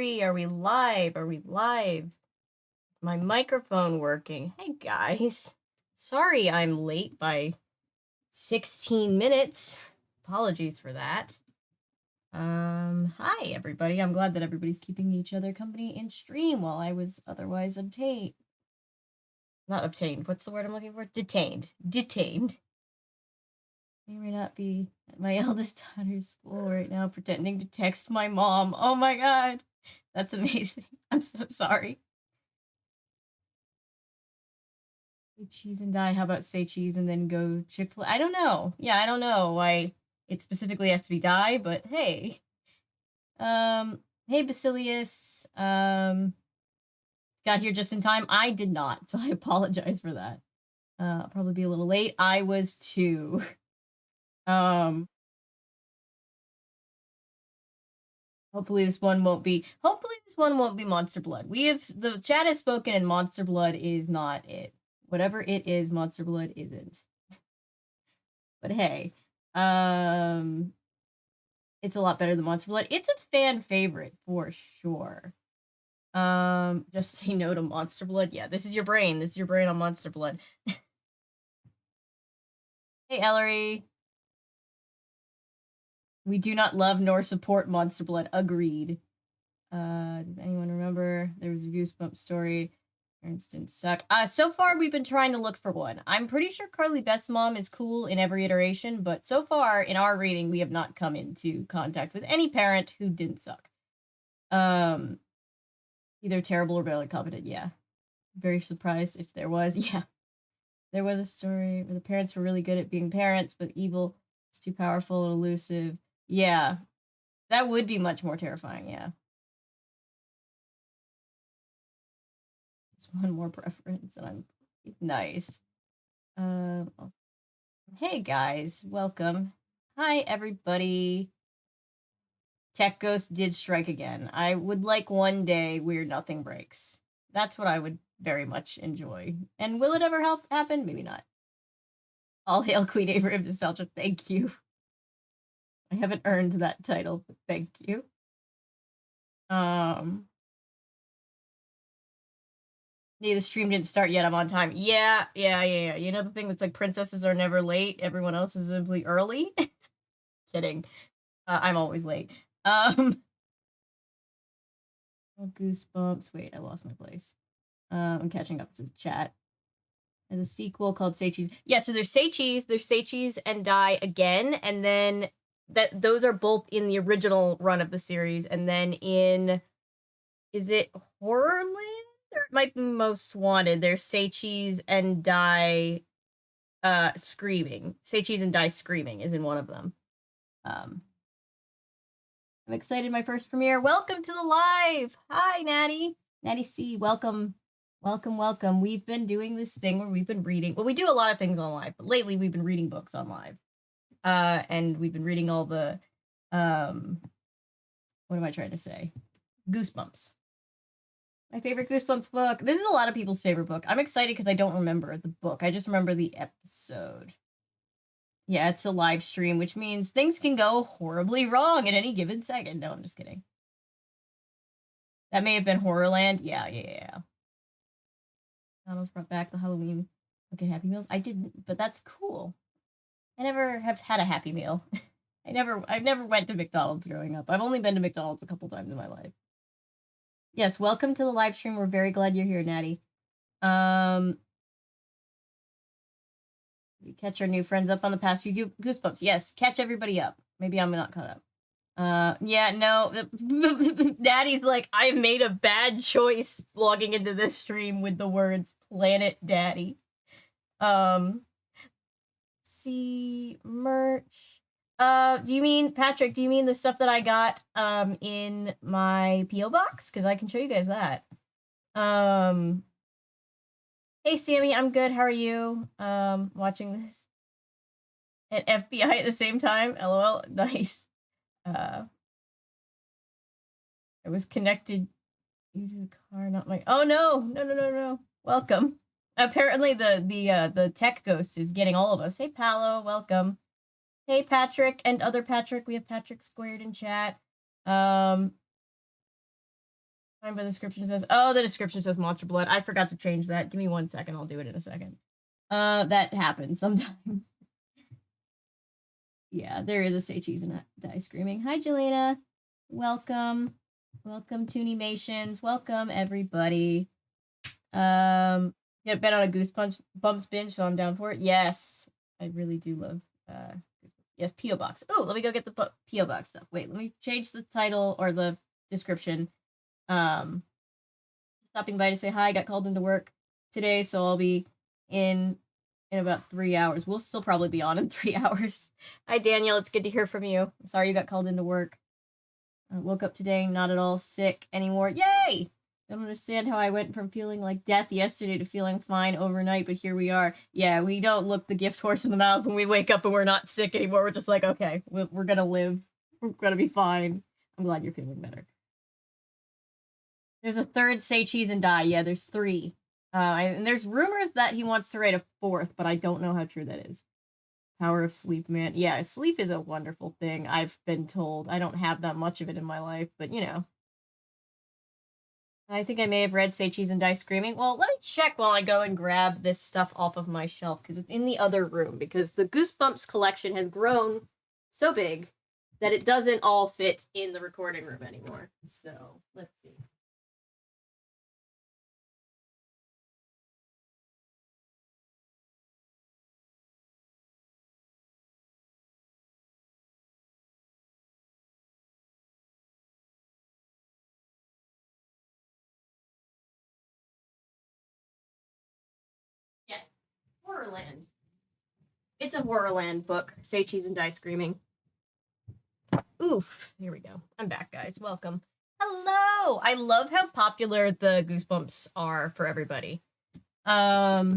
3. Are we live? Are we live? My microphone working. Hey guys. Sorry I'm late by 16 minutes. Apologies for that. Hi everybody. I'm glad that everybody's keeping each other company in stream while I was otherwise obtained. Not obtained. What's the word I'm looking for? Detained. Detained. May not be at my eldest daughter's school right now pretending to text my mom. Oh my god. That's amazing. I'm so sorry. Say cheese and die. How about say cheese and then go Chick-fil-A? I don't know. Yeah, I don't know why it specifically has to be die, but hey. Hey Basilius. Got here just in time. I did not, so I apologize for that. I'll probably be a little late. I was too. Hopefully this one won't be Monster Blood. The chat has spoken and Monster Blood is not it. Whatever it is, Monster Blood isn't. But hey, it's a lot better than Monster Blood. It's a fan favorite for sure. Just say no to Monster Blood. Yeah, this is your brain. This is your brain on Monster Blood. Hey, Ellery. We do not love nor support Monster Blood. Agreed. Does anyone remember? There was a Goosebumps story. Parents didn't suck. So far, we've been trying to look for one. I'm pretty sure Carly Beth's mom is cool in every iteration, but so far, in our reading, we have not come into contact with any parent who didn't suck. Either terrible or barely competent, yeah. Very surprised if there was, yeah. There was a story where the parents were really good at being parents, but evil is too powerful and elusive. Yeah. That would be much more terrifying, yeah. One more preference, and I'm nice. Hey guys, welcome. Hi everybody. Tech Ghost did strike again. I would like one day where nothing breaks. That's what I would very much enjoy. And will it ever happen? Maybe not. All hail Queen Avery of Nostalgia. Thank you. I haven't earned that title, but thank you. Yeah, the stream didn't start yet. I'm on time. Yeah. You know the thing that's like princesses are never late. Everyone else is simply early. Kidding. I'm always late. Goosebumps. Wait, I lost my place. I'm catching up to the chat. There's a sequel called Say Cheese. Yeah, so there's Say Cheese and Die Again, and then those are both in the original run of the series, and then is it Horrorland? Or it might be Most Wanted. There's Say Cheese and Die Screaming. Say Cheese and Die Screaming is in one of them. I'm excited, my first premiere. Welcome to the live. Hi, Natty. Natty C, welcome. Welcome. We've been doing this thing where we've been reading. Well, we do a lot of things on live, but lately we've been reading books on live. And we've been reading all the, what am I trying to say? Goosebumps. My favorite Goosebumps book. This is a lot of people's favorite book. I'm excited because I don't remember the book. I just remember the episode. Yeah, it's a live stream, which means things can go horribly wrong at any given second. No, I'm just kidding. That may have been Horrorland. Yeah. McDonald's brought back the Halloween fucking Happy Meals. I didn't, but that's cool. I never have had a Happy Meal. I've never went to McDonald's growing up. I've only been to McDonald's a couple times in my life. Yes, welcome to the live stream. We're very glad you're here, Natty. We catch our new friends up on the past few Goosebumps. Yes, catch everybody up. Maybe I'm not caught up. Yeah, no. Natty's like, I've made a bad choice logging into this stream with the words Planet Daddy. See, merch. Do you mean, Patrick, do you mean the stuff that I got, in my P.O. box? Because I can show you guys that. Hey, Sammy, I'm good. How are you? Watching this. And FBI at the same time? LOL. Nice. I was connected using a car, not my... Oh, no. Welcome. Apparently the tech ghost is getting all of us. Hey, Paolo, welcome. Hey, Patrick and other Patrick. We have Patrick squared in chat. Fine, but the description says, oh, the description says Monster Blood. I forgot to change that. Give me 1 second. I'll do it in a second. That happens sometimes. Yeah, there is a say cheese and die screaming. Hi, Jelena. Welcome. Welcome, Toonimations. Welcome, everybody. Get bet on a Goosebumps binge, so I'm down for it. Yes, I really do love, yes, P.O. Box. Oh, let me go get the P.O. Box stuff. Wait, let me change the title or the description. Stopping by to say hi. Got called into work today, so I'll be in about 3 hours. We'll still probably be on in 3 hours. Hi, Daniel. It's good to hear from you. I'm sorry you got called into work. I woke up today, not at all sick anymore. Yay! I don't understand how I went from feeling like death yesterday to feeling fine overnight, but here we are. Yeah, we don't look the gift horse in the mouth when we wake up and we're not sick anymore. We're just like, okay, we're gonna live. We're gonna be fine. I'm glad you're feeling better. There's a third Say Cheese and Die. Yeah, there's 3. And there's rumors that he wants to write a 4th, but I don't know how true that is. Power of sleep, man. Yeah, sleep is a wonderful thing, I've been told. I don't have that much of it in my life, but you know. I think I may have read Say Cheese and Die Screaming. Well, let me check while I go and grab this stuff off of my shelf, because it's in the other room, because the Goosebumps collection has grown so big that it doesn't all fit in the recording room anymore. So, let's see. Yeah, Horrorland. It's a Horrorland book. Say Cheese and Die Screaming. Oof. Here we go. I'm back, guys. Welcome. Hello! I love how popular the Goosebumps are for everybody. Yeah,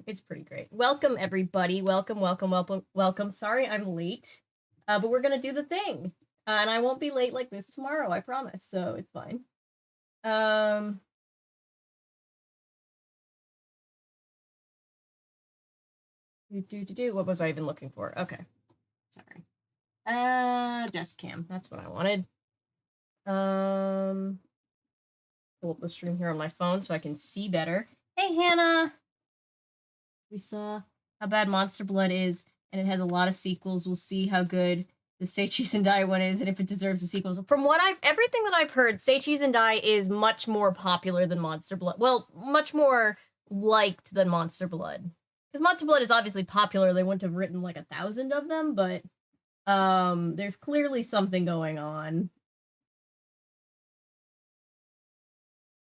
it's pretty great. Welcome, everybody. Welcome, welcome, welcome, welcome. Sorry I'm late, but we're gonna do the thing. And I won't be late like this tomorrow, I promise, so it's fine. What was I even looking for? Okay. Sorry. Desk cam. That's what I wanted. Pull up the stream here on my phone so I can see better. Hey, Hannah! We saw how bad Monster Blood is, and it has a lot of sequels. We'll see how good the Say Cheese and Die one is, and if it deserves the sequels. From what everything that I've heard, Say Cheese and Die is much more popular than Monster Blood. Well, much more liked than Monster Blood. Because Monster Blood is obviously popular. They wouldn't have written like 1,000 of them, but there's clearly something going on.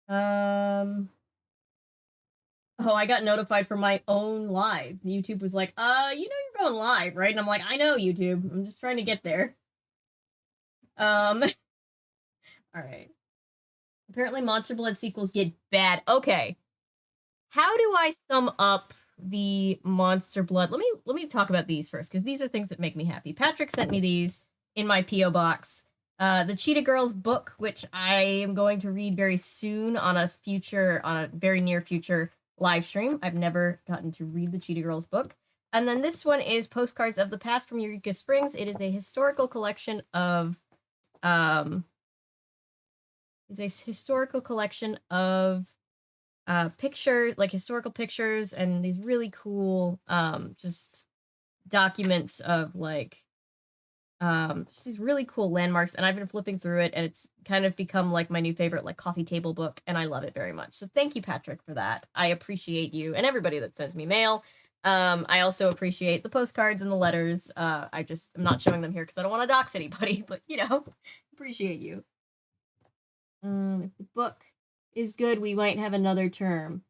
Oh, I got notified for my own live. YouTube was like, you know you're going live, right? And I'm like, I know, YouTube. I'm just trying to get there. All right. Apparently Monster Blood sequels get bad. Okay. How do I sum up the Monster Blood? Let me talk about these first, because these are things that make me happy. Patrick sent me these in my P.O. box. The Cheetah Girls book, which I am going to read very soon on a very near future live stream. I've never gotten to read the Cheetah Girls book. And then this one is Postcards of the Past from Eureka Springs. It is a historical collection of historical pictures and these really cool just documents of like just these really cool landmarks, and I've been flipping through it, and it's kind of become like my new favorite like coffee table book, and I love it very much. So thank you, Patrick, for that. I appreciate you and everybody that sends me mail. I also appreciate the postcards and the letters. I'm not showing them here because I don't want to dox anybody, but you know, appreciate you. If the book is good, we might have another term.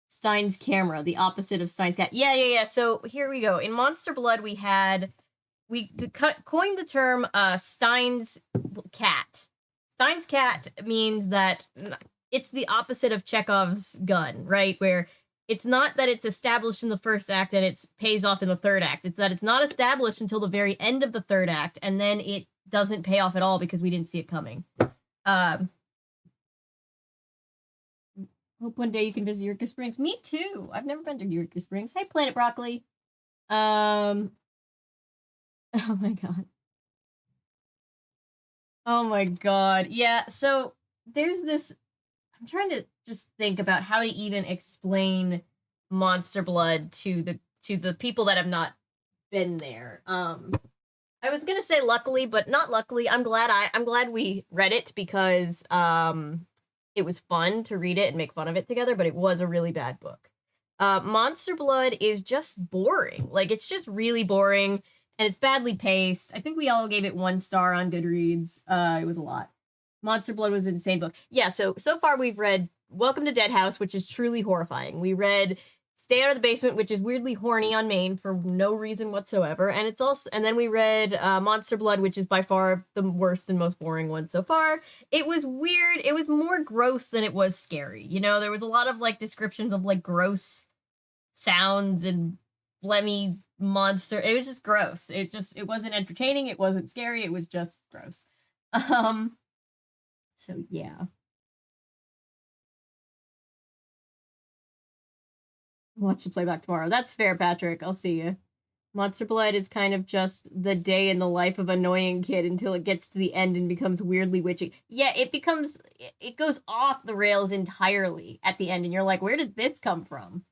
Stein's camera, the opposite of Stein's cat. Yeah. So here we go. In Monster Blood, we coined the term Stein's cat. Stein's cat means that it's the opposite of Chekhov's gun, right? Where it's not that it's established in the first act and it pays off in the third act. It's that it's not established until the very end of the third act, and then it doesn't pay off at all because we didn't see it coming. Hope one day you can visit Eureka Springs. Me too. I've never been to Eureka Springs. Hey, Planet Broccoli. Oh my god. Oh my god. Yeah, so there's this I'm trying to just think about how to even explain Monster Blood to the people that have not been there. I was gonna say luckily, but not luckily. I'm glad we read it because it was fun to read it and make fun of it together, but it was a really bad book. Monster Blood is just boring. Like it's just really boring and it's badly paced. I think we all gave it 1 star on Goodreads. It was a lot. Monster Blood was an insane book. Yeah, so far we've read Welcome to Dead House, which is truly horrifying. We read Stay Out of the Basement, which is weirdly horny on Maine for no reason whatsoever. And it's also, and then we read Monster Blood, which is by far the worst and most boring one so far. It was weird. It was more gross than it was scary. You know, there was a lot of like descriptions of like gross sounds and phlegmy monster. It was just gross. It wasn't entertaining. It wasn't scary. It was just gross. So yeah. Watch the playback tomorrow. That's fair, Patrick. I'll see you. Monster Blood is kind of just the day in the life of an annoying kid until it gets to the end and becomes weirdly witchy. Yeah, it goes off the rails entirely at the end, and you're like, where did this come from?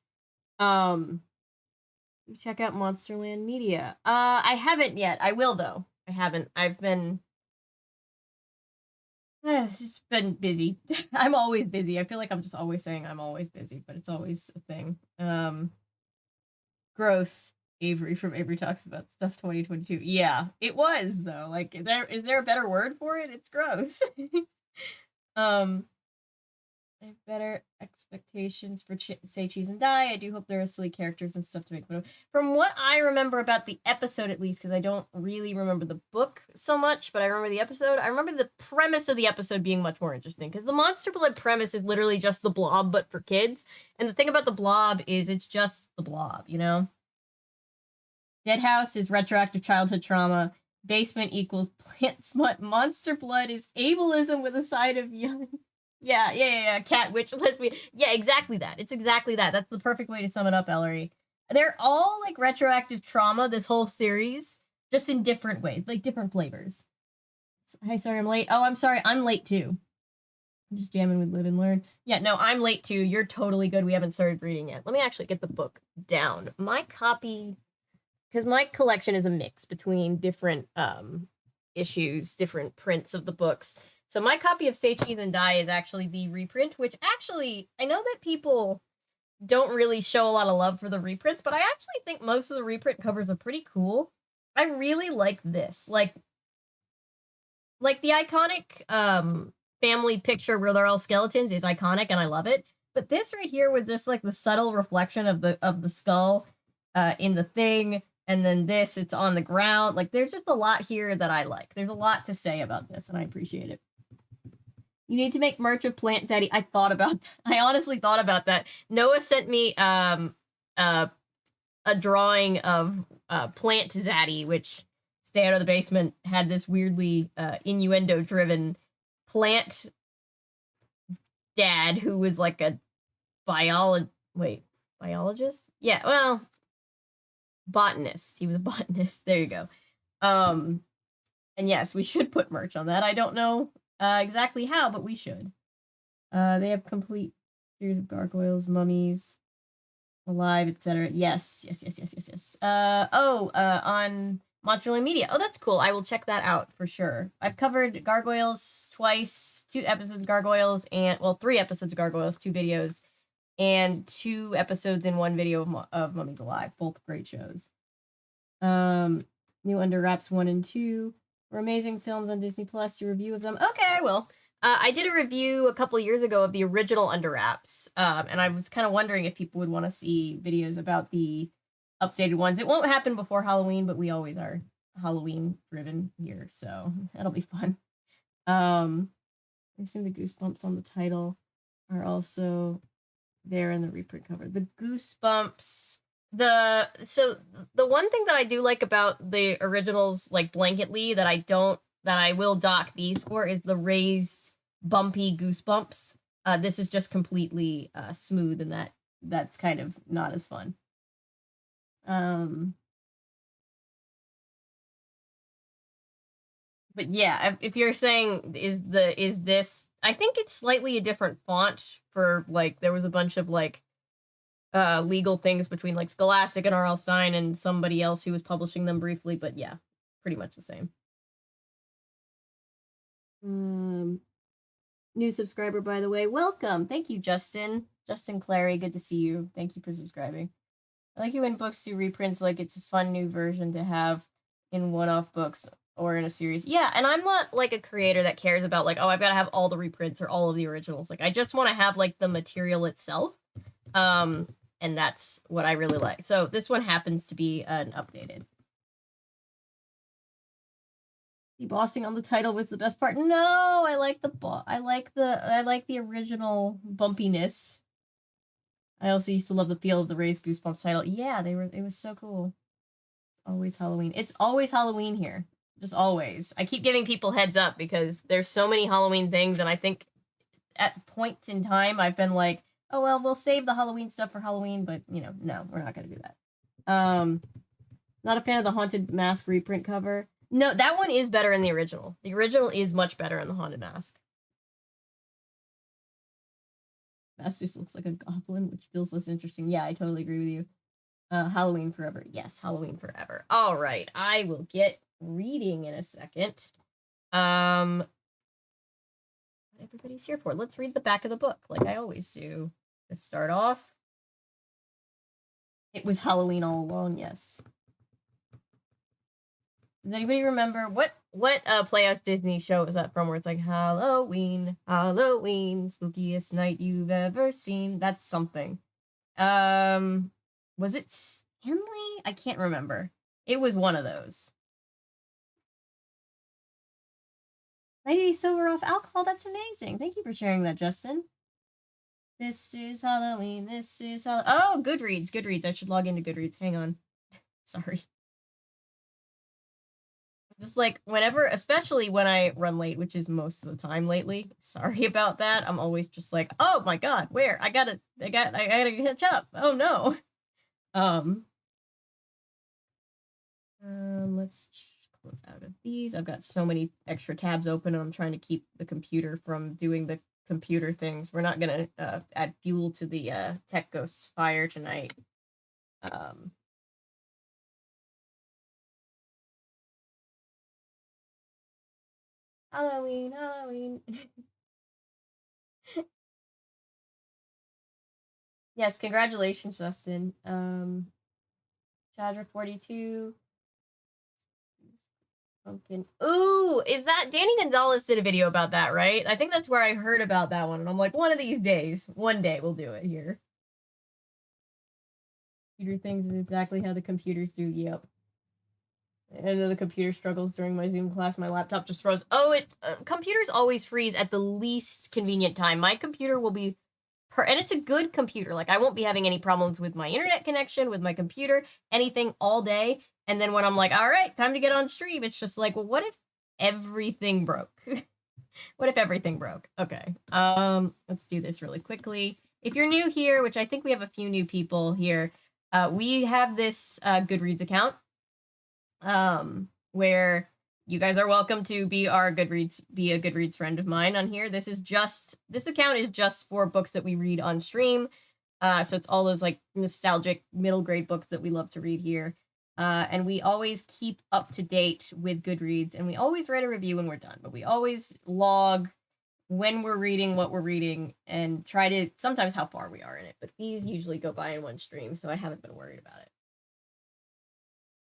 Check out Monsterland Media. I haven't yet. I will though. I haven't. I've been it's just been busy. I'm always busy. I feel like I'm just always saying I'm always busy, but it's always a thing. Gross. Avery from Avery Talks About Stuff 2022. Yeah, it was though. Like, is there a better word for it? It's gross. I have better expectations for Say Cheese and Die. I do hope there are silly characters and stuff to make fun of. From what I remember about the episode, at least, because I don't really remember the book so much, but I remember the episode. I remember the premise of the episode being much more interesting, because the Monster Blood premise is literally just the Blob, but for kids. And the thing about the Blob is it's just the Blob, you know? Dead House is retroactive childhood trauma. Basement equals plant smut. Monster Blood is ableism with a side of young. Yeah. Cat, witch, lesbian. Yeah, exactly that. It's exactly that. That's the perfect way to sum it up, Ellery. They're all like retroactive trauma, this whole series, just in different ways, like different flavors. Hi, sorry I'm late. Oh, I'm sorry. I'm late too. I'm just jamming with Live and Learn. Yeah, no, I'm late too. You're totally good. We haven't started reading yet. Let me actually get the book down. My copy, because my collection is a mix between different issues, different prints of the books. So my copy of Say Cheese and Die is actually the reprint, which actually, I know that people don't really show a lot of love for the reprints, but I actually think most of the reprint covers are pretty cool. I really like this. Like the iconic family picture where they're all skeletons is iconic and I love it. But this right here with just like the subtle reflection of the skull in the thing, and then this, it's on the ground. Like there's just a lot here that I like. There's a lot to say about this and I appreciate it. You need to make merch of Plant Zaddy. I honestly thought about that. Noah sent me a drawing of Plant Zaddy, which Stay Out of the Basement had this weirdly innuendo-driven plant dad who was like a biologist? Yeah, well, botanist. He was a botanist. There you go. And yes, we should put merch on that. I don't know exactly how, but we should. They have complete series of gargoyles, mummies, alive, etc. Yes. On Monsterland Media. Oh, that's cool. I will check that out for sure. I've covered gargoyles twice, 2 episodes of gargoyles, and 3 episodes of gargoyles, 2 videos, and 2 episodes in 1 video of Mummies Alive. Both great shows. New Under Wraps 1 and 2 were amazing films on Disney Plus. A review of them. Okay, I will. I did a review a couple years ago of the original Under Wraps, and I was kind of wondering if people would want to see videos about the updated ones. It won't happen before Halloween, but we always are Halloween driven here, so that'll be fun. I assume the Goosebumps on the title are also there in the reprint cover. The Goosebumps, the one thing that I do like about the originals, like blanketly, that I will dock these for is the raised bumpy Goosebumps. This is just completely smooth, and that's kind of not as fun. But yeah, if you're saying is this, I think it's slightly a different font for like there was a bunch of like legal things between like Scholastic and R.L. Stine and somebody else who was publishing them briefly, but yeah, pretty much the same. New subscriber, by the way. Welcome. Thank you, Justin. Justin Clary, good to see you. Thank you for subscribing. I like it when books do reprints, like it's a fun new version to have in one-off books or in a series. Yeah, and I'm not like a creator that cares about like, oh, I've got to have all the reprints or all of the originals. Like I just want to have like the material itself. And that's what I really like. So this one happens to be an updated. Debossing on the title was the best part. No, I like the original bumpiness. I also used to love the feel of the raised Goosebumps title. Yeah, it was so cool. Always Halloween. It's always Halloween here. Just always. I keep giving people heads up because there's so many Halloween things, and I think at points in time I've been like, oh well, we'll save the Halloween stuff for Halloween, but you know, no, we're not gonna do that. Not a fan of the Haunted Mask reprint cover. No, that one is better in the original. The original is much better in the Haunted Mask. Mask just looks like a goblin, which feels less interesting. Yeah, I totally agree with you. Halloween Forever. Yes, Halloween Forever. All right, I will get reading in a second. What everybody's here for. Let's read the back of the book, like I always do. Let's start off. It was Halloween all along, yes. Does anybody remember what Playhouse Disney show was that from where it's like Halloween, Halloween, spookiest night you've ever seen? That's something. Was it Stanley? I can't remember. It was one of those. 90 sober off alcohol. That's amazing. Thank you for sharing that, Justin. This is Halloween. This is oh, Goodreads. Goodreads. I should log into Goodreads. Hang on. Sorry. Just like whenever, especially when I run late, which is most of the time lately. Sorry about that. I'm always just like, oh my god, where? I gotta catch up. Oh no. Let's close out of these. I've got so many extra tabs open and I'm trying to keep the computer from doing the computer things. We're not gonna add fuel to the Tech Ghost's fire tonight. Halloween, Halloween. Yes, congratulations, Justin. Chadra 42. Pumpkin. Ooh, is that Danny Gonzalez did a video about that, right? I think that's where I heard about that one, and I'm like, one of these days, one day we'll do it here. Computer things is exactly how the computers do. Yep. And then the computer struggles during my Zoom class. My laptop just froze. Oh, computers always freeze at the least convenient time. My computer will be, and it's a good computer. Like I won't be having any problems with my internet connection, with my computer, anything all day. And then when I'm like, all right, time to get on stream, it's just like, well, what if everything broke? What if everything broke? Okay. Let's do this really quickly. If you're new here, which I think we have a few new people here, we have this Goodreads account where you guys are welcome to be a Goodreads friend of mine on here. This account is just for books that we read on stream. So it's all those like nostalgic middle grade books that we love to read here. And we always keep up to date with Goodreads, and we always write a review when we're done, but we always log when we're reading, what we're reading, and try to sometimes how far we are in it. But these usually go by in one stream, so I haven't been worried about it.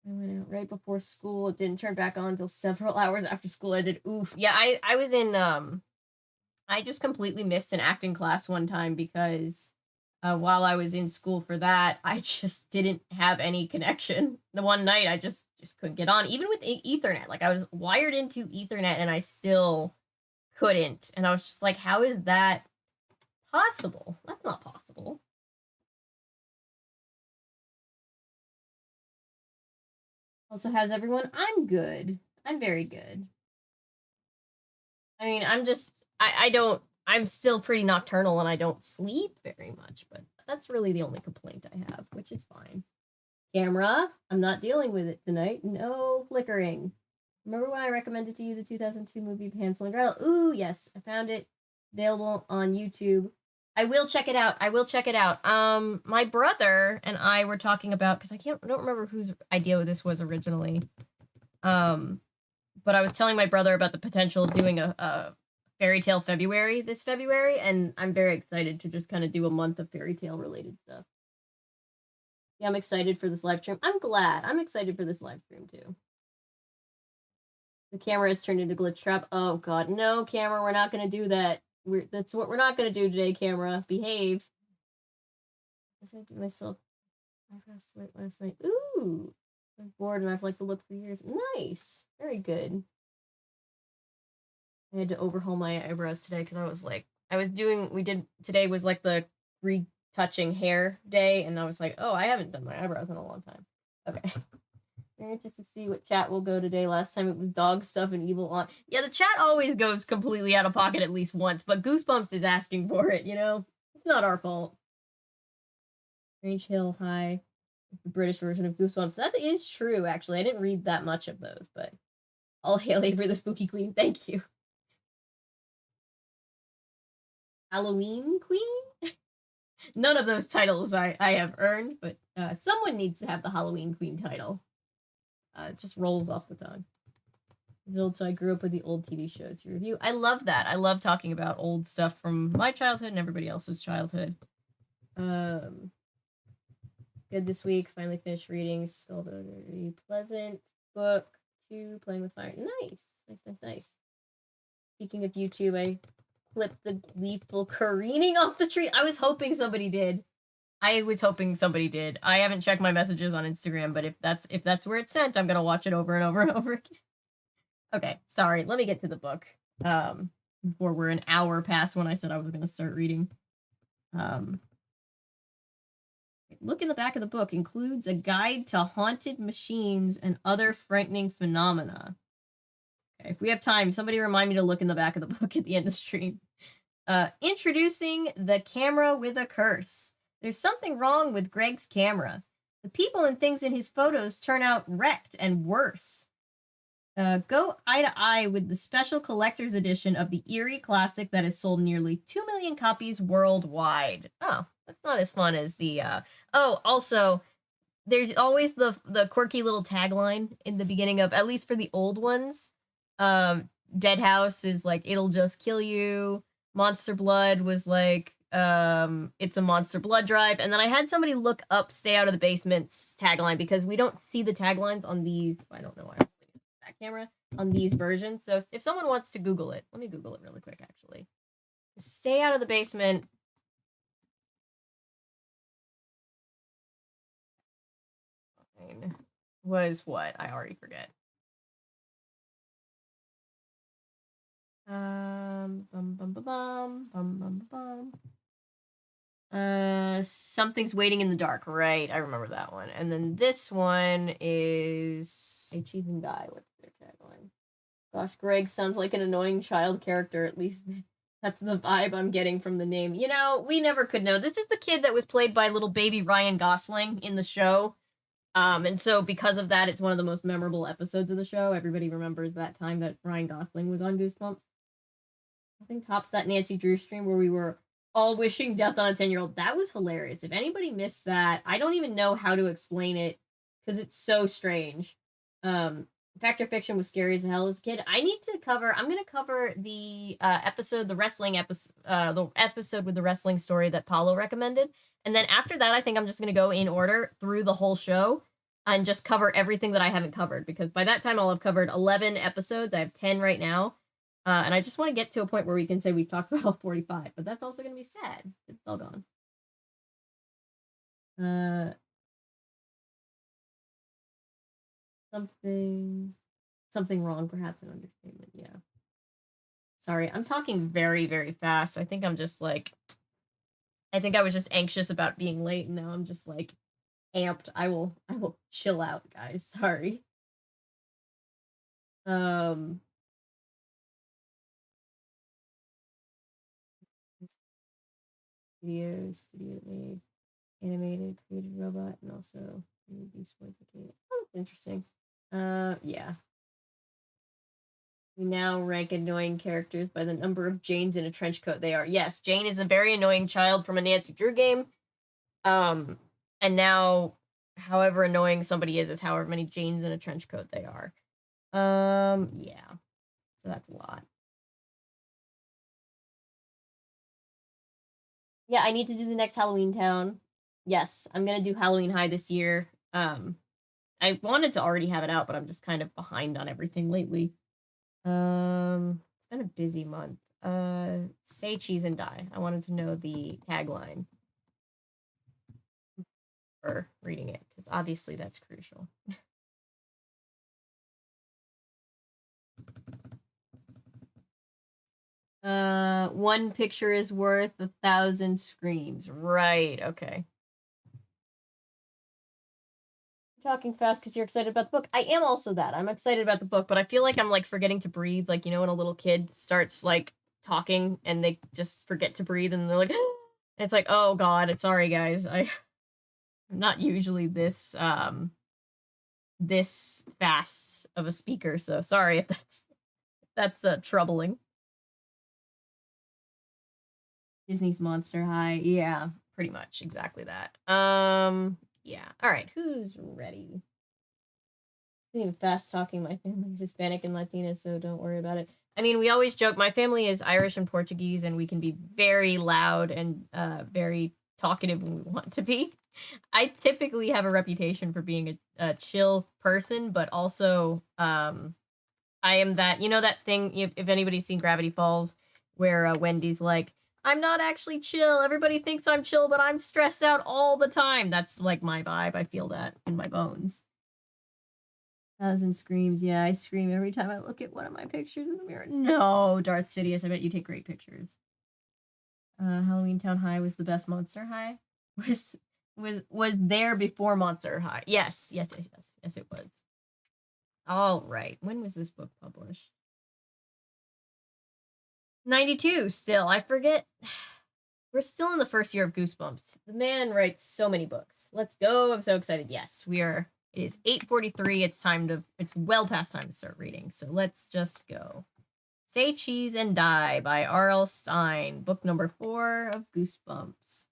I went out right before school. It didn't turn back on until several hours after school ended. Oof. Yeah, I was in I just completely missed an acting class one time because while I was in school for that, I just didn't have any connection. The one night I just couldn't get on, even with Ethernet. Like I was wired into Ethernet and I still couldn't. And I was just like, how is that possible? That's not possible. Also, how's everyone? I'm good. I'm very good. I mean, I'm still pretty nocturnal and I don't sleep very much, but that's really the only complaint I have, which is fine. Camera, I'm not dealing with it tonight. No flickering. Remember when I recommended to you the 2002 movie Hansel and Gretel? Ooh, yes, I found it available on YouTube. I will check it out. I will check it out. My brother and I were talking about, because I don't remember whose idea this was originally. But I was telling my brother about the potential of doing a fairy tale February this February, and I'm very excited to just kind of do a month of fairy tale related stuff. Yeah, I'm excited for this live stream. I'm glad. I'm excited for this live stream too. The camera has turned into glitch trap. Oh god, no, camera, we're not gonna do that. That's what we're not gonna do today, camera. Behave. I do myself. I fell asleep last night. Ooh, I'm bored and I've liked the look for years. Nice, very good. I had to overhaul my eyebrows today because I was like, today was like the retouching hair day, and I was like, oh, I haven't done my eyebrows in a long time. Okay. Very interested to see what chat will go today. Last time it was dog stuff and evil on. Yeah, the chat always goes completely out of pocket at least once, but Goosebumps is asking for it, you know? It's not our fault. Strange Hill High is the British version of Goosebumps. That is true, actually. I didn't read that much of those, but all hail Avery the Spooky Queen. Thank you. Halloween Queen? None of those titles I have earned, but someone needs to have the Halloween Queen title. It just rolls off the tongue. So I grew up with the old TV shows to review. I love that. I love talking about old stuff from my childhood and everybody else's childhood. Good this week. Finally finished reading Skullduggery Pleasant book 2, Playing with Fire. Nice. Speaking of YouTube, I clipped the leafful careening off the tree. I was hoping somebody did. I haven't checked my messages on Instagram, but if that's where it's sent, I'm gonna watch it over and over and over again. Okay, sorry. Let me get to the book. Before we're an hour past when I said I was gonna start reading. Look in the back of the book. Includes a guide to haunted machines and other frightening phenomena. Okay, if we have time, somebody remind me to look in the back of the book at the end of the stream. Introducing the camera with a curse. There's something wrong with Greg's camera. The people and things in his photos turn out wrecked and worse. Go eye to eye with the special collector's edition of the eerie classic that has sold nearly 2 million copies worldwide. Oh, that's not as fun as the, also, there's always the quirky little tagline in the beginning of, at least for the old ones. Dead House is like, it'll just kill you. Monster Blood was like, it's a monster blood drive. And then I had somebody look up Stay Out of the Basement's tagline because we don't see the taglines on these. I don't know why I'm looking at that camera on these versions. So if someone wants to Google it, let me Google it really quick, actually. Stay Out of the Basement. Was what? I already forget. Something's Waiting in the Dark. Right, I remember that one. And then this one is A Cheese and Die. What's their tagline? Gosh, Greg sounds like an annoying child character. At least that's the vibe I'm getting from the name. You know, we never could know. This is the kid that was played by little baby Ryan Gosling in the show. And so because of that, it's one of the most memorable episodes of the show. Everybody remembers that time that Ryan Gosling was on Goosebumps. Nothing tops that Nancy Drew stream where we were all wishing death on a 10-year-old. That was hilarious. If anybody missed that, I don't even know how to explain it because it's so strange. Fact or Fiction was scary as hell as a kid. I'm gonna cover the episode, the episode with the wrestling story that Paulo recommended. And then after that, I think I'm just gonna go in order through the whole show and just cover everything that I haven't covered, because by that time I'll have covered 11 episodes. I have 10 right now. And I just want to get to a point where we can say we've talked about all 45, but that's also going to be sad. It's all gone. Something wrong, perhaps an understatement. Yeah. Sorry, I'm talking very, very fast. I think I was just anxious about being late, and now I'm just like amped. I will chill out, guys. Sorry. Studio made animated, created robot, and also Beast Boys. Oh, that's interesting. Yeah. We now rank annoying characters by the number of Janes in a trench coat they are. Yes, Jane is a very annoying child from a Nancy Drew game. And now, however annoying somebody is however many Janes in a trench coat they are. Yeah. So that's a lot. Yeah, I need to do the next Halloween Town. Yes, I'm gonna do Halloween High this year. I wanted to already have it out, but I'm just kind of behind on everything lately. It's been a busy month. Say cheese and die. I wanted to know the tagline for reading it, because obviously that's crucial. One picture is worth 1,000 screams. Right, okay. Talking fast because you're excited about the book. I am also that. I'm excited about the book, but I feel like I'm like forgetting to breathe. Like, you know, when a little kid starts like talking and they just forget to breathe and they're like, and it's like, oh god, sorry guys. I'm not usually this fast of a speaker, so sorry if that's troubling. Disney's Monster High. Yeah, pretty much exactly that. Yeah. All right, who's ready? I'm fast talking. My family's Hispanic and Latina, so don't worry about it. I mean, we always joke. My family is Irish and Portuguese, and we can be very loud and very talkative when we want to be. I typically have a reputation for being a chill person, but also I am that, you know, that thing, if anybody's seen Gravity Falls, where Wendy's like, I'm not actually chill. Everybody thinks I'm chill, but I'm stressed out all the time. That's like my vibe. I feel that in my bones. 1,000 screams. Yeah, I scream every time I look at one of my pictures in the mirror. No, Darth Sidious, I bet you take great pictures. Halloween Town High was the best Monster High. Was there before Monster High? Yes, yes, it was. All right. When was this book published? 92 still. I forget. We're still in the first year of Goosebumps. The man writes so many books. Let's go. I'm so excited. Yes, we are. It is 8:43. It's well past time to start reading. So let's just go. Say Cheese and Die by R.L. Stine, book number 4 of Goosebumps.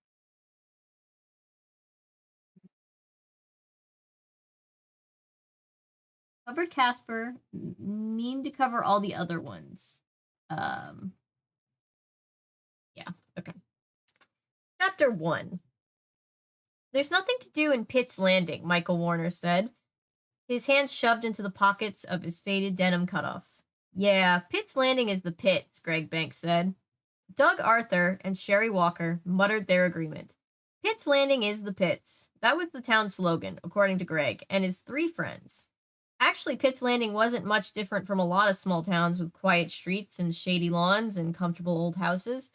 Covered Casper, mean to cover all the other ones. Yeah, okay. Chapter 1. There's nothing to do in Pitt's Landing, Michael Warner said, his hands shoved into the pockets of his faded denim cutoffs. Yeah, Pitt's Landing is the pits, Greg Banks said. Doug Arthur and Sherry Walker muttered their agreement. Pitt's Landing is the pits. That was the town slogan, according to Greg and his 3 friends. Actually, Pitt's Landing wasn't much different from a lot of small towns with quiet streets and shady lawns and comfortable old houses.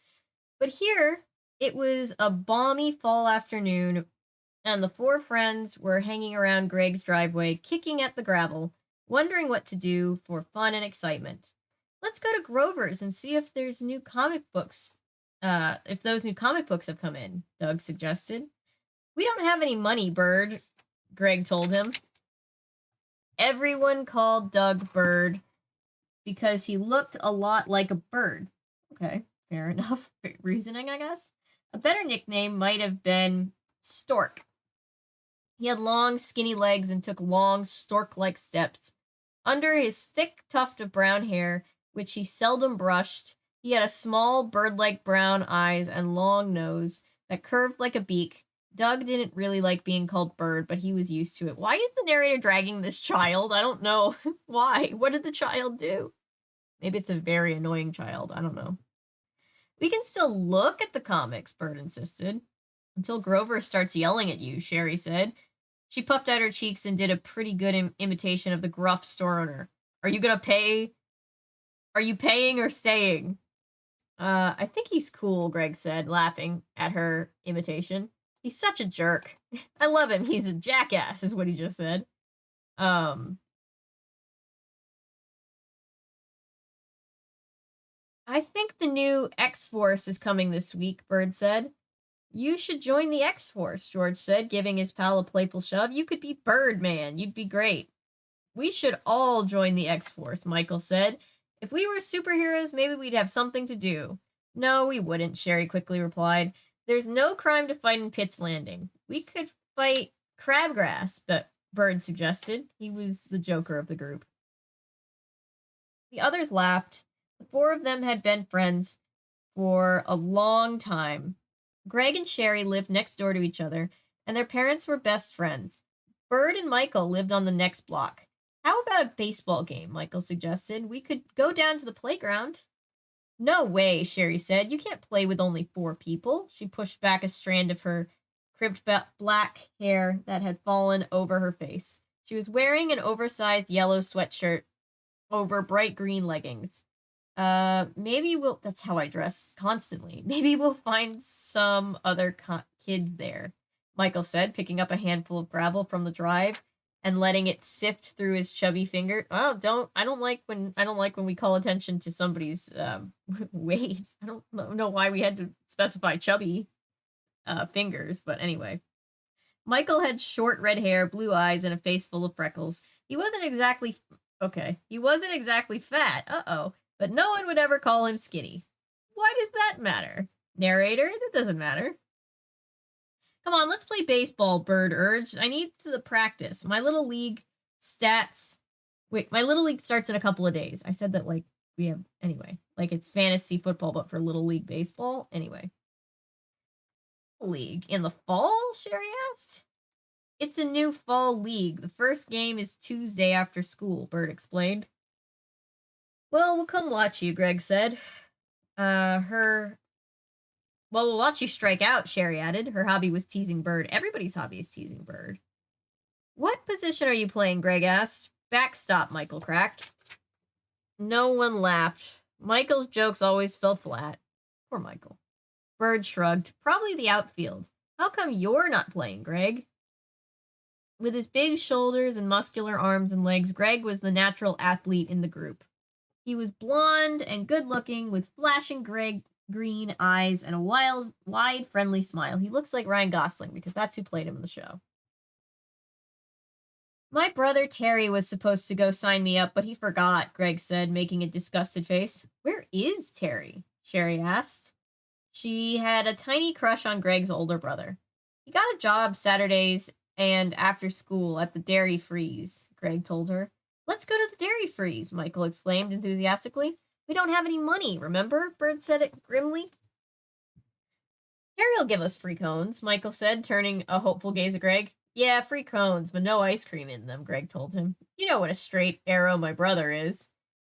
But here, it was a balmy fall afternoon, and the 4 friends were hanging around Greg's driveway, kicking at the gravel, wondering what to do for fun and excitement. Let's go to Grover's and see if there's new comic books. If those new comic books have come in, Doug suggested. We don't have any money, Bird, Greg told him. Everyone called Doug Bird because he looked a lot like a bird. Okay, fair enough. Reasoning, I guess. A better nickname might have been Stork. He had long, skinny legs and took long, stork-like steps. Under his thick tuft of brown hair, which he seldom brushed, he had a small, bird-like brown eyes and long nose that curved like a beak. Doug didn't really like being called Bird, but he was used to it. Why is the narrator dragging this child? I don't know. Why? What did the child do? Maybe it's a very annoying child. I don't know. We can still look at the comics, Bird insisted. Until Grover starts yelling at you, Sherry said. She puffed out her cheeks and did a pretty good imitation of the gruff store owner. Are you gonna pay? Are you paying or staying? I think he's cool, Greg said, laughing at her imitation. He's such a jerk. I love him. He's a jackass, is what he just said. I think the new X-Force is coming this week, Bird said. You should join the X-Force, George said, giving his pal a playful shove. You could be Birdman. You'd be great. We should all join the X-Force, Michael said. If we were superheroes, maybe we'd have something to do. No, we wouldn't, Sherry quickly replied. There's no crime to fight in Pitt's Landing. We could fight crabgrass, but Bird suggested. He was the joker of the group. The others laughed. The four of them had been friends for a long time. Greg and Sherry lived next door to each other, and their parents were best friends. Bird and Michael lived on the next block. How about a baseball game? Michael suggested. We could go down to the playground. No way, Sherry said. You can't play with only 4 people. She pushed back a strand of her crimped black hair that had fallen over her face. She was wearing an oversized yellow sweatshirt over bright green leggings. Maybe we'll... That's how I dress constantly. Maybe we'll find some other kids there, Michael said, picking up a handful of gravel from the drive and letting it sift through his chubby finger. Oh, I don't like when we call attention to somebody's weight. I don't know why we had to specify chubby fingers, but anyway. Michael had short red hair, blue eyes, and a face full of freckles. He wasn't exactly fat. Uh-oh. But no one would ever call him skinny. Why does that matter? Narrator, it doesn't matter. Come on, let's play baseball, Bird urged. I need to practice. My little league starts in a couple of days. I said that like it's fantasy football, but for Little League baseball. Anyway. League in the fall? Sherry asked. It's a new fall league. The first game is Tuesday after school, Bird explained. Well, we'll come watch you, Greg said. We'll watch you strike out, Sherry added. Her hobby was teasing Bird. Everybody's hobby is teasing Bird. What position are you playing, Greg asked. Backstop, Michael cracked. No one laughed. Michael's jokes always fell flat. Poor Michael. Bird shrugged. Probably the outfield. How come you're not playing, Greg? With his big shoulders and muscular arms and legs, Greg was the natural athlete in the group. He was blonde and good-looking, with flashing green eyes and a wide, friendly smile. He looks like Ryan Gosling, because that's who played him in the show. My brother Terry was supposed to go sign me up, but he forgot, Greg said, making a disgusted face. Where is Terry? Sherry asked. She had a tiny crush on Greg's older brother. He got a job Saturdays and after school at the Dairy Freeze, Greg told her. Let's go to the Dairy Freeze, Michael exclaimed enthusiastically. We don't have any money, remember? Bird said it grimly. Terry'll give us free cones, Michael said, turning a hopeful gaze at Greg. Yeah, free cones, but no ice cream in them, Greg told him. You know what a straight arrow my brother is.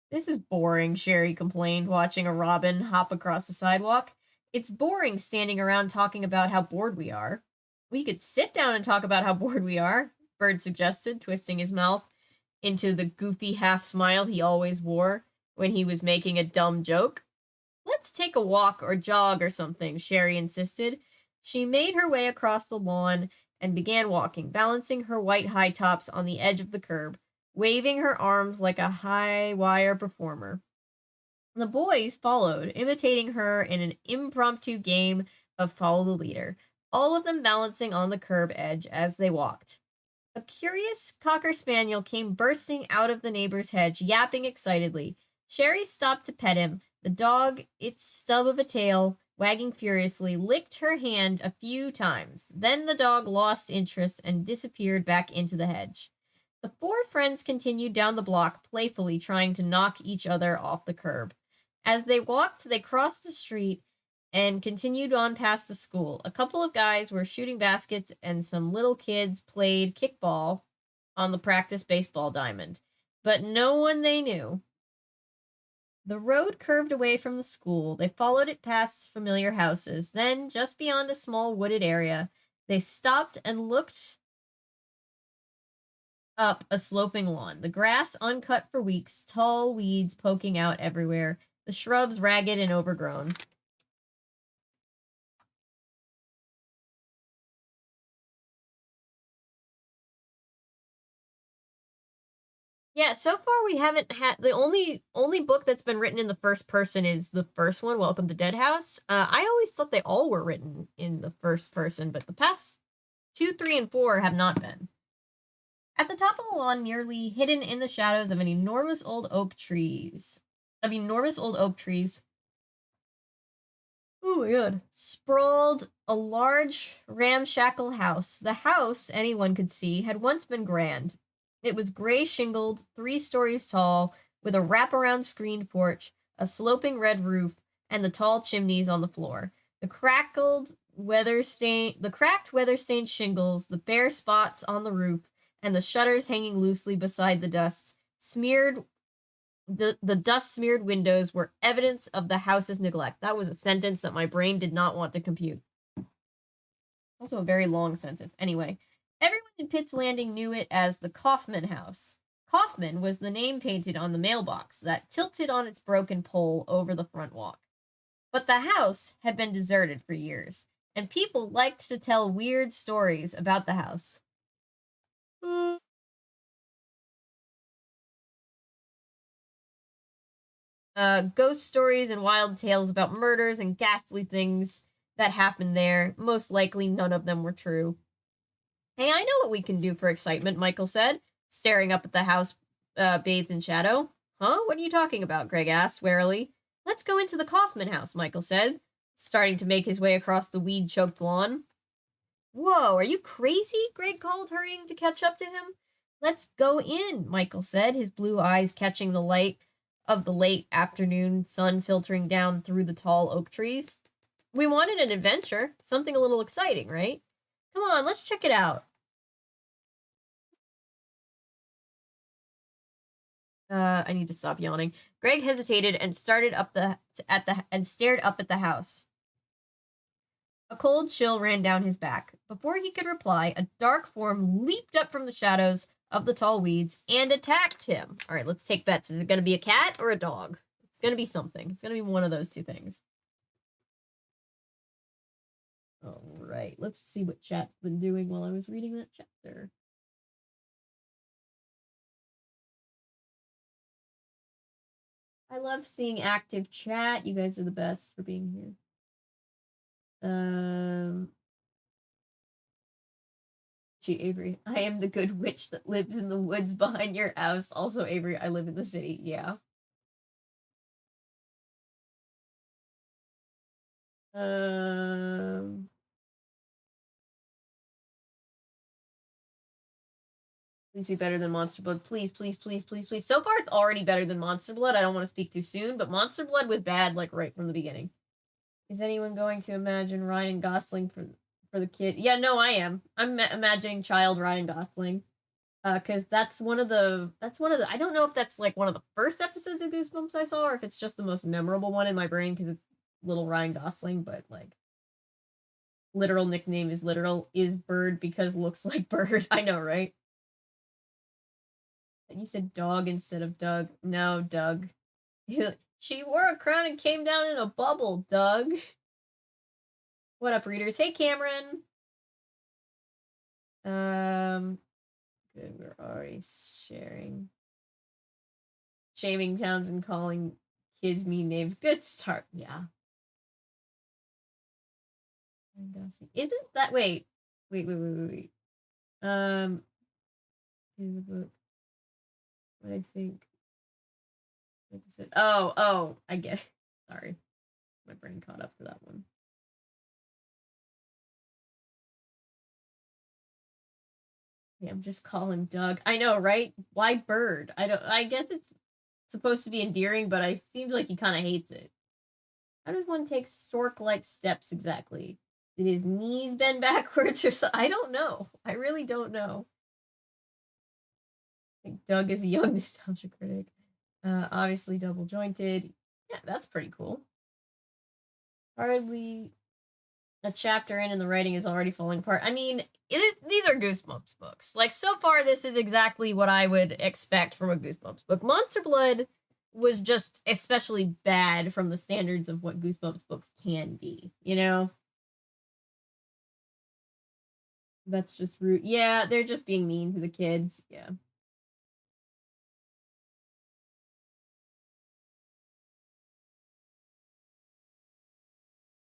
This is boring, Sherry complained, watching a robin hop across the sidewalk. It's boring standing around talking about how bored we are. We could sit down and talk about how bored we are, Bird suggested, twisting his mouth into the goofy half smile he always wore when he was making a dumb joke. Let's take a walk or jog or something, Sherry insisted. She made her way across the lawn and began walking, balancing her white high tops on the edge of the curb, waving her arms like a high-wire performer. The boys followed, imitating her in an impromptu game of follow the leader, all of them balancing on the curb edge as they walked. A curious cocker spaniel came bursting out of the neighbor's hedge, yapping excitedly. Sherry stopped to pet him. The dog, its stub of a tail wagging furiously, licked her hand a few times. Then the dog lost interest and disappeared back into the hedge. The 4 friends continued down the block, playfully trying to knock each other off the curb. As they walked, they crossed the street and continued on past the school. A couple of guys were shooting baskets, and some little kids played kickball on the practice baseball diamond, but no one they knew. The road curved away from the school. They followed it past familiar houses. Then, just beyond a small wooded area, they stopped and looked up a sloping lawn. The grass uncut for weeks, tall weeds poking out everywhere, the shrubs ragged and overgrown. Yeah, so far we haven't had the only book that's been written in the first person is the first one, Welcome to Dead House. I always thought they all were written in the first person, but the past 2, 3, and 4 have not been. At the top of the lawn, nearly hidden in the shadows of an enormous old oak tree, of enormous old oak trees. Oh my god. Sprawled a large, ramshackle house. The house, anyone could see, had once been grand. It was gray shingled, 3 stories tall, with a wraparound screened porch, a sloping red roof, and the tall chimneys on the floor. The cracked, weather-stained shingles, the bare spots on the roof, and the shutters hanging loosely beside the dust-smeared windows were evidence of the house's neglect. That was a sentence that my brain did not want to compute. Also a very long sentence. Anyway, everyone in Pitt's Landing knew it as the Kaufman house. Kaufman was the name painted on the mailbox that tilted on its broken pole over the front walk. But the house had been deserted for years, and people liked to tell weird stories about the house. Ghost stories and wild tales about murders and ghastly things that happened there. Most likely, none of them were true. Hey, I know what we can do for excitement, Michael said, staring up at the house bathed in shadow. Huh? What are you talking about? Greg asked warily. Let's go into the Kaufman house, Michael said, starting to make his way across the weed-choked lawn. Whoa, are you crazy? Greg called, hurrying to catch up to him. Let's go in, Michael said, his blue eyes catching the light of the late afternoon sun filtering down through the tall oak trees. We wanted an adventure, something a little exciting, right? Come on, let's check it out. I need to stop yawning. Greg hesitated and stared up at the house. A cold chill ran down his back. Before he could reply, a dark form leaped up from the shadows of the tall weeds and attacked him. All right, let's take bets. Is it going to be a cat or a dog? It's going to be something. It's going to be one of those two things. All right, let's see what chat's been doing while I was reading that chapter. I love seeing active chat. You guys are the best for being here. Gee, Avery, I am the good witch that lives in the woods behind your house. Also, Avery, I live in the city. Yeah. Please be better than Monster Blood. Please, please, please, please, please. So far, it's already better than Monster Blood. I don't want to speak too soon, but Monster Blood was bad, like, right from the beginning. Is anyone going to imagine Ryan Gosling for the kid? Yeah, no, I am. I'm imagining child Ryan Gosling. Because that's one of the, I don't know if that's, like, one of the first episodes of Goosebumps I saw, or if it's just the most memorable one in my brain, because it's little Ryan Gosling, but, like, literal nickname is Bird because looks like Bird. I know, right? You said dog instead of Doug. No, Doug. She wore a crown and came down in a bubble, Doug. What up, readers? Hey, Cameron. Good, we're already sharing. Shaming towns and calling kids mean names. Good start, yeah. Isn't that, wait. In the book. What I think. Like I said, oh, I get it. Sorry. My brain caught up to that one. Yeah, I'm just calling Doug. I know, right? Why Bird? I guess it's supposed to be endearing, but it seems like he kind of hates it. How does one take stork-like steps exactly? Did his knees bend backwards or so? I don't know. I really don't know. I think Doug is a young nostalgia critic. Obviously double jointed. Yeah, that's pretty cool. Hardly a chapter in and the writing is already falling apart. I mean, these are Goosebumps books. Like, so far, this is exactly what I would expect from a Goosebumps book. Monster Blood was just especially bad from the standards of what Goosebumps books can be, you know? That's just rude. Yeah, they're just being mean to the kids. Yeah.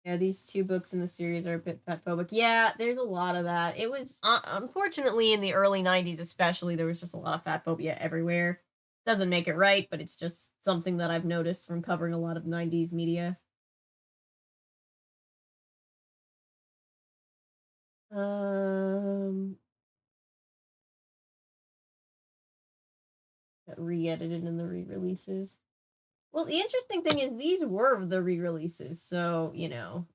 Yeah, these 2 books in the series are a bit fatphobic. Yeah, there's a lot of that. It was, unfortunately, in the early 90s especially, there was just a lot of fatphobia everywhere. Doesn't make it right, but it's just something that I've noticed from covering a lot of 90s media. Got re-edited in the re-releases. Well, the interesting thing is these were the re-releases, so, you know,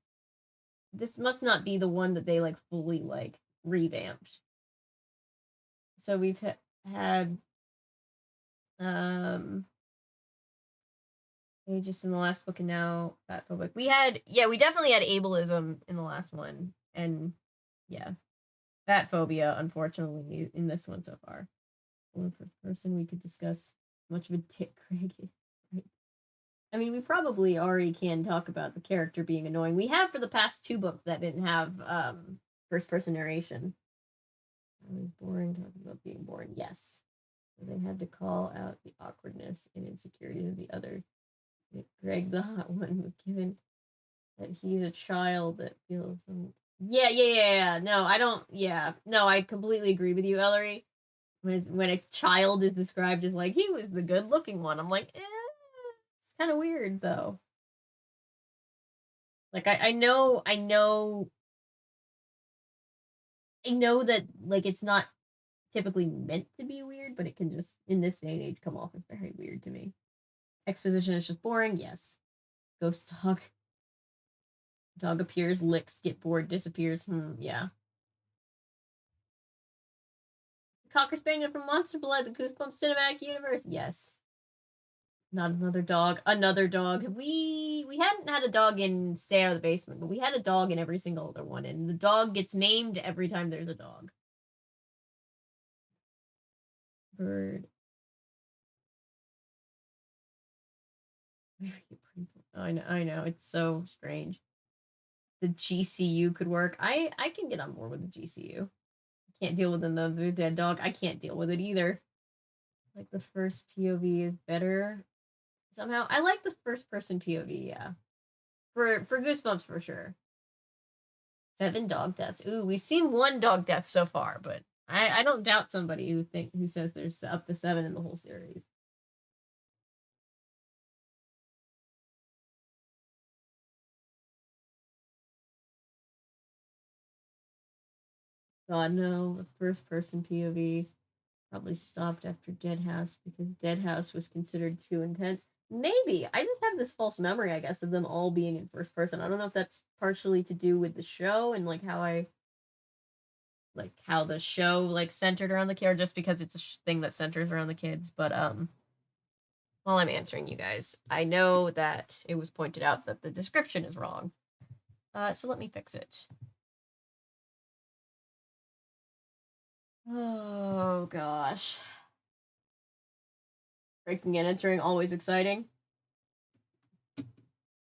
this must not be the one that they, like, fully, like, revamped. So we've had, just in the last book and now Fat Phobic. We definitely had ableism in the last one, and, yeah. Fat phobia, unfortunately, in this one so far. One per person we could discuss much of a dick Craig is. Right? I mean, we probably already can talk about the character being annoying. We have for the past 2 books that didn't have first person narration. It was boring talking about being boring. Yes. So they had to call out the awkwardness and insecurities of the other. Greg, the hot one, given that he's a child that feels. Yeah. No, I don't. Yeah. No, I completely agree with you, Ellery. When a child is described as like, he was the good looking one, I'm like, it's kind of weird though. Like I know that like it's not typically meant to be weird, but it can just in this day and age come off as very weird to me. Exposition is just boring, yes. Ghost dog appears, licks, get bored, disappears. Yeah. Cocker Spaniel from Monster Blood, the Goosebumps cinematic universe, yes. Not another dog. Another dog. We hadn't had a dog in Stay Out of the Basement, but we had a dog in every single other one, and the dog gets named every time there's a dog. Bird. I know. It's so strange. The GCU could work. I can get on board with the GCU. Can't deal with another dead dog. I can't deal with it either. Like the first POV is better. Somehow. I like the first person POV, yeah. For Goosebumps for sure. 7 dog deaths. Ooh, we've seen 1 dog death so far, but I don't doubt somebody who says there's up to 7 in the whole series. God no, the first person POV probably stopped after Dead House because Dead House was considered too intense. Maybe. I just have this false memory, I guess, of them all being in first person. I don't know if that's partially to do with the show and like how the show like centered around the kid, or just because it's a thing that centers around the kids. But while I'm answering you guys, I know that it was pointed out that the description is wrong. So let me fix it. Oh gosh. Breaking and entering, always exciting.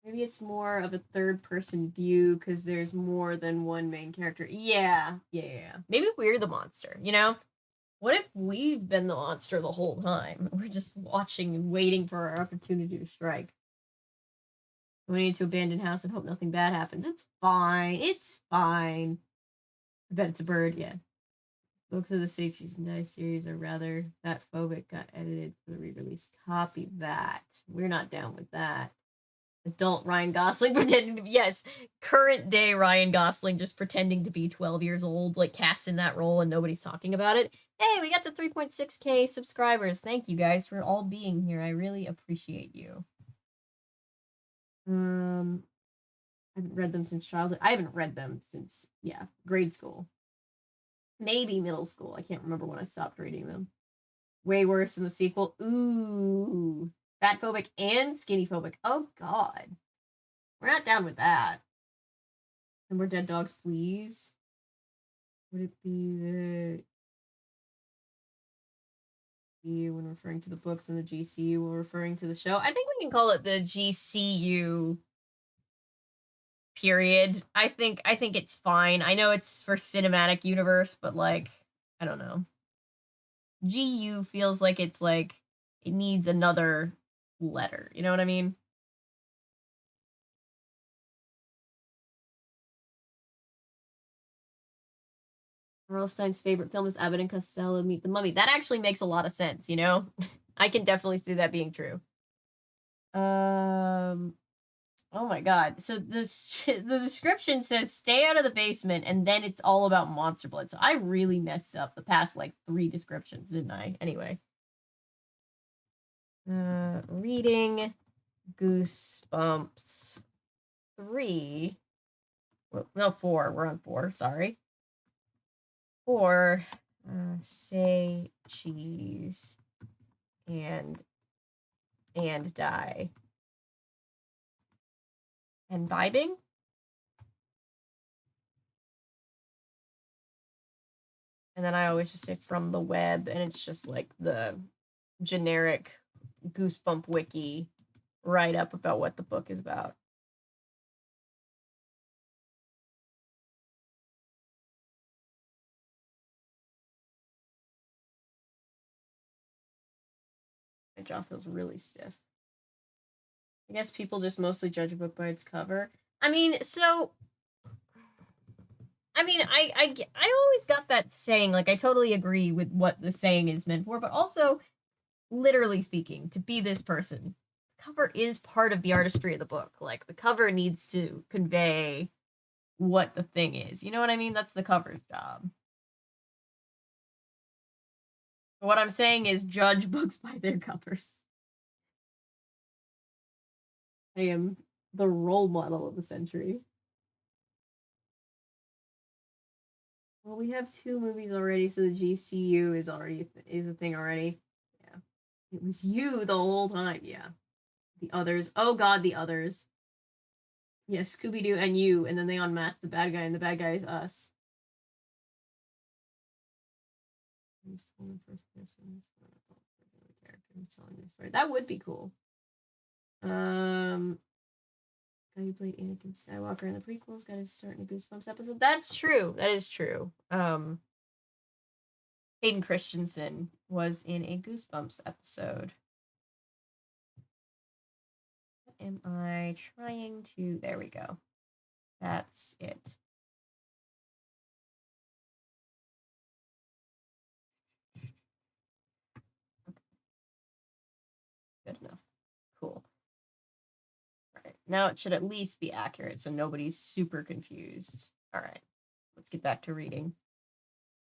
Maybe it's more of a third person view because there's more than one main character. Yeah. Maybe we're the monster, you know? What if we've been the monster the whole time? We're just watching and waiting for our opportunity to strike. We need to abandon house and hope nothing bad happens. It's fine. I bet it's a bird, yeah. Books of the Seichis and Dice series are rather fat phobic, got edited for the re-release. Copy that. We're not down with that. Adult Ryan Gosling pretending to be, yes, current day Ryan Gosling just pretending to be 12 years old, like cast in that role and nobody's talking about it. Hey, we got to 3.6k subscribers. Thank you guys for all being here. I really appreciate you. I haven't read them since childhood. I haven't read them since, yeah, grade school. Maybe middle school. I can't remember when I stopped reading them. Way worse in the sequel. Ooh. Fat phobic and skinny phobic. Oh, God. We're not down with that. And more dead dogs, please. Would it be the when referring to the books and the GCU when referring to the show? I think we can call it the GCU period. I think it's fine. I know it's for cinematic universe, but like, I don't know. GU feels like it's like it needs another letter. You know what I mean? Rothstein's favorite film is Abbott and Costello Meet the Mummy. That actually makes a lot of sense, you know? I can definitely see that being true. Oh my god. So the description says stay out of the basement, and then it's all about monster blood. So I really messed up the past like 3 descriptions, didn't I? Anyway. Reading Goosebumps 3. No, 4. We're on 4, sorry. 4. Say cheese and die. And vibing? And then I always just say from the web, and it's just like the generic Goosebump wiki write up about what the book is about. My jaw feels really stiff. I guess people just mostly judge a book by its cover. I mean, I always got that saying, like, I totally agree with what the saying is meant for, but also, literally speaking, to be this person, the cover is part of the artistry of the book. Like, the cover needs to convey what the thing is. You know what I mean? That's the cover's job. But what I'm saying is judge books by their covers. I am the role model of the century. Well, we have 2 movies already, so the GCU is already is a thing already. Yeah. It was you the whole time, yeah. The others. Oh god, the others. Yeah, Scooby-Doo and you, and then they unmask the bad guy, and the bad guy is us. That would be cool. Guy who played Anakin Skywalker in the prequels got his start in a Goosebumps episode. That's true. That is true. Hayden Christensen was in a Goosebumps episode. What am I trying to? There we go. That's it. Good enough. Cool. All right. Now it should at least be accurate so nobody's super confused. All right. Let's get back to reading.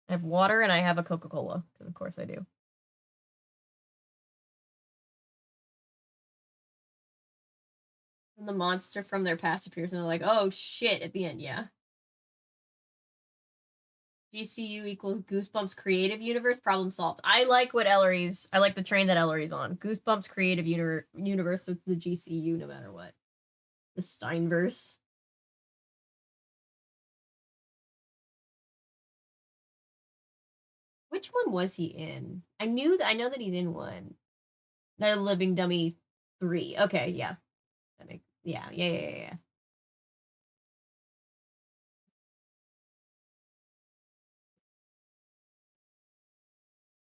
I have water and I have a Coca-Cola, because of course I do. And the monster from their past appears and they're like, oh shit, at the end, yeah. GCU equals Goosebumps creative universe, problem solved. I like the train that Ellery's on. Goosebumps creative universe with the GCU no matter what. The Steinverse. Which one was he in? I know that he's in one. The Living Dummy 3. Okay, yeah. Yeah.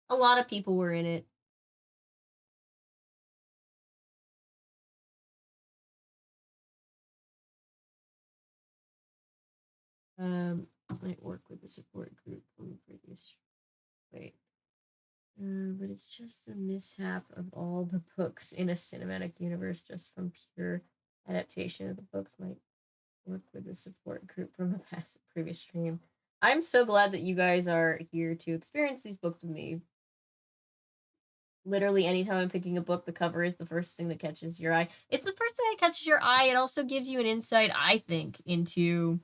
A lot of people were in it. Might work with the support group from the previous. Wait. But it's just a mishap of all the books in a cinematic universe just from pure adaptation of the books might work with the support group from the past previous stream. I'm so glad that you guys are here to experience these books with me. Literally, anytime I'm picking a book, the cover is the first thing that catches your eye. It's the first thing that catches your eye. It also gives you an insight, I think, into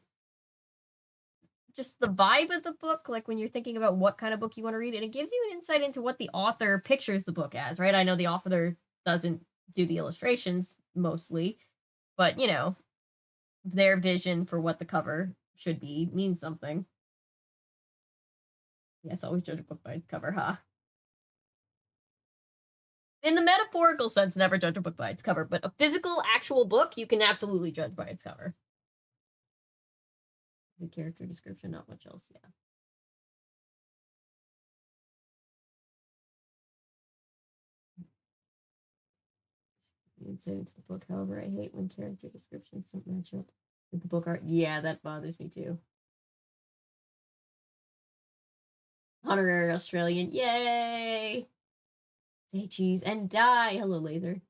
just the vibe of the book, like when you're thinking about what kind of book you want to read, and it gives you an insight into what the author pictures the book as, right? I know the author doesn't do the illustrations mostly, but you know, their vision for what the cover should be means something. Yes, always judge a book by its cover, huh? In the metaphorical sense, never judge a book by its cover, but a physical, actual book, you can absolutely judge by its cover. The character description, not much else, yeah. Insight into the book, however, I hate when character descriptions don't match up with the book art. Yeah, that bothers me too. Honorary Australian, yay! Say cheese and die. Hello, Lather.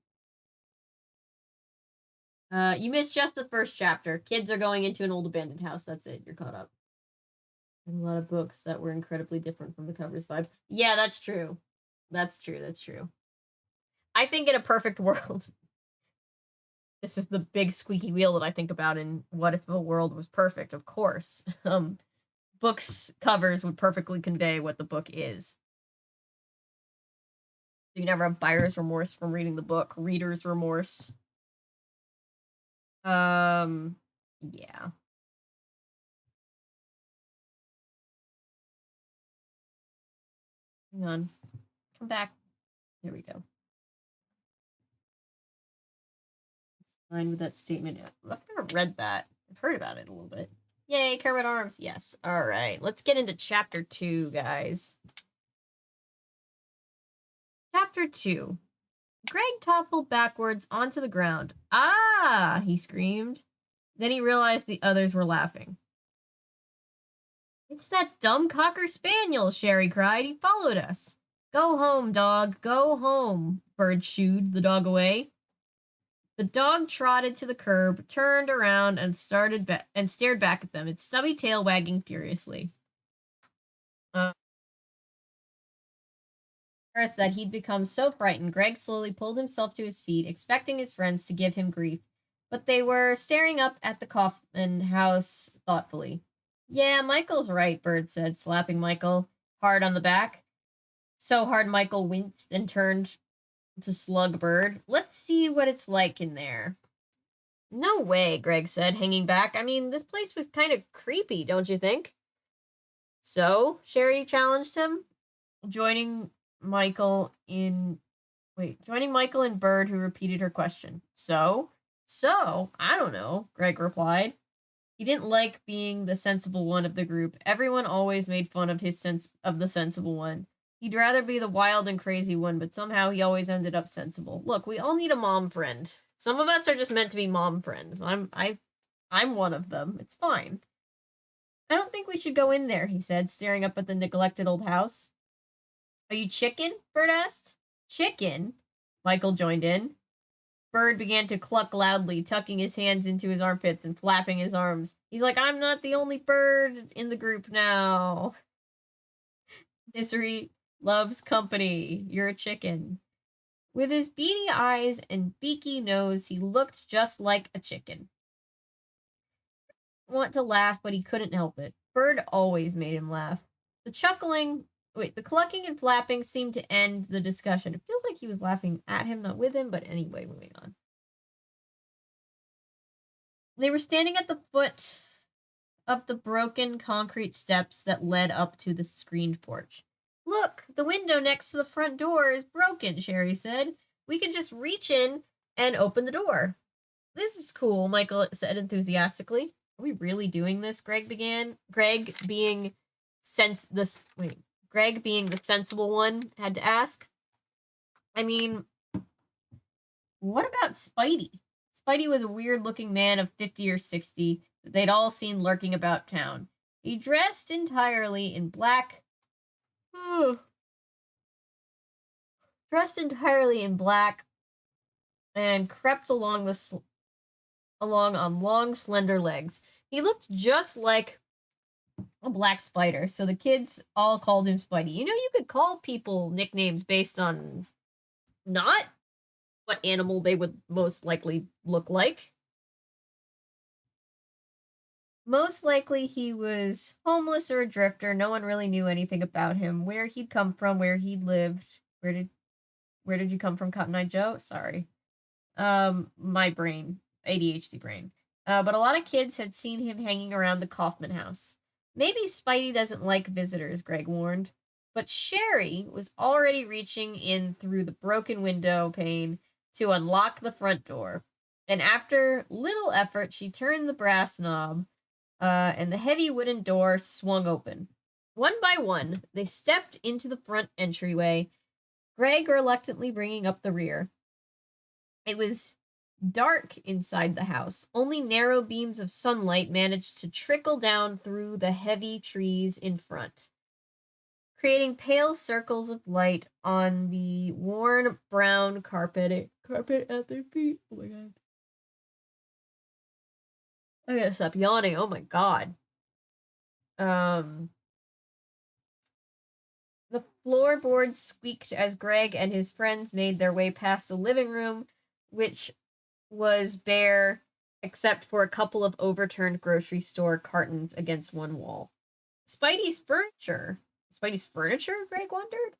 You missed just the first chapter. Kids are going into an old abandoned house. That's it. You're caught up. And a lot of books that were incredibly different from the covers vibes. Yeah, that's true. That's true. That's true. I think in a perfect world, this is the big squeaky wheel that I think about in What If the World Was Perfect, of course. Books covers would perfectly convey what the book is. You never have buyer's remorse from reading the book, reader's remorse. Yeah. Hang on. Come back. There we go. It's fine with that statement. I've never read that. I've heard about it a little bit. Yay, Kermit Arms. Yes. All right. Let's get into chapter 2, guys. Chapter 2. Greg toppled backwards onto the ground. Ah, he screamed. Then he realized the others were laughing. It's that dumb Cocker Spaniel, Sherry cried. He followed us. Go home, dog. Go home. Bird shooed the dog away. The dog trotted to the curb, turned around, and stared back at them, its stubby tail wagging furiously. That he'd become so frightened, Greg slowly pulled himself to his feet, expecting his friends to give him grief. But they were staring up at the Kaufman house thoughtfully. Yeah, Michael's right, Bird said, slapping Michael hard on the back. So hard Michael winced and turned to slug Bird. Let's see what it's like in there. No way, Greg said, hanging back. I mean, this place was kind of creepy, don't you think? So, Sherry challenged him, joining Michael and Bird, who repeated her question. So, I don't know, Greg replied. He didn't like being the sensible one of the group. Everyone always made fun of his sense of the sensible one. He'd rather be the wild and crazy one, but somehow he always ended up sensible. Look, we all need a mom friend. Some of us are just meant to be mom friends. I'm one of them. It's fine. I don't think we should go in there, he said, staring up at the neglected old house. Are you chicken? Bird asked. Chicken? Michael joined in. Bird began to cluck loudly, tucking his hands into his armpits and flapping his arms. He's like, I'm not the only bird in the group now. Misery loves company. You're a chicken. With his beady eyes and beaky nose, he looked just like a chicken. He wanted to laugh, but he couldn't help it. Bird always made him laugh. The clucking and flapping seemed to end the discussion. It feels like he was laughing at him, not with him, but anyway, moving on. They were standing at the foot of the broken concrete steps that led up to the screened porch. Look, the window next to the front door is broken, Sherry said. We can just reach in and open the door. This is cool, Michael said enthusiastically. Are we really doing this? Greg began. Greg being the sensible one had to ask. I mean, what about Spidey? Spidey was a weird-looking man of 50 or 60 that they'd all seen lurking about town. He dressed entirely in black. Dressed entirely in black and crept along on long, slender legs. He looked just like a black spider, so the kids all called him Spidey. You know, you could call people nicknames based on not what animal they would most likely look like. Most likely he was homeless or a drifter. No one really knew anything about him, where he'd come from, where he'd lived. Where did you come from, Cotton Eye Joe? Sorry. My brain. ADHD brain. But a lot of kids had seen him hanging around the Kaufman house. Maybe Spidey doesn't like visitors, Greg warned. But Sherry was already reaching in through the broken window pane to unlock the front door. And after little effort, she turned the brass knob, and the heavy wooden door swung open. One by one, they stepped into the front entryway, Greg reluctantly bringing up the rear. It was dark inside the house. Only narrow beams of sunlight managed to trickle down through the heavy trees in front. creating pale circles of light on the worn brown carpet at their feet. Oh my god. I gotta stop yawning. Oh my god. The floorboards squeaked as Greg and his friends made their way past the living room, which was bare except for a couple of overturned grocery store cartons against one wall. Spidey's furniture? Spidey's furniture? Greg wondered.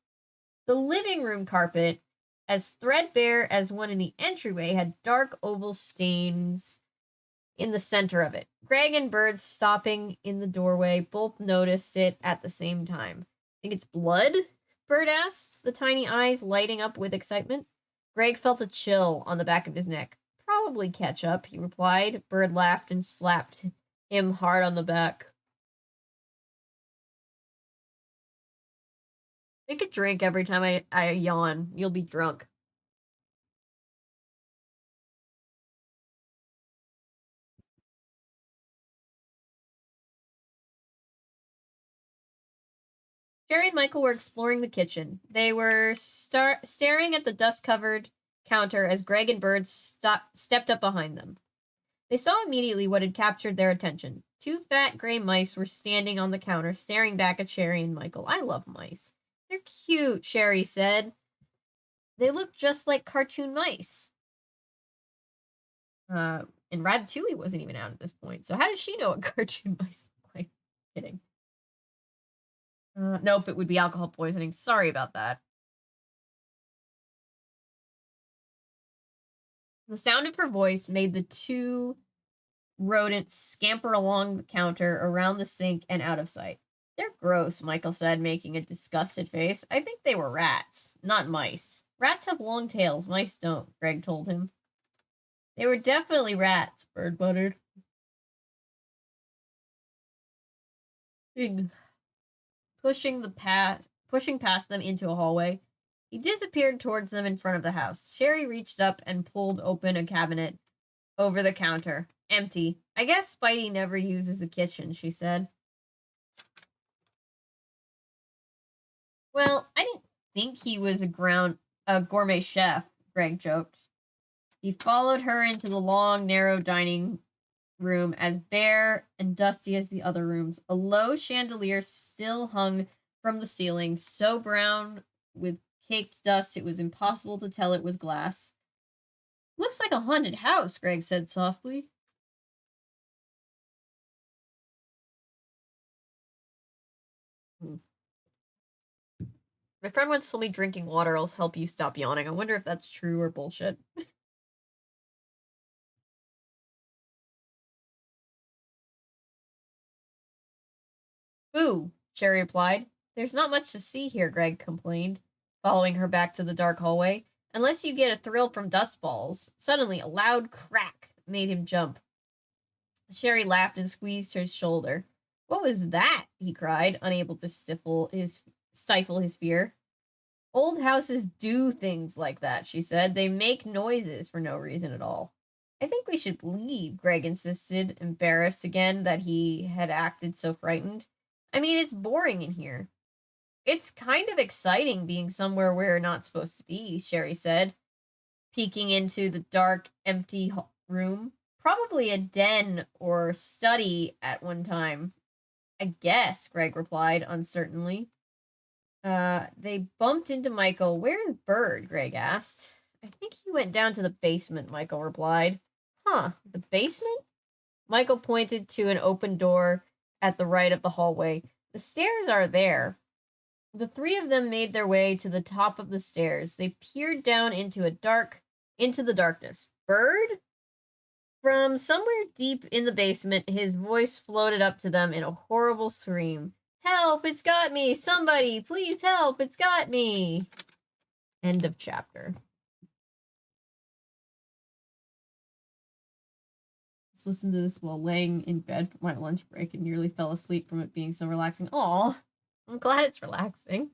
The living room carpet, as threadbare as one in the entryway, had dark oval stains in the center of it. Greg and Bird, stopping in the doorway, both noticed it at the same time. Think it's blood? Bird asked, the tiny eyes lighting up with excitement. Greg felt a chill on the back of his neck. Probably ketchup, he replied. Bird laughed and slapped him hard on the back. Take a drink every time I yawn. You'll be drunk. Jerry and Michael were exploring the kitchen. They were staring at the dust-covered counter as Greg and Bird stepped up behind them. They saw immediately what had captured their attention. Two fat gray mice were standing on the counter, staring back at Sherry and Michael. I love mice. They're cute, Sherry said. They look just like cartoon mice. And Ratatouille wasn't even out at this point, so how does she know what cartoon mice look like? Kidding. Nope, it would be alcohol poisoning. Sorry about that. The sound of her voice made the two rodents scamper along the counter, around the sink, and out of sight. They're gross, Michael said, making a disgusted face. I think they were rats, not mice. Rats have long tails, mice don't, Greg told him. They were definitely rats, Bird muttered. Pushing past them into a hallway. He disappeared towards them in front of the house. Sherry reached up and pulled open a cabinet over the counter. Empty. I guess Spidey never uses the kitchen, she said. Well, I didn't think he was a gourmet chef, Greg joked. He followed her into the long, narrow dining room, as bare and dusty as the other rooms. A low chandelier still hung from the ceiling, so brown with caked dust it was impossible to tell it was glass. Looks like a haunted house, Greg said softly. My friend once told me drinking water will help you stop yawning. I wonder if that's true or bullshit. Boo, Sherry replied. There's not much to see here, Greg complained, following her back to the dark hallway. Unless you get a thrill from dust balls. Suddenly, a loud crack made him jump. Sherry laughed and squeezed his shoulder. What was that? He cried, unable to stifle his fear. Old houses do things like that, she said. They make noises for no reason at all. I think we should leave, Greg insisted, embarrassed again that he had acted so frightened. I mean, it's boring in here. It's kind of exciting being somewhere we're not supposed to be, Sherry said, peeking into the dark, empty room. Probably a den or study at one time. I guess, Greg replied uncertainly. They bumped into Michael. Where's Bird? Greg asked. I think he went down to the basement, Michael replied. Huh, the basement? Michael pointed to an open door at the right of the hallway. The stairs are there. The three of them made their way to the top of the stairs. They peered down into the darkness. Bird? From somewhere deep in the basement, his voice floated up to them in a horrible scream. Help, it's got me! Somebody, please help, it's got me! End of chapter. Just listened to this while laying in bed for my lunch break and nearly fell asleep from it being so relaxing. Aw, I'm glad it's relaxing.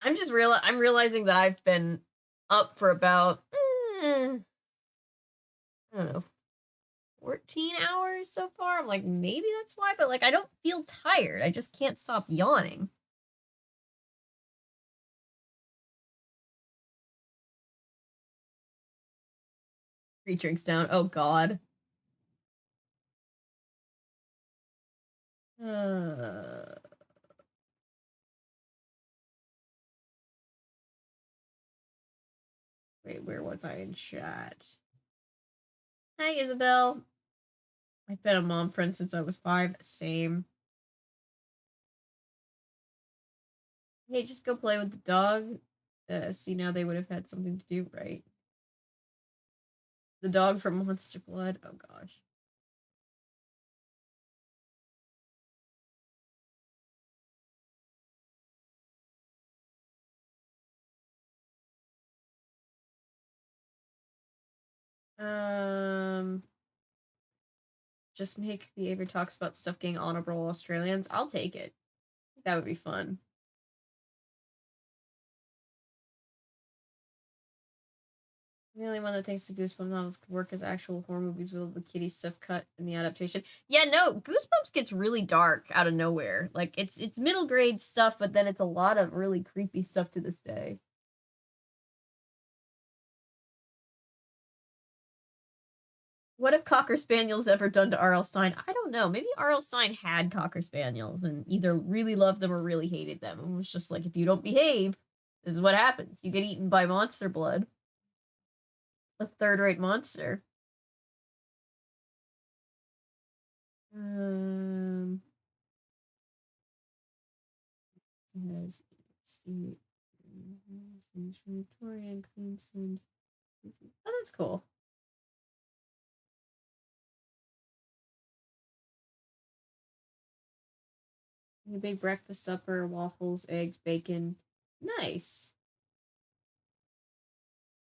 I'm realizing that I've been up for about, I don't know, 13 hours so far. I'm like, maybe that's why, but like, I don't feel tired. I just can't stop yawning. Three drinks down. Oh, God. Wait, where was I in chat? Hi, Isabel. I've been a mom friend since I was 5. Same. Hey, just go play with the dog. See, now they would have had something to do, right? The dog from Monster Blood. Oh, gosh. Just make the Avery talks about stuff getting honorable Australians. I'll take it. That would be fun. The only one that thinks the Goosebumps novels could work as actual horror movies with all the kitty stuff cut in the adaptation. Yeah, no, Goosebumps gets really dark out of nowhere. Like it's middle grade stuff, but then it's a lot of really creepy stuff to this day. What have Cocker Spaniels ever done to R.L. Stine? I don't know. Maybe R.L. Stine had Cocker Spaniels and either really loved them or really hated them. It was just like, if you don't behave, this is what happens. You get eaten by monster blood. A third-rate monster. Has Victorian Queensland. Oh, that's cool. A big breakfast supper, waffles, eggs, bacon. Nice.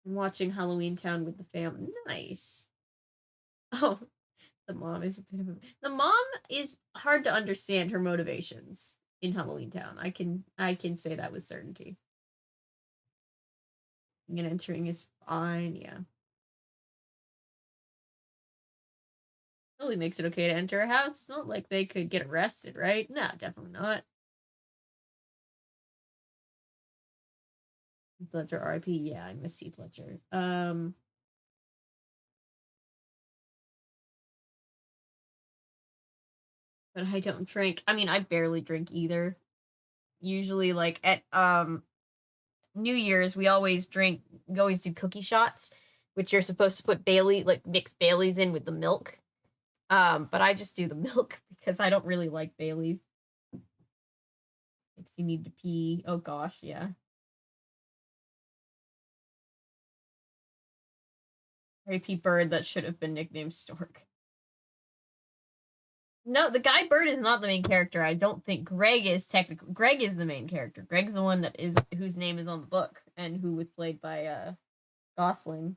I'm watching Halloween Town with the fam. Nice. Oh, the mom is a bit of a. The mom is hard to understand her motivations in Halloween Town. I can say that with certainty. And entering is fine, yeah. Totally makes it okay to enter a house. It's not like they could get arrested, right? No, definitely not. Fletcher RIP. Yeah, I miss Heath Fletcher. But I don't drink. I mean, I barely drink either. Usually, like at New Year's, we always drink. We always do cookie shots, which you're supposed to put mix Baileys in with the milk. But I just do the milk because I don't really like Baileys. Makes you need to pee. Oh gosh, yeah. R.I.P. Bird that should have been nicknamed Stork. No, the guy Bird is not the main character. I don't think Greg is technically. Greg is the main character. Greg's the one that is whose name is on the book and who was played by Gosling.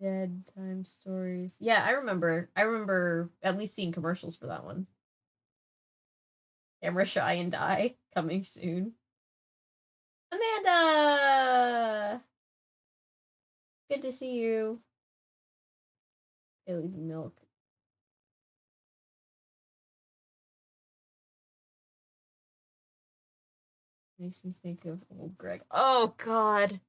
Dead Time Stories. Yeah, I remember. I remember at least seeing commercials for that one. Camera Shy and Die coming soon. Amanda! Good to see you. Bailey's milk. Makes me think of old Greg. Oh, God.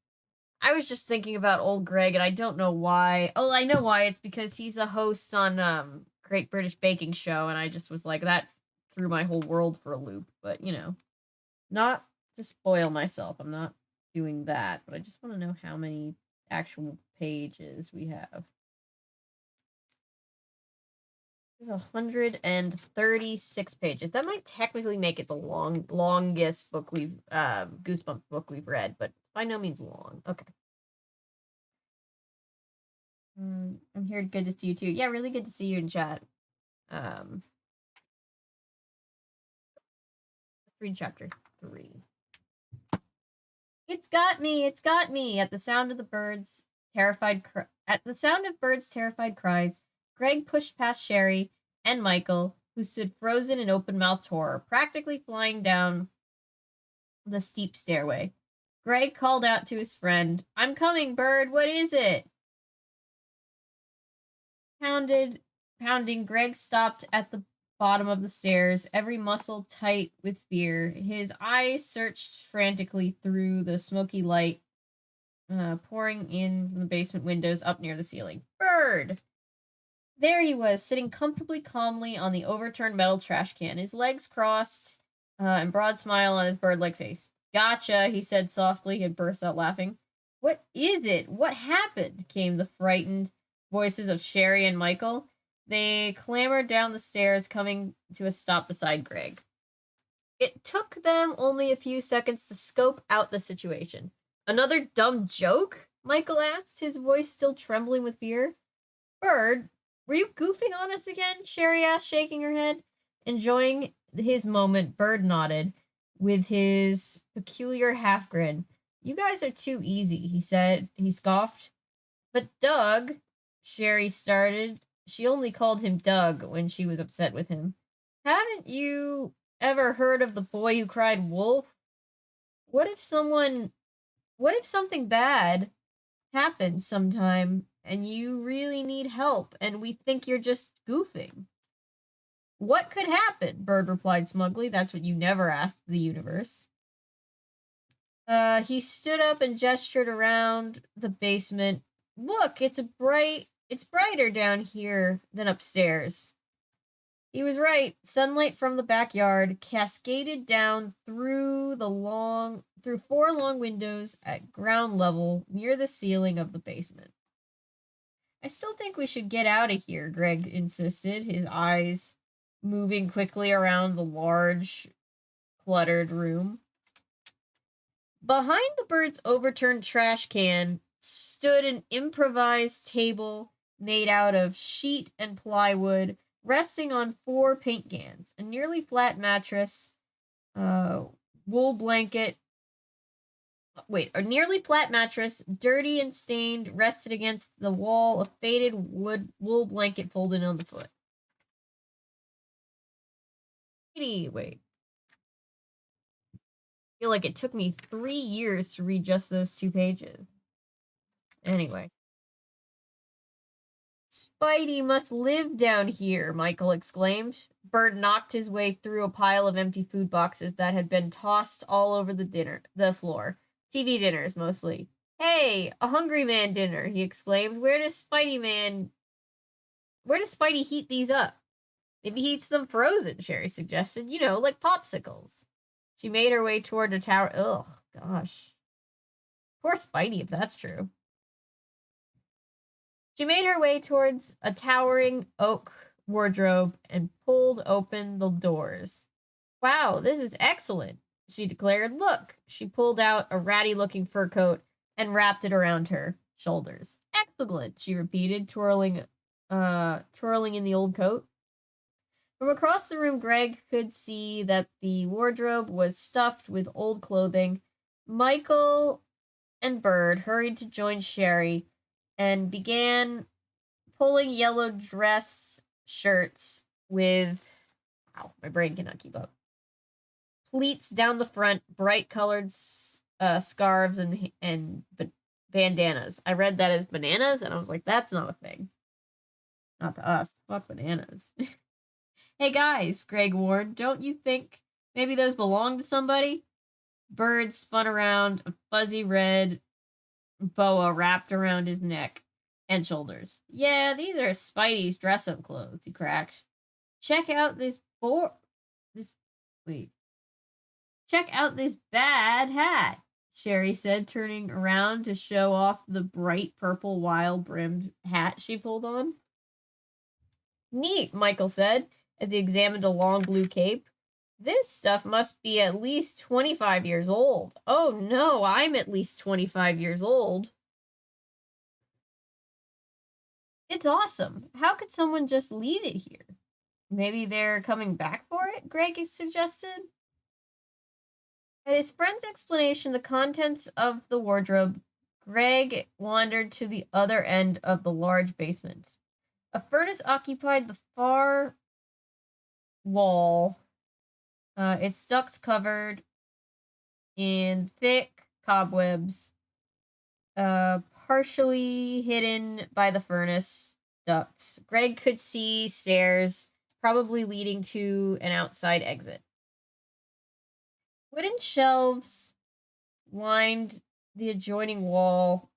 I was just thinking about old Greg, and I don't know why. Oh, I know why. It's because he's a host on Great British Baking Show, and I just was like, that threw my whole world for a loop. But, you know, not to spoil myself. I'm not doing that, but I just want to know how many actual pages we have. There's 136 pages. That might technically make it the longest book we've Goosebumps book we've read, but by no means long. Okay. I'm here. Good to see you too. Yeah, really good to see you in chat. Read chapter 3. It's got me. It's got me. At the sound of the birds' terrified cries, Greg pushed past Sherry and Michael, who stood frozen in open-mouthed horror, practically flying down the steep stairway. Greg called out to his friend, "I'm coming, Bird. What is it?" Pounding, Greg stopped at the bottom of the stairs, every muscle tight with fear. His eyes searched frantically through the smoky light pouring in from the basement windows up near the ceiling. Bird! There he was, sitting comfortably calmly on the overturned metal trash can, his legs crossed, and broad smile on his bird-like face. "Gotcha," he said softly, and burst out laughing. "What is it? What happened?" came the frightened voices of Sherry and Michael. They clambered down the stairs, coming to a stop beside Greg. It took them only a few seconds to scope out the situation. "Another dumb joke?" Michael asked, his voice still trembling with fear. "Bird, were you goofing on us again?" Sherry asked, shaking her head. Enjoying his moment, Bird nodded, with his peculiar half grin. "You guys are too easy," he said. He scoffed. "But Doug," Sherry started. She only called him Doug when she was upset with him. "Haven't you ever heard of the boy who cried wolf? What if something bad happens sometime and you really need help and we think you're just goofing?" "What could happen?" Bird replied smugly. "That's what you never asked the universe." He stood up and gestured around the basement. "Look, it's brighter down here than upstairs." He was right. Sunlight from the backyard cascaded down through four long windows at ground level near the ceiling of the basement. "I still think we should get out of here," Greg insisted, his eyes moving quickly around the large, cluttered room. Behind the bird's overturned trash can stood an improvised table made out of sheet and plywood, resting on four paint cans, a nearly flat mattress, wool blanket. A nearly flat mattress, dirty and stained, rested against the wall, a faded wool blanket folded on the foot. Wait. I feel like it took me 3 years to read just those 2 pages. Anyway. "Spidey must live down here," Michael exclaimed. Bird knocked his way through a pile of empty food boxes that had been tossed all over the floor. TV dinners, mostly. "Hey, a hungry man dinner," he exclaimed. Where does Spidey heat these up?" "Maybe he eats them frozen," Sherry suggested. "You know, like popsicles." She made her way toward the tower. Ugh, gosh. Poor Spidey, if that's true. She made her way towards a towering oak wardrobe and pulled open the doors. "Wow, this is excellent," she declared. "Look." She pulled out a ratty-looking fur coat and wrapped it around her shoulders. "Excellent," she repeated, twirling in the old coat. From across the room, Greg could see that the wardrobe was stuffed with old clothing. Michael and Bird hurried to join Sherry and began pulling yellow dress shirts with, wow, my brain cannot keep up, pleats down the front, bright colored scarves and bandanas. I read that as bananas, and I was like, that's not a thing. Not to us. Fuck bananas. "Hey guys," Greg warned, "don't you think maybe those belong to somebody?" Bird spun around, a fuzzy red boa wrapped around his neck and shoulders. "Yeah, these are Spidey's dress-up clothes," he cracked. Check out this bad hat," Sherry said, turning around to show off the bright purple wide-brimmed hat she pulled on. "Neat," Michael said, as he examined a long blue cape. "This stuff must be at least 25 years old. Oh no, I'm at least 25 years old." "It's awesome. How could someone just leave it here?" "Maybe they're coming back for it," Greg suggested. At his friend's explanation, the contents of the wardrobe, Greg wandered to the other end of the large basement. A furnace occupied the far wall, its ducts covered in thick cobwebs, partially hidden by the furnace ducts. Greg could see stairs, probably leading to an outside exit. Wooden shelves lined the adjoining wall.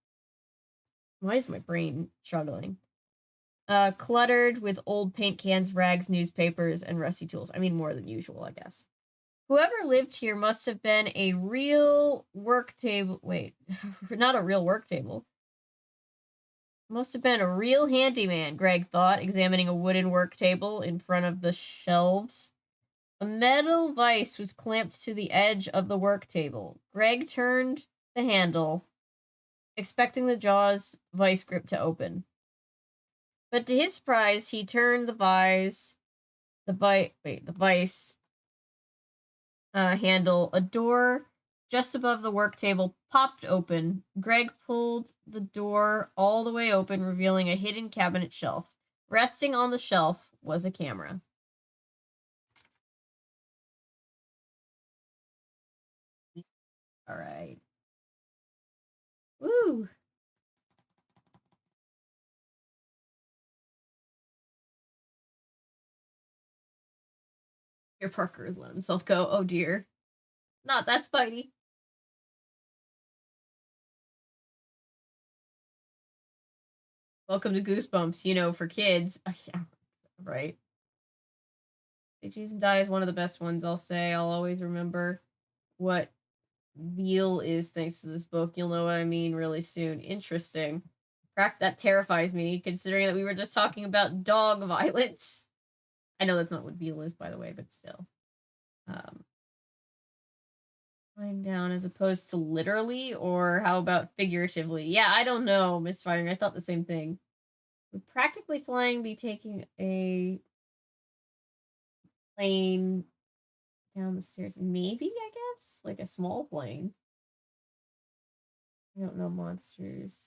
Why is my brain struggling? Cluttered with old paint cans, rags, newspapers, and rusty tools. I mean, more than usual, I guess. Whoever lived here must have been a real work table. Wait, not a real work table. Must have been a real handyman, Greg thought, examining a wooden work table in front of the shelves. A metal vise was clamped to the edge of the work table. Greg turned the handle, expecting the jaw's vice grip to open. But to his surprise, he turned the vise handle. A door just above the work table popped open. Greg pulled the door all the way open, revealing a hidden cabinet shelf. Resting on the shelf was a camera. All right. Woo! Here, Parker has let himself go. Oh dear. Not that Spidey. Welcome to Goosebumps, you know, for kids. Yeah, right. Cheese and Die is one of the best ones, I'll say. I'll always remember what veal is thanks to this book. You'll know what I mean really soon. Interesting. Crack, that terrifies me, considering that we were just talking about dog violence. I know that's not what veal is, by the way, but still. Lying down as opposed to literally, or how about figuratively? Yeah, I don't know, Misfiring. I thought the same thing. Would practically flying be taking a plane down the stairs? Maybe, I guess? Like a small plane. I don't know monsters.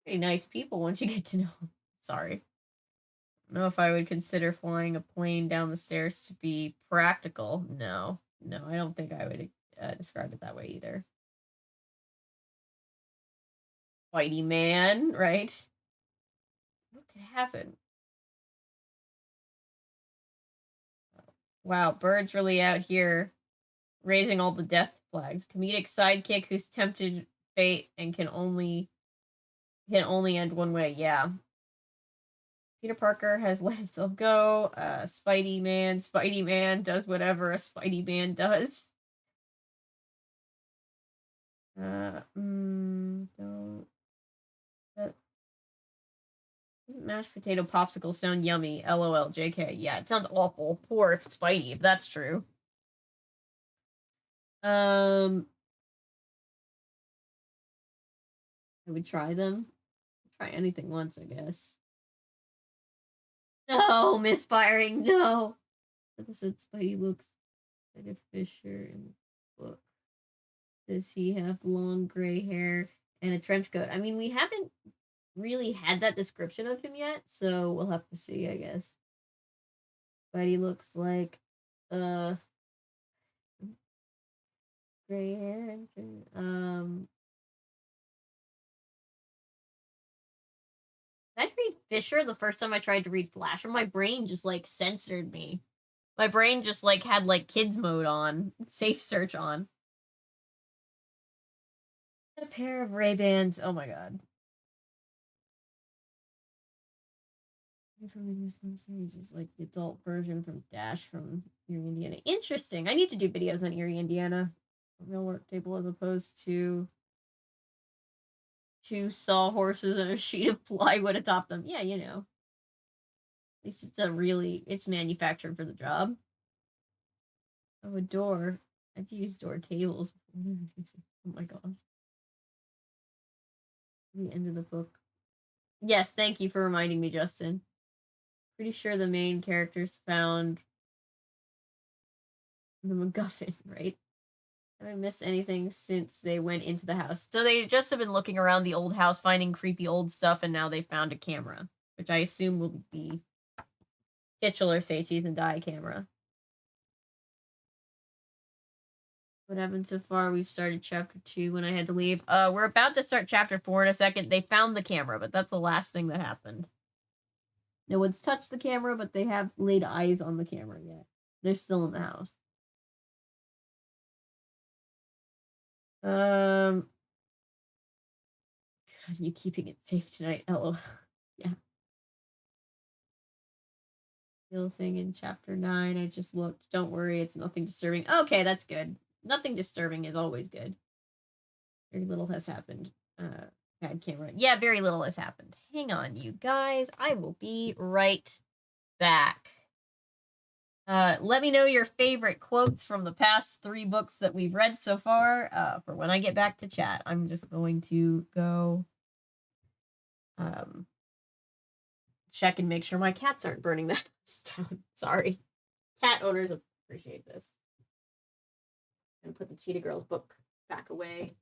Pretty nice people once you get to know them. Sorry. I don't know if I would consider flying a plane down the stairs to be practical. No. No, I don't think I would describe it that way either. Whitey man, right? What could happen? Wow, Bird's really out here raising all the death flags. Comedic sidekick who's tempted fate and can only end one way. Yeah. Peter Parker has let himself go. Spidey Man does whatever a Spidey Man does. Don't. Doesn't mashed potato popsicles sound yummy? LOL, JK. Yeah, it sounds awful. Poor Spidey, if that's true. I would try them. Try anything once, I guess. No, misfiring, no. Episode Spidey looks like a Fisher in the book. Does he have long gray hair and a trench coat? I mean, we haven't really had that description of him yet, so we'll have to see, I guess. Spidey looks like gray hair and I read Fisher the first time I tried to read Flash, and my brain just like censored me. My brain just like had like kids mode on, safe search on. A pair of Ray-Bans. Oh my god. From the Goosebumps series is like the adult version from Dash from Erie, Indiana. Interesting. I need to do videos on Erie, Indiana. A real work table as opposed to two sawhorses and a sheet of plywood atop them. Yeah, you know. At least it's manufactured for the job. Oh, a door. I've used door tables. Oh my gosh. The end of the book. Yes, thank you for reminding me, Justin. Pretty sure the main characters found the MacGuffin, right? Haven't missed anything since they went into the house. So they just have been looking around the old house, finding creepy old stuff, and now they found a camera, which I assume will be titular Say Cheese and Die camera. What happened so far? We've started chapter 2 when I had to leave. We're about to start chapter 4 in a second. They found the camera, but that's the last thing that happened. No one's touched the camera, but they have laid eyes on the camera yet. They're still in the house. Are you keeping it safe tonight? Oh, yeah. Little thing in chapter 9. I just looked. Don't worry, it's nothing disturbing. Okay, that's good. Nothing disturbing is always good. Very little has happened. Bad camera. Yeah, very little has happened. Hang on, you guys. I will be right back. Let me know your favorite quotes from the past 3 books that we've read so far for when I get back to chat. I'm just going to go check and make sure my cats aren't burning that down. Sorry. Cat owners appreciate this. I'm gonna put the Cheetah Girls book back away.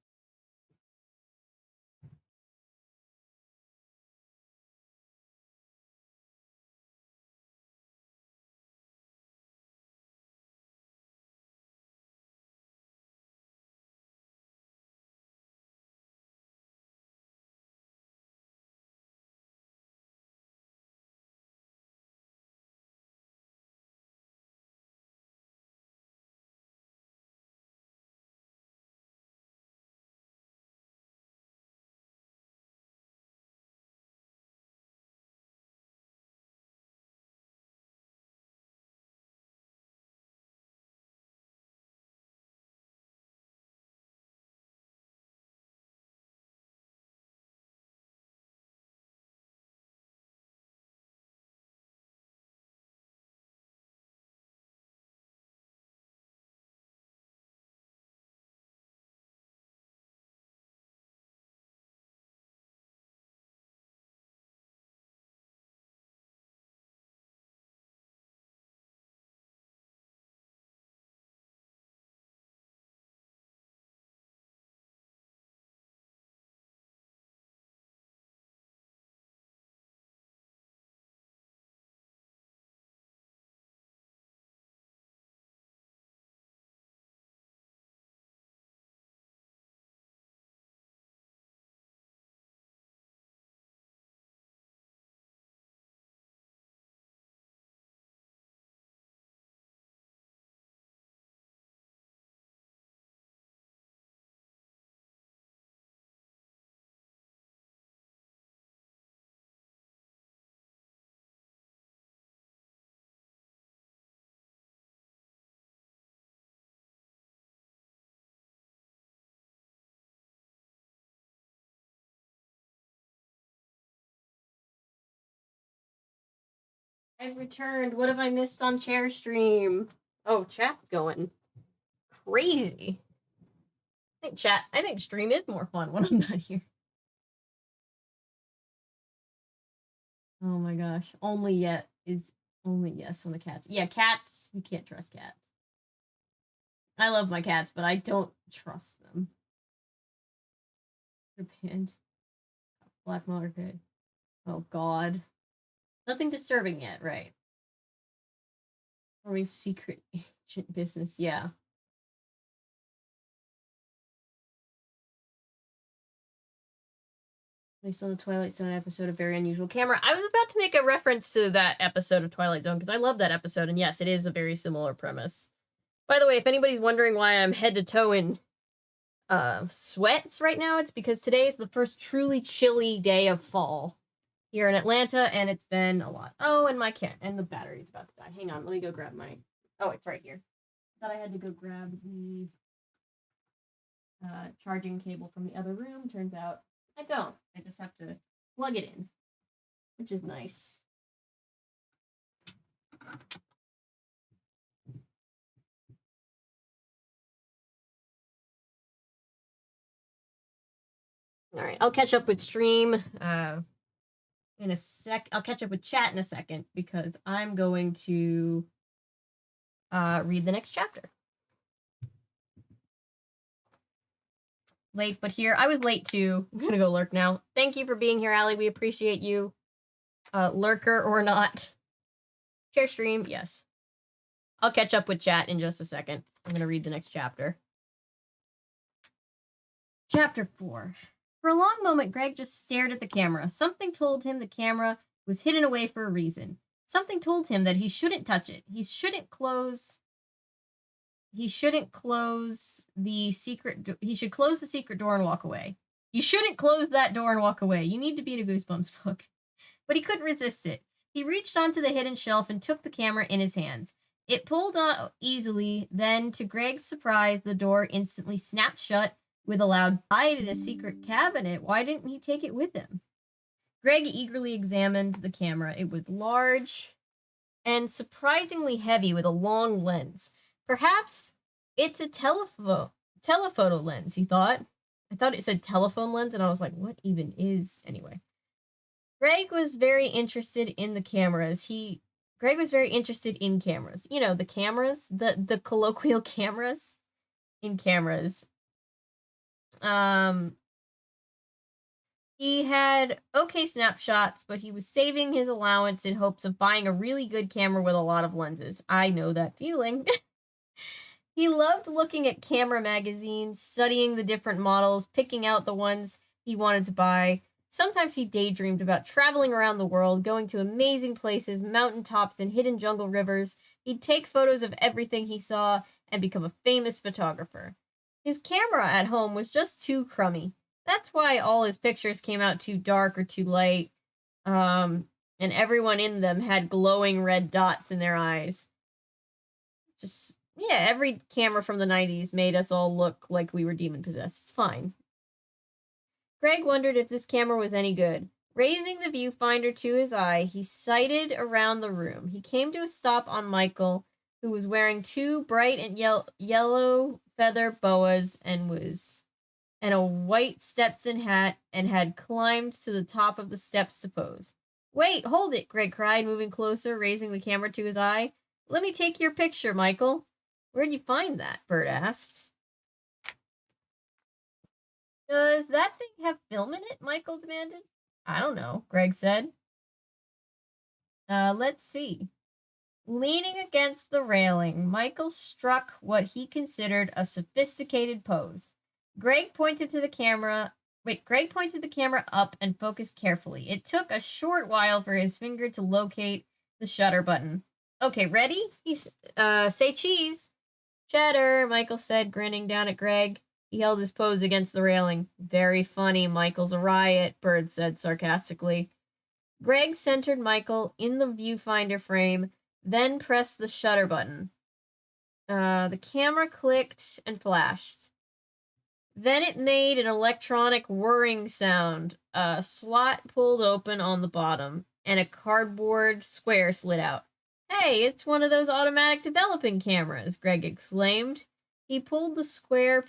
I've returned. What have I missed on Chair Stream? Oh, chat's going crazy. I think stream is more fun when I'm not here. Oh my gosh. Only yes on the cats. Yeah, cats, you can't trust cats. I love my cats, but I don't trust them. They're pinned. Black market. Oh god. Nothing disturbing yet, right? Or secret agent business, yeah. Based on the Twilight Zone episode of Very Unusual Camera. I was about to make a reference to that episode of Twilight Zone because I love that episode, and yes, it is a very similar premise. By the way, if anybody's wondering why I'm head to toe in sweats right now, it's because today is the first truly chilly day of fall here in Atlanta, and it's been a lot. Oh, and the battery's about to die. Hang on, let me go grab my. Oh, it's right here. I thought I had to go grab the charging cable from the other room. Turns out I don't. I just have to plug it in, which is nice. All right, I'll catch up with stream in a sec. I'll catch up with chat in a second because I'm going to read the next chapter. Late, but here. I was late too. I'm gonna go lurk now. Thank you for being here, Allie. We appreciate you. Lurker or not. Share stream, yes. I'll catch up with chat in just a second. I'm gonna read the next chapter. Chapter 4. For a long moment, Greg just stared at the camera. Something told him the camera was hidden away for a reason. Something told him that he shouldn't touch it. He shouldn't close the secret he should close the secret door and walk away. You shouldn't close that door and walk away. You need to be in a Goosebumps book. But he couldn't resist it. He reached onto the hidden shelf and took the camera in his hands. It pulled out easily, then, to Greg's surprise, the door instantly snapped shut with a loud hide in a secret cabinet. Why didn't he take it with him? Greg eagerly examined the camera. It was large and surprisingly heavy with a long lens. Perhaps it's a telephoto lens, he thought. I thought it said telephone lens, and I was like, what even is? Anyway. Greg was very interested in the cameras. Greg was very interested in cameras. You know, the cameras, the colloquial cameras in cameras. He had okay snapshots, but he was saving his allowance in hopes of buying a really good camera with a lot of lenses. I know that feeling. He loved looking at camera magazines, studying the different models, picking out the ones he wanted to buy. Sometimes he daydreamed about traveling around the world, going to amazing places, mountaintops, and hidden jungle rivers. He'd take photos of everything he saw and become a famous photographer. His camera at home was just too crummy. That's why all his pictures came out too dark or too light, and everyone in them had glowing red dots in their eyes. Yeah, every camera from the 90s made us all look like we were demon-possessed. It's fine. Greg wondered if this camera was any good. Raising the viewfinder to his eye, he sighted around the room. He came to a stop on Michael, who was wearing two bright and yellow feather boas and a white Stetson hat and had climbed to the top of the steps to pose. Wait, hold it, Greg cried, moving closer, raising the camera to his eye. Let me take your picture, Michael. Where'd you find that? Bert asked. Does that thing have film in it? Michael demanded. I don't know, Greg said. Let's see. Leaning against the railing, Michael struck what he considered a sophisticated pose. Greg pointed the camera up and focused carefully. It took a short while for his finger to locate the shutter button. Okay, ready? Say cheese. Cheddar, Michael said, grinning down at Greg. He held his pose against the railing. Very funny, Michael's a riot, Bird said sarcastically. Greg centered Michael in the viewfinder frame, then pressed the shutter button. The camera clicked and flashed. Then it made an electronic whirring sound. A slot pulled open on the bottom, and a cardboard square slid out. Hey, it's one of those automatic developing cameras, Greg exclaimed. He pulled the square of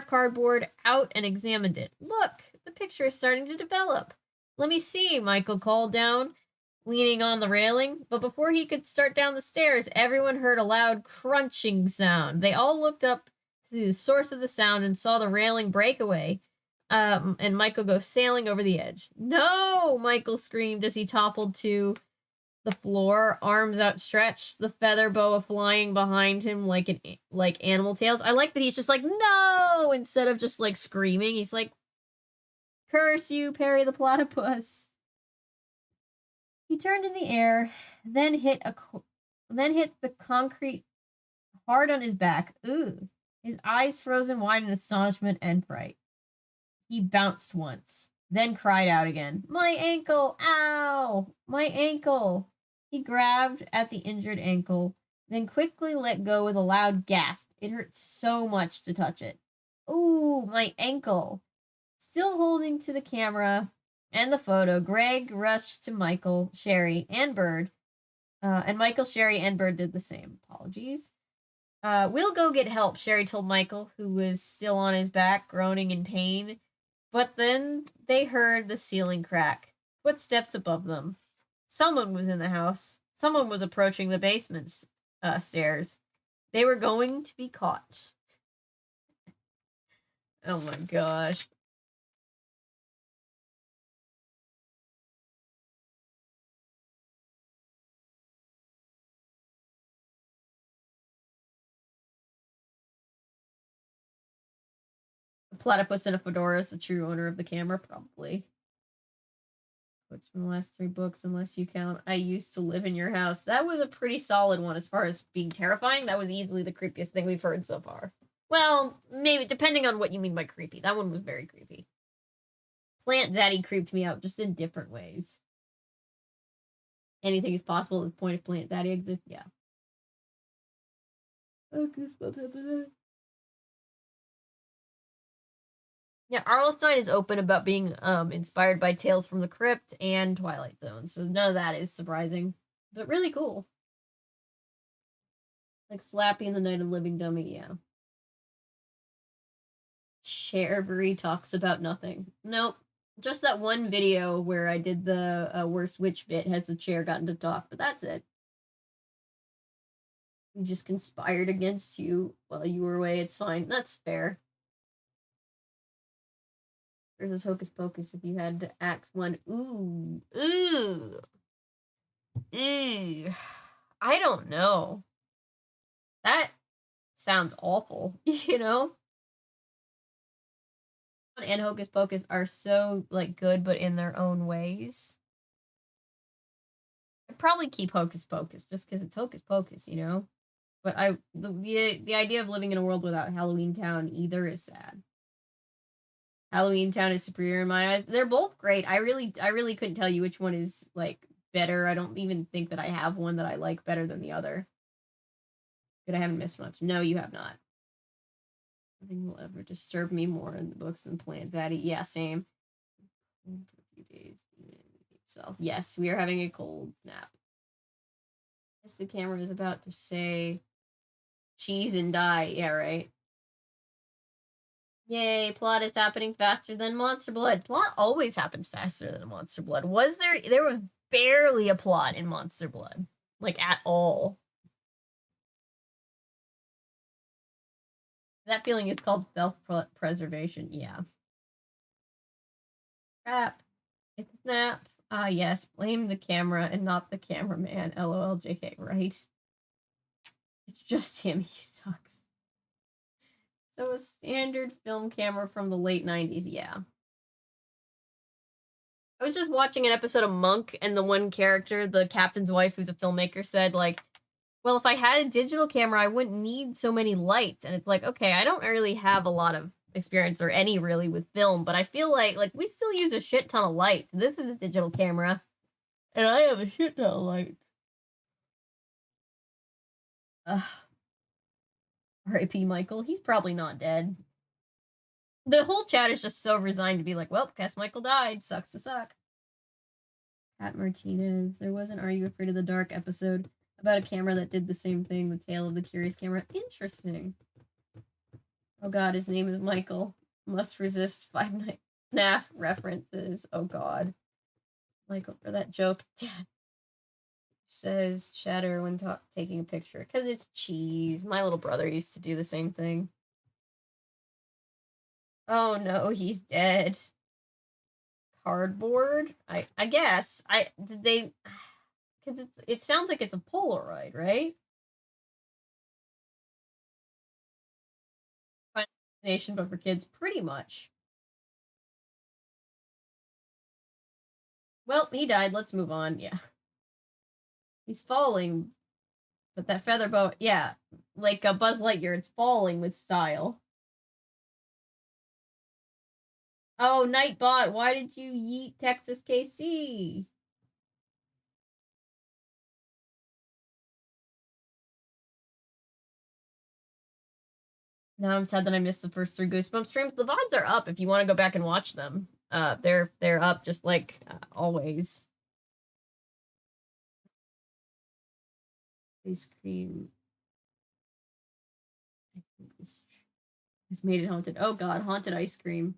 cardboard out and examined it. Look, the picture is starting to develop. Let me see, Michael called down, leaning on the railing. But before he could start down the stairs, everyone heard a loud crunching sound. They all looked up to the source of the sound and saw the railing break away, and Michael go sailing over the edge. No, Michael screamed as he toppled to the floor, arms outstretched, the feather boa flying behind him like animal tails. I like that he's just like, no, instead of just like screaming. He's like, curse you, Perry the Platypus. He turned in the air, then hit the concrete hard on his back. Ooh. His eyes frozen wide in astonishment and fright. He bounced once, then cried out again. My ankle! Ow! My ankle! He grabbed at the injured ankle, then quickly let go with a loud gasp. It hurt so much to touch it. Ooh, my ankle! Still holding to the camera and the photo, Greg rushed to Michael, Sherry, and Bird. And Michael, Sherry, and Bird did the same. Apologies. We'll go get help, Sherry told Michael, who was still on his back, groaning in pain. But then they heard the ceiling crack. Footsteps above them. Someone was in the house. Someone was approaching the basement stairs. They were going to be caught. Oh my gosh. Platypus in a fedora is the true owner of the camera, probably. What's from the last 3 books, unless you count I Used to Live in Your House. That was a pretty solid one as far as being terrifying. That was easily the creepiest thing we've heard so far. Well, maybe, depending on what you mean by creepy. That one was very creepy. Plant Daddy creeped me out, just in different ways. Anything is possible at this point if Plant Daddy exists, yeah. Oh, Goosebumps. Yeah, Arlestein is open about being inspired by Tales from the Crypt and Twilight Zone, so none of that is surprising, but really cool. Like Slappy and the Night of Living Dummy, yeah. Cherbury talks about nothing. Nope. Just that one video where I did the worst witch bit has the chair gotten to talk, but that's it. We just conspired against you while you were away. It's fine. That's fair. Versus Hocus Pocus if you had to axe one. Ooh. Ooh. Ooh. I don't know. That sounds awful, you know? And Hocus Pocus are so, like, good, but in their own ways. I'd probably keep Hocus Pocus, just because it's Hocus Pocus, you know? But the idea of living in a world without Halloween Town either is sad. Halloween Town is superior in my eyes. They're both great. I really couldn't tell you which one is, like, better. I don't even think that I have one that I like better than the other. But I haven't missed much. No, you have not. Nothing will ever disturb me more in the books than Plant Daddy. Yeah, same. For a few days. Yes, we are having a cold snap. Yes, the camera is about to say cheese and die. Yeah, right. Yay, plot is happening faster than Monster Blood. Plot always happens faster than Monster Blood. There was barely a plot in Monster Blood. Like, at all. That feeling is called self-preservation. Yeah. Crap. It's a snap. Ah, yes. Blame the camera and not the cameraman. LOL, JK, right? It's just him. He sucks. So a standard film camera from the late 90s. Yeah. I was just watching an episode of Monk, and the one character, the captain's wife, who's a filmmaker, said, like, well, if I had a digital camera, I wouldn't need so many lights. And it's like, okay, I don't really have a lot of experience or any really with film, but I feel like we still use a shit ton of lights. This is a digital camera, and I have a shit ton of lights. R.I.P. Michael. He's probably not dead. The whole chat is just so resigned to be like, well, guess Michael died. Sucks to suck. Pat Martinez. There was an Are You Afraid of the Dark episode about a camera that did the same thing, the Tale of the Curious Camera. Interesting. Oh god, his name is Michael. Must resist Five Nights FNAF references. Oh god. Michael, for that joke. Says chatter when taking a picture. Because it's cheese. My little brother used to do the same thing. Oh no, he's dead. Cardboard? I guess. Did they... Because it sounds like it's a Polaroid, right? Nation, but for kids, pretty much. Well, he died. Let's move on. Yeah. He's falling. But that feather boa, yeah. Like a Buzz Lightyear, it's falling with style. Oh, Nightbot, why did you yeet Texas KC? Now I'm sad that I missed the first 3 Goosebumps streams. The VODs are up if you want to go back and watch them. They're up just like always. Ice cream. I think this has made it haunted. Oh god, haunted ice cream.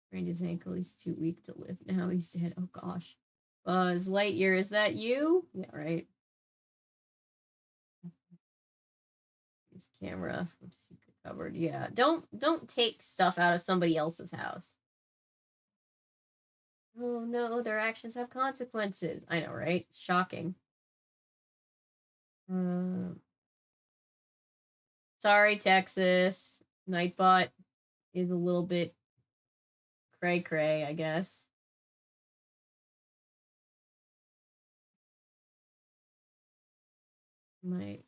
Sprained his ankle. He's too weak to live. Now he's dead. Oh gosh. Buzz Lightyear, is that you? Yeah, right. His camera from secret cupboard. Yeah, don't take stuff out of somebody else's house. Oh no, their actions have consequences. I know, right? Shocking. Sorry, Texas. Nightbot is a little bit cray-cray, I guess. My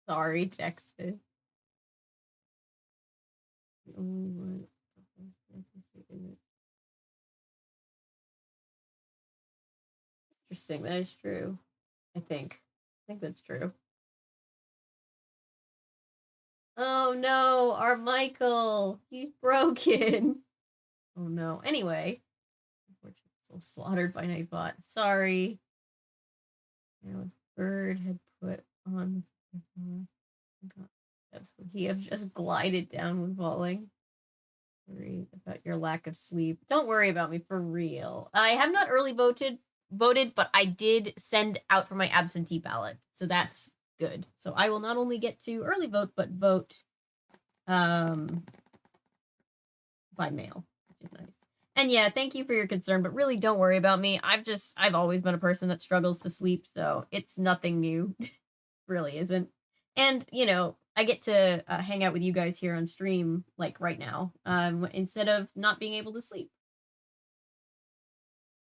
sorry, Texas. The only one. Interesting. That is true. I think that's true. Oh no, our Michael. He's broken. Oh no. Anyway, unfortunately, so slaughtered by Nightbot. Sorry. Now, bird had put on. He have just glided down when falling. Worry about your lack of sleep. Don't worry about me for real. I have not early voted, but I did send out for my absentee ballot, so that's good. So I will not only get to early vote, but vote by mail, which is nice. And yeah, thank you for your concern, but really don't worry about me. I've always been a person that struggles to sleep, so it's nothing new. Really isn't. And, you know, I get to hang out with you guys here on stream, like right now, instead of not being able to sleep.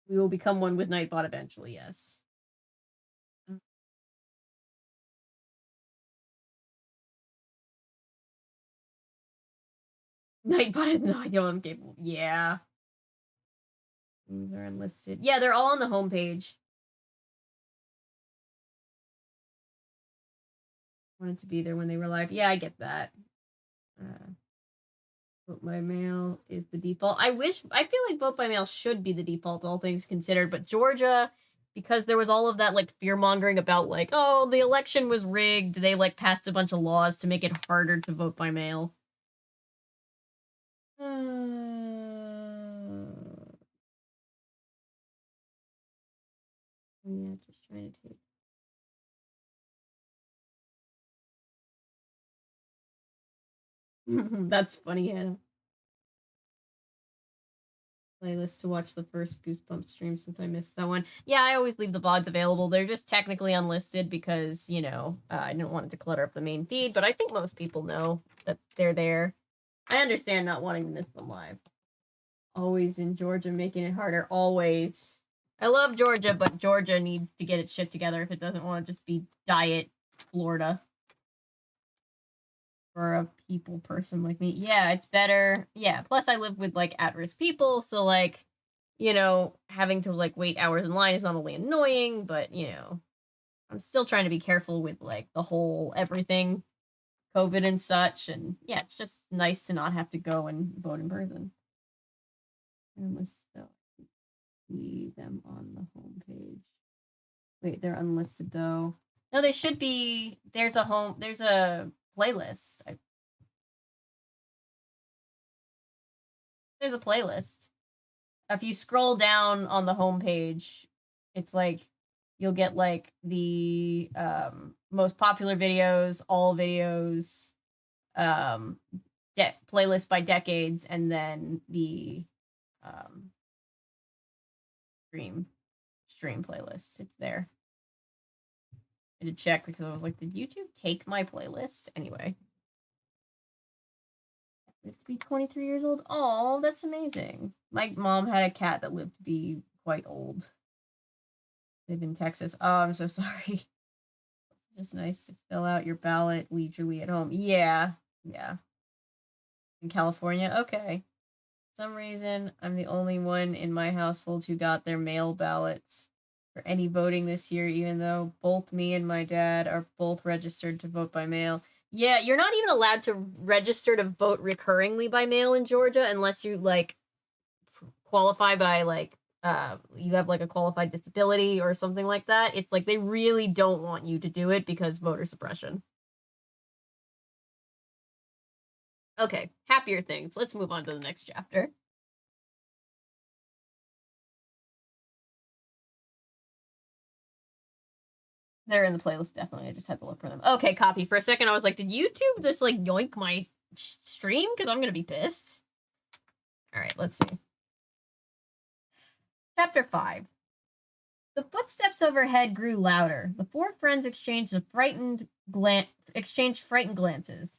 We will become one with Nightbot eventually, yes. Nightbot is not I'm capable. Yeah. These are unlisted. Yeah, they're all on the homepage. Wanted to be there when they were live. Yeah, I get that. Vote by mail is the default. I feel like vote by mail should be the default, all things considered, but Georgia, because there was all of that like fear mongering about like, oh, the election was rigged, they like passed a bunch of laws to make it harder to vote by mail. Yeah, just trying to take. That's funny, Hannah. Playlist to watch the first Goosebumps stream since I missed that one. Yeah, I always leave the VODs available. They're just technically unlisted because, you know, I didn't want it to clutter up the main feed, but I think most people know that they're there. I understand not wanting to miss them live. Always in Georgia, making it harder. Always. I love Georgia, but Georgia needs to get its shit together if it doesn't want to just be diet Florida. For a people person like me. Yeah, it's better. Yeah, plus I live with like at-risk people, so like, you know, having to like wait hours in line is not only annoying, but you know, I'm still trying to be careful with like the whole everything COVID and such, and yeah, it's just nice to not have to go and vote in person. Unless see them on the homepage. Wait, they're unlisted though. No, they should be. There's a playlist. There's a playlist. If you scroll down on the homepage, it's like you'll get like the most popular videos, all videos, playlist by decades, and then the stream playlist. It's there. I had to check because I was like, did YouTube take my playlist? Anyway. Lived to be 23 years old. Oh, that's amazing. My mom had a cat that lived to be quite old. Live in Texas. Oh, I'm so sorry. It's just nice to fill out your ballot leisurely at home. Yeah. Yeah. In California? Okay. For some reason, I'm the only one in my household who got their mail ballots for any voting this year, even though both me and my dad are both registered to vote by mail. Yeah, you're not even allowed to register to vote recurringly by mail in Georgia unless you like qualify by like you have like a qualified disability or something like that. It's like they really don't want you to do it because voter suppression. Okay, happier things. Let's move on to the next chapter. They're in the playlist, definitely. I just had to look for them. Okay, copy. For a second, I was like, did YouTube just like yoink my stream? Because I'm gonna be pissed. All right, let's see. Chapter 5. The footsteps overhead grew louder. The four friends exchanged a frightened exchanged frightened glances.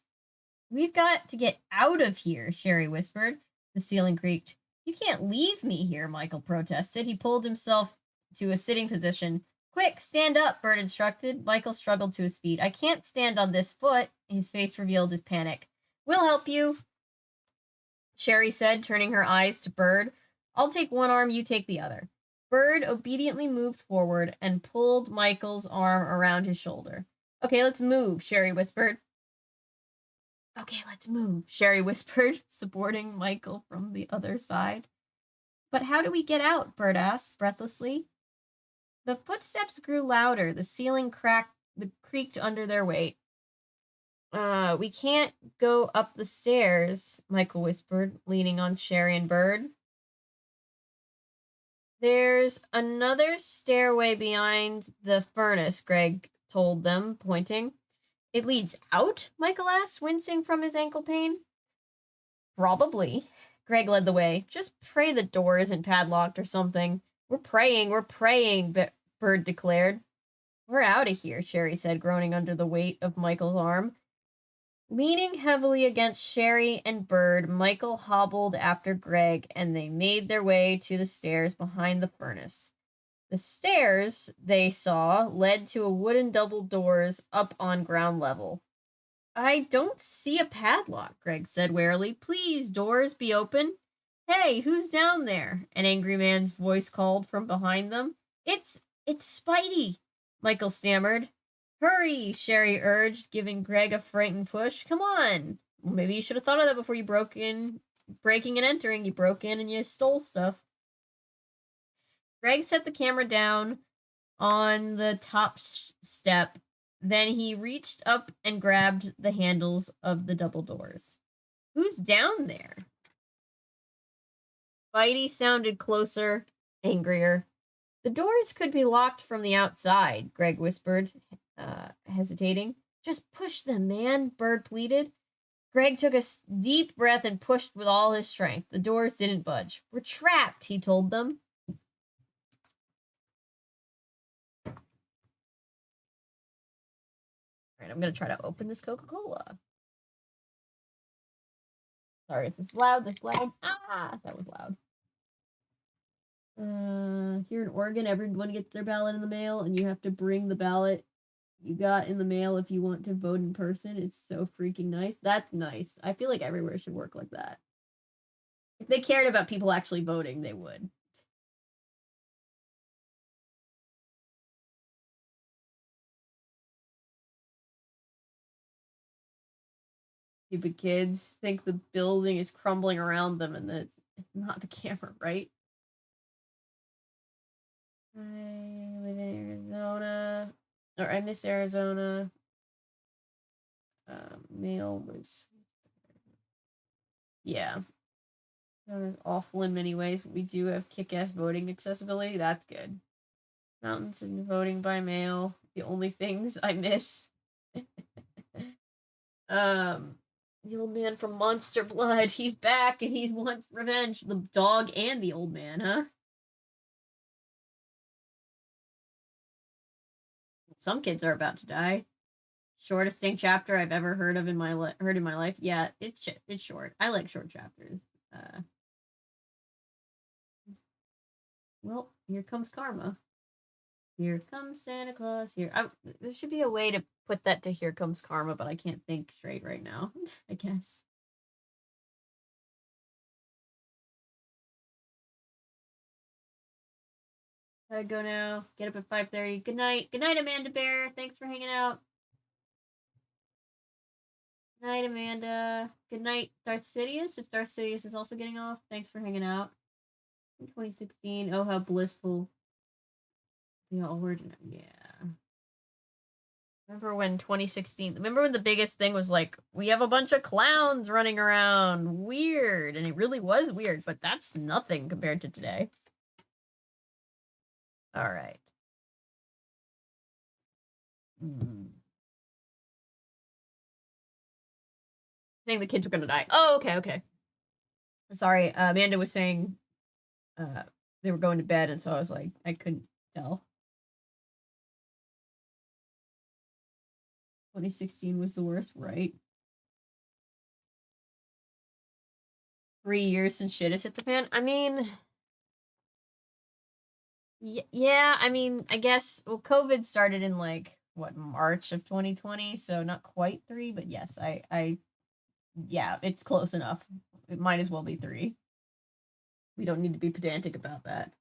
We've got to get out of here, Sherry whispered. The ceiling creaked. You can't leave me here, Michael protested. He pulled himself to a sitting position. Quick, stand up, Bird instructed. Michael struggled to his feet. I can't stand on this foot. His face revealed his panic. We'll help you, Sherry said, turning her eyes to Bird. I'll take one arm, you take the other. Bird obediently moved forward and pulled Michael's arm around his shoulder. Okay, let's move, Sherry whispered. Okay, let's move, Sherry whispered, supporting Michael from the other side. But how do we get out? Bird asked breathlessly. The footsteps grew louder. The ceiling creaked under their weight. We can't go up the stairs, Michael whispered, leaning on Sherry and Bird. There's another stairway behind the furnace, Greg told them, pointing. It leads out? Michael asked, wincing from his ankle pain. Probably. Greg led the way. Just pray the door isn't padlocked or something. We're praying, Bird declared. We're out of here, Sherry said, groaning under the weight of Michael's arm. Leaning heavily against Sherry and Bird, Michael hobbled after Greg, and they made their way to the stairs behind the furnace. The stairs, they saw, led to a wooden double doors up on ground level. I don't see a padlock, Greg said warily. Please, doors, be open. Hey, who's down there? An angry man's voice called from behind them. It's Spidey, Michael stammered. Hurry, Sherry urged, giving Greg a frightened push. Come on. Well, maybe you should have thought of that before you breaking and entering. You broke in and you stole stuff. Greg set the camera down on the top step. Then he reached up and grabbed the handles of the double doors. Who's down there? Spidey sounded closer, angrier. The doors could be locked from the outside, Greg whispered, hesitating. Just push them, man, Bird pleaded. Greg took a deep breath and pushed with all his strength. The doors didn't budge. We're trapped, he told them. All right, I'm going to try to open this Coca-Cola. Sorry, is this loud? Ah, that was loud. Here in Oregon, everyone gets their ballot in the mail, and you have to bring the ballot you got in the mail if you want to vote in person. It's so freaking nice. That's nice. I feel like everywhere should work like that. If they cared about people actually voting, they would. Stupid kids think the building is crumbling around them and that it's not the camera, right? I live in Arizona. Or I miss Arizona. Mail was... Yeah. Arizona's awful in many ways, but we do have kick-ass voting accessibility. That's good. Mountains and voting by mail. The only things I miss. The old man from Monster Blood. He's back and he wants revenge. The dog and the old man, huh? Some kids are about to die. Shortest dang chapter I've ever heard in my life. Yeah, it's short. I like short chapters. Well, here comes karma. Here comes Santa Claus. There should be a way to put that to here comes karma, but I can't think straight right now. I guess. Gotta go now. Get up at 5:30. Good night. Good night, Amanda Bear. Thanks for hanging out. Good night, Amanda. Good night, Darth Sidious. If Darth Sidious is also getting off, thanks for hanging out. In 2016. Oh, how blissful. The origin. Yeah. Remember when 2016? Remember when the biggest thing was like, we have a bunch of clowns running around. Weird. And it really was weird, but that's nothing compared to today. All right. Saying the kids were gonna die. Oh, okay. Sorry, Amanda was saying they were going to bed, and so I was like, I couldn't tell. 2016 was the worst, right? 3 years since shit has hit the fan. I mean, yeah, I mean, I guess, well, COVID started in like, what, March of 2020, so not quite 3, but yes, yeah, it's close enough. It might as well be 3. We don't need to be pedantic about that.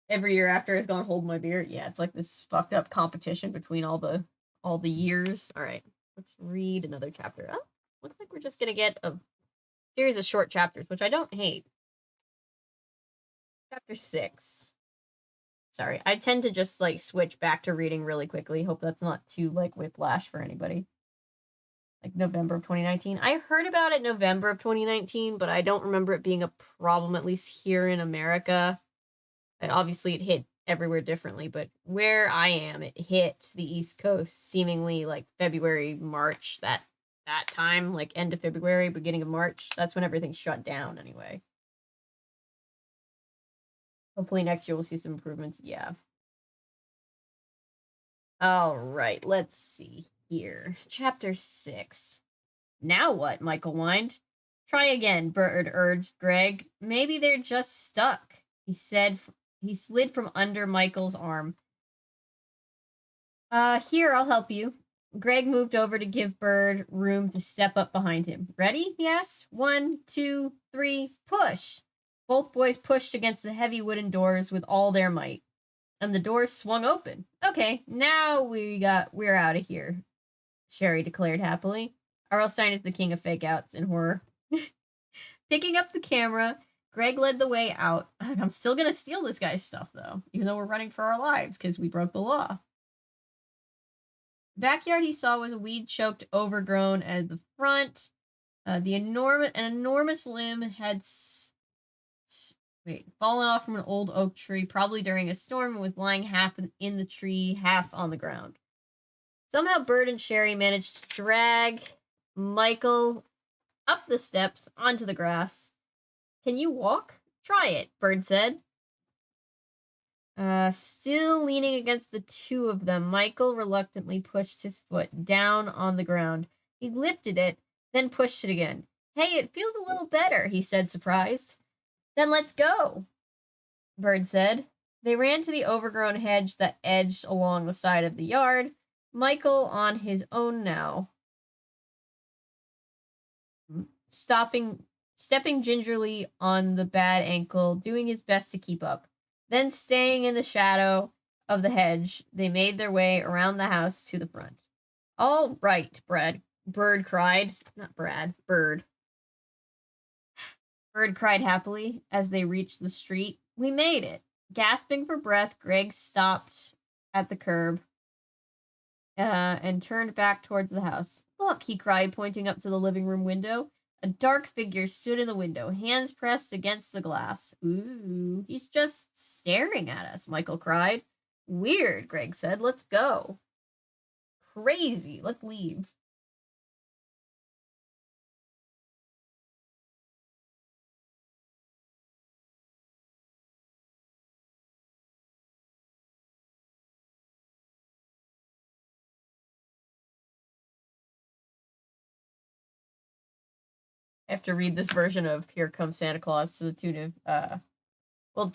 Every year after it's gonna hold my beer. Yeah, it's like this fucked up competition between all the years. All right, let's read another chapter. Oh, looks like we're just gonna get a series of short chapters, which I don't hate. Chapter 6. Sorry, I tend to just like switch back to reading really quickly. Hope that's not too like whiplash for anybody. Like November of 2019. I heard about it November of 2019, but I don't remember it being a problem, at least here in America. And obviously it hit everywhere differently, but where I am, it hit the East Coast seemingly like February, March, that time, like end of February, beginning of March. That's when everything shut down anyway. Hopefully next year we'll see some improvements. Yeah. All right, let's see here. Chapter 6. Now what? Michael whined. Try again, Bird urged Greg. Maybe they're just stuck, he said. He slid from under Michael's arm. Here, I'll help you. Greg moved over to give Bird room to step up behind him. Ready? He asked. 1, 2, 3, push. Both boys pushed against the heavy wooden doors with all their might, and the doors swung open. Okay, now we're out of here, Sherry declared happily. R.L. Stine is the king of fake outs in horror. Picking up the camera, Greg led the way out. I'm still gonna steal this guy's stuff, though, even though we're running for our lives, because we broke the law. Backyard he saw was a weed-choked, overgrown at the front. An enormous limb had fallen off from an old oak tree, probably during a storm, and was lying half in the tree, half on the ground. Somehow Bird and Sherry managed to drag Michael up the steps onto the grass. Can you walk? Try it, Bird said. Still leaning against the two of them, Michael reluctantly pushed his foot down on the ground. He lifted it, then pushed it again. Hey, it feels a little better, he said, surprised. Then let's go, Bird said. They ran to the overgrown hedge that edged along the side of the yard, Michael on his own now. Stepping gingerly on the bad ankle, doing his best to keep up. Then, staying in the shadow of the hedge, they made their way around the house to the front. All right, Bird cried. Not Brad, Bird. Bird cried happily as they reached the street. We made it. Gasping for breath, Greg stopped at the curb and turned back towards the house. Look, he cried, pointing up to the living room window. A dark figure stood in the window, hands pressed against the glass. Ooh, he's just staring at us, Michael cried. Weird, Greg said. Let's go. Crazy. Let's leave. I have to read this version of Here Comes Santa Claus to the tune of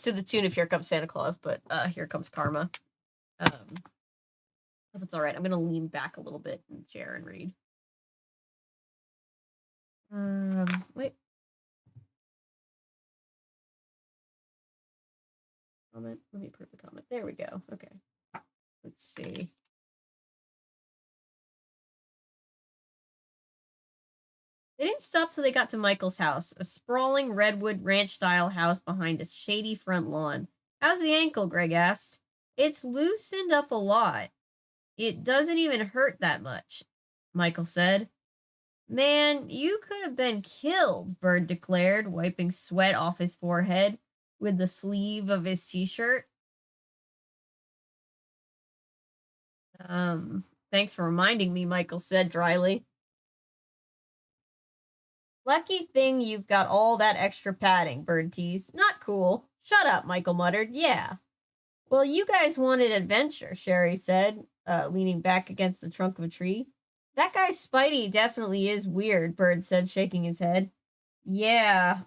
to the tune of Here Comes Santa Claus, but Here Comes Karma. If it's all right, I'm gonna lean back a little bit in the chair and read. Wait. Comment. Let me prove the comment. There we go. Okay. Let's see. They didn't stop till they got to Michael's house, a sprawling redwood ranch-style house behind a shady front lawn. How's the ankle? Greg asked. It's loosened up a lot. It doesn't even hurt that much, Michael said. Man, you could have been killed, Bird declared, wiping sweat off his forehead with the sleeve of his t-shirt. Thanks for reminding me, Michael said dryly. Lucky thing you've got all that extra padding, Bird teased. Not cool. Shut up, Michael muttered. Yeah. Well, you guys wanted adventure, Sherry said, leaning back against the trunk of a tree. That guy Spidey definitely is weird, Bird said, shaking his head. Yeah.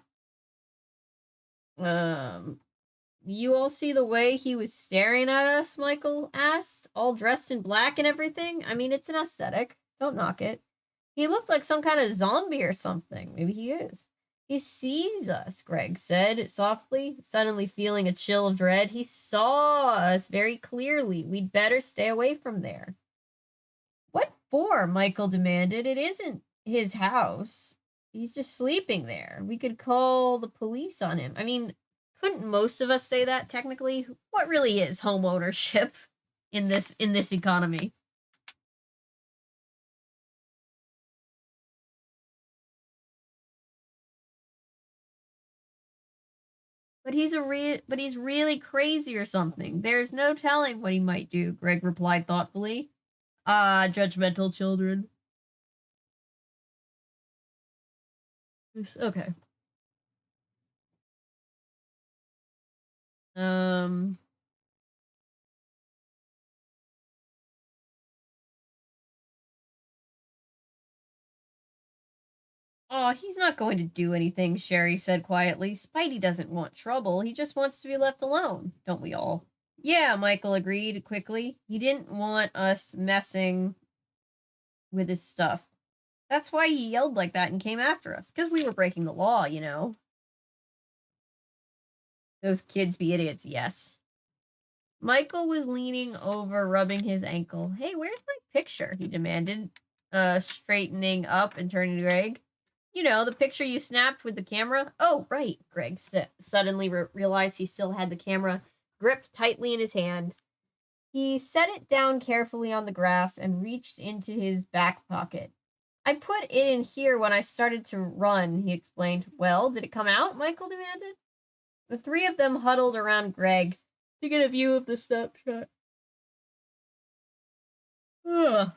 You all see the way he was staring at us, Michael asked, all dressed in black and everything? I mean, it's an aesthetic. Don't knock it. He looked like some kind of zombie or something. Maybe he is. He sees us, Greg said softly, suddenly feeling a chill of dread. He saw us very clearly. We'd better stay away from there. What for? Michael demanded. It isn't his house. He's just sleeping there. We could call the police on him. I mean, couldn't most of us say that technically? What really is home ownership in this economy? But he's really crazy or something. There's no telling what he might do, Greg replied thoughtfully. Ah, judgmental children. Okay. Um Oh, he's not going to do anything, Sherry said quietly. Spidey doesn't want trouble. He just wants to be left alone. Don't we all? Yeah, Michael agreed quickly. He didn't want us messing with his stuff. That's why he yelled like that and came after us. Because we were breaking the law, you know. Those kids be idiots, yes. Michael was leaning over, rubbing his ankle. Hey, where's my picture? He demanded, straightening up and turning to Greg. You know, the picture you snapped with the camera? Oh, right, Greg suddenly realized he still had the camera gripped tightly in his hand. He set it down carefully on the grass and reached into his back pocket. I put it in here when I started to run, he explained. Well, did it come out? Michael demanded. The three of them huddled around Greg to get a view of the snapshot. Ugh.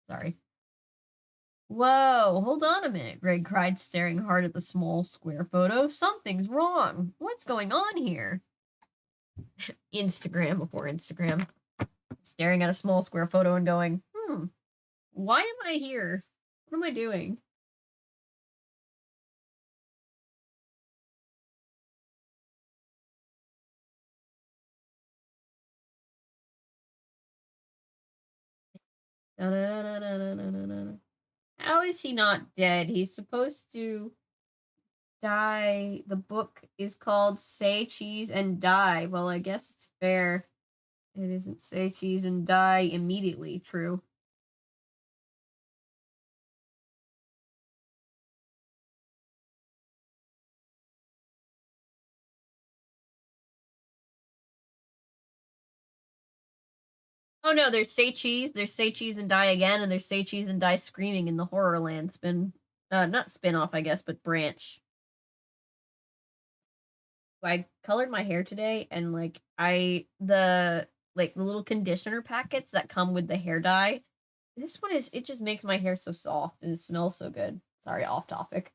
Sorry. Whoa, hold on a minute, Greg cried, staring hard at the small square photo. Something's wrong. What's going on here? Instagram before Instagram. Staring at a small square photo and going, why am I here? What am I doing? How is he not dead? He's supposed to die. The book is called Say Cheese and Die. Well, I guess it's fair. It isn't Say Cheese and Die immediately. True. Oh no, there's Say Cheese, and Die Again, and there's Say Cheese and Die Screaming in the Horrorland not spin-off, I guess, but branch. I colored my hair today and the little conditioner packets that come with the hair dye. This one it just makes my hair so soft and it smells so good. Sorry, off topic.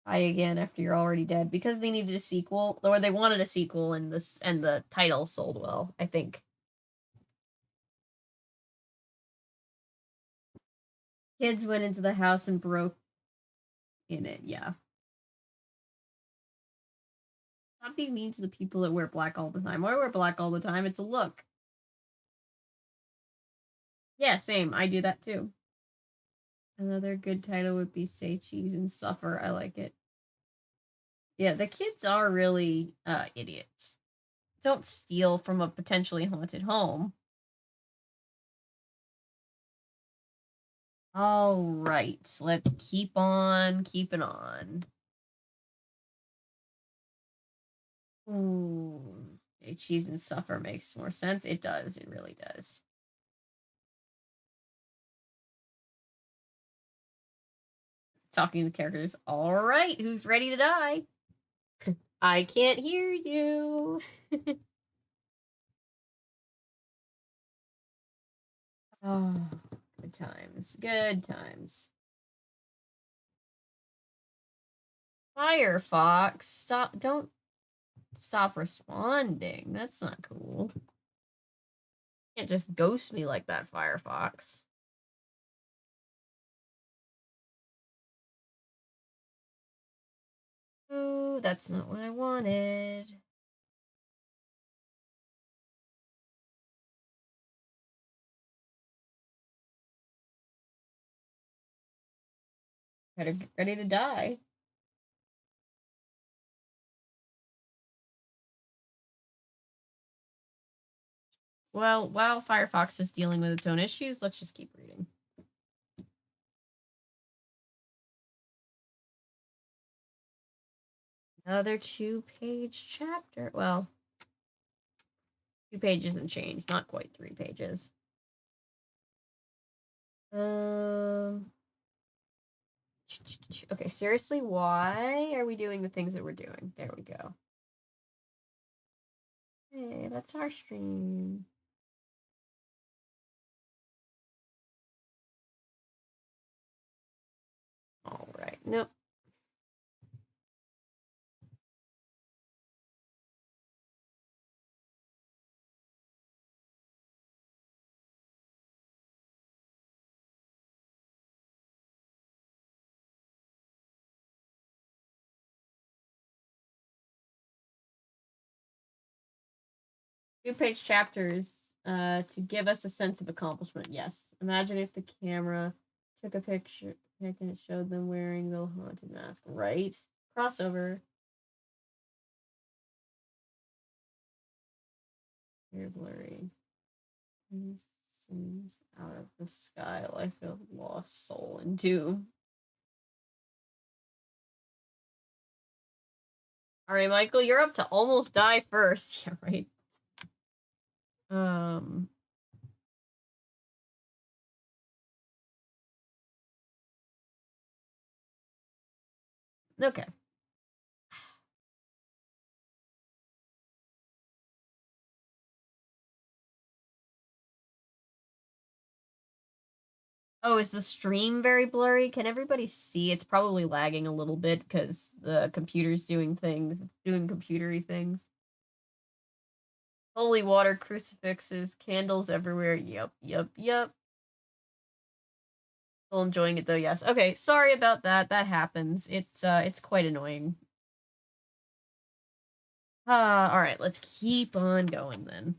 Die Again after you're already dead because they needed a sequel or they wanted a sequel and the title sold well, I think. Kids went into the house and broke in it, yeah. Not being mean to the people that wear black all the time. I wear black all the time. It's a look. Yeah, same. I do that too. Another good title would be Say Cheese and Suffer. I like it. Yeah, the kids are really idiots. Don't steal from a potentially haunted home. All right, let's keep on keeping on. Ooh, Say Cheese and Suffer makes more sense. It does. It really does. Talking to the characters. All right, who's ready to die? I can't hear you. Oh, good times. Good times. Firefox, stop. Don't. stop responding. That's not cool. You can't just ghost me like that, Firefox. Ooh, that's not what I wanted. Better get ready to die. Well, while Firefox is dealing with its own issues, let's just keep reading. Another 2-page chapter. Well, 2 pages and change, not quite 3 pages. Okay, seriously, why are we doing the things that we're doing? There we go. Hey, that's our stream. All right, nope. Two-page chapters to give us a sense of accomplishment. Yes. Imagine if the camera took a picture and it showed them wearing the haunted mask. Right? Crossover. Very blurry. Sings out of the sky, life of lost soul and doom. All right, Michael, you're up to almost die first. Yeah, right. Okay. Oh, is the stream very blurry? Can everybody see? It's probably lagging a little bit because the computer's doing things, doing computery things. Holy water, crucifixes, candles everywhere. Yep. Still enjoying it though, yes. Okay, sorry about that. That happens. It's quite annoying. All right, let's keep on going then.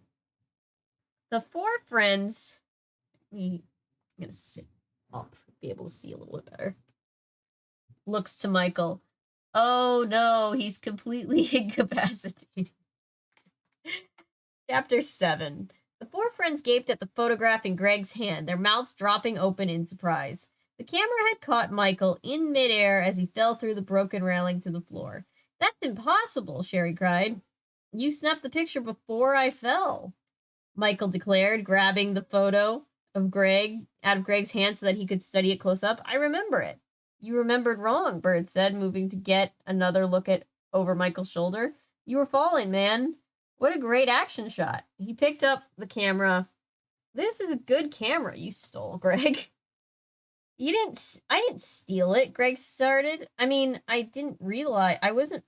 The 4 friends. I'm gonna sit up, be able to see a little bit better. Looks to Michael. Oh no, he's completely incapacitated. Chapter 7. The 4 friends gaped at the photograph in Greg's hand, their mouths dropping open in surprise. The camera had caught Michael in midair as he fell through the broken railing to the floor. That's impossible, Sherry cried. You snapped the picture before I fell, Michael declared, grabbing the photo of Greg out of Greg's hand so that he could study it close up. I remember it. You remembered wrong, Bird said, moving to get another look at over Michael's shoulder. You were falling, man. What a great action shot. He picked up the camera. This is a good camera you stole, Greg. I didn't steal it, Greg started. I mean, I didn't realize I wasn't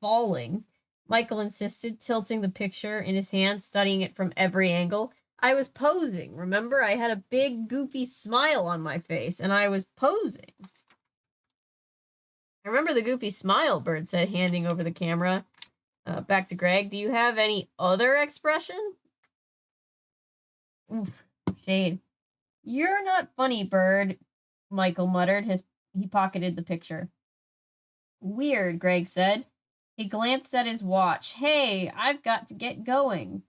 falling. Michael insisted, tilting the picture in his hand, studying it from every angle. I was posing. Remember, I had a big goofy smile on my face and I was posing. I remember the goofy smile, Bird said, handing over the camera. Back to Greg. Do you have any other expression? Oof, shade. You're not funny, Bird, Michael muttered. He pocketed the picture. Weird, Greg said. He glanced at his watch. Hey, I've got to get going.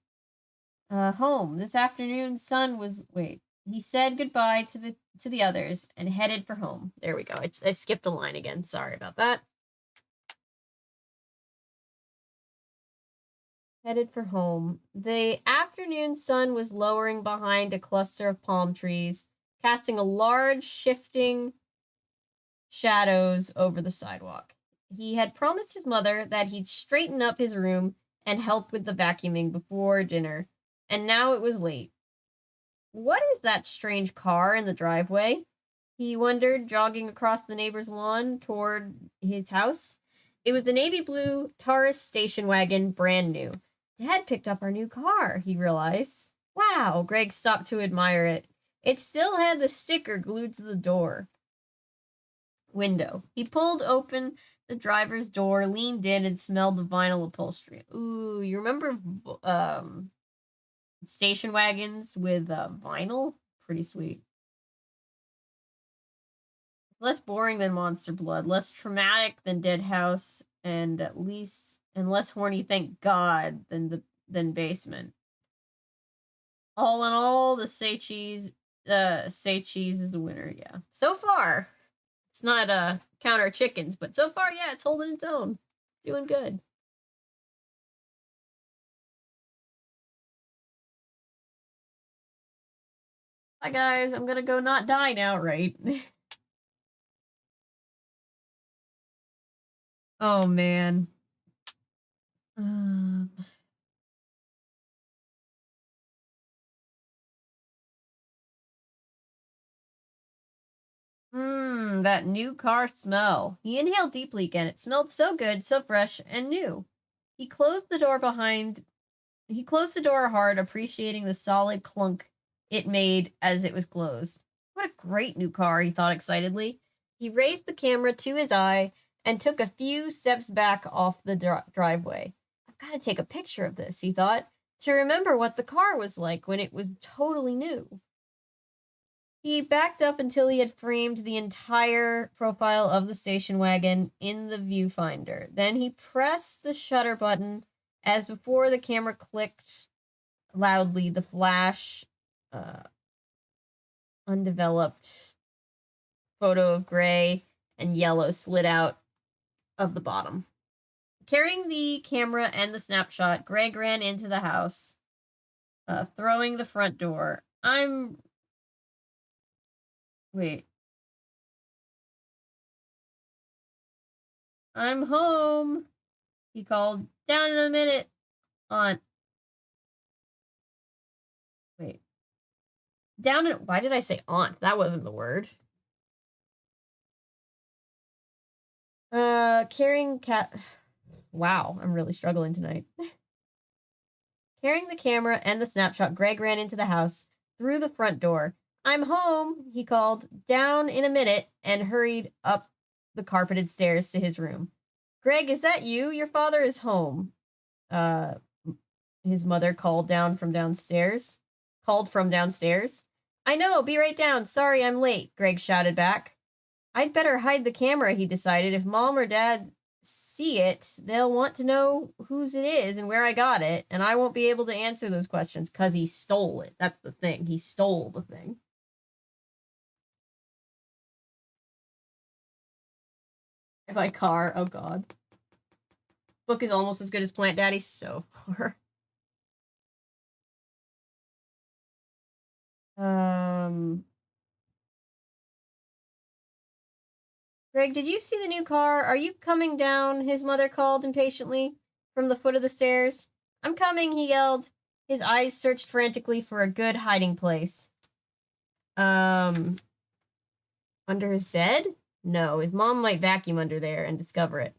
Home. This afternoon's sun was... Wait. He said goodbye to the others and headed for home. There we go. I skipped a line again. Sorry about that. Headed for home. The afternoon sun was lowering behind a cluster of palm trees, casting a large, shifting shadows over the sidewalk. He had promised his mother that he'd straighten up his room and help with the vacuuming before dinner, and now it was late. What is that strange car in the driveway? He wondered, jogging across the neighbor's lawn toward his house. It was the navy blue Taurus station wagon, brand new. Dad picked up our new car, he realized. Wow, Greg stopped to admire it. It still had the sticker glued to the door window. He pulled open the driver's door, leaned in, and smelled the vinyl upholstery. Ooh, you remember station wagons with vinyl? Pretty sweet. Less boring than Monster Blood, less traumatic than Dead House, and less horny, thank God, than Basement. All in all, the Say Cheese is the winner. Yeah, so far it's not counter chickens, but so far, yeah, it's holding its own, doing good. Hi guys, I'm gonna go not die now, right? Oh man. Um, that new car smell. He inhaled deeply again. It smelled so good, so fresh, and new. He closed the door behind. He closed the door hard, appreciating the solid clunk it made as it was closed. What a great new car, he thought excitedly. He raised the camera to his eye and took a few steps back off the driveway. I've got to take a picture of this, he thought, to remember what the car was like when it was totally new. He backed up until he had framed the entire profile of the station wagon in the viewfinder. Then he pressed the shutter button. As before, the camera clicked loudly. The flash, undeveloped photo of gray and yellow slid out of the bottom. Carrying the camera and the snapshot, Greg ran into the house, throwing the front door. Wait. I'm home, he called. Down in a minute, Aunt. Wait. Down in. Why did I say aunt? That wasn't the word. Carrying cat. Wow, I'm really struggling tonight. Carrying the camera and the snapshot, Greg ran into the house through the front door. I'm home, he called, down in a minute, and hurried up the carpeted stairs to his room. Greg, is that you? Your father is home. Uh, his mother called from downstairs. I know, be right down. Sorry, I'm late, Greg shouted back. I'd better hide the camera, he decided. If Mom or Dad see it, they'll want to know whose it is and where I got it, and I won't be able to answer those questions because he stole it. That's the thing. He stole the thing. My car. Oh, God. Book is almost as good as Plant Daddy so far. Greg, did you see the new car? Are you coming down? His mother called impatiently from the foot of the stairs. I'm coming, he yelled. His eyes searched frantically for a good hiding place. Under his bed? No, his mom might vacuum under there and discover it.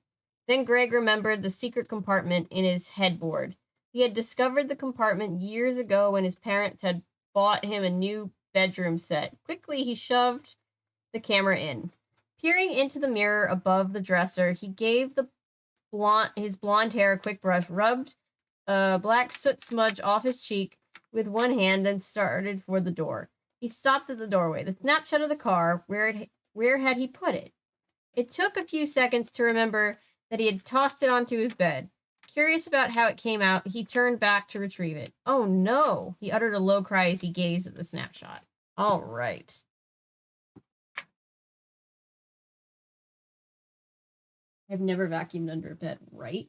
Then Greg remembered the secret compartment in his headboard. He had discovered the compartment years ago when his parents had bought him a new bedroom set. Quickly, he shoved the camera in. Peering into the mirror above the dresser, he gave his blonde hair a quick brush, rubbed a black soot smudge off his cheek with one hand, then started for the door. He stopped at the doorway. The snapshot of the car, where had he put it? It took a few seconds to remember that he had tossed it onto his bed. Curious about how it came out, he turned back to retrieve it. Oh no, he uttered a low cry as he gazed at the snapshot. All right. I've never vacuumed under a bed, right?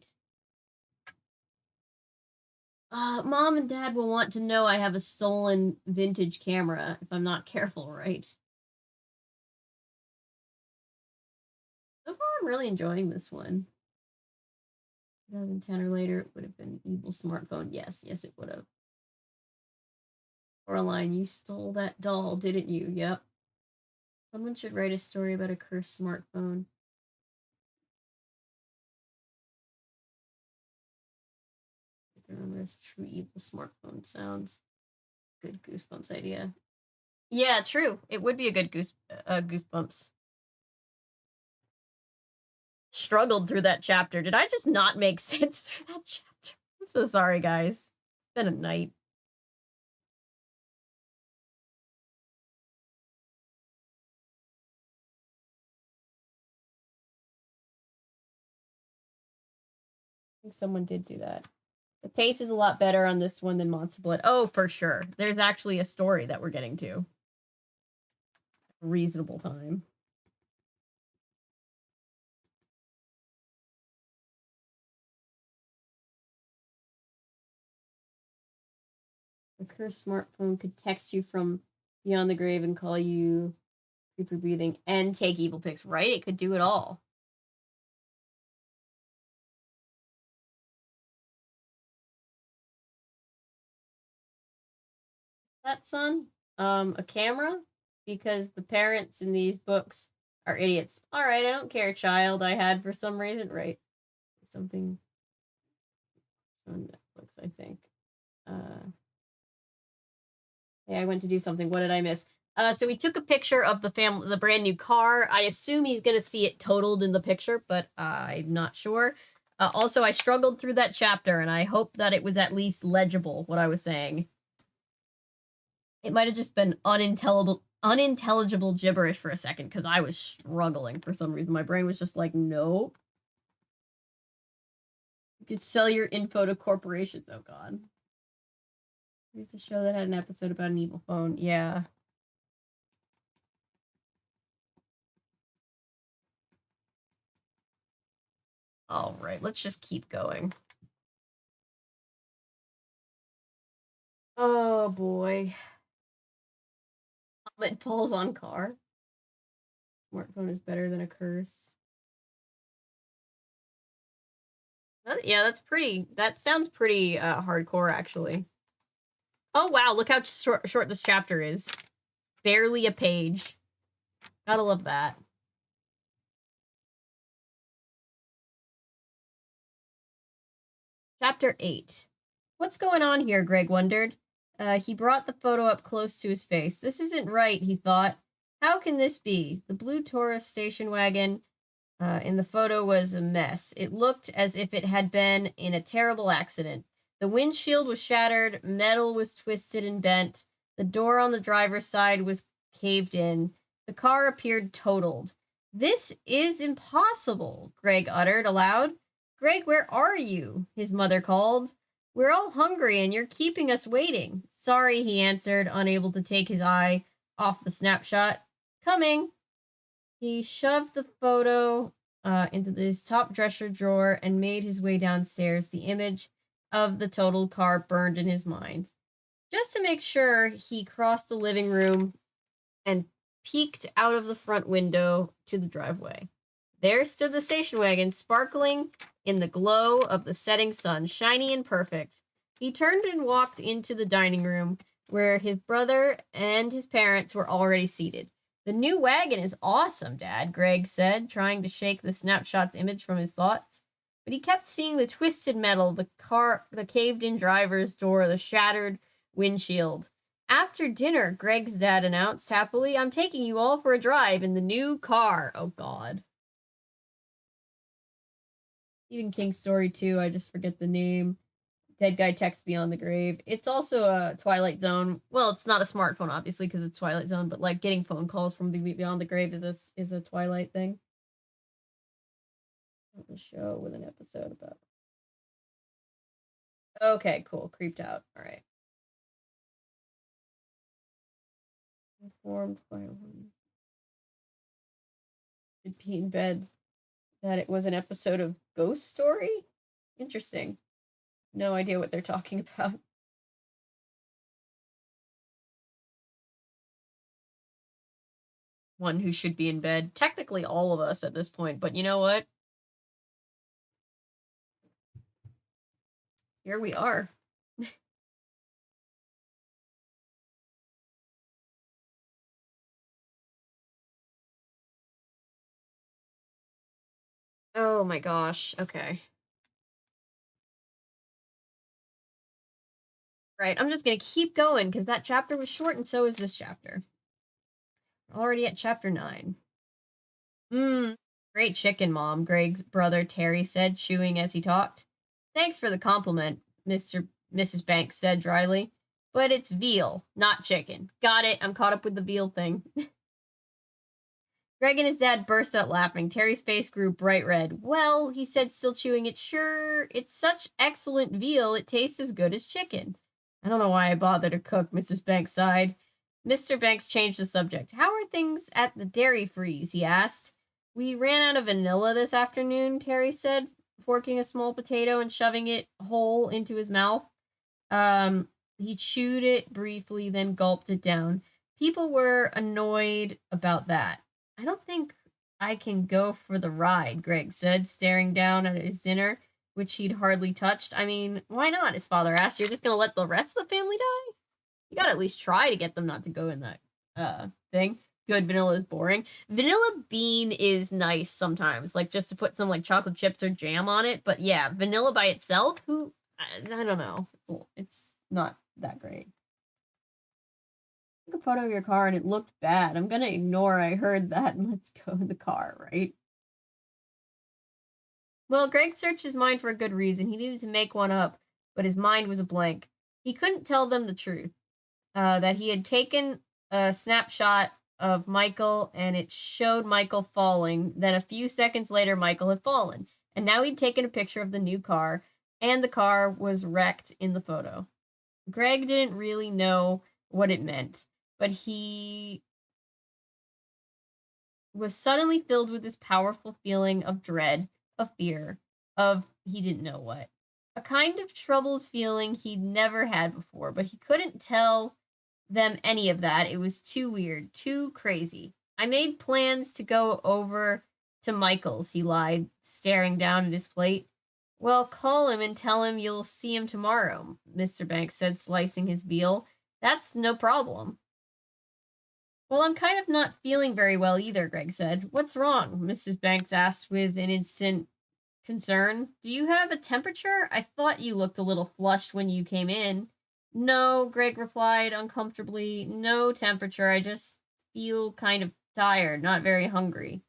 Mom and Dad will want to know I have a stolen vintage camera if I'm not careful, right? So far, I'm really enjoying this one. 2010 or later, it would have been evil smartphone. Yes, it would have. Coraline, you stole that doll, didn't you? Yep. Someone should write a story about a cursed smartphone. There's true evil smartphone sounds. Good Goosebumps idea. Yeah, true. It would be a good Goosebumps. Struggled through that chapter. Did I just not make sense through that chapter? I'm so sorry, guys. It's been a night. I think someone did do that. The pace is a lot better on this one than Monster Blood. Oh, for sure. There's actually a story that we're getting to. Reasonable time. A cursed smartphone could text you from beyond the grave and call you creepy breathing and take evil pics, right? It could do it all. That son, a camera, because the parents in these books are idiots. All right, I don't care, child. I had for some reason, right? Something on Netflix, I think. Hey, I went to do something. What did I miss? So we took a picture of the brand new car. I assume he's gonna see it totaled in the picture, but I'm not sure. Also, I struggled through that chapter, and I hope that it was at least legible what I was saying. It might have just been unintelligible gibberish for a second because I was struggling for some reason. My brain was just like, nope. You could sell your info to corporations. Oh god. Here's a show that had an episode about an evil phone. Yeah. All right, let's just keep going. Oh boy. Helmet falls on car. Smartphone is better than a curse. Yeah, that's pretty. That sounds pretty hardcore, actually. Oh wow, look how short this chapter is. Barely a page. Gotta love that. Chapter 8. What's going on here? Greg wondered. He brought the photo up close to his face. This isn't right, he thought. How can this be? The blue Taurus station wagon in the photo was a mess. It looked as if it had been in a terrible accident. The windshield was shattered, metal was twisted and bent, the door on the driver's side was caved in. The car appeared totaled. This is impossible, Greg uttered aloud. Greg, where are you? His mother called. We're all hungry and you're keeping us waiting. Sorry, he answered, unable to take his eye off the snapshot. Coming. He shoved the photo into his top dresser drawer and made his way downstairs. The image of the totaled car burned in his mind. Just to make sure, he crossed the living room and peeked out of the front window to the driveway. There stood the station wagon, sparkling in the glow of the setting sun, shiny and perfect. He turned and walked into the dining room, where his brother and his parents were already seated. The new wagon is awesome, Dad, Greg said, trying to shake the snapshot's image from his thoughts. But he kept seeing the twisted metal, the caved-in driver's door, the shattered windshield. After dinner, Greg's dad announced happily, I'm taking you all for a drive in the new car. Oh, God. Stephen King story, too. I just forget the name. Dead guy texts beyond the grave. It's also a Twilight Zone. Well, it's not a smartphone, obviously, because it's Twilight Zone, but like getting phone calls from beyond the grave is a Twilight thing. A show with an episode about. Okay, cool. Creeped out. All right. Informed by a woman. Should be in bed that it was an episode of Ghost Story. Interesting. No idea what they're talking about. One who should be in bed. Technically, all of us at this point, but you know what? Here we are. Oh my gosh. Okay. Right, I'm just gonna keep going because that chapter was short and so is this chapter. Already at chapter 9. Mmm, great chicken, Mom, Greg's brother Terry said, chewing as he talked. Thanks for the compliment, Mrs. Banks said dryly. But it's veal, not chicken. Got it, I'm caught up with the veal thing. Greg and his dad burst out laughing. Terry's face grew bright red. Well, he said, still chewing it, it's such excellent veal, it tastes as good as chicken. I don't know why I bothered to cook, Mrs. Banks sighed. Mr. Banks changed the subject. How are things at the dairy freeze? He asked. We ran out of vanilla this afternoon, Terry said, forking a small potato and shoving it whole into his mouth. He chewed it briefly, then gulped it down. People were annoyed about that. I don't think I can go for the ride, Greg said, staring down at his dinner, which he'd hardly touched. I mean, why not? His father asked. You're just going to let the rest of the family die? You got to at least try to get them not to go in that thing. Good, vanilla is boring. Vanilla bean is nice sometimes, like just to put some like chocolate chips or jam on it. But yeah, vanilla by itself, I don't know. It's not that great. Took a photo of your car and it looked bad. I'm gonna ignore I heard that and let's go in the car, right? Well, Greg searched his mind for a good reason. He needed to make one up, but his mind was a blank. He couldn't tell them the truth. That he had taken a snapshot of Michael and it showed Michael falling. Then a few seconds later, Michael had fallen. And now he'd taken a picture of the new car and the car was wrecked in the photo. Greg didn't really know what it meant, but he was suddenly filled with this powerful feeling of dread, of fear, of he didn't know what. A kind of troubled feeling he'd never had before, but he couldn't tell them any of that. It was too weird, too crazy. I made plans to go over to Michael's, he lied, staring down at his plate. Well, call him and tell him you'll see him tomorrow, Mr. Banks said, slicing his veal. That's no problem. Well, I'm kind of not feeling very well either, Greg said. What's wrong? Mrs. Banks asked with an instant concern. Do you have a temperature? I thought you looked a little flushed when you came in. No, Greg replied uncomfortably. No temperature. I just feel kind of tired, not very hungry.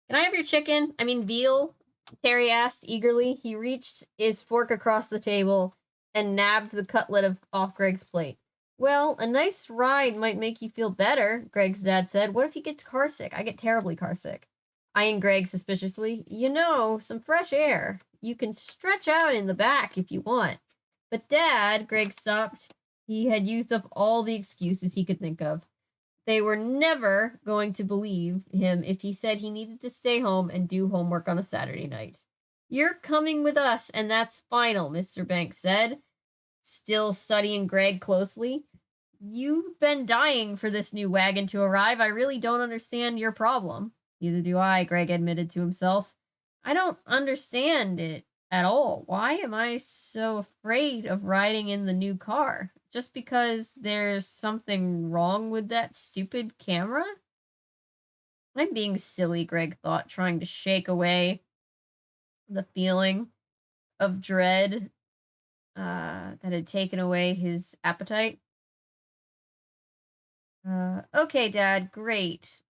Can I have your chicken? I mean, veal? Terry asked eagerly. He reached his fork across the table and nabbed the cutlet off Greg's plate. Well, a nice ride might make you feel better, Greg's dad said. What if he gets carsick? I get terribly carsick. Eyeing Greg suspiciously. You know, some fresh air. You can stretch out in the back if you want. But Dad, Greg stopped. He had used up all the excuses he could think of. They were never going to believe him if he said he needed to stay home and do homework on a Saturday night. You're coming with us, and that's final, Mr. Banks said, still studying Greg closely. You've been dying for this new wagon to arrive. I really don't understand your problem. Neither do I, Greg admitted to himself. I don't understand it at all. Why am I so afraid of riding in the new car? Just because there's something wrong with that stupid camera? I'm being silly, Greg thought, trying to shake away the feeling of dread that had taken away his appetite. Okay, Dad, great,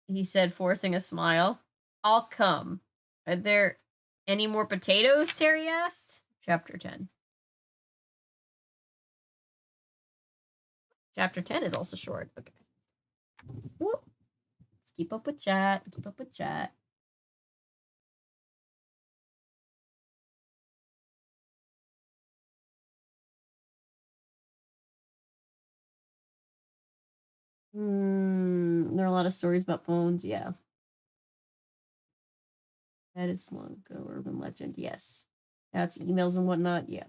he said, forcing a smile. I'll come. Are there any more potatoes? Terry asked. Chapter 10. Chapter 10 is also short. Okay. Whoop. Let's keep up with chat. Keep up with chat. There are a lot of stories about phones. Yeah. That is long ago. Urban legend. Yes. That's emails and whatnot. Yeah.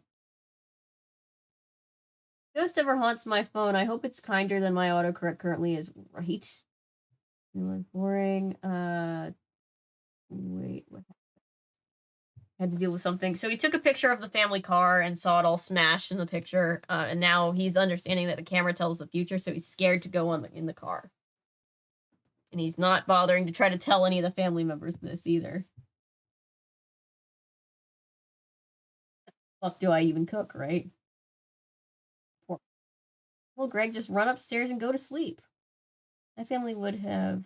Ghost ever haunts my phone. I hope it's kinder than my autocorrect currently is. Right. Boring. Wait. What? Had to deal with something. So he took a picture of the family car and saw it all smashed in the picture. And now he's understanding that the camera tells the future, so he's scared to go in the car. And he's not bothering to try to tell any of the family members this either. Fuck do I even cook, right? Well, Greg, just run upstairs and go to sleep. My family would have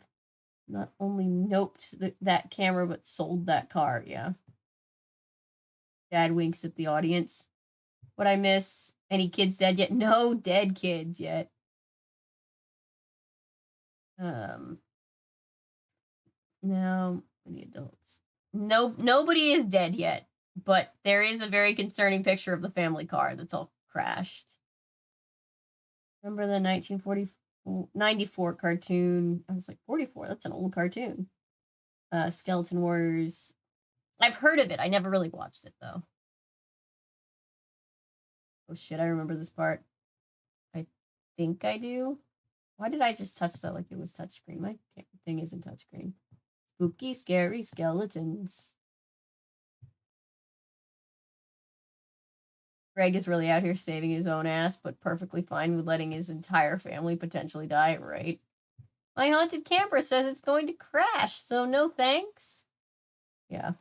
not only noped that camera, but sold that car. Yeah. Dad winks at the audience. What I miss? Any kids dead yet? No dead kids yet. No, any adults. No, nobody is dead yet, but there is a very concerning picture of the family car that's all crashed. Remember the 94 cartoon? I was like, 44, that's an old cartoon. Skeleton Wars. I've heard of it. I never really watched it, though. Oh, shit, I remember this part. I think I do. Why did I just touch that like it was touchscreen? My thing isn't touchscreen. Spooky, scary skeletons. Greg is really out here saving his own ass, but perfectly fine with letting his entire family potentially die, right? My haunted camper says it's going to crash, so no thanks. Yeah.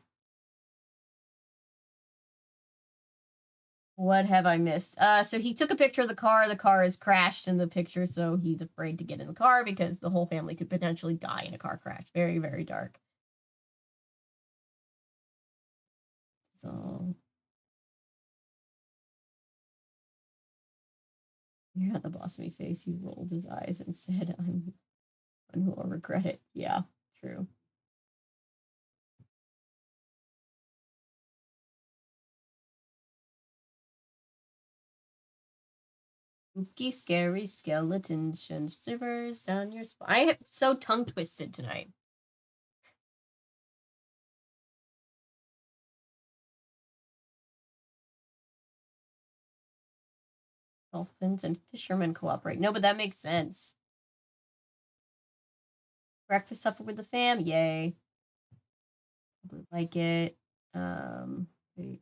What have I missed? So he took a picture of the car. The car is crashed in the picture, so he's afraid to get in the car because the whole family could potentially die in a car crash. Very, very dark. So you're not the boss of me face. He rolled his eyes and said, I'm one who will regret it. Yeah, true. Spooky, scary skeletons and shivers down your spine. I am so tongue twisted tonight. Dolphins and fishermen cooperate. No, but that makes sense. Breakfast supper with the fam. Yay. I would like it. Wait.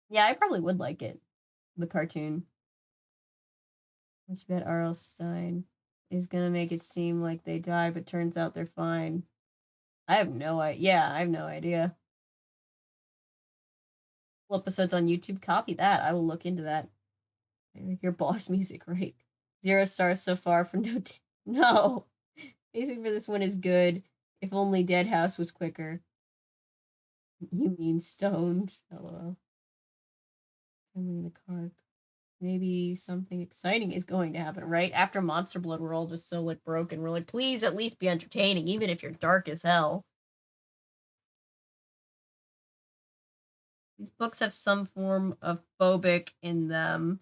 Yeah, I probably would like it. The cartoon. Which bet R.L. Stein is gonna make it seem like they die, but turns out they're fine. I have no idea. Yeah, I have no idea. Episodes on YouTube. Copy that. I will look into that. Your boss music, right? 0 stars so far for no. No. Music for this one is good. If only Dead House was quicker. You mean stoned? LOL. I'm in the car. Maybe something exciting is going to happen, right? After Monster Blood, we're all just so like broken. We're like, please at least be entertaining, even if you're dark as hell. These books have some form of phobic in them.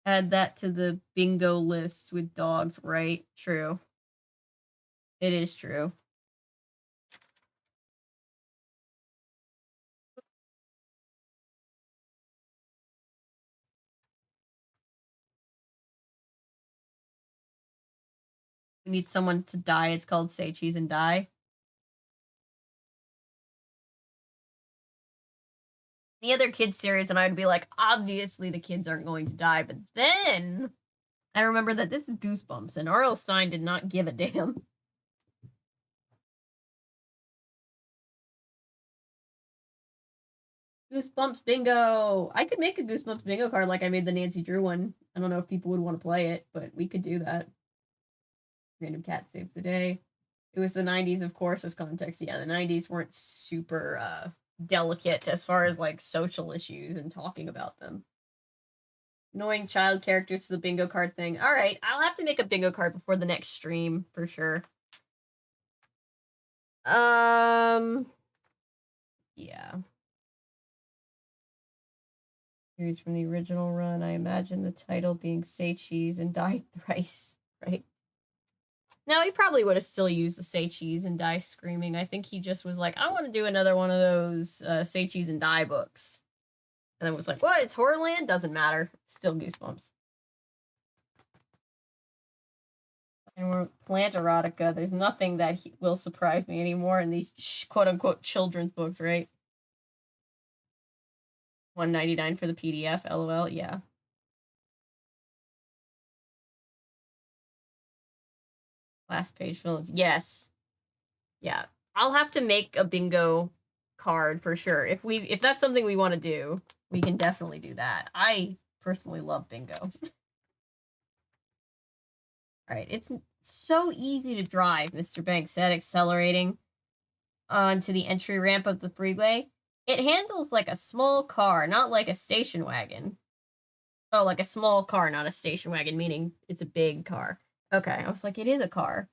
Add that to the bingo list with dogs, right? True. It is true. We need someone to die. It's called Say Cheese and Die. The other kids series, and I'd be like, obviously the kids aren't going to die, but then I remember that this is Goosebumps, and R.L. Stein did not give a damn. Goosebumps bingo! I could make a Goosebumps bingo card like I made the Nancy Drew one. I don't know if people would want to play it, but we could do that. Random cat saves the day. It was the 90s, of course, as context. Yeah, the 90s weren't super delicate as far as like social issues and talking about them. Annoying child characters to the bingo card thing. All right, I'll have to make a bingo card before the next stream for sure. Yeah. Series from the original run. I imagine the title being Say Cheese and Die Thrice, right? No, he probably would have still used the Say Cheese and Die Screaming. I think he just was like, I want to do another one of those Say Cheese and Die books. And then was like, what? It's Horrorland? Doesn't matter. Still Goosebumps. And we're plant erotica. There's nothing that will surprise me anymore in these quote-unquote children's books, right? $1.99 for the PDF, LOL, yeah. Last page villains, yes. Yeah, I'll have to make a bingo card for sure. If that's something we want to do, we can definitely do that. I personally love bingo. Alright, it's so easy to drive, Mr. Banks said, accelerating onto the entry ramp of the freeway. It handles like a small car, not like a station wagon. Oh, like a small car, not a station wagon, meaning it's a big car. Okay, I was like, it is a car.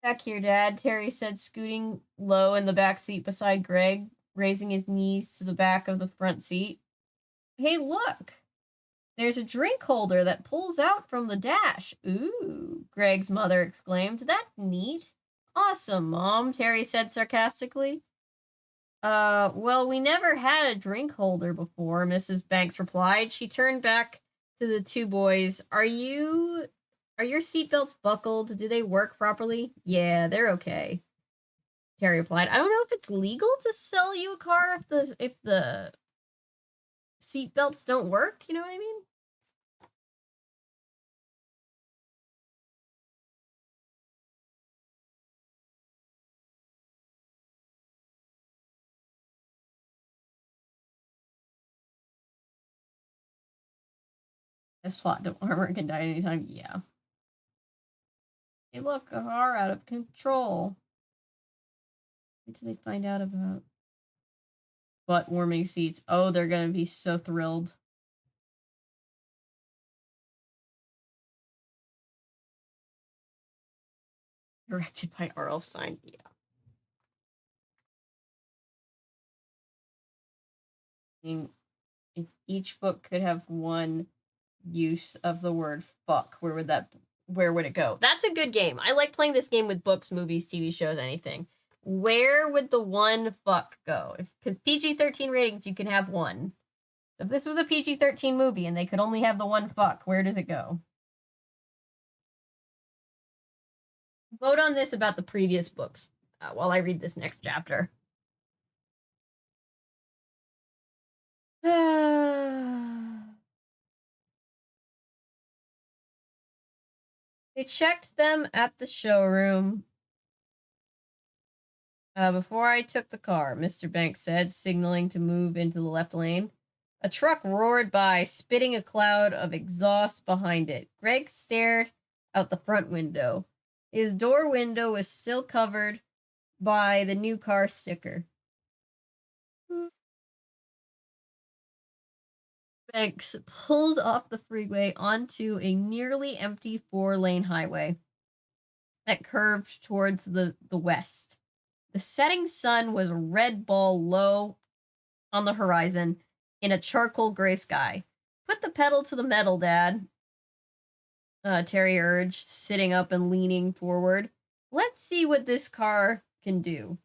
Back here, Dad, Terry said, scooting low in the back seat beside Greg, raising his knees to the back of the front seat. Hey, look! There's a drink holder that pulls out from the dash. Ooh, Greg's mother exclaimed. That's neat. Awesome, Mom, Terry said sarcastically. Well, we never had a drink holder before, Mrs. Banks replied. She turned back to the two boys. Are your seatbelts buckled? Do they work properly? Yeah, they're okay, Terry replied. I don't know if it's legal to sell you a car if the seatbelts don't work, you know what I mean? This plot, the armor can die at any time. Yeah. Hey, look, a car out of control. What do they find out about? Butt warming seats. Oh, they're gonna be so thrilled. Directed by R.L. Stein. Yeah. I mean, if each book could have one use of the word fuck, where would it go? That's a good game. I like playing this game with books, movies, TV shows, anything. Where would the one fuck go? Because PG-13 ratings, you can have one. So if this was a PG-13 movie and they could only have the one fuck, where does it go? Vote on this about the previous books while I read this next chapter. They checked them at the showroom before I took the car, Mr. Banks said, signaling to move into the left lane. A truck roared by, spitting a cloud of exhaust behind it. Greg stared out the front window. His door window was still covered by the new car sticker. Banks pulled off the freeway onto a nearly empty 4-lane highway that curved towards the west. The setting sun was a red ball low on the horizon in a charcoal gray sky. Put the pedal to the metal, Dad, Terry urged, sitting up and leaning forward. Let's see what this car can do.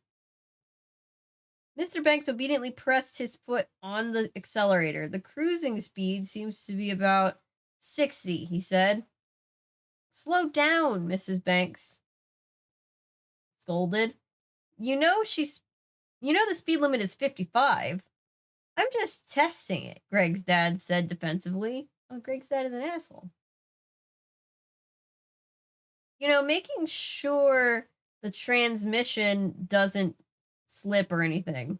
Mr. Banks obediently pressed his foot on the accelerator. The cruising speed seems to be about 60, he said. Slow down, Mrs. Banks scolded. You know the speed limit is 55. I'm just testing it, Greg's dad said defensively. Oh, Greg's dad is an asshole. Making sure the transmission doesn't slip or anything.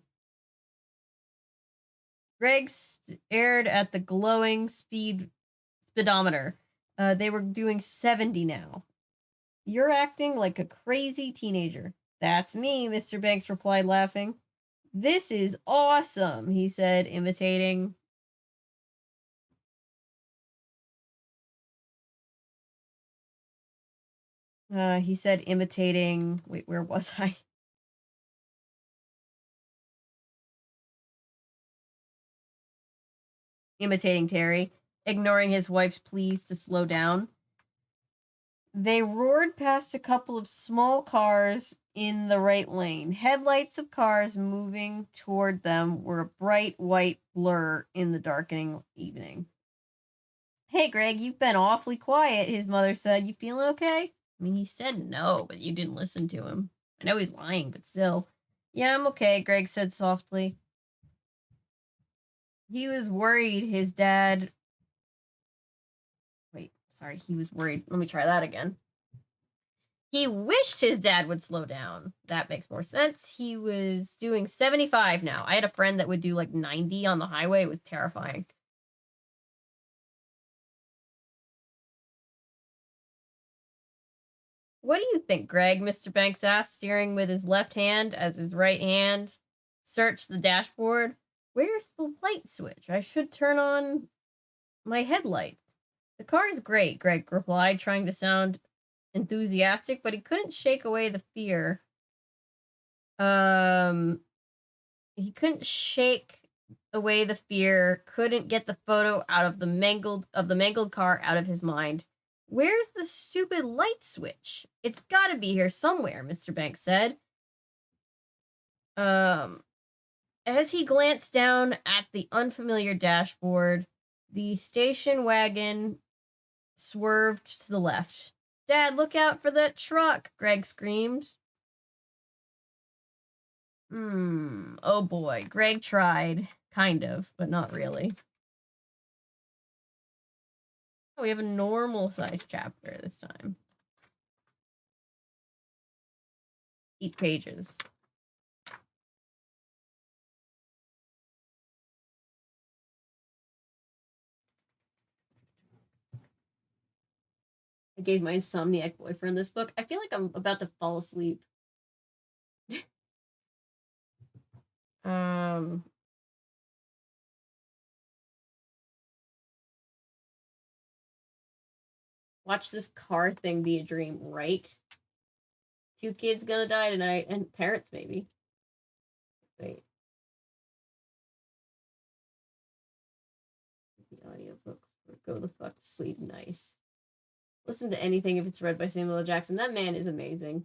Greg stared at the glowing speedometer. They were doing 70 now. You're acting like a crazy teenager. That's me, Mr. Banks replied, laughing. This is awesome, he said, imitating. He said, imitating. Wait, where was I? Imitating Terry, ignoring his wife's pleas to slow down. They roared past a couple of small cars in the right lane. Headlights of cars moving toward them were a bright white blur in the darkening evening. Hey, Greg, you've been awfully quiet, his mother said. You feeling okay? I mean, he said no, but you didn't listen to him. I know he's lying, but still. Yeah, I'm okay, Greg said softly. He was worried his dad... Wait, sorry, he was worried. Let me try that again. He wished his dad would slow down. That makes more sense. He was doing 75 now. I had a friend that would do like 90 on the highway. It was terrifying. What do you think, Greg? Mr. Banks asked, steering with his left hand as his right hand searched the dashboard. Where's the light switch? I should turn on my headlights. The car is great, Greg replied, trying to sound enthusiastic, but he couldn't shake away the fear. He couldn't shake away the fear, couldn't get the photo out of the mangled car out of his mind. Where's the stupid light switch? It's gotta be here somewhere, Mr. Banks said. As he glanced down at the unfamiliar dashboard, the station wagon swerved to the left. Dad, look out for that truck, Greg screamed. Oh boy. Greg tried. Kind of, but not really. Oh, we have a normal size chapter this time. 8 pages. I gave my insomniac boyfriend this book. I feel like I'm about to fall asleep. Watch this car thing be a dream, right? 2 kids gonna die tonight, and parents maybe. Wait. The audiobook. Go the fuck to sleep. Nice. Listen to anything if it's read by Samuel L. Jackson. That man is amazing.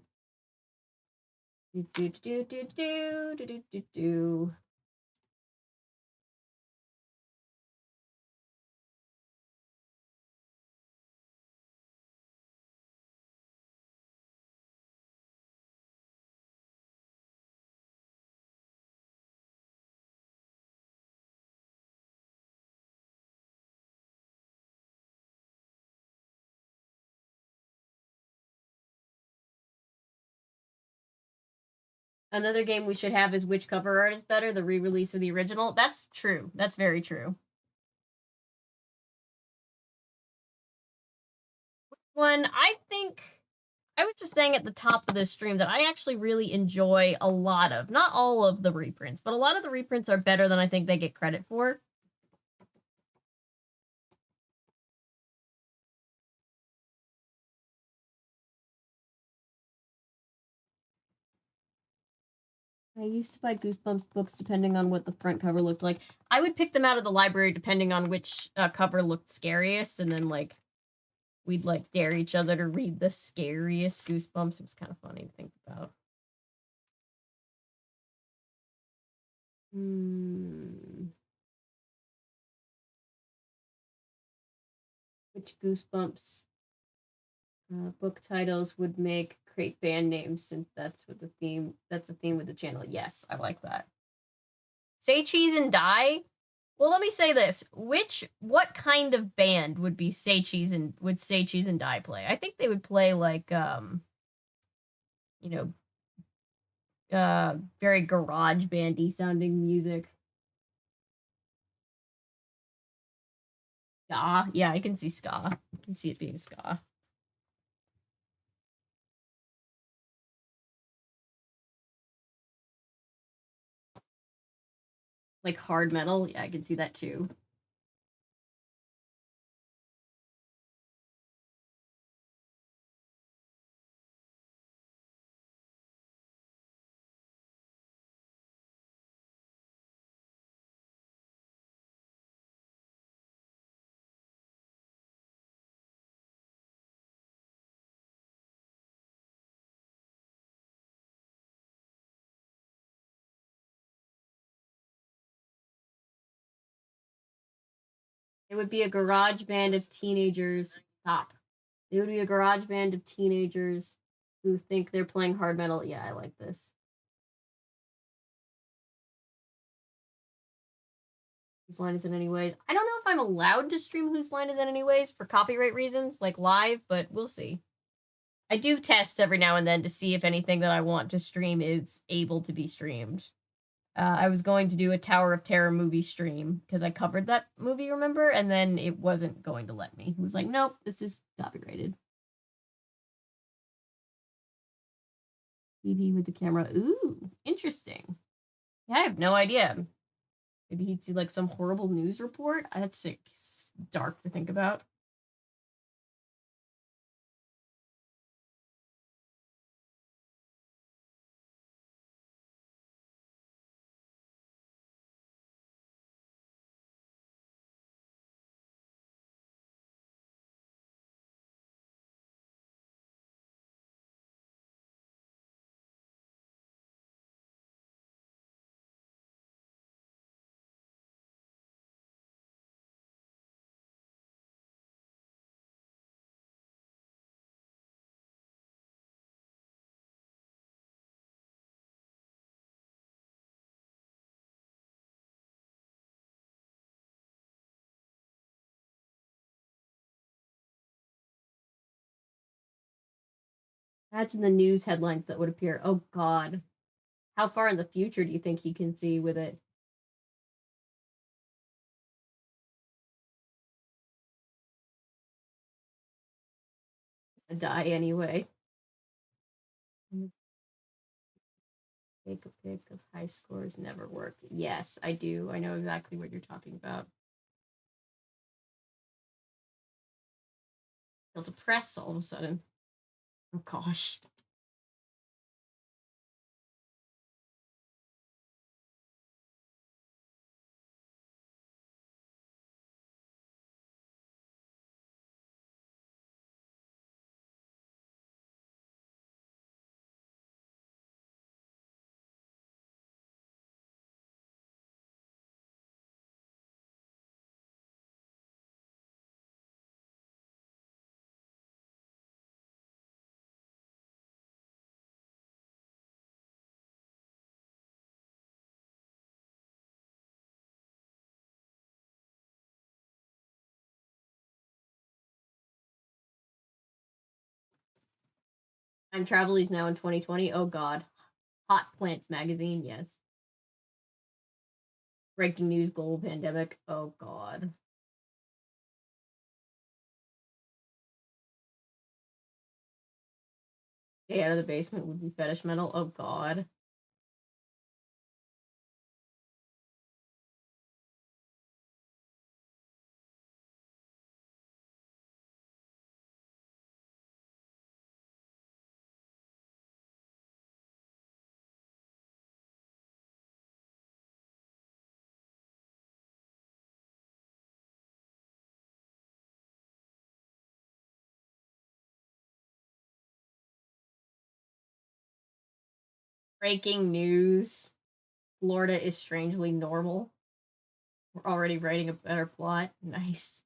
Do do do do do do do do do. Another game we should have is which cover art is better, the re-release or the original. That's true. That's very true. One, I think I was just saying at the top of this stream that I actually really enjoy a lot of, not all of the reprints, but a lot of the reprints are better than I think they get credit for. I used to buy Goosebumps books depending on what the front cover looked like. I would pick them out of the library depending on which cover looked scariest, and then like we'd like dare each other to read the scariest Goosebumps. It was kind of funny to think about. Which Goosebumps book titles would make great band names, since that's what the theme. That's the theme of the channel. Yes, I like that. Say cheese and die. Well, let me say this: what kind of band would Say Cheese and Die play? I think they would play like very garage bandy sounding music. Ska, yeah, I can see ska. I can see it being ska. Like hard metal, yeah, I can see that too. It would be a garage band of teenagers. Stop. It would be a garage band of teenagers who think they're playing hard metal. Yeah, I like this. Whose Line Is It Anyways? I don't know if I'm allowed to stream Whose Line Is It Anyways for copyright reasons, like live, but we'll see. I do tests every now and then to see if anything that I want to stream is able to be streamed. I was going to do a Tower of Terror movie stream because I covered that movie, remember? And then it wasn't going to let me. It was like, nope, this is copyrighted. TV with the camera. Ooh, interesting. Yeah, I have no idea. Maybe he'd see like some horrible news report. That's sick. It's dark to think about. Imagine the news headlines that would appear. Oh God. How far in the future do you think he can see with it? Die anyway. Take a pic of high scores never work. Yes, I do. I know exactly what you're talking about. Feel depressed all of a sudden. Oh gosh. Time travel is now in 2020. Oh God. Hot Plants magazine. Yes. Breaking news: global pandemic. Oh God. Stay out of the basement would be fetish metal. Oh God. Breaking news: Florida is strangely normal. We're already writing a better plot. Nice.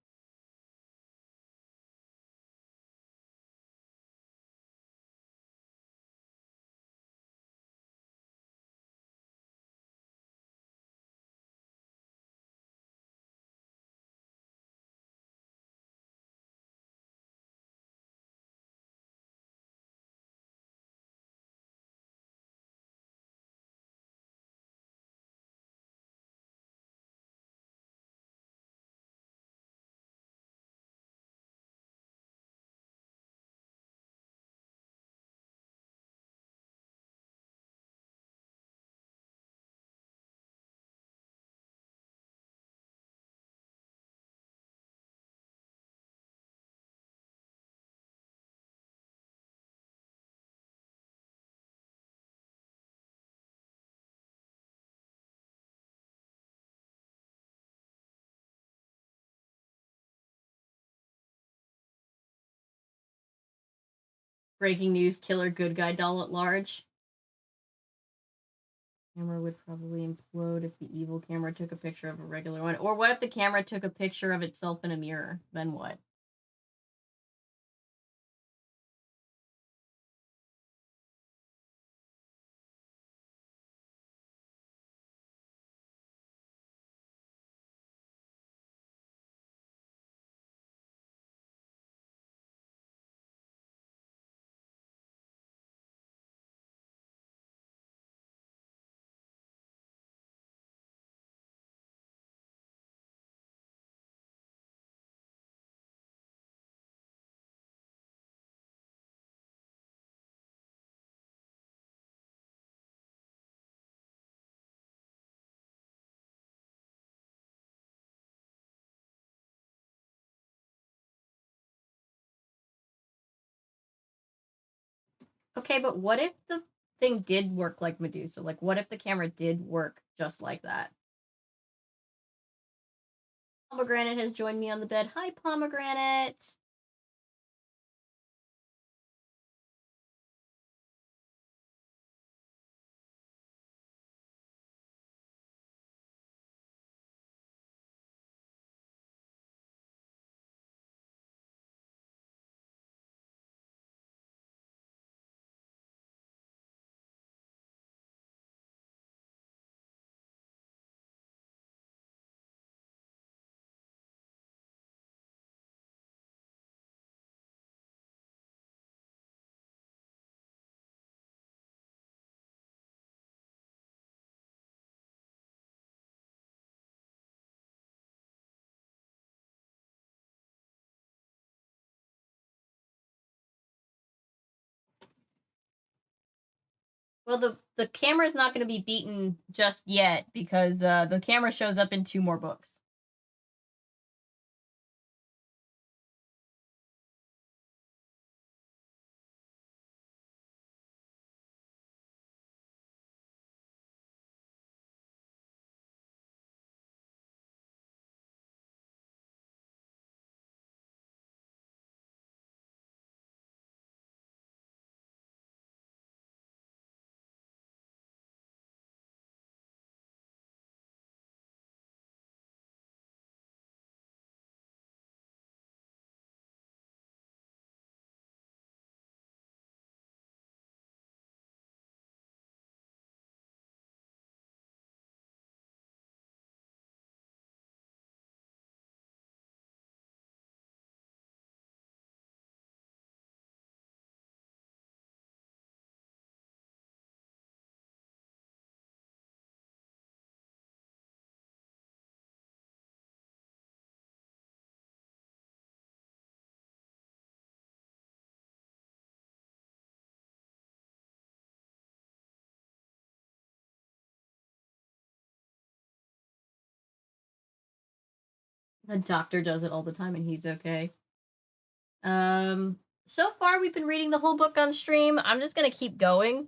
Breaking news: killer good guy doll at large. Camera would probably implode if the evil camera took a picture of a regular one. Or what if the camera took a picture of itself in a mirror? Then what? Okay, but what if the thing did work like Medusa? Like, what if the camera did work just like that? Pomegranate has joined me on the bed. Hi, Pomegranate. Well, the camera's not going to be beaten just yet because the camera shows up in 2 more books. The doctor does it all the time and he's okay. So far we've been reading the whole book on stream. I'm just going to keep going.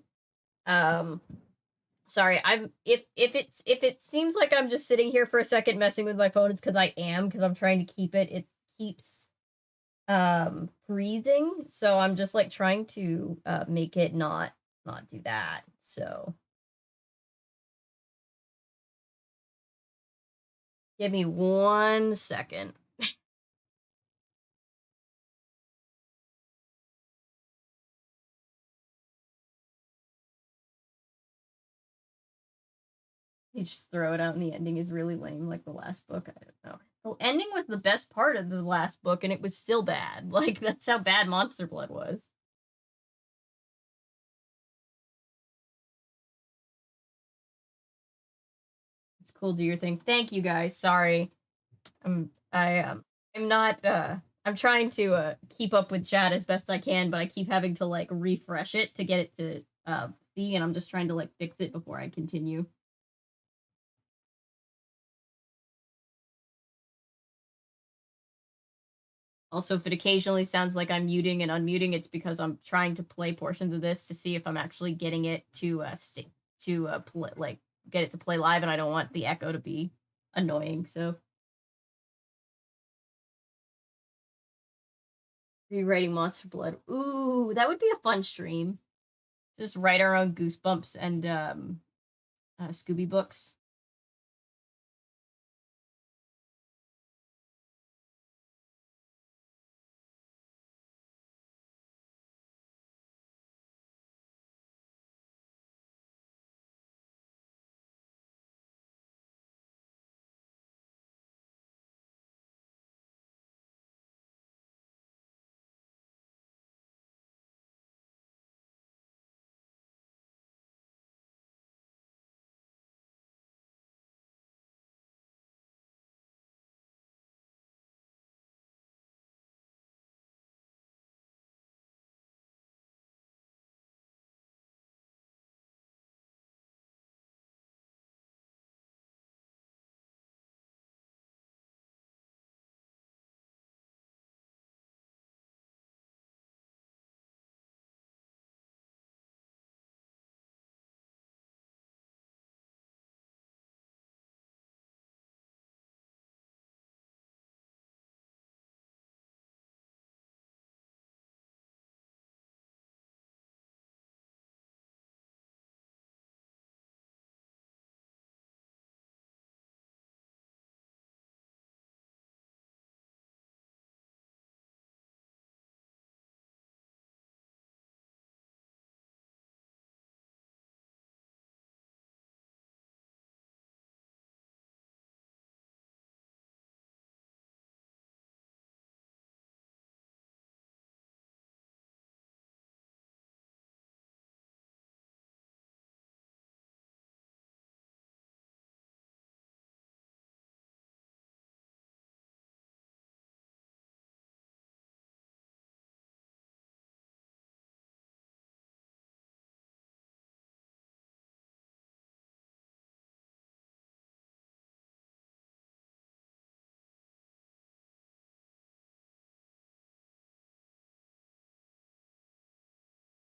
Um Sorry, I'm if it seems like I'm just sitting here for a second messing with my phone, it's because I am, because I'm trying to keep it. It keeps freezing, so I'm just like trying to make it not do that. So give me 1 second. You just throw it out and the ending is really lame, like the last book. I don't know. The ending was the best part of the last book, and it was still bad. Like that's how bad Monster Blood was. It's cool. Do your thing. Thank you guys. Sorry. I'm not I'm trying to keep up with chat as best I can, but I keep having to like refresh it to get it to see, and I'm just trying to like fix it before I continue. Also, if it occasionally sounds like I'm muting and unmuting, it's because I'm trying to play portions of this to see if I'm actually getting it to stick to like get it to play live, and I don't want the echo to be annoying. So rewriting Monster Blood. Ooh, that would be a fun stream. Just write our own Goosebumps and Scooby books.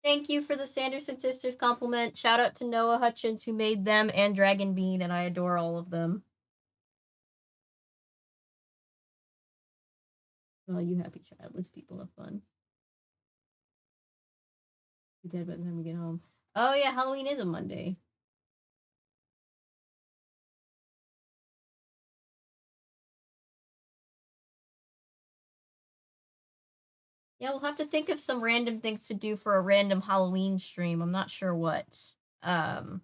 Thank you for the Sanderson sisters compliment. Shout out to Noah Hutchins who made them and Dragon Bean, and I adore all of them. Oh, you happy childless people have fun. Be dead by the time we get home. Oh yeah, Halloween is a Monday. Yeah, we'll have to think of some random things to do for a random Halloween stream. I'm not sure what. Um,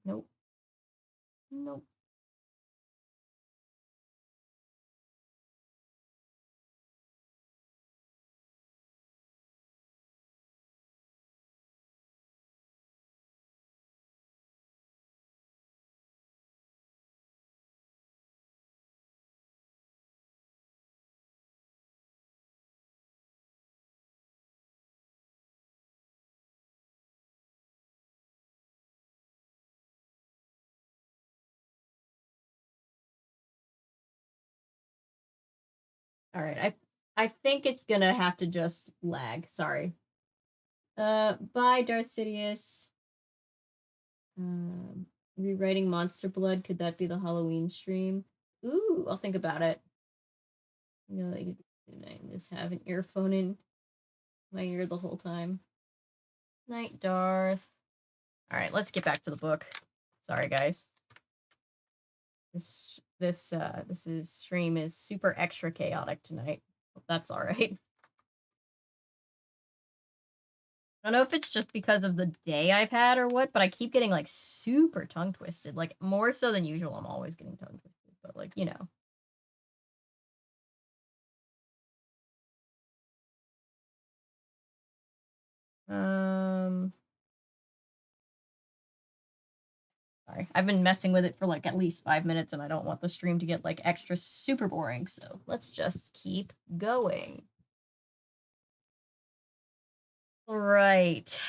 nope. Nope. All right. I think it's gonna have to just lag. Sorry. Bye, Darth Sidious. Um, Rewriting Monster Blood. Could that be the Halloween stream? Ooh, I'll think about it. You know, like just have an earphone in my ear the whole time. Night, Darth. All right, let's get back to the book. Sorry, guys. This stream is super extra chaotic tonight. Hope that's all right. I don't know if it's just because of the day I've had or what, but I keep getting like super tongue twisted, like more so than usual. I'm always getting tongue twisted, but like, you know. Sorry, I've been messing with it for like at least 5 minutes and I don't want the stream to get like extra super boring, so let's just keep going. All right.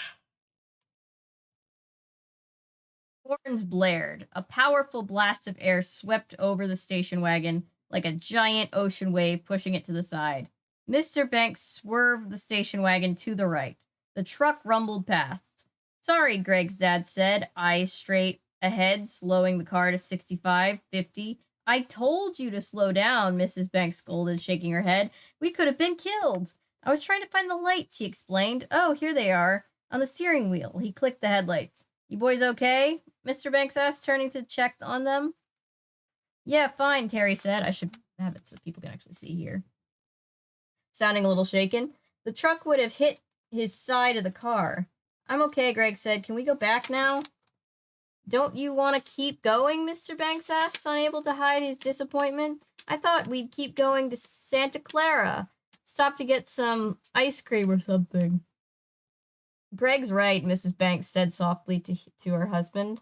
Horns blared. A powerful blast of air swept over the station wagon like a giant ocean wave, pushing it to the side. Mr. Banks swerved the station wagon to the right. The truck rumbled past. Sorry, Greg's dad said, eyes straight ahead, slowing the car to 65, 50. I told you to slow down, Mrs. Banks scolded, shaking her head. We could have been killed. I was trying to find the lights, he explained. Oh, here they are. On the steering wheel. He clicked the headlights. You boys okay? Mr. Banks asked, turning to check on them. Yeah, fine, Terry said. I should have it so people can actually see here. Sounding a little shaken. The truck would have hit his side of the car. I'm okay, Greg said. Can we go back now? Don't you want to keep going, Mr. Banks asked, unable to hide his disappointment. I thought we'd keep going to Santa Clara. Stop to get some ice cream or something. Greg's right, Mrs. Banks said softly to her husband.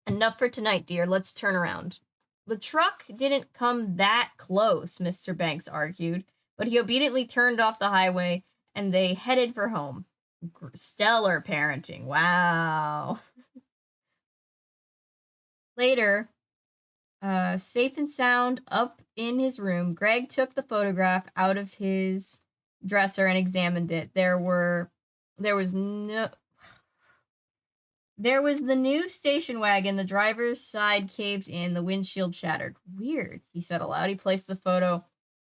Enough for tonight, dear. Let's turn around. The truck didn't come that close, Mr. Banks argued, but he obediently turned off the highway and they headed for home. Stellar parenting. Wow. Later, safe and sound up in his room, Greg took the photograph out of his dresser and examined it. There was the new station wagon. The driver's side caved in. The windshield shattered. Weird, he said aloud. He placed the photo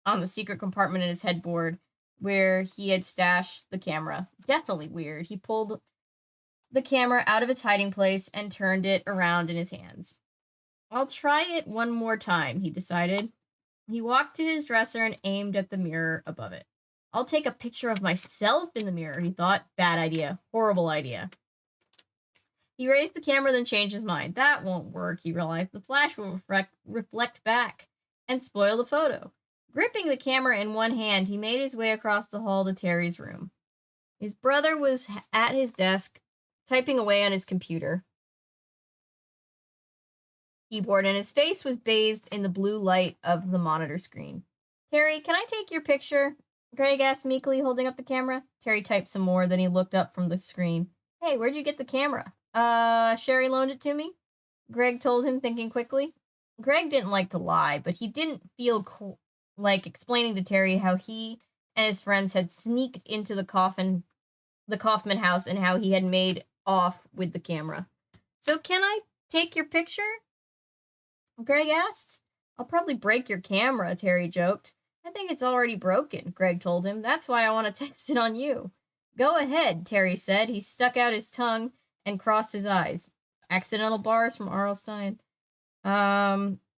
on the secret compartment in his headboard where he had stashed the camera. Definitely weird. He pulled the camera out of its hiding place and turned it around in his hands. I'll try it one more time, he decided. He walked to his dresser and aimed at the mirror above it. I'll take a picture of myself in the mirror, he thought. Bad idea. Horrible idea. He raised the camera, then changed his mind. That won't work, he realized. The flash will reflect back and spoil the photo. Gripping the camera in one hand, he made his way across the hall to Terry's room. His brother was at his desk, typing away on his computer keyboard, and his face was bathed in the blue light of the monitor screen. Terry, can I take your picture? Greg asked meekly, holding up the camera. Terry typed some more, then he looked up from the screen. Hey, where'd you get the camera? Sherry loaned it to me? Greg told him, thinking quickly. Greg didn't like to lie, but he didn't feel like explaining to Terry how he and his friends had sneaked into the Kaufman house, and how he had made off with the camera. So can I take your picture? Greg asked. I'll probably break your camera, Terry joked. I think it's already broken, Greg told him. That's why I want to test it on you. Go ahead, Terry said. He stuck out his tongue and crossed his eyes. Accidental bars from R.L. Stine.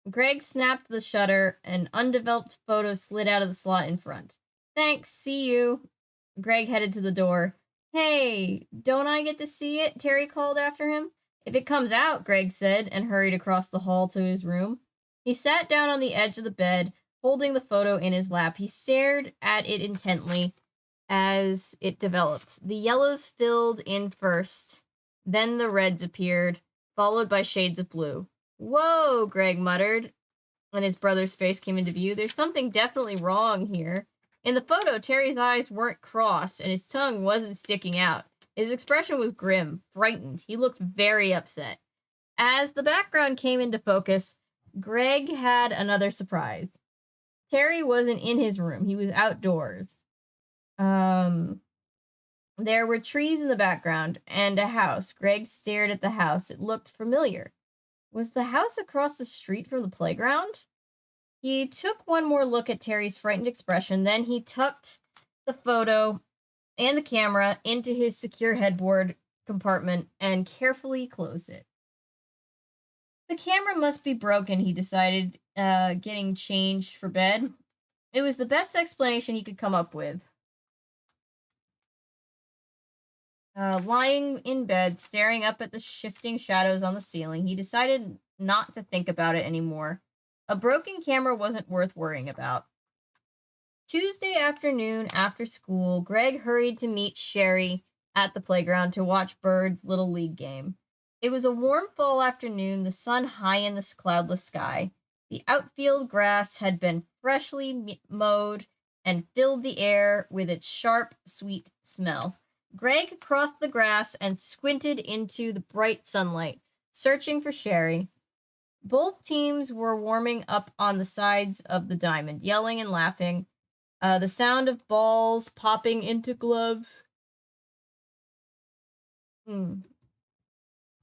Greg snapped the shutter. An undeveloped photo slid out of the slot in front. Thanks, see you. Greg headed to the door. Hey, don't I get to see it? Terry called after him. If it comes out, Greg said, and hurried across the hall to his room. He sat down on the edge of the bed, holding the photo in his lap. He stared at it intently as it developed. The yellows filled in first, then the reds appeared, followed by shades of blue. Whoa, Greg muttered, and his brother's face came into view. There's something definitely wrong here. In the photo, Terry's eyes weren't crossed, and his tongue wasn't sticking out. His expression was grim, frightened. He looked very upset. As the background came into focus, Greg had another surprise. Terry wasn't in his room. He was outdoors. There were trees in the background and a house. Greg stared at the house. It looked familiar. Was the house across the street from the playground? He took one more look at Terry's frightened expression, then he tucked the photo and the camera into his secure headboard compartment and carefully closed it. The camera must be broken, he decided, getting changed for bed. It was the best explanation he could come up with. Lying in bed, staring up at the shifting shadows on the ceiling, he decided not to think about it anymore. A broken camera wasn't worth worrying about. Tuesday afternoon after school, Greg hurried to meet Sherry at the playground to watch Bird's Little League game. It was a warm fall afternoon, the sun high in the cloudless sky. The outfield grass had been freshly mowed and filled the air with its sharp, sweet smell. Greg crossed the grass and squinted into the bright sunlight, searching for Sherry. Both teams were warming up on the sides of the diamond, yelling and laughing. The sound of balls popping into gloves.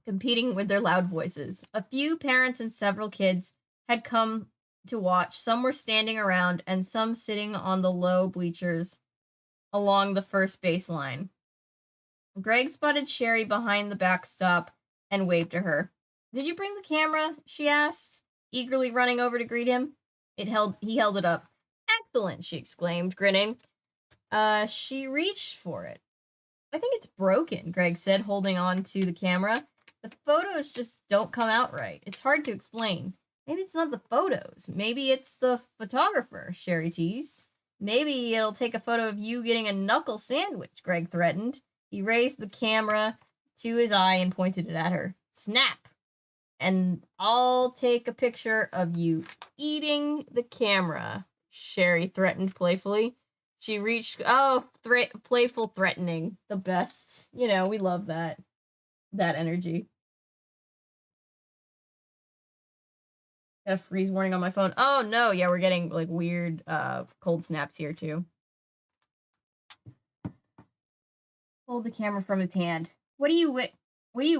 Competing with their loud voices. A few parents and several kids had come to watch. Some were standing around, and some sitting on the low bleachers along the first baseline. Greg spotted Sherry behind the backstop and waved to her. Did you bring the camera? She asked, eagerly running over to greet him. He held it up. Excellent, she exclaimed, grinning. She reached for it. I think it's broken, Greg said, holding on to the camera. The photos just don't come out right. It's hard to explain. Maybe it's not the photos. Maybe it's the photographer, Sherry teased. Maybe it'll take a photo of you getting a knuckle sandwich, Greg threatened. He raised the camera to his eye and pointed it at her. Snap! And I'll take a picture of you eating the camera, Sherry threatened playfully. She reached, playful threatening, the best. You know, we love that energy. Got a freeze warning on my phone. Oh no, yeah, we're getting like weird cold snaps here too. Pulled the camera from his hand. What do you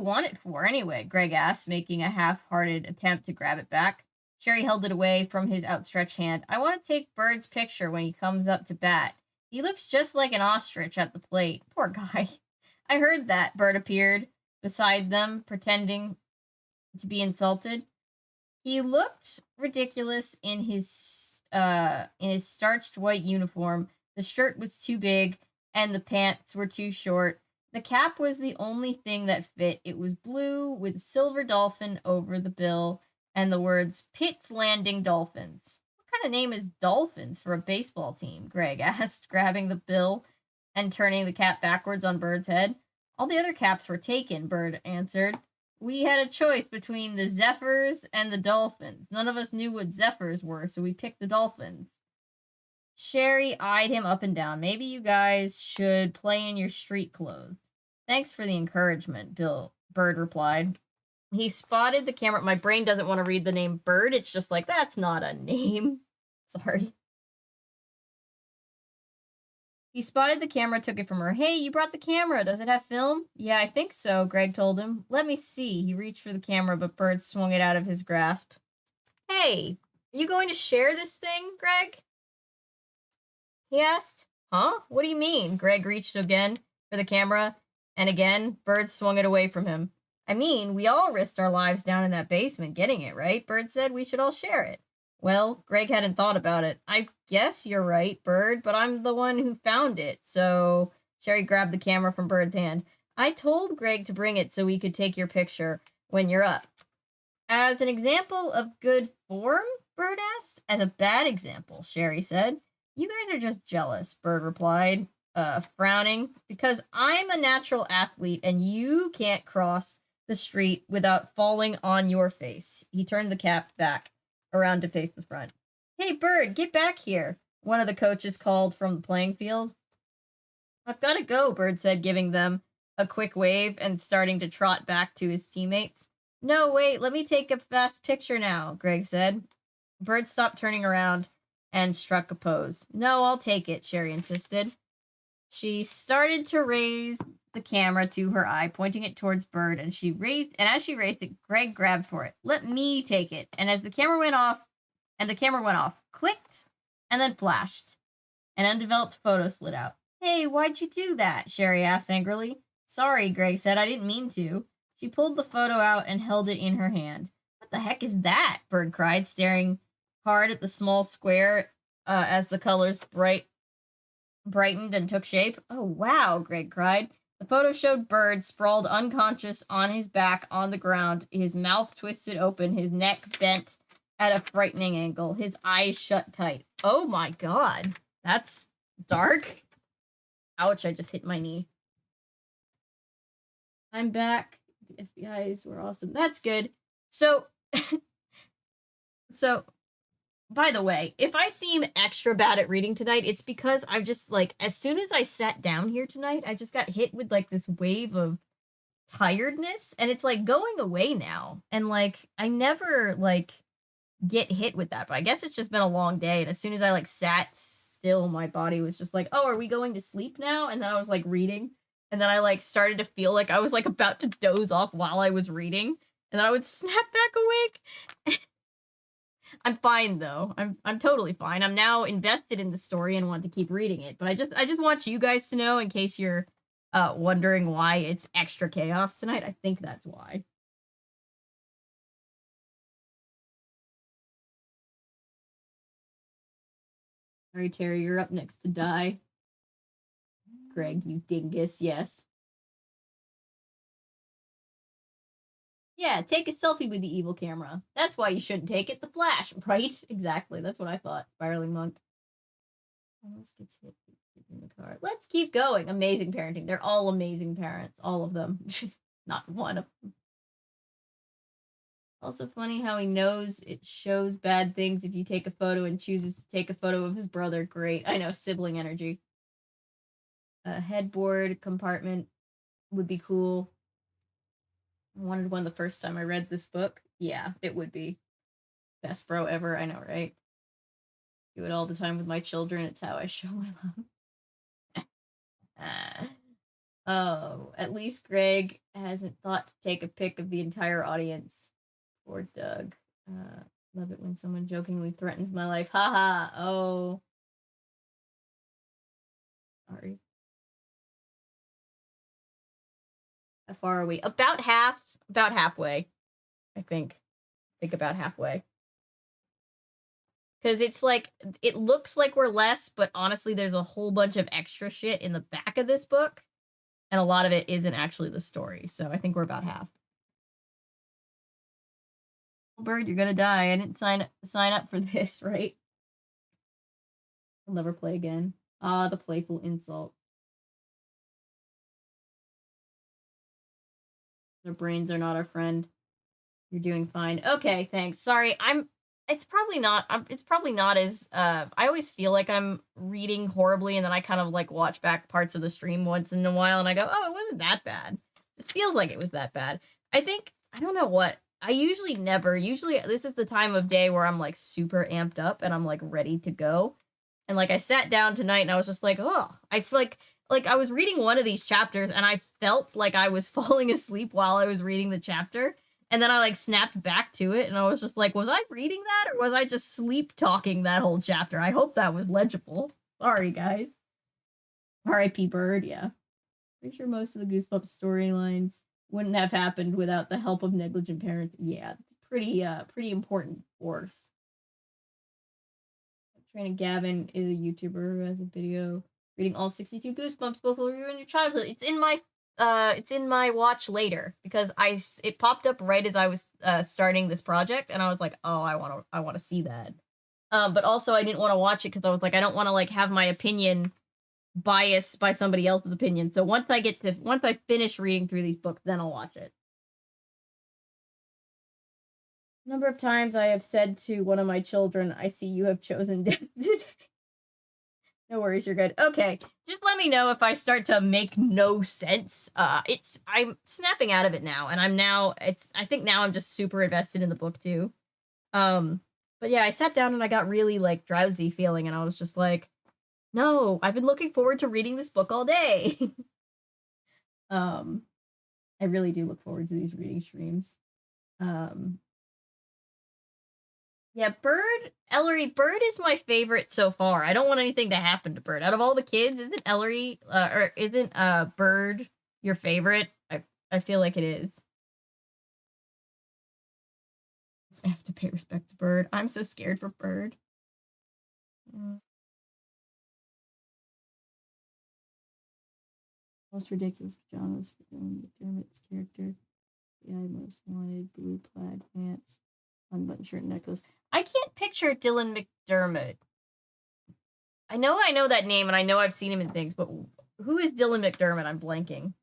want it for anyway? Greg asked, making a half-hearted attempt to grab it back. Sherry held it away from his outstretched hand. I want to take Bird's picture when he comes up to bat. He looks just like an ostrich at the plate. Poor guy. I heard that. Bird appeared beside them, pretending to be insulted. He looked ridiculous in his starched white uniform. The shirt was too big, and the pants were too short. The cap was the only thing that fit. It was blue with silver dolphin over the bill and the words Pitt's Landing Dolphins. What kind of name is Dolphins for a baseball team? Greg asked, grabbing the bill and turning the cap backwards on Bird's head. All the other caps were taken, Bird answered. We had a choice between the Zephyrs and the Dolphins. None of us knew what Zephyrs were, so we picked the Dolphins. Sherry eyed him up and down. Maybe you guys should play in your street clothes. Thanks for the encouragement, Bird replied. He spotted the camera. My brain doesn't want to read the name Bird. It's just like, that's not a name. Sorry. He spotted the camera, took it from her. Hey, you brought the camera. Does it have film? Yeah, I think so, Greg told him. Let me see. He reached for the camera, but Bird swung it out of his grasp. Hey, are you going to share this thing, Greg? He asked. Huh? What do you mean? Greg reached again for the camera, and again, Bird swung it away from him. I mean, we all risked our lives down in that basement getting it, right? Bird said we should all share it. Well, Greg hadn't thought about it. I guess you're right, Bird, but I'm the one who found it, so... Sherry grabbed the camera from Bird's hand. I told Greg to bring it so we could take your picture when you're up. As an example of good form? Bird asked. As a bad example, Sherry said. You guys are just jealous, Bird replied, frowning, because I'm a natural athlete and you can't cross the street without falling on your face. He turned the cap back around to face the front. Hey, Bird, get back here, one of the coaches called from the playing field. I've got to go, Bird said, giving them a quick wave and starting to trot back to his teammates. No, wait, let me take a fast picture now, Greg said. Bird stopped turning around and struck a pose. No, I'll take it, Sherry insisted. She started to raise the camera to her eye, pointing it towards Bird, and as she raised it, Greg grabbed for it. Let me take it. And as the camera went off, clicked, and then flashed. An undeveloped photo slid out. Hey, why'd you do that? Sherry asked angrily. Sorry, Greg said. I didn't mean to. She pulled the photo out and held it in her hand. What the heck is that? Bird cried, staring hard at the small square as the colors brightened and took shape. Oh, wow, Greg cried. The photo showed Bird sprawled unconscious on his back on the ground, his mouth twisted open, his neck bent at a frightening angle, his eyes shut tight. Oh my god, that's dark. Ouch, I just hit my knee. I'm back. The FBI's were awesome. That's good. So, by the way, if I seem extra bad at reading tonight, it's because I've just, like, as soon as I sat down here tonight, I just got hit with, like, this wave of tiredness, and it's, like, going away now. And, like, I never, like, get hit with that, but I guess it's just been a long day, and as soon as I, like, sat still, my body was just like, oh, are we going to sleep now? And then I was, like, reading, and then I, like, started to feel like I was, like, about to doze off while I was reading, and then I would snap back awake. I'm fine though. I'm totally fine. I'm now invested in the story and want to keep reading it. But I just want you guys to know, in case you're wondering why it's extra chaos tonight. I think that's why. Sorry, Terry, you're up next to die. Greg, you dingus, yes. Yeah, take a selfie with the evil camera. That's why you shouldn't take it. The flash, right? Exactly. That's what I thought. Spiraling monk. Almost gets hit in the car. Let's keep going. Amazing parenting. They're all amazing parents. All of them. Not one of them. Also funny how he knows it shows bad things if you take a photo and chooses to take a photo of his brother. Great. I know, sibling energy. A headboard compartment would be cool. I wanted one the first time I read this book. Yeah, it would be. Best bro ever, I know, right? Do it all the time with my children. It's how I show my love. Oh, at least Greg hasn't thought to take a pic of the entire audience. Poor Doug. Love it when someone jokingly threatens my life. Haha. Oh. Sorry. How far are we? About halfway. I think about halfway. Because it's like, it looks like we're less, but honestly, there's a whole bunch of extra shit in the back of this book. And a lot of it isn't actually the story. So I think we're about half. Bird, you're gonna die. I didn't sign up for this, right? I'll never play again. Ah, the playful insult. Their brains are not our friend. You're doing fine. Okay, thanks. Sorry, it's probably not as, I always feel like I'm reading horribly, and then I kind of, like, watch back parts of the stream once in a while, and I go, oh, it wasn't that bad. This feels like it was that bad. I think I don't know what. I usually never. Usually this is the time of day where I'm like super amped up and I'm like ready to go. And like I sat down tonight and I was just like, oh, I feel like I was reading one of these chapters and I felt like I was falling asleep while I was reading the chapter. And then I like snapped back to it and I was just like, was I reading that or was I just sleep talking that whole chapter? I hope that was legible. Sorry, guys. R.I.P. Bird, yeah. Pretty sure most of the Goosebumps storylines wouldn't have happened without the help of negligent parents. Yeah, pretty important force. Training Gavin is a YouTuber who has a video reading all 62 Goosebumps books will ruin your childhood. It's in my watch later because it popped up right as I was starting this project and I was like, "Oh, I want to see that." But also I didn't want to watch it cuz I was like I don't want to like have my opinion biased by somebody else's opinion. So once I finish reading through these books, then I'll watch it. Number of times I have said to one of my children, I see you have chosen death today. No worries, you're good. Okay, just let me know if I start to make no sense. I'm snapping out of it now, and I think now I'm just super invested in the book too. But yeah, I sat down and I got really like drowsy feeling, and I was just like, no, I've been looking forward to reading this book all day. I really do look forward to these reading streams. Yeah, Ellery, Bird is my favorite so far. I don't want anything to happen to Bird. Out of all the kids, isn't Ellery, or isn't, Bird your favorite? I feel like it is. I have to pay respect to Bird. I'm so scared for Bird. Most ridiculous pajamas for Dylan McDermott's character. The I most wanted blue plaid pants, unbuttoned shirt, and necklace. I can't picture Dylan McDermott. I know that name, and I know I've seen him in things, but who is Dylan McDermott? I'm blanking.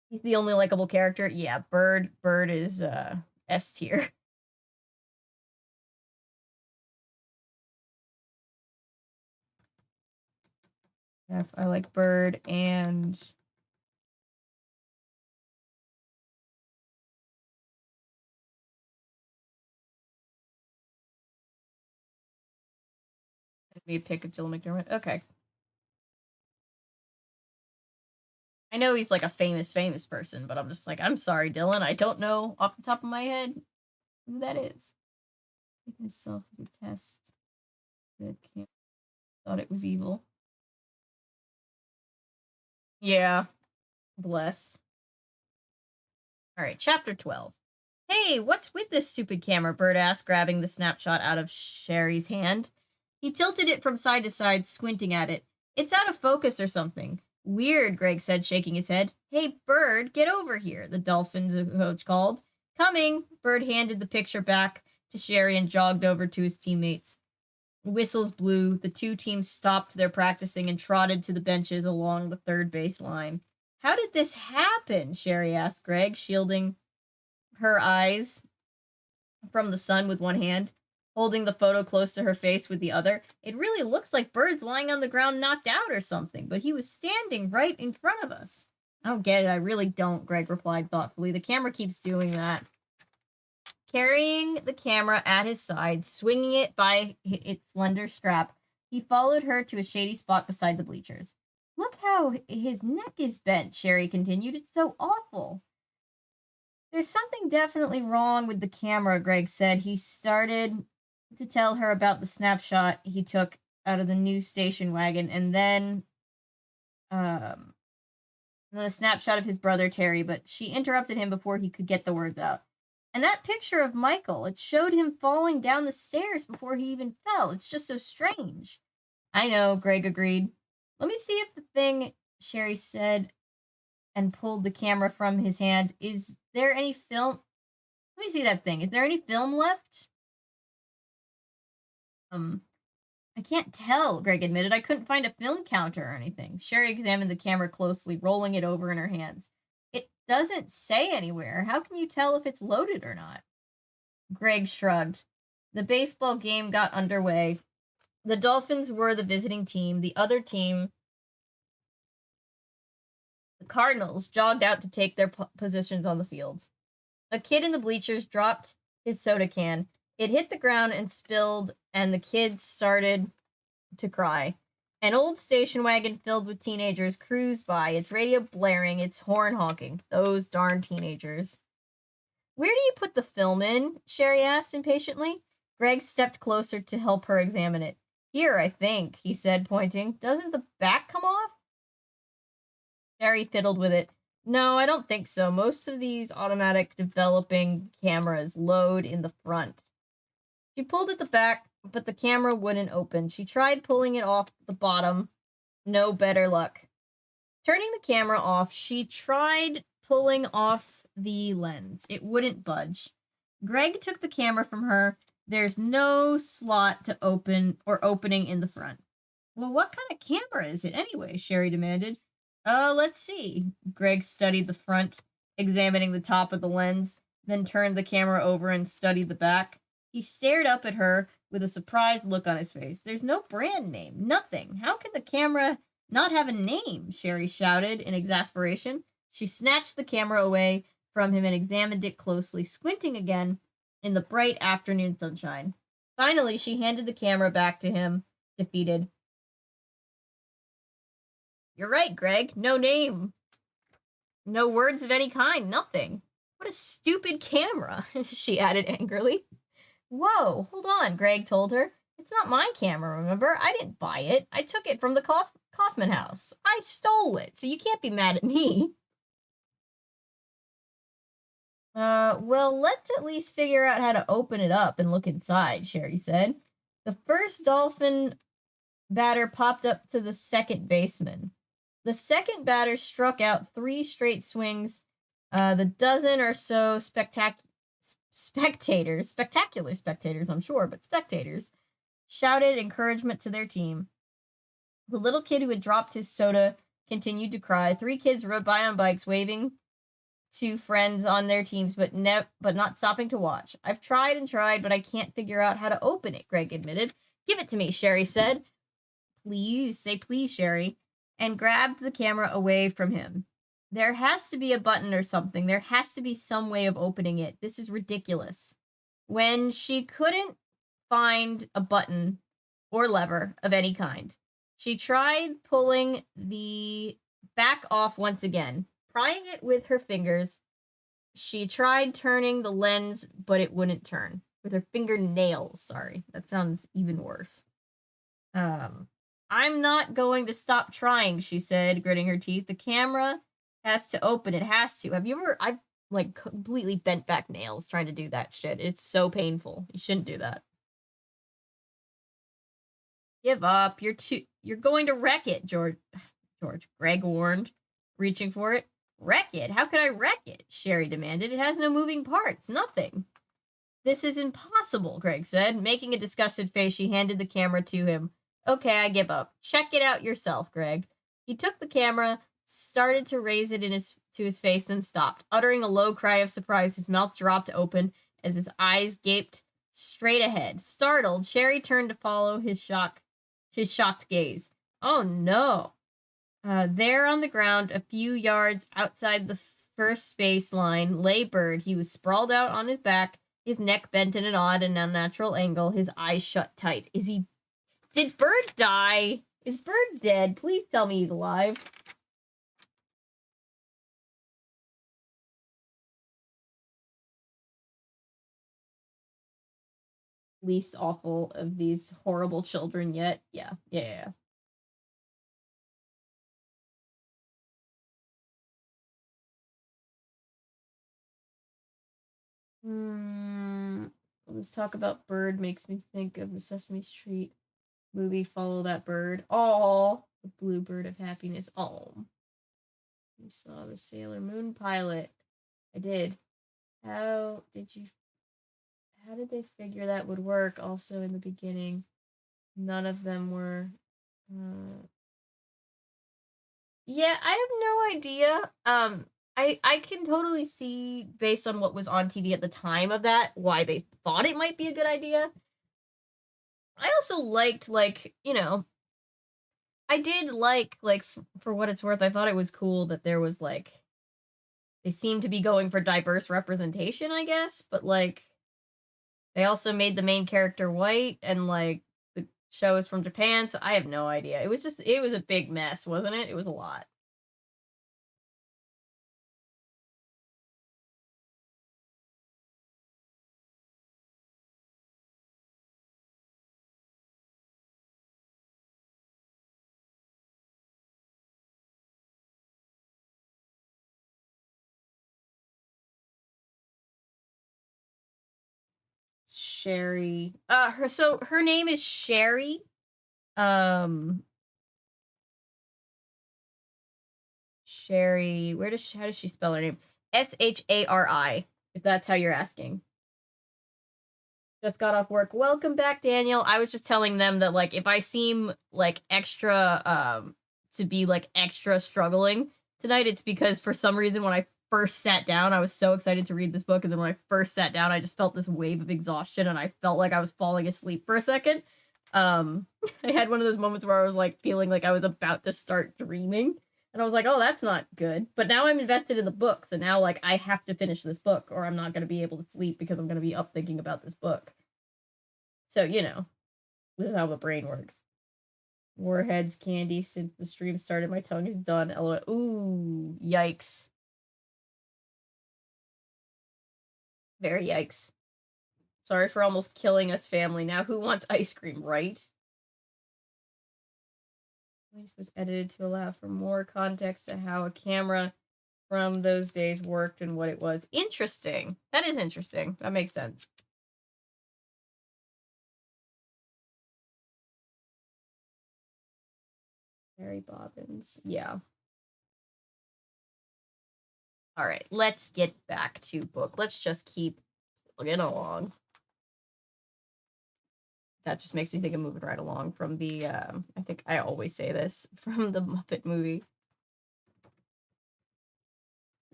He's the only likable character. Yeah, Bird is S tier. Yeah, I like Bird and me a pick of Dylan McDermott. Okay. I know he's like a famous person, but I'm just like, I'm sorry, Dylan. I don't know off the top of my head who that is. Take myself to test. That can't. Thought it was evil. Yeah. Bless. All right, chapter 12. Hey, what's with this stupid camera? Bird asked, grabbing the snapshot out of Sherry's hand. He tilted it from side to side, squinting at it. It's out of focus or something. Weird, Greg said, shaking his head. Hey, Bird, get over here, the Dolphins coach called. Coming! Bird handed the picture back to Sherry and jogged over to his teammates. Whistles blew. The two teams stopped their practicing and trotted to the benches along the third base line. How did this happen? Sherry asked Greg, shielding her eyes from the sun with one hand, holding the photo close to her face with the other. It really looks like Bird's lying on the ground knocked out or something, but he was standing right in front of us. I don't get it. I really don't, Greg replied thoughtfully. The camera keeps doing that. Carrying the camera at his side, swinging it by its slender strap, he followed her to a shady spot beside the bleachers. Look how his neck is bent, Sherry continued. It's so awful. There's something definitely wrong with the camera, Greg said. He started to tell her about the snapshot he took out of the news station wagon, and then the snapshot of his brother Terry, but she interrupted him before he could get the words out. And that picture of Michael, it showed him falling down the stairs before he even fell. It's just so strange. I know, Greg agreed. Let me see if the thing, Sherry said, and pulled the camera from his hand. Is there any film? Let me see that thing. Is there any film left? I can't tell, Greg admitted. I couldn't find a film counter or anything. Sherry examined the camera closely, rolling it over in her hands. It doesn't say anywhere. How can you tell if it's loaded or not? Greg shrugged. The baseball game got underway. The Dolphins were the visiting team. The other team The Cardinals jogged out to take their positions on the field. A kid in the bleachers dropped his soda can. It hit the ground and spilled, and the kids started to cry. An old station wagon filled with teenagers cruised by, its radio blaring, its horn honking. Those darn teenagers. Where do you put the film in? Sherry asked impatiently. Greg stepped closer to help her examine it. Here, I think, he said, pointing. Doesn't the back come off? Sherry fiddled with it. No, I don't think so. Most of these automatic developing cameras load in the front. She pulled at the back, but the camera wouldn't open. She tried pulling it off the bottom. No better luck. Turning the camera off, she tried pulling off the lens. It wouldn't budge. Greg took the camera from her. There's no slot to open or opening in the front. Well, what kind of camera is it anyway? Sherry demanded. Let's see. Greg studied the front, examining the top of the lens, then turned the camera over and studied the back. He stared up at her with a surprised look on his face. There's no brand name, nothing. How can the camera not have a name? Sherry shouted in exasperation. She snatched the camera away from him and examined it closely, squinting again in the bright afternoon sunshine. Finally, she handed the camera back to him, defeated. You're right, Greg. No name. No words of any kind. Nothing. What a stupid camera, she added angrily. Whoa, hold on, Greg told her. It's not my camera, remember? I didn't buy it. I took it from the Kaufman house. I stole it, so you can't be mad at me. Well, let's at least figure out how to open it up and look inside, Sherry said. The first dolphin batter popped up to the second baseman. The second batter struck out 3 straight swings. The dozen or so spectacular spectators, I'm sure, but spectators, shouted encouragement to their team. The little kid who had dropped his soda continued to cry. 3 kids rode by on bikes, waving to friends on their teams, but not stopping to watch. I've tried and tried, but I can't figure out how to open it, Greg admitted. Give it to me, Sherry said. Please, say please, Sherry, and grabbed the camera away from him. There has to be a button or something. There has to be some way of opening it. This is ridiculous. When she couldn't find a button or lever of any kind, she tried pulling the back off once again. Prying it with her fingers, she tried turning the lens, but it wouldn't turn. With her fingernails, sorry. That sounds even worse. I'm not going to stop trying, she said, gritting her teeth. The camera has to open. It has to. Have you ever... I've, completely bent back nails trying to do that shit. It's so painful. You shouldn't do that. Give up. You're going to wreck it, George, Greg warned, reaching for it. Wreck it? How could I wreck it? Sherry demanded. It has no moving parts. Nothing. This is impossible, Greg said. Making a disgusted face, she handed the camera to him. Okay, I give up. Check it out yourself, Greg. He took the camera, started to raise it to his face, then stopped. Uttering a low cry of surprise, his mouth dropped open as his eyes gaped straight ahead. Startled, Sherry turned to follow his shocked gaze. Oh, no. There on the ground, a few yards outside the first baseline, lay Bird. He was sprawled out on his back, his neck bent in an odd and unnatural angle, his eyes shut tight. Did Bird die? Is Bird dead? Please tell me he's alive. Least awful of these horrible children yet. Yeah. Let's talk about Bird. Makes me think of the Sesame Street movie Follow That Bird. Oh, the blue bird of happiness. Oh, you saw the Sailor Moon pilot. I did. How did they figure that would work? Also in the beginning, none of them were. Yeah, I have no idea. I can totally see, based on what was on TV at the time of that, why they thought it might be a good idea. I also liked, I did like for what it's worth, I thought it was cool that there was like they seemed to be going for diverse representation, I guess, but like they also made the main character white and like the show is from Japan, so I have no idea. It was a big mess, wasn't it? It was a lot. Sherry. Her name is Sherry. Um Sherry. How does she spell her name? Shari, if that's how you're asking. Just got off work. Welcome back, Daniel. I was just telling them that like if I seem like extra to be like extra struggling tonight, it's because for some reason when I first sat down, I was so excited to read this book, and then when I first sat down, I just felt this wave of exhaustion and I felt like I was falling asleep for a second. I had one of those moments where I was like feeling like I was about to start dreaming. And I was like, oh, that's not good. But now I'm invested in the book. So now, like, I have to finish this book or I'm not going to be able to sleep because I'm going to be up thinking about this book. So, you know, this is how the brain works. Warheads, candy, since the stream started, my tongue is done. LOL. Ooh, yikes. Very yikes. Sorry for almost killing us, family. Now who wants ice cream, right? This was edited to allow for more context to how a camera from those days worked and what it was. Interesting. That is interesting. That makes sense. Mary Bobbins. Yeah. All right, let's get back to book. Let's just keep plugging along. That just makes me think of moving right along from the, I think I always say this, from the Muppet movie.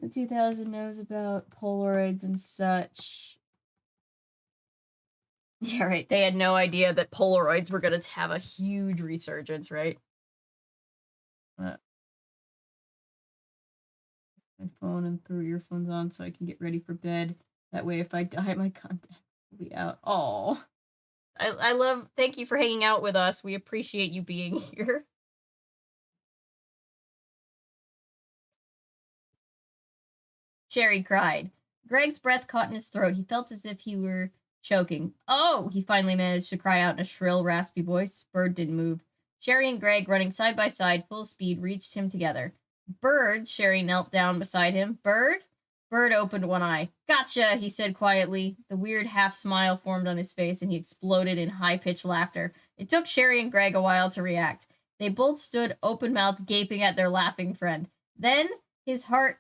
The 2000 knows about Polaroids and such. Yeah, right. They had no idea that Polaroids were going to have a huge resurgence, right? My phone and threw earphones on so I can get ready for bed. That way, if I die, my contact will be out. Oh, I love. Thank you for hanging out with us. We appreciate you being here. Sherry cried. Greg's breath caught in his throat. He felt as if he were choking. Oh! He finally managed to cry out in a shrill, raspy voice. Bird didn't move. Sherry and Greg, running side by side, full speed, reached him together. Bird, Sherry knelt down beside him. Bird? Bird opened one eye. Gotcha, he said quietly. The weird half smile formed on his face, and he exploded in high-pitched laughter. It took Sherry and Greg a while to react. They both stood open-mouthed, gaping at their laughing friend. Then, his heart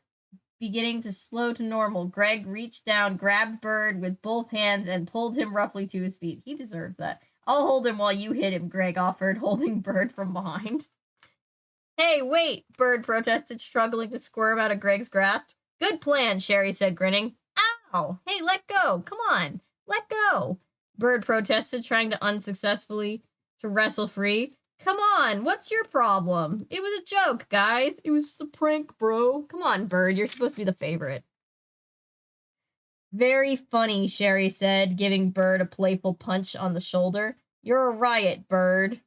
beginning to slow to normal, Greg reached down, grabbed Bird with both hands, and pulled him roughly to his feet. He deserves that. I'll hold him while you hit him, Greg offered, holding Bird from behind. Hey, wait, Bird protested, struggling to squirm out of Greg's grasp. Good plan, Sherry said, grinning. Ow! Hey, let go! Come on! Let go! Bird protested, trying to unsuccessfully to wrestle free. Come on, what's your problem? It was a joke, guys. It was just a prank, bro. Come on, Bird, you're supposed to be the favorite. Very funny, Sherry said, giving Bird a playful punch on the shoulder. You're a riot, Bird.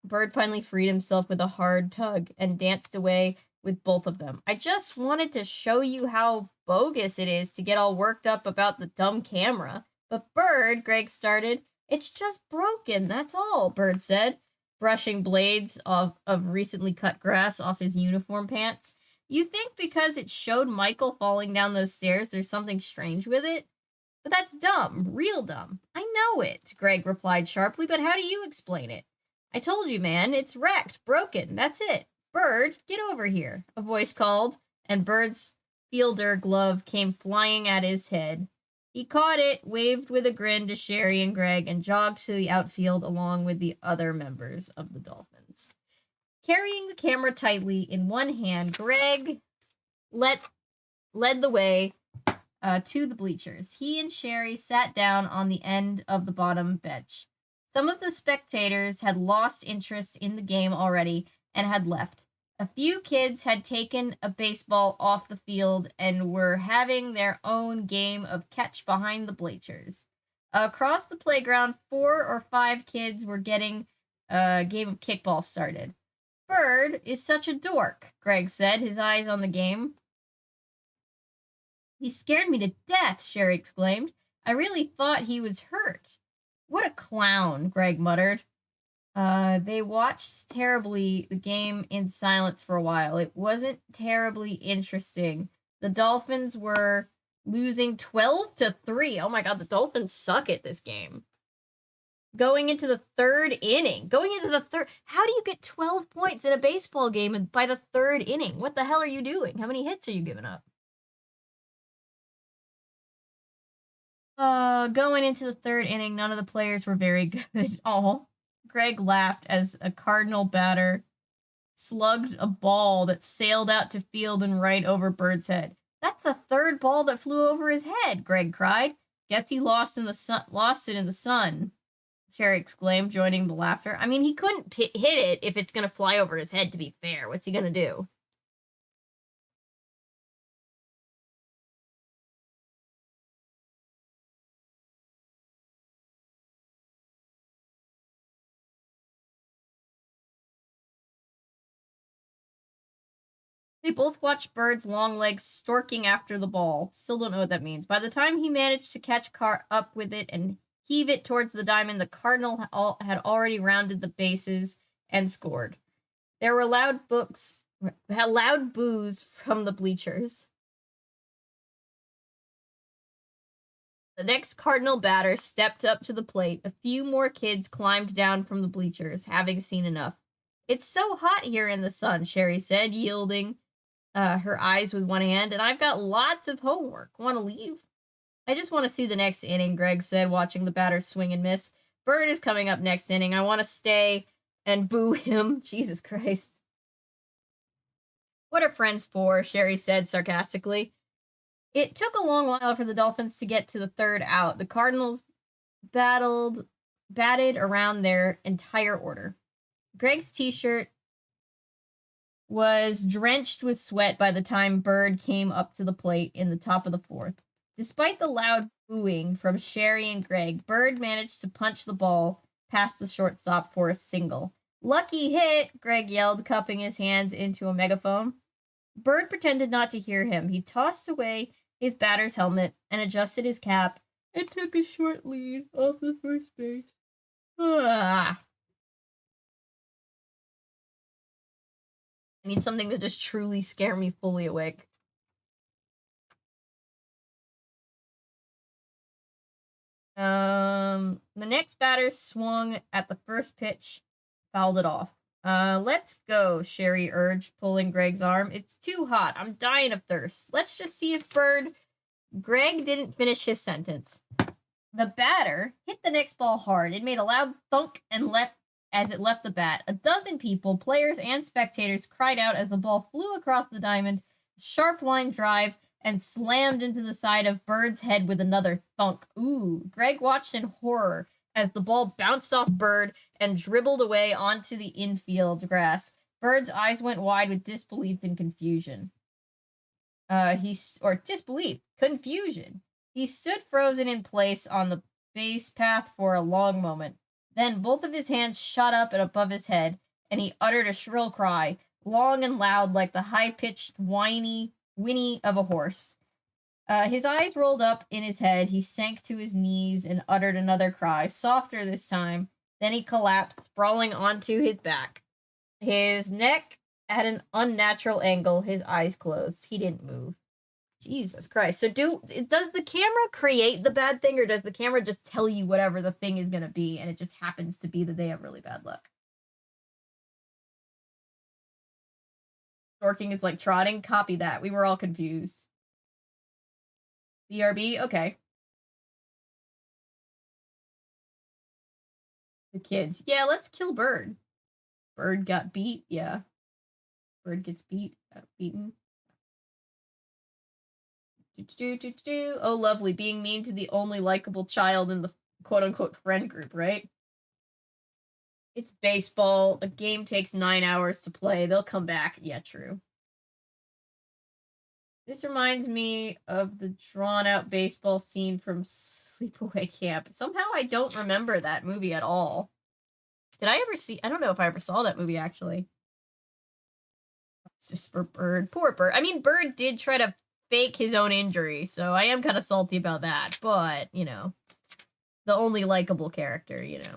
Bird finally freed himself with a hard tug and danced away with both of them. I just wanted to show you how bogus it is to get all worked up about the dumb camera. But Bird, Greg started, it's just broken, that's all, Bird said, brushing blades of recently cut grass off his uniform pants. You think because it showed Michael falling down those stairs, there's something strange with it? But that's dumb, real dumb. I know it, Greg replied sharply, but how do you explain it? I told you, man, it's wrecked, broken, that's it. Bird, get over here, a voice called, and Bird's fielder glove came flying at his head. He caught it, waved with a grin to Sherry and Greg, and jogged to the outfield along with the other members of the Dolphins. Carrying the camera tightly in one hand, Greg led the way to the bleachers. He and Sherry sat down on the end of the bottom bench. Some of the spectators had lost interest in the game already and had left. A few kids had taken a baseball off the field and were having their own game of catch behind the bleachers. Across the playground, 4 or 5 kids were getting a game of kickball started. Bird is such a dork, Greg said, his eyes on the game. He scared me to death, Sherry exclaimed. I really thought he was hurt. What a clown, Greg muttered. They watched the game in silence for a while. It wasn't terribly interesting. The Dolphins were losing 12-3. Oh my god, the Dolphins suck at this game. Going into the third inning. How do you get 12 points in a baseball game by the third inning? What the hell are you doing? How many hits are you giving up? Going into the third inning, none of the players were very good. Oh, Greg laughed as a Cardinal batter slugged a ball that sailed out to field and right over Bird's head. That's the third ball that flew over his head, Greg cried. Guess he lost it in the sun, Sherry exclaimed, joining the laughter. I mean, he couldn't hit it if it's going to fly over his head, to be fair. What's he going to do? They both watched Bird's long legs storking after the ball. Still don't know what that means. By the time he managed to catch up with it and heave it towards the diamond, the Cardinal had already rounded the bases and scored. There were loud boos from the bleachers. The next Cardinal batter stepped up to the plate. A few more kids climbed down from the bleachers, having seen enough. It's so hot here in the sun, Sherry said, yielding her eyes with one hand, and I've got lots of homework. Want to leave? I just want to see the next inning, Greg said, watching the batter swing and miss. Bird is coming up next inning. I want to stay and boo him. Jesus Christ. What are friends for? Sherry said sarcastically. It took a long while for the Dolphins to get to the third out. The Cardinals batted around their entire order. Greg's t-shirt was drenched with sweat by the time Bird came up to the plate in the top of the fourth. Despite the loud booing from Sherry and Greg, Bird managed to punch the ball past the shortstop for a single. Lucky hit, Greg yelled, cupping his hands into a megaphone. Bird pretended not to hear him. He tossed away his batter's helmet and adjusted his cap and took a short lead off the first base. Ah. I need something to just truly scare me fully awake. The next batter swung at the first pitch, fouled it off. Let's go, Sherry urged, pulling Greg's arm. It's too hot. I'm dying of thirst. Let's just see if Greg didn't finish his sentence. The batter hit the next ball hard. It made a loud thunk and as it left the bat. A dozen people, players and spectators, cried out as the ball flew across the diamond, sharp line drive, and slammed into the side of Bird's head with another thunk. Ooh, Greg watched in horror as the ball bounced off Bird and dribbled away onto the infield grass. Bird's eyes went wide with disbelief and confusion. Confusion. He stood frozen in place on the base path for a long moment. Then both of his hands shot up and above his head, and he uttered a shrill cry, long and loud like the high-pitched whinny of a horse. His eyes rolled up in his head. He sank to his knees and uttered another cry, softer this time. Then he collapsed, sprawling onto his back. His neck at an unnatural angle, his eyes closed. He didn't move. Jesus Christ. So does the camera create the bad thing, or does the camera just tell you whatever the thing is going to be, and it just happens to be that they have really bad luck? Dorking is like trotting. Copy that. We were all confused. BRB? Okay. The kids. Yeah, let's kill Bird. Bird got beat. Yeah. Bird gets beaten. Oh, lovely. Being mean to the only likable child in the quote-unquote friend group, right? It's baseball. A game takes 9 hours to play. They'll come back. Yeah, true. This reminds me of the drawn-out baseball scene from Sleepaway Camp. Somehow I don't remember that movie at all. Did I ever see... I don't know if I ever saw that movie, actually. It's just for Bird. Poor Bird. I mean, Bird did try to fake his own injury, so I am kind of salty about that. But, you know, the only likable character, you know.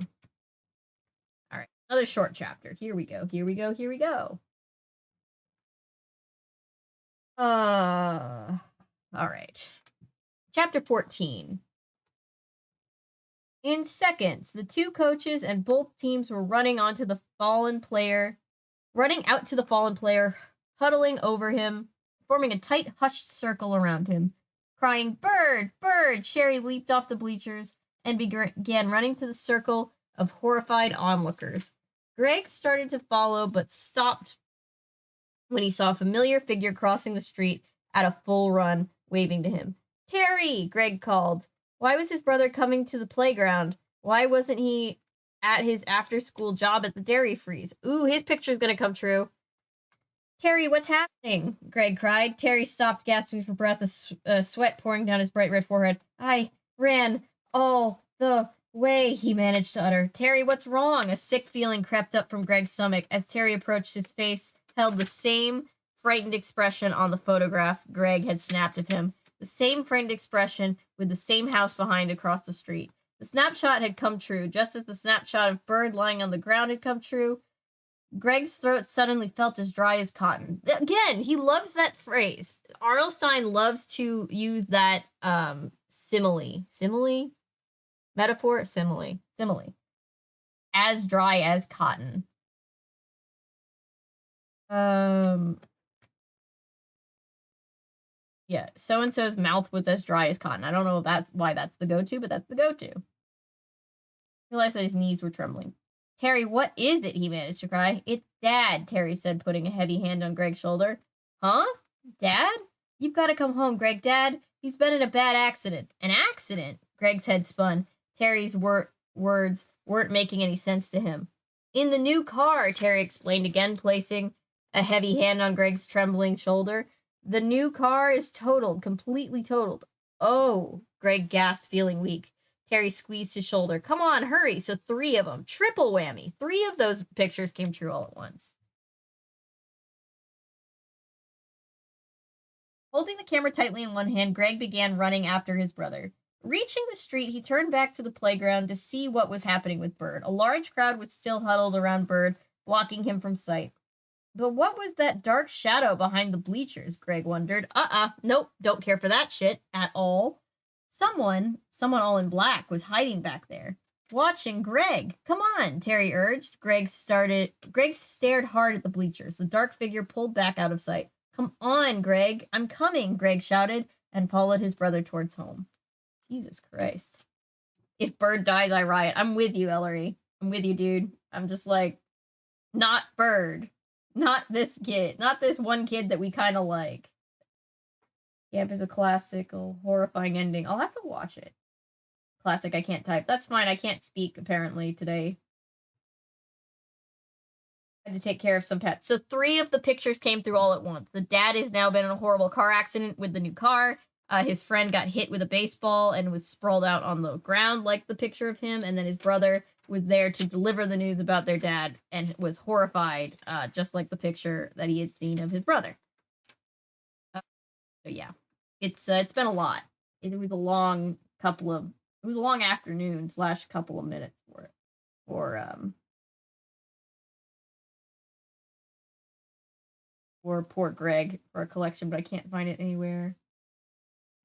All right, another short chapter. Here we go, here we go, here we go. All right. Chapter 14. In seconds, the two coaches and both teams were running out to the fallen player, huddling over him, forming a tight, hushed circle around him. Crying, "Bird! Bird!" Sherry leaped off the bleachers and began running to the circle of horrified onlookers. Greg started to follow, but stopped when he saw a familiar figure crossing the street at a full run, waving to him. "Terry!" Greg called. Why was his brother coming to the playground? Why wasn't he at his after-school job at the Dairy Freeze? Ooh, his picture's gonna come true. "Terry, what's happening?" Greg cried. Terry stopped, gasping for breath, sweat pouring down his bright red forehead. "I ran all the way," he managed to utter. "Terry, what's wrong?" A sick feeling crept up from Greg's stomach. As Terry approached, his face held the same frightened expression on the photograph Greg had snapped of him. The same frightened expression with the same house behind across the street. The snapshot had come true, just as the snapshot of Bird lying on the ground had come true. Greg's throat suddenly felt as dry as cotton. Again, he loves that phrase. R.L. Stine loves to use that simile. Simile? Metaphor? Simile. Simile. As dry as cotton. Yeah, so-and-so's mouth was as dry as cotton. I don't know if that's why that's the go-to, but that's the go-to. I realized that his knees were trembling. "Terry, what is it?" he managed to cry. "It's Dad," Terry said, putting a heavy hand on Greg's shoulder. "Huh? Dad? You've got to come home, Greg. Dad, he's been in a bad accident." "An accident?" Greg's head spun. Terry's words weren't making any sense to him. "In the new car," Terry explained again, placing a heavy hand on Greg's trembling shoulder. "The new car is totaled, completely totaled." "Oh," Greg gasped, feeling weak. Terry squeezed his shoulder. "Come on, hurry." So 3 of them. Triple whammy. 3 of those pictures came true all at once. Holding the camera tightly in one hand, Greg began running after his brother. Reaching the street, he turned back to the playground to see what was happening with Bird. A large crowd was still huddled around Bird, blocking him from sight. But what was that dark shadow behind the bleachers? Greg wondered. Nope, don't care for that shit at all. Someone all in black, was hiding back there, watching Greg. "Come on," Terry urged. Greg stared hard at the bleachers. The dark figure pulled back out of sight. "Come on, Greg. I'm coming," Greg shouted, and followed his brother towards home. Jesus Christ. If Bird dies, I riot. I'm with you, Ellery. I'm with you, dude. I'm just like, not Bird. Not this kid. Not this one kid that we kind of like. Camp is a classical, horrifying ending. I'll have to watch it. Classic, I can't type. That's fine. I can't speak, apparently, today. I had to take care of some pets. So 3 of the pictures came through all at once. The dad has now been in a horrible car accident with the new car. His friend got hit with a baseball and was sprawled out on the ground like the picture of him. And then his brother was there to deliver the news about their dad and was horrified, just like the picture that he had seen of his brother. So yeah, it's been a lot. It was a long afternoon / couple of minutes for poor Greg for a collection, but I can't find it anywhere.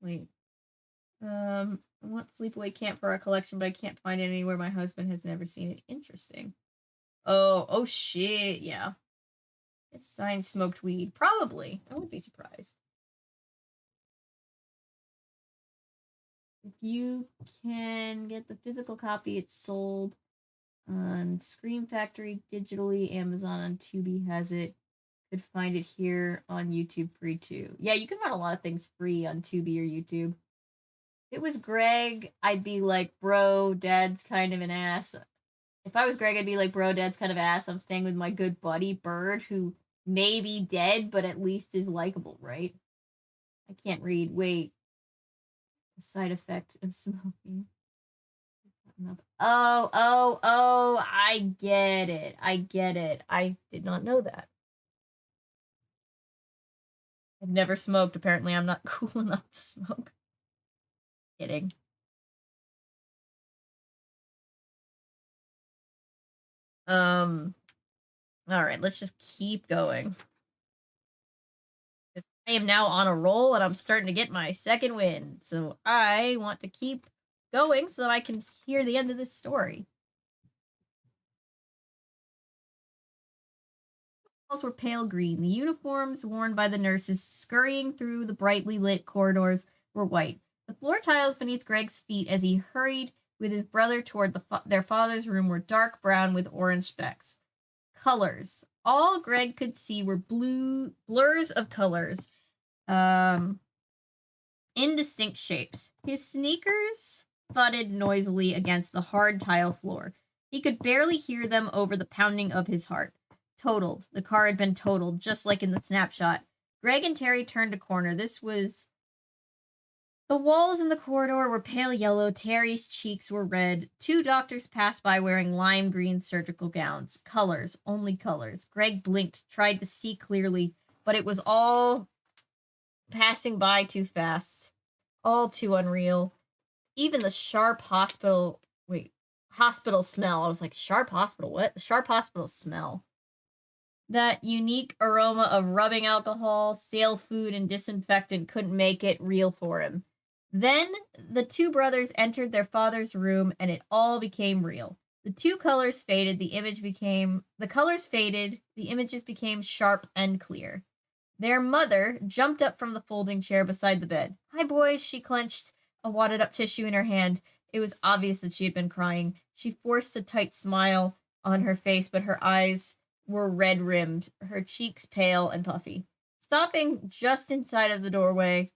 Wait. I want Sleepaway Camp for our collection, but I can't find it anywhere. My husband has never seen it. Interesting. Oh shit, yeah. It's Stein smoked weed. Probably. I wouldn't be surprised. If you can get the physical copy, it's sold on Scream Factory digitally. Amazon on Tubi has it. Could find it here on YouTube free too. Yeah, you can find a lot of things free on Tubi or YouTube. If it was Greg, I'd be like, bro, Dad's kind of an ass. If I was Greg, I'd be like, bro, Dad's kind of ass. I'm staying with my good buddy, Bird, who may be dead, but at least is likable, right? I can't read. Wait. The side effect of smoking. Oh, I get it. I get it. I did not know that. I've never smoked. Apparently, I'm not cool enough to smoke. Kidding. All right, let's just keep going. I am now on a roll and I'm starting to get my second win. So I want to keep going so that I can hear the end of this story. The walls were pale green. The uniforms worn by the nurses scurrying through the brightly lit corridors were white. The floor tiles beneath Greg's feet as he hurried with his brother toward their father's room were dark brown with orange specks. Colors. All Greg could see were blurs of colors. Indistinct shapes. His sneakers thudded noisily against the hard tile floor. He could barely hear them over the pounding of his heart. Totaled. The car had been totaled, just like in the snapshot. Greg and Terry turned a corner. The walls in the corridor were pale yellow. Terry's cheeks were red. Two doctors passed by wearing lime green surgical gowns. Colors. Only colors. Greg blinked, tried to see clearly, but it was all passing by too fast. All too unreal. Even the sharp hospital smell. I was like, sharp hospital? What? The sharp hospital smell. That unique aroma of rubbing alcohol, stale food, and disinfectant couldn't make it real for him. Then the two brothers entered their father's room and it all became real. The colors faded, the images became sharp and clear. Their mother jumped up from the folding chair beside the bed. Hi, boys, she clenched a wadded up tissue in her hand. It was obvious that she had been crying. She forced a tight smile on her face, but her eyes were red-rimmed, her cheeks pale and puffy. Stopping just inside of the doorway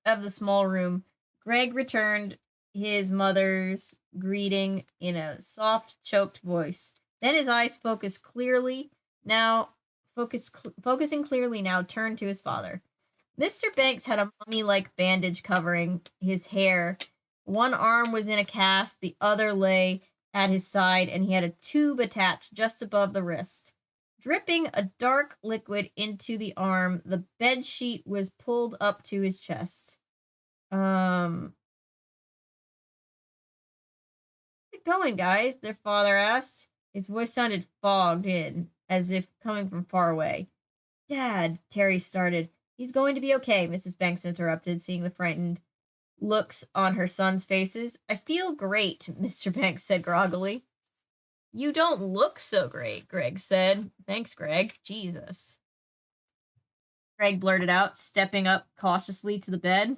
of the small room, Greg returned his mother's greeting in a soft, choked voice. Then his eyes focusing clearly now turned to his father. Mr. Banks had a mummy-like bandage covering his hair. One arm was in a cast, the other lay at his side, and he had a tube attached just above the wrist. Dripping a dark liquid into the arm, the bed sheet was pulled up to his chest. How's it going, guys? Their father asked. His voice sounded fogged in, as if coming from far away. Dad, Terry started. He's going to be okay, Mrs. Banks interrupted, seeing the frightened looks on her sons' faces. I feel great, Mr. Banks said groggily. You don't look so great, Greg said. Thanks, Greg. Jesus. Greg blurted out, stepping up cautiously to the bed.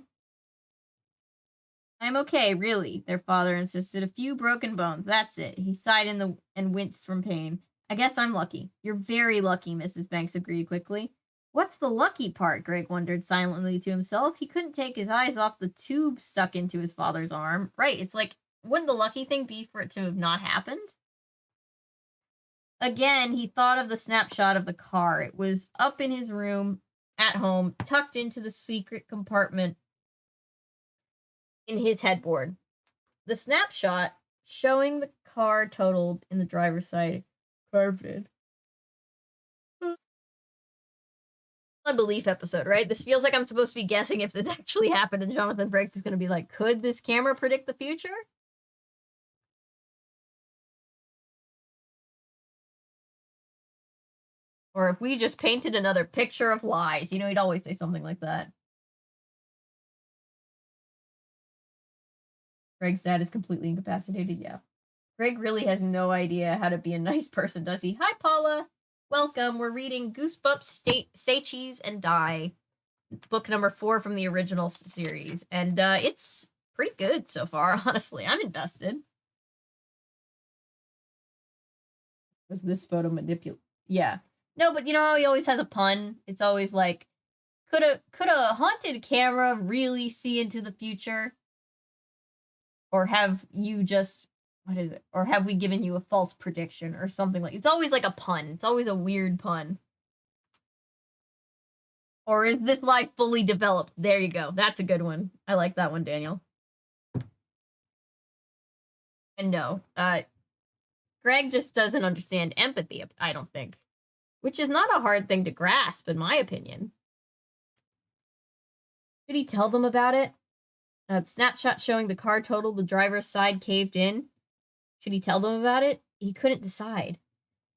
I'm okay, really, their father insisted. A few broken bones, that's it. He sighed and winced from pain. I guess I'm lucky. You're very lucky, Mrs. Banks agreed quickly. What's the lucky part? Greg wondered silently to himself. He couldn't take his eyes off the tube stuck into his father's arm. Right, it's like, wouldn't the lucky thing be for it to have not happened? Again, he thought of the snapshot of the car. It was up in his room at home, tucked into the secret compartment in his headboard. The snapshot showing the car totaled in the driver's side carpeted. Unbelief episode, right? This feels like I'm supposed to be guessing if this actually happened, and Jonathan Frakes is going to be like, could this camera predict the future? Or if we just painted another picture of lies. You know, he'd always say something like that. Greg's dad is completely incapacitated, yeah. Greg really has no idea how to be a nice person, does he? Hi, Paula. Welcome. We're reading Goosebumps, Say Cheese and Die. Book number 4 from the original series. And it's pretty good so far, honestly. I'm invested. Was this photo manipulated? Yeah. No, but you know how he always has a pun? It's always like, could a haunted camera really see into the future? Or have you just what is it? Or have we given you a false prediction or something like? It's always like a pun. It's always a weird pun. Or is this life fully developed? There you go. That's a good one. I like that one, Daniel. And no, Greg just doesn't understand empathy, I don't think. Which is not a hard thing to grasp, in my opinion. Did he tell them about it? A snapshot showing the car total, the driver's side caved in. Should he tell them about it? He couldn't decide.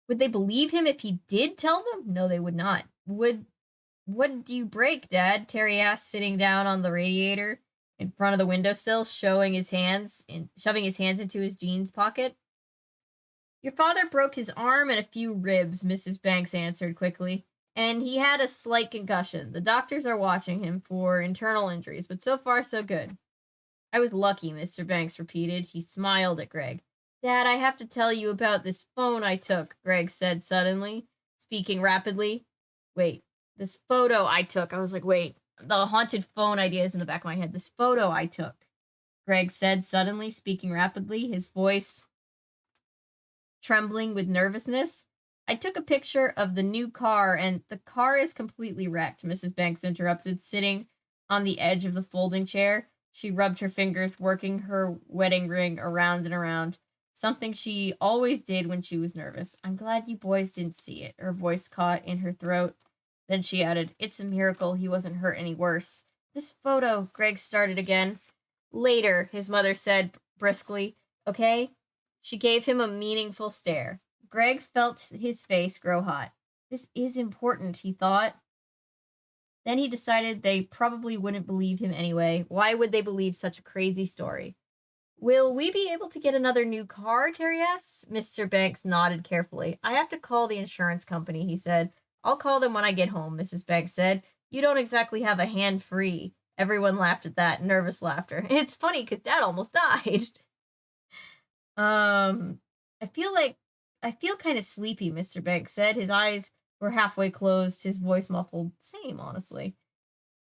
Would they believe him if he did tell them? No, they would not. What do you break, Dad? Terry asked, sitting down on the radiator in front of the windowsill, shoving his hands into his jeans pocket. Your father broke his arm and a few ribs, Mrs. Banks answered quickly, and he had a slight concussion. The doctors are watching him for internal injuries, but so far so good. I was lucky, Mr. Banks repeated. He smiled at Greg. Dad, I have to tell you about this phone I took, Greg said suddenly, speaking rapidly. Wait, this photo I took. I was like, wait, the haunted phone idea is in the back of my head. This photo I took, Greg said suddenly, speaking rapidly, his voice trembling with nervousness. I took a picture of the new car, and the car is completely wrecked, Mrs. Banks interrupted, sitting on the edge of the folding chair. She rubbed her fingers, working her wedding ring around and around, something she always did when she was nervous. I'm glad you boys didn't see it, her voice caught in her throat. Then she added, it's a miracle he wasn't hurt any worse. This photo, Greg started again. Later, his mother said briskly, okay? She gave him a meaningful stare. Greg felt his face grow hot. This is important, he thought. Then he decided they probably wouldn't believe him anyway. Why would they believe such a crazy story? Will we be able to get another new car, Terry asked. Mr. Banks nodded carefully. I have to call the insurance company, he said. I'll call them when I get home, Mrs. Banks said. You don't exactly have a hand free. Everyone laughed at that, nervous laughter. It's funny because Dad almost died. I feel kind of sleepy, Mr. Banks said. His eyes were halfway closed, his voice muffled. Same, honestly.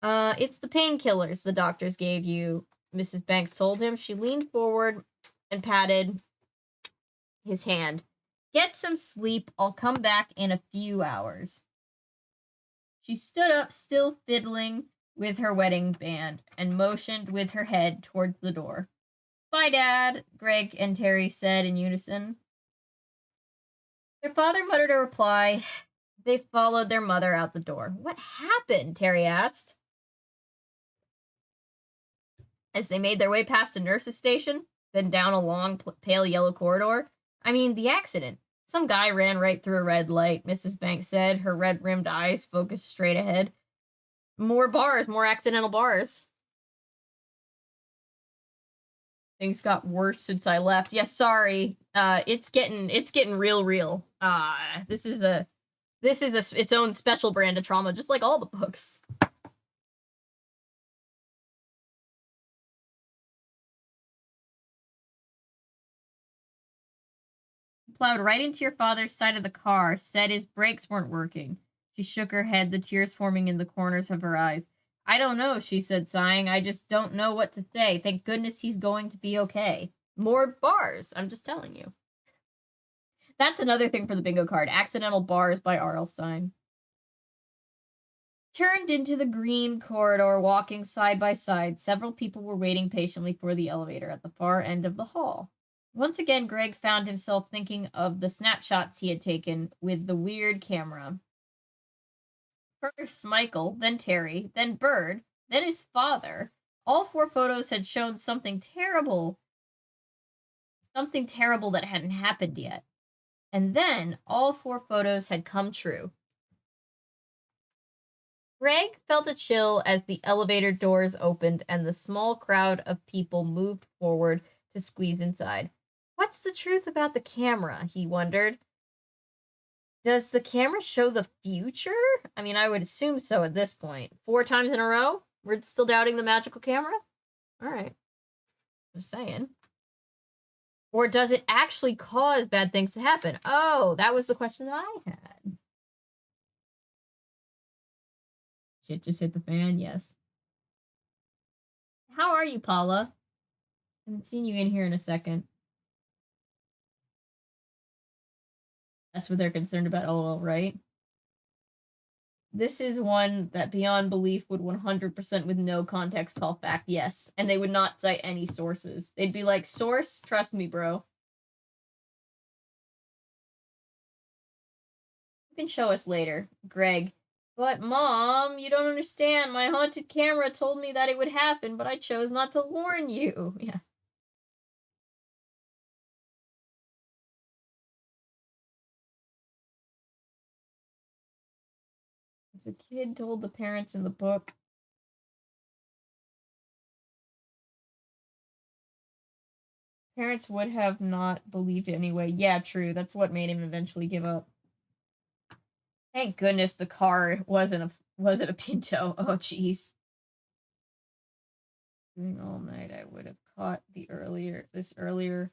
It's the painkillers the doctors gave you, Mrs. Banks told him. She leaned forward and patted his hand. Get some sleep. I'll come back in a few hours. She stood up, still fiddling with her wedding band, and motioned with her head towards the door. Bye, Dad, Greg and Terry said in unison. Their father muttered a reply. They followed their mother out the door. What happened? Terry asked. As they made their way past a nurse's station, then down a long, pale yellow corridor. I mean, the accident. Some guy ran right through a red light, Mrs. Banks said, her red-rimmed eyes focused straight ahead. More bars, more accidental bars. Things got worse since I left. Yes, sorry. It's getting real. This is its own special brand of trauma, just like all the books. Plowed right into your father's side of the car, said his brakes weren't working. She shook her head, the tears forming in the corners of her eyes. I don't know, she said, sighing. I just don't know what to say. Thank goodness he's going to be okay. More bars, I'm just telling you. That's another thing for the bingo card. Accidental Bars by R.L. Stine. Turned into the green corridor, walking side by side. Several people were waiting patiently for the elevator at the far end of the hall. Once again, Greg found himself thinking of the snapshots he had taken with the weird camera. First Michael, then Terry, then Bird, then his father. All 4 photos had shown something terrible that hadn't happened yet. And then all 4 photos had come true. Greg felt a chill as the elevator doors opened and the small crowd of people moved forward to squeeze inside. What's the truth about the camera? He wondered. Does the camera show the future? I mean, I would assume so at this point. 4 times in a row? We're still doubting the magical camera? All right. Just saying. Or does it actually cause bad things to happen? Oh, that was the question that I had. Shit just hit the fan, yes. How are you, Paula? I haven't seen you in here in a second. That's what they're concerned about, LOL, right? This is one that beyond belief would 100% with no context call fact, yes. And they would not cite any sources. They'd be like, source? Trust me, bro. You can show us later. Greg. But Mom, you don't understand. My haunted camera told me that it would happen, but I chose not to warn you. Yeah. If the kid told the parents in the book, parents would have not believed it anyway. Yeah, true. That's what made him eventually give up. Thank goodness the car wasn't a Pinto. Oh, jeez. Doing all night, I would have caught this earlier.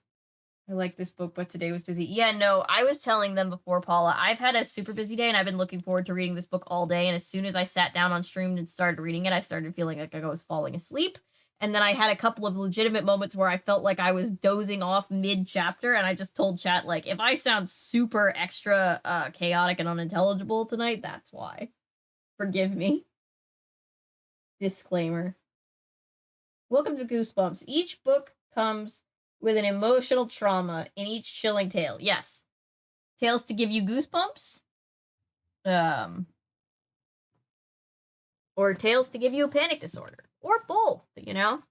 I like this book, but today was busy. Yeah, no, I was telling them before, Paula, I've had a super busy day and I've been looking forward to reading this book all day. And as soon as I sat down on stream and started reading it, I started feeling like I was falling asleep. And then I had a couple of legitimate moments where I felt like I was dozing off mid-chapter, and I just told chat, like, if I sound super extra chaotic and unintelligible tonight, that's why. Forgive me. Disclaimer. Welcome to Goosebumps. Each book comes with an emotional trauma in each chilling tale. Yes. Tales to give you goosebumps? Or tales to give you a panic disorder. Or both, you know?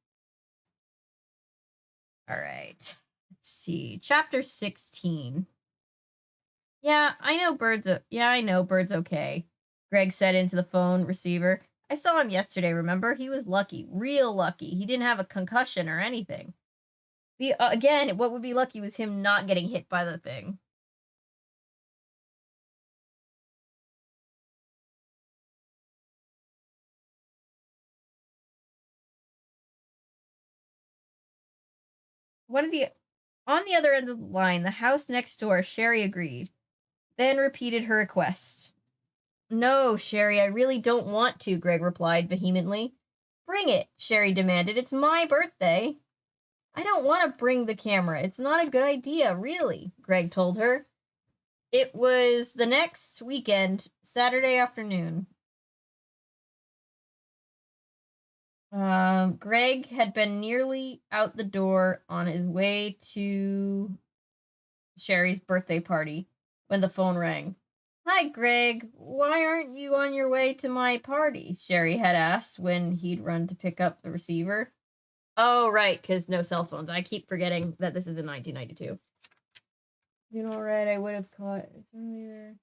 Alright. Let's see. Chapter 16. Yeah, I know Bird's okay. Greg said into the phone receiver. I saw him yesterday, remember? He was lucky. Real lucky. He didn't have a concussion or anything. Again, what would be lucky was him not getting hit by the thing. On the other end of the line, the house next door, Sherry agreed, then repeated her requests. No, Sherry, I really don't want to, Greg replied vehemently. Bring it, Sherry demanded. It's my birthday. I don't want to bring the camera. It's not a good idea, really, Greg told her. It was the next weekend, Saturday afternoon. Greg had been nearly out the door on his way to Sherry's birthday party when the phone rang. Hi, Greg. Why aren't you on your way to my party? Sherry had asked when he'd run to pick up the receiver. Oh, right, because no cell phones. I keep forgetting that this is in 1992. You know, right, I would have caught it earlier.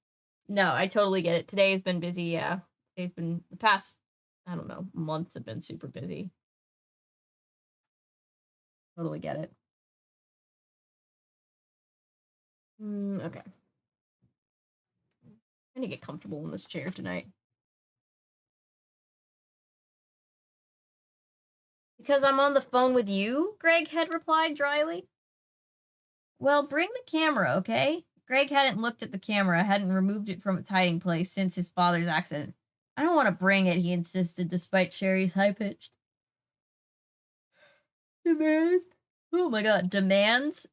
No, I totally get it. Today's been busy, yeah. Today's been, the past, I don't know, months have been super busy. Totally get it. Okay. I'm gonna get comfortable in this chair tonight. Because I'm on the phone with you, Greg had replied dryly. Well, bring the camera, okay? Greg hadn't looked at the camera, hadn't removed it from its hiding place since his father's accident. I don't want to bring it, he insisted, despite Sherry's high-pitched demands. Oh my god, demands?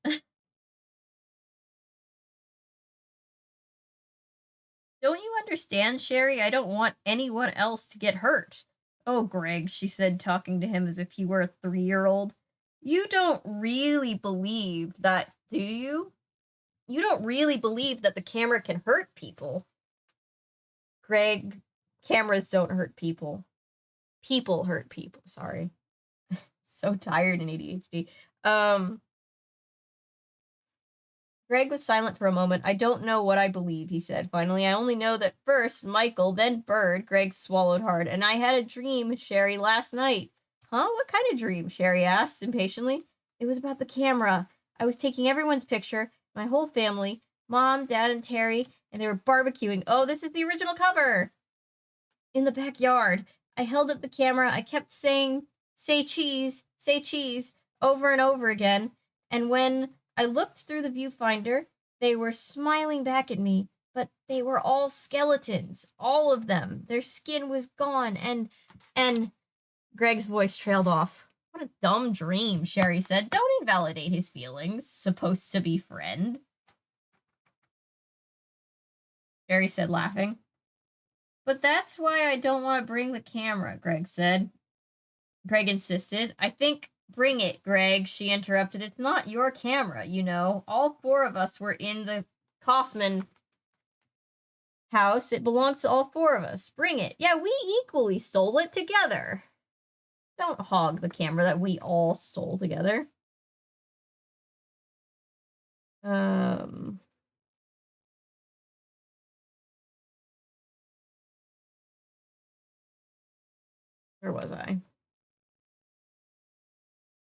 Don't you understand, Sherry? I don't want anyone else to get hurt. Oh, Greg, she said, talking to him as if he were a 3-year-old. You don't really believe that, do you? You don't really believe that the camera can hurt people. Greg, cameras don't hurt people. People hurt people, sorry. So tired and ADHD. Greg was silent for a moment. I don't know what I believe, he said finally. I only know that first Michael, then Bird. Greg swallowed hard. And I had a dream, Sherry, last night. Huh? What kind of dream? Sherry asked impatiently. It was about the camera. I was taking everyone's picture, my whole family, Mom, Dad, and Terry, and they were barbecuing. Oh, this is the original cover! In the backyard. I held up the camera. I kept saying, say cheese, over and over again. And when I looked through the viewfinder, they were smiling back at me, but they were all skeletons. All of them. Their skin was gone, and Greg's voice trailed off. What a dumb dream, Sherry said. Don't invalidate his feelings. Supposed to be friend. Sherry said, laughing. But that's why I don't want to bring the camera, Greg said. Greg insisted. I think bring it, Greg, she interrupted. It's not your camera, you know. All four of us were in the Kaufman house. It belongs to all four of us. Bring it. Yeah, we equally stole it together. Don't hog the camera that we all stole together. Where was I?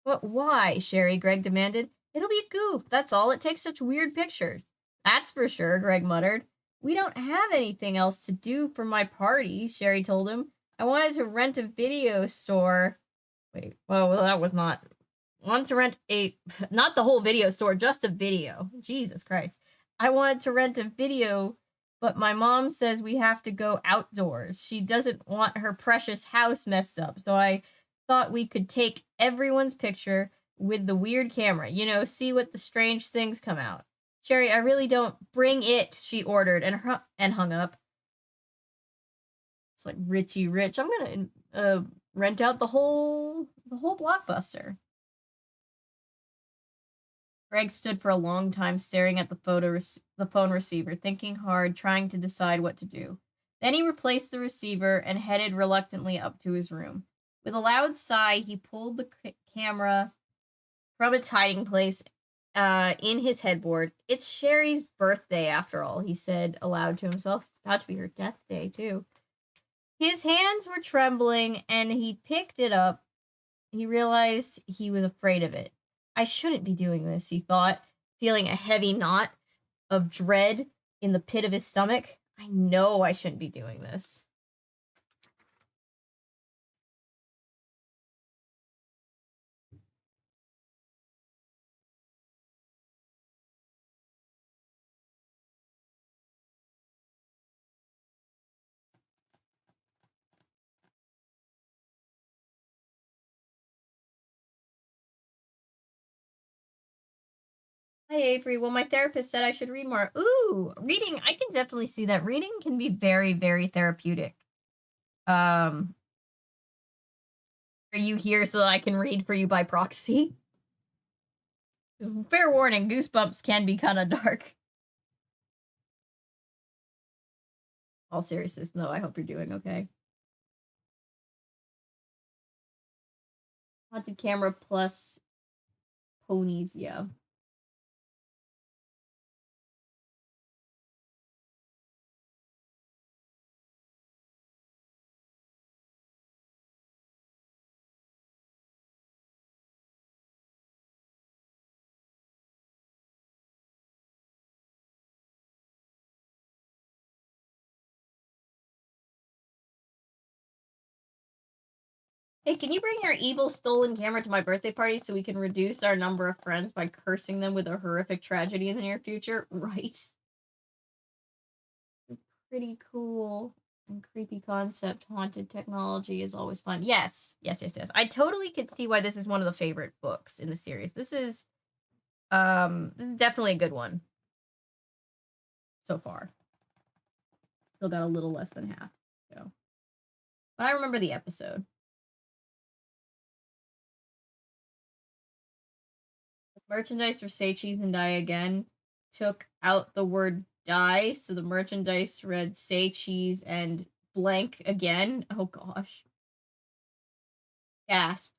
But why, Sherry? Greg demanded. It'll be a goof, that's all. It takes such weird pictures. That's for sure, Greg muttered. We don't have anything else to do for my party, Sherry told him. I wanted to rent a video store. Wait, well, that was not. Wanted to rent not the whole video store, just a video. Jesus Christ. I wanted to rent a video, but my mom says we have to go outdoors. She doesn't want her precious house messed up, so I thought we could take everyone's picture with the weird camera. You know, see what the strange things come out. Sherry, I really don't. Bring it, she ordered, and hung up. It's like Richie Rich. I'm gonna rent out the whole Blockbuster. Greg stood for a long time staring at the phone receiver, thinking hard, trying to decide what to do. Then he replaced the receiver and headed reluctantly up to his room. With a loud sigh, he pulled the camera from its hiding place in his headboard. It's Sherry's birthday, after all, he said aloud to himself. It's about to be her death day, too. His hands were trembling, and he picked it up. He realized he was afraid of it. I shouldn't be doing this, he thought, feeling a heavy knot of dread in the pit of his stomach. I know I shouldn't be doing this. Hi, Avery. Well, my therapist said I should read more. Ooh, reading. I can definitely see that. Reading can be very, very therapeutic. Are you here so that I can read for you by proxy? Fair warning, Goosebumps can be kind of dark. All seriousness, though, I hope you're doing okay. Haunted camera plus ponies, yeah. Hey, can you bring your evil stolen camera to my birthday party so we can reduce our number of friends by cursing them with a horrific tragedy in the near future? Right. Pretty cool and creepy concept. Haunted technology is always fun. Yes. I totally could see why this is one of the favorite books in the series. This is definitely a good one so far. Still got a little less than half to go. But I remember the episode. Merchandise for Say Cheese and Die Again took out the word die, so the merchandise read Say Cheese and blank again. Oh gosh. Gasp.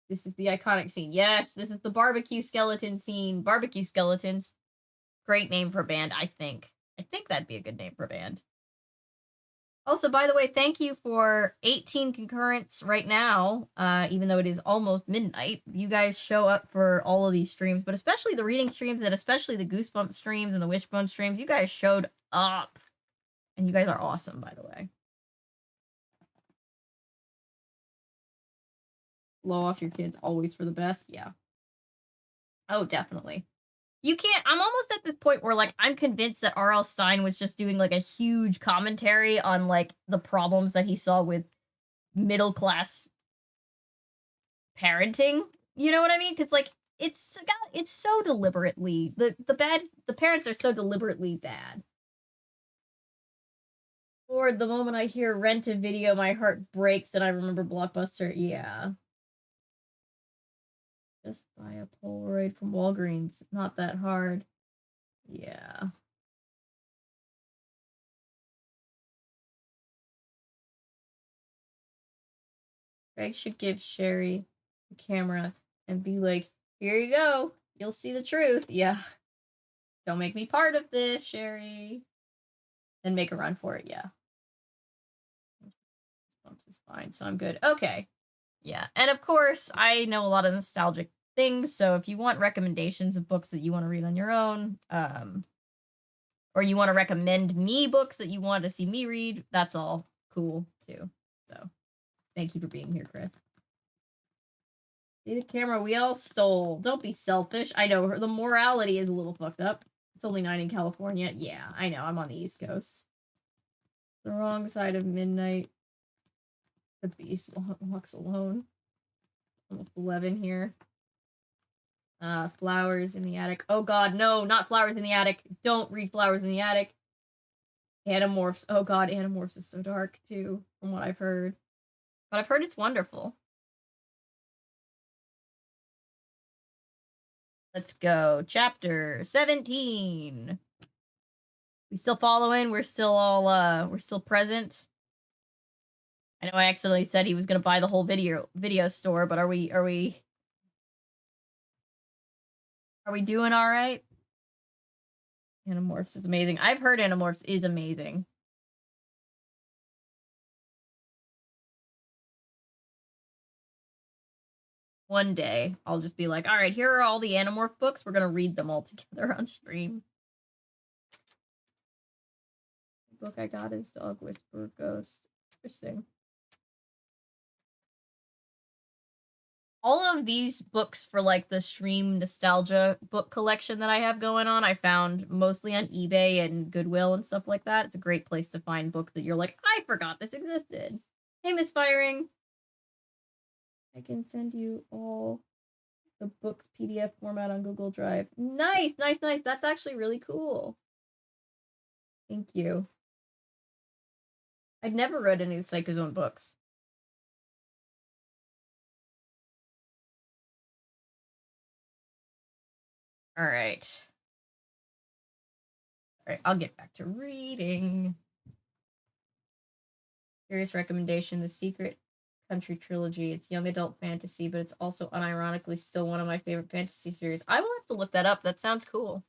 This is the iconic scene. Yes, this is the barbecue skeleton scene. Barbecue skeletons. Great name for a band, I think. I think that'd be a good name for a band. Also, by the way, thank you for 18 concurrents right now, even though it is almost midnight. You guys show up for all of these streams, but especially the reading streams and especially the Goosebump streams and the Wishbone streams. You guys showed up. And you guys are awesome, by the way. Blow off your kids, always for the best. Yeah. Oh, definitely. You can't. I'm almost at this point where, like, I'm convinced that R.L. Stine was just doing, like, a huge commentary on, like, the problems that he saw with middle class parenting. You know what I mean? Because, like, it's so deliberately the parents are so deliberately bad. Lord, the moment I hear rent a video, my heart breaks and I remember Blockbuster. Yeah. Just buy a Polaroid from Walgreens. Not that hard. Yeah. Greg should give Sherry the camera and be like, here you go. You'll see the truth. Yeah. Don't make me part of this, Sherry. Then make a run for it. Yeah. Bumps is fine, so I'm good. Okay. Yeah. And of course, I know a lot of nostalgic things. So if you want recommendations of books that you want to read on your own, or you want to recommend me books that you want to see me read, that's all cool too. So thank you for being here, Chris. See the camera we all stole. Don't be selfish. I know the morality is a little fucked up. It's only 9 in California. Yeah, I know. I'm on the East Coast. The wrong side of midnight. The beast walks alone. Almost 11 here. Flowers in the attic. Oh god, no, not Flowers in the Attic. Don't read Flowers in the Attic. Animorphs. Oh god, Animorphs is so dark too, from what I've heard. But I've heard it's wonderful. Let's go. Chapter 17. We still following? We're still all we're still present. I know I accidentally said he was gonna buy the whole video store, but are we doing all right? Animorphs is amazing. I've heard Animorphs is amazing. One day, I'll just be like, all right, here are all the Animorph books. We're gonna read them all together on stream. The book I got is Dog Whisperer Ghost. Interesting. All of these books for like the stream nostalgia book collection that I have going on, I found mostly on eBay and Goodwill and stuff like that. It's a great place to find books that you're like, I forgot this existed. Hey, Misfiring. I can send you all the books PDF format on Google Drive. Nice, nice, nice. That's actually really cool. Thank you. I'd never read any of Psycho's own books. All right. All right, I'll get back to reading. Serious recommendation, The Secret Country Trilogy. It's young adult fantasy, but it's also unironically still one of my favorite fantasy series. I will have to look that up. That sounds cool.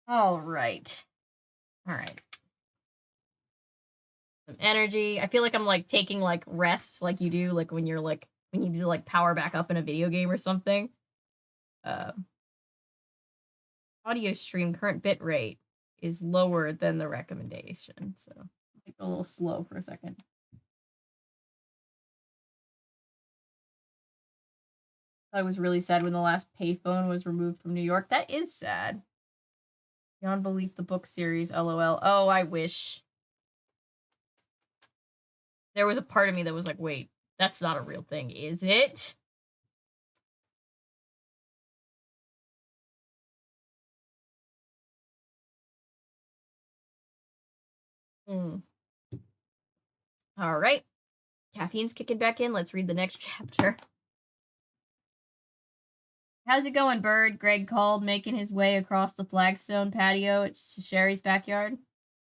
All right. All right. Some energy. I feel like I'm like taking like rests like you do, like when you're like when you do like power back up in a video game or something. Audio stream current bit rate is lower than the recommendation. So I'll go a little slow for a second. I was really sad when the last payphone was removed from New York. That is sad. Beyond Belief, the book series, LOL. Oh, I wish. There was a part of me that was like, wait, that's not a real thing, is it? Hmm. All right. Caffeine's kicking back in. Let's read the next chapter. How's it going, Bird? Greg called, making his way across the flagstone patio at Sherry's backyard.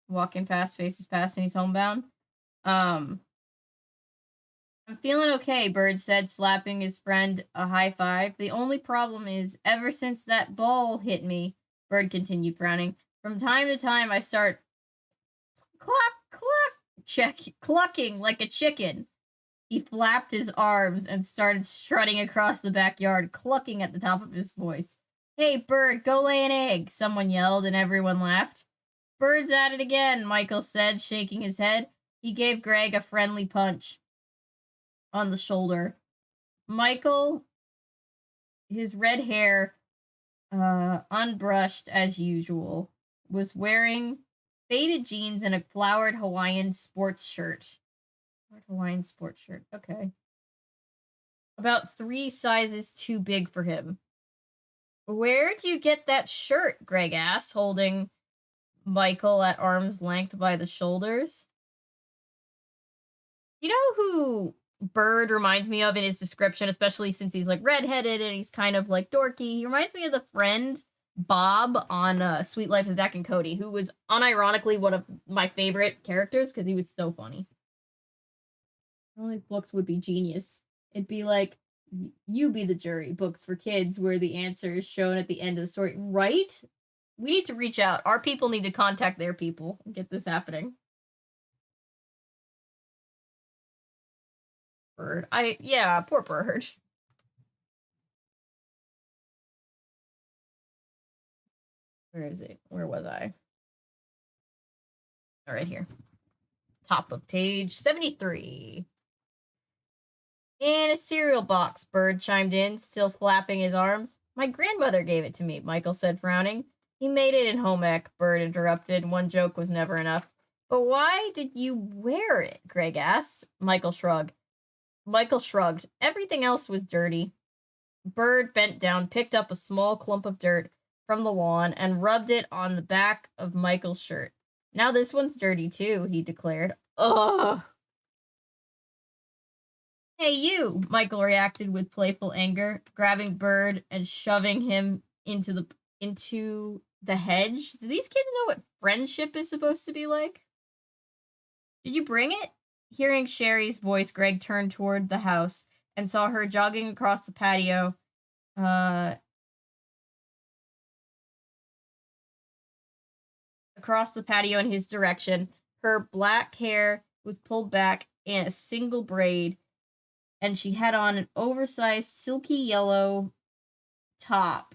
Walking fast, faces past, and he's homebound. I'm feeling okay, Bird said, slapping his friend a high five. The only problem is, ever since that ball hit me, Bird continued, frowning, from time to time I start clucking like a chicken. He flapped his arms and started strutting across the backyard, clucking at the top of his voice. Hey, Bird, go lay an egg, someone yelled, and everyone laughed. Bird's at it again, Michael said, shaking his head. He gave Greg a friendly punch on the shoulder. Michael, his red hair, unbrushed as usual, was wearing faded jeans and a flowered Hawaiian sports shirt. Hawaiian sports shirt. Okay. About 3 sizes too big for him. Where'd you get that shirt? Greg asked, holding Michael at arm's length by the shoulders. You know who Bird reminds me of in his description, especially since he's like redheaded and he's kind of like dorky? He reminds me of the friend Bob on Sweet Life of Zack and Cody, who was unironically one of my favorite characters because he was so funny. Only books would be genius. It'd be like, You Be the Jury, books for kids where the answer is shown at the end of the story. Right? We need to reach out. Our people need to contact their people and get this happening. Bird. Yeah, poor Bird. Where is it? Where was I? All right, here. Top of page 73. In a cereal box, Bird chimed in, still flapping his arms. My grandmother gave it to me, Michael said, frowning. He made it in home ec, Bird interrupted. One joke was never enough. But why did you wear it? Greg asked. Michael shrugged. Everything else was dirty. Bird bent down, picked up a small clump of dirt from the lawn, and rubbed it on the back of Michael's shirt. Now this one's dirty too, he declared. Ugh. Hey, you, Michael reacted with playful anger, grabbing Bird and shoving him into the hedge. Do these kids know what friendship is supposed to be like? Did you bring it? Hearing Sherry's voice, Greg turned toward the house and saw her jogging across the patio. Across the patio in his direction. Her black hair was pulled back in a single braid, and she had on an oversized silky yellow top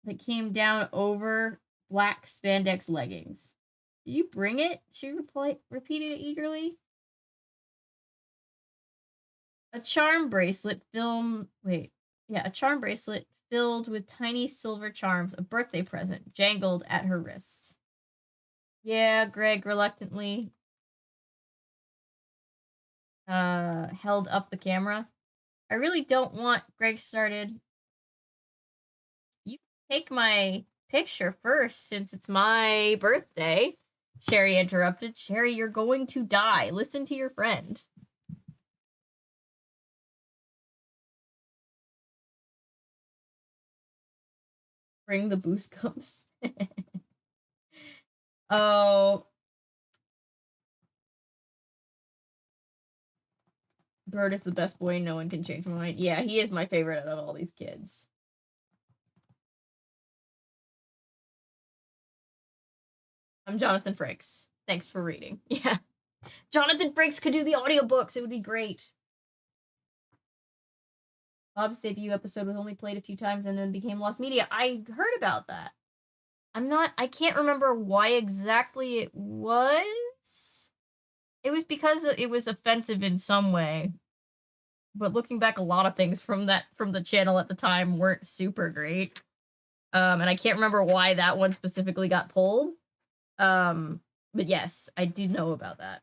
that came down over black spandex leggings. Did you bring it? She repeated it eagerly. A charm bracelet filled with tiny silver charms, a birthday present, jangled at her wrists. Yeah, Greg reluctantly held up the camera. I really don't want, Greg started. You take my picture first since it's my birthday, Sherry interrupted. Sherry, you're going to die. Listen to your friend. Bring the Goosebumps. Oh. Bird is the best boy. No one can change my mind. Yeah, he is my favorite out of all these kids. I'm Jonathan Frakes. Thanks for reading. Yeah. Jonathan Frakes could do the audiobooks. It would be great. Bob's debut episode was only played a few times and then became lost media. I heard about that. I can't remember why exactly it was. It was because it was offensive in some way. But looking back, a lot of things from the channel at the time weren't super great. And I can't remember why that one specifically got pulled. But yes, I do know about that.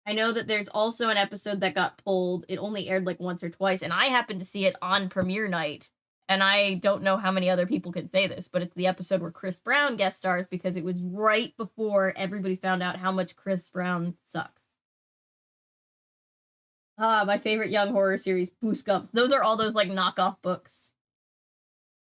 I know that there's also an episode that got pulled. It only aired like once or twice, and I happened to see it on premiere night. And I don't know how many other people can say this, but it's the episode where Chris Brown guest stars because it was right before everybody found out how much Chris Brown sucks. My favorite young horror series, Goosebumps. Those are all those like knockoff books.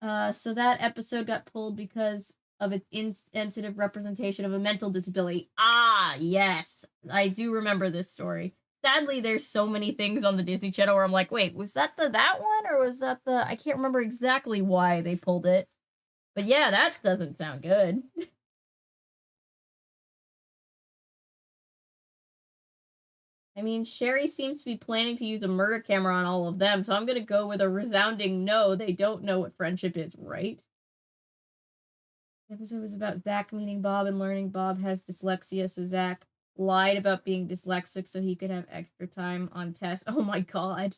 So that episode got pulled because of its insensitive representation of a mental disability. Ah, yes. I do remember this story. Sadly, there's so many things on the Disney Channel where I'm like, wait, was that that one? Or was that I can't remember exactly why they pulled it. But yeah, that doesn't sound good. I mean, Sherry seems to be planning to use a murder camera on all of them, so I'm gonna go with a resounding no. They don't know what friendship is, right? The episode was about Zach meeting Bob and learning Bob has dyslexia, so Zach lied about being dyslexic so he could have extra time on tests. Oh my god.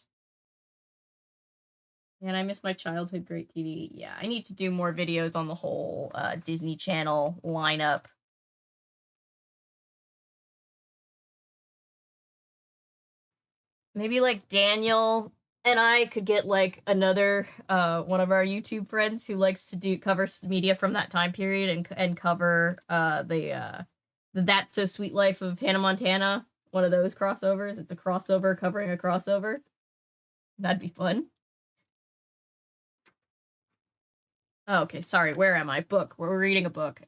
Man, I miss my childhood great TV. Yeah, I need to do more videos on the whole Disney Channel lineup. Maybe like Daniel And I could get like another one of our YouTube friends who likes to do cover media from that time period and cover the That's So Sweet Life of Hannah Montana, one of those crossovers. It's a crossover covering a crossover. That'd be fun. Oh, okay, sorry. Where am I? Book. We're reading a book.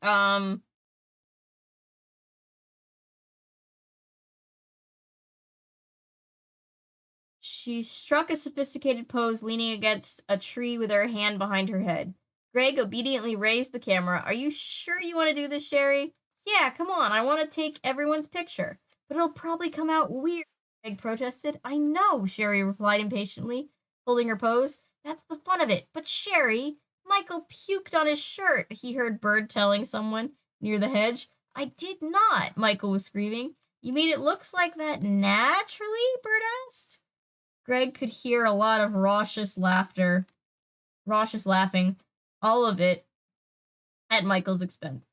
She struck a sophisticated pose, leaning against a tree with her hand behind her head. Greg obediently raised the camera. Are you sure you want to do this, Sherry? Yeah, come on. I want to take everyone's picture. But it'll probably come out weird, Greg protested. I know, Sherry replied impatiently, holding her pose. That's the fun of it. But Sherry, Michael puked on his shirt, he heard Bird telling someone near the hedge. I did not, Michael was screaming. You mean it looks like that naturally? Bird asked. Greg could hear a lot of raucous laughing, all of it at Michael's expense.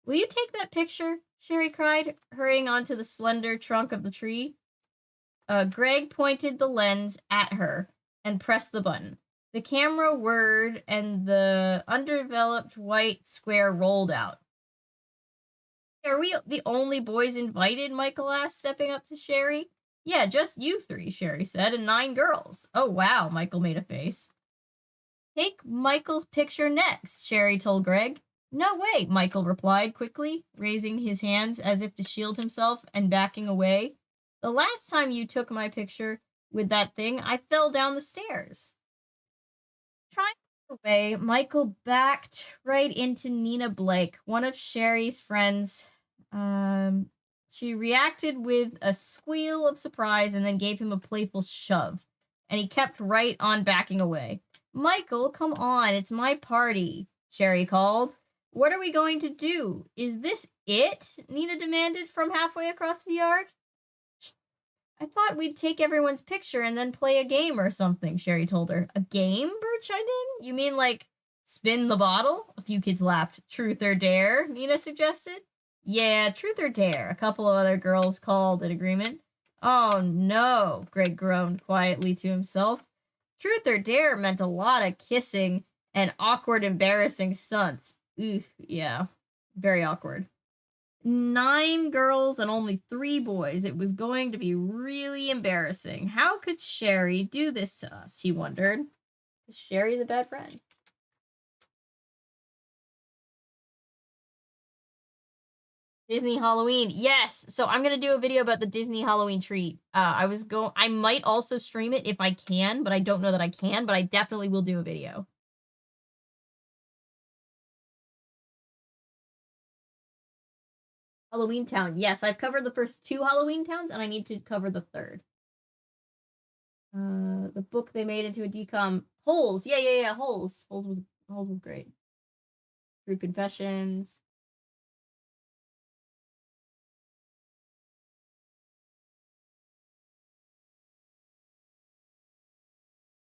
Will you take that picture? Sherry cried, hurrying onto the slender trunk of the tree. Greg pointed the lens at her and pressed the button. The camera whirred and the underdeveloped white square rolled out. Are we the only boys invited? Michael asked, stepping up to Sherry. Yeah, just you three, Sherry said, and 9 girls. Oh, wow, Michael made a face. Take Michael's picture next, Sherry told Greg. No way, Michael replied quickly, raising his hands as if to shield himself and backing away. The last time you took my picture with that thing, I fell down the stairs. Trying to get away, Michael backed right into Nina Blake, one of Sherry's friends. She reacted with a squeal of surprise and then gave him a playful shove, and he kept right on backing away. Michael, come on, it's my party, Sherry called. What are we going to do? Is this it? Nina demanded from halfway across the yard. I thought we'd take everyone's picture and then play a game or something, Sherry told her. A game? Bert chimed in. You mean like spin the bottle? A few kids laughed. Truth or dare? Nina suggested. Yeah, truth or dare, a couple of other girls called in agreement. Oh no, Greg groaned quietly to himself. Truth or dare meant a lot of kissing and awkward, embarrassing stunts. Oof, yeah, very awkward. 9 girls and only 3 boys. It was going to be really embarrassing. How could Sherry do this to us? He wondered. Sherry's a bad friend. Disney Halloween. Yes. So I'm going to do a video about the Disney Halloween treat. I might also stream it if I can, but I don't know that I can, but I definitely will do a video. Halloween Town. Yes, I've covered the first 2 Halloween Towns, and I need to cover the 3rd. The book they made into a decom. Holes. Yeah. Holes. Holes was great. True Confessions.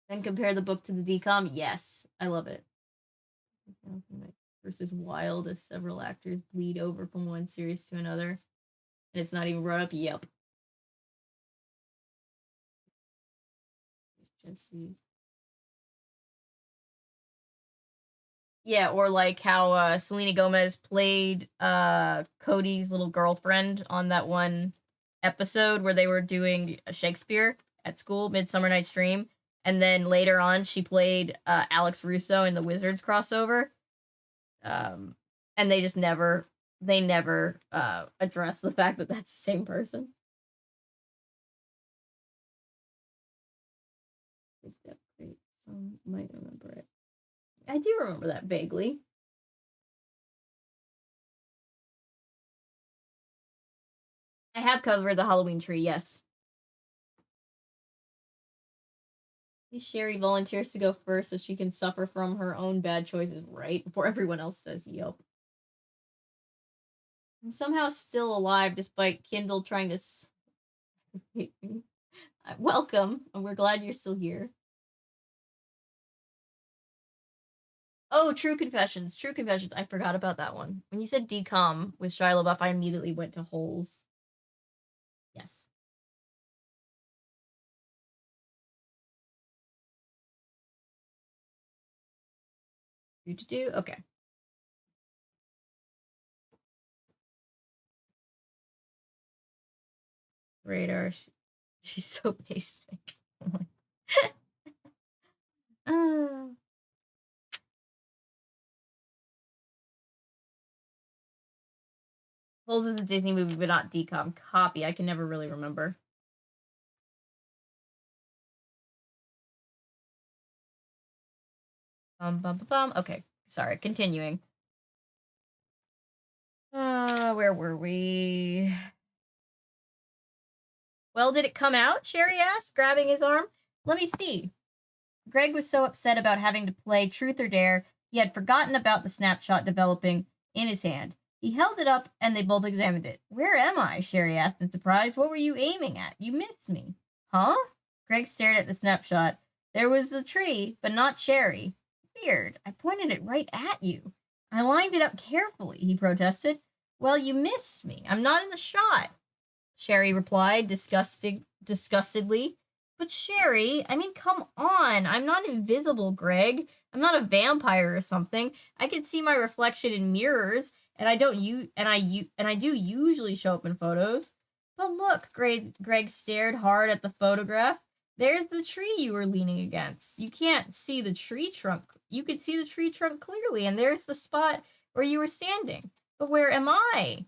Then compare the book to the decom. Yes, I love it. Versus Wild, as several actors bleed over from one series to another, and it's not even brought up. Yep. Jesse. Yeah, or like how Selena Gomez played Cody's little girlfriend on that one episode where they were doing a Shakespeare at school, Midsummer Night's Dream, and then later on she played Alex Russo in the Wizards crossover. And they just never address the fact that that's the same person. Is that great? Some might remember it. I do remember that vaguely. I have covered the Halloween tree, yes. Sherry volunteers to go first so she can suffer from her own bad choices right before everyone else does. Yep. I'm somehow still alive despite Kindle trying to. Welcome. We're glad you're still here. Oh, True Confessions. True Confessions. I forgot about that one. When you said decom with Shia LaBeouf, I immediately went to Holes. Yes. Do. Okay. Radar. She's so basic. Holes is a Disney movie, but not decom. Copy. I can never really remember. Okay, sorry. Continuing. Where were we? Well, did it come out? Sherry asked, grabbing his arm. Let me see. Greg was so upset about having to play Truth or Dare, he had forgotten about the snapshot developing in his hand. He held it up, and they both examined it. Where am I? Sherry asked in surprise. What were you aiming at? You missed me. Huh? Greg stared at the snapshot. There was the tree, but not Sherry. Weird. I pointed it right at you. I lined it up carefully, he protested. Well, you missed me. I'm not in the shot, Sherry replied, disgustedly. But Sherry, I mean, come on. I'm not invisible, Greg. I'm not a vampire or something. I can see my reflection in mirrors, and I do usually show up in photos. But look, Greg stared hard at the photograph. There's the tree you were leaning against. You can't see the tree trunk. You could see the tree trunk clearly, and there's the spot where you were standing. But where am I?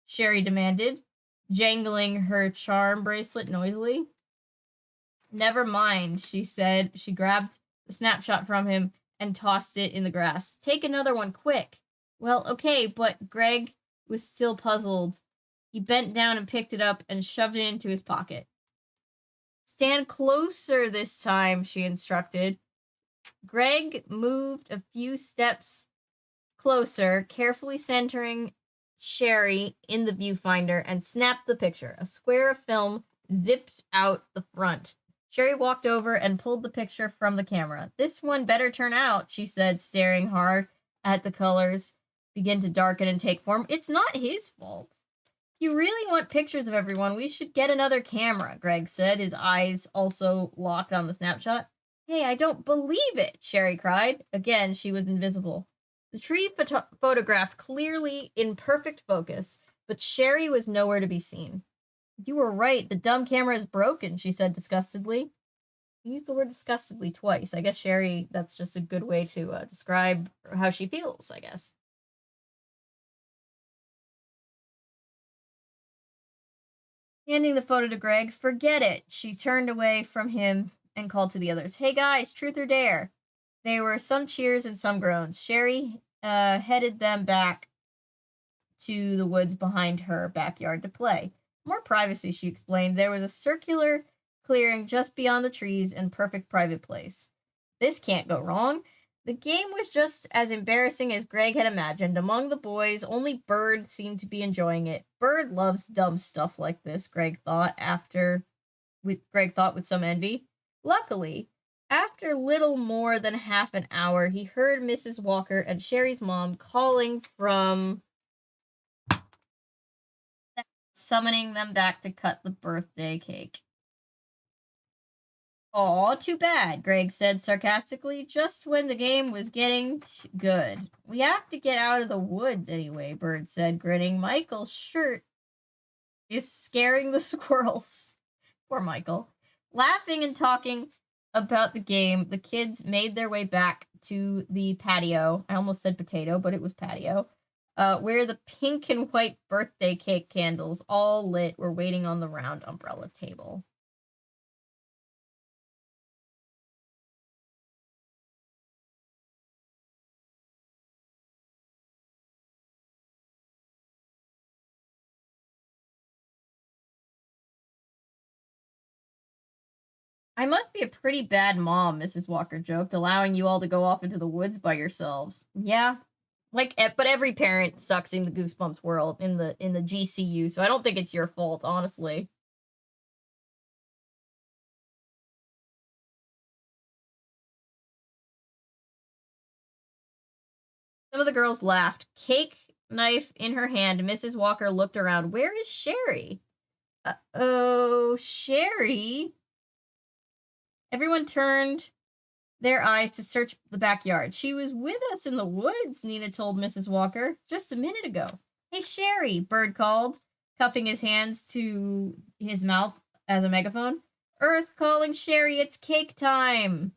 Sherry demanded, jangling her charm bracelet noisily. Never mind, she said. She grabbed the snapshot from him and tossed it in the grass. Take another one, quick. Well, okay, but Greg was still puzzled. He bent down and picked it up and shoved it into his pocket. Stand closer this time, she instructed. Greg moved a few steps closer, carefully centering Sherry in the viewfinder, and snapped the picture. A square of film zipped out the front. Sherry walked over and pulled the picture from the camera. This one better turn out, she said, staring hard at the colors begin to darken and take form. It's not his fault. If you really want pictures of everyone, we should get another camera, Greg said, his eyes also locked on the snapshot. Hey, I don't believe it, Sherry cried. Again, she was invisible. The tree photographed clearly in perfect focus, but Sherry was nowhere to be seen. You were right, the dumb camera is broken, she said disgustedly. You used the word disgustedly twice. I guess Sherry, that's just a good way to describe how she feels, I guess. Handing the photo to Greg, forget it. She turned away from him and called to the others. Hey guys, truth or dare? There were some cheers and some groans. Sherry headed them back to the woods behind her backyard to play. More privacy, she explained. There was a circular clearing just beyond the trees and perfect private place. This can't go wrong. The game was just as embarrassing as Greg had imagined. Among the boys, only Bird seemed to be enjoying it. Bird loves dumb stuff like this, Greg thought with some envy. Luckily, after little more than half an hour, he heard Mrs. Walker and Sherry's mom calling from summoning them back to cut the birthday cake. Aw, too bad, Greg said sarcastically, just when the game was getting good. We have to get out of the woods anyway, Bird said, grinning. Michael's shirt is scaring the squirrels. Poor Michael. Laughing and talking about the game, the kids made their way back to the patio. I almost said potato, but it was patio. Where the pink and white birthday cake candles, all lit, were waiting on the round umbrella table. I must be a pretty bad mom, Mrs. Walker joked, allowing you all to go off into the woods by yourselves. Yeah. But every parent sucks in the Goosebumps world, in the GCU, so I don't think it's your fault, honestly. Some of the girls laughed. Cake knife in her hand, Mrs. Walker looked around. Where is Sherry? Uh-oh, Sherry? Everyone turned their eyes to search the backyard. She was with us in the woods, Nina told Mrs. Walker, just a minute ago. Hey, Sherry, Bird called, cupping his hands to his mouth as a megaphone. Earth calling Sherry, it's cake time.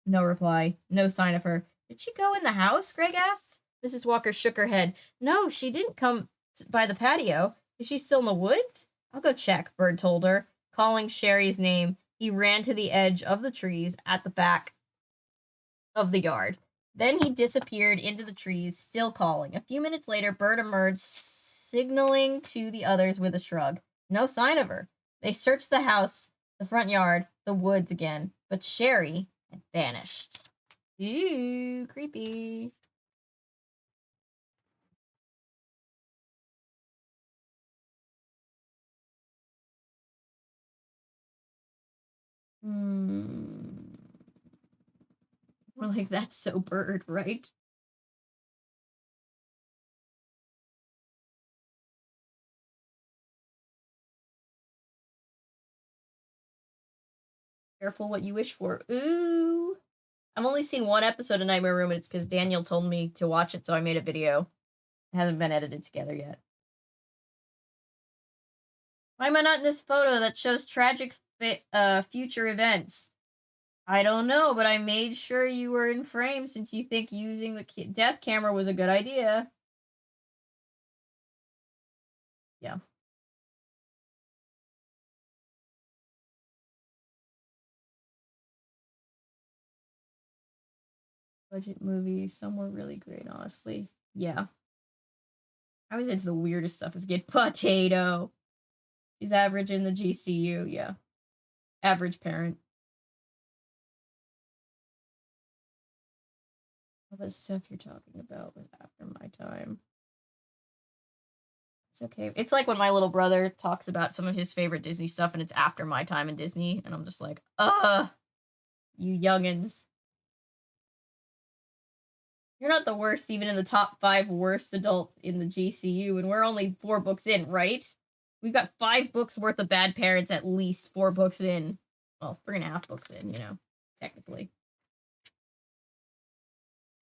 No reply, no sign of her. Did she go in the house? Greg asked. Mrs. Walker shook her head. No, she didn't come by the patio. Is she still in the woods? I'll go check, Bird told her. Calling Sherry's name, he ran to the edge of the trees at the back of the yard. Then he disappeared into the trees, still calling. A few minutes later, Bird emerged, signaling to the others with a shrug. No sign of her. They searched the house, the front yard, the woods again, but Sherry had vanished. Ooh, creepy. We're like, that's so Bird, right? Careful what you wish for. Ooh. I've only seen one episode of Nightmare Room, and it's because Daniel told me to watch it, so I made a video. It hasn't been edited together yet. Why am I not in this photo that shows tragic future events? I don't know, but I made sure you were in frame since you think using the death camera was a good idea. Yeah. Budget movie, some were really great, honestly. Yeah. I was into the weirdest stuff as a kid. Potato. She's average in the GCU, yeah. Average parent. All that stuff you're talking about was after my time. It's okay. It's like when my little brother talks about some of his favorite Disney stuff and it's after my time in Disney, and I'm just like, you youngins. You're not the worst, even in the top 5 worst adults in the GCU, and we're only 4 books in, right? We've got 5 books worth of bad parents, at least 4 books in. Well, 3.5 books in, you know, technically.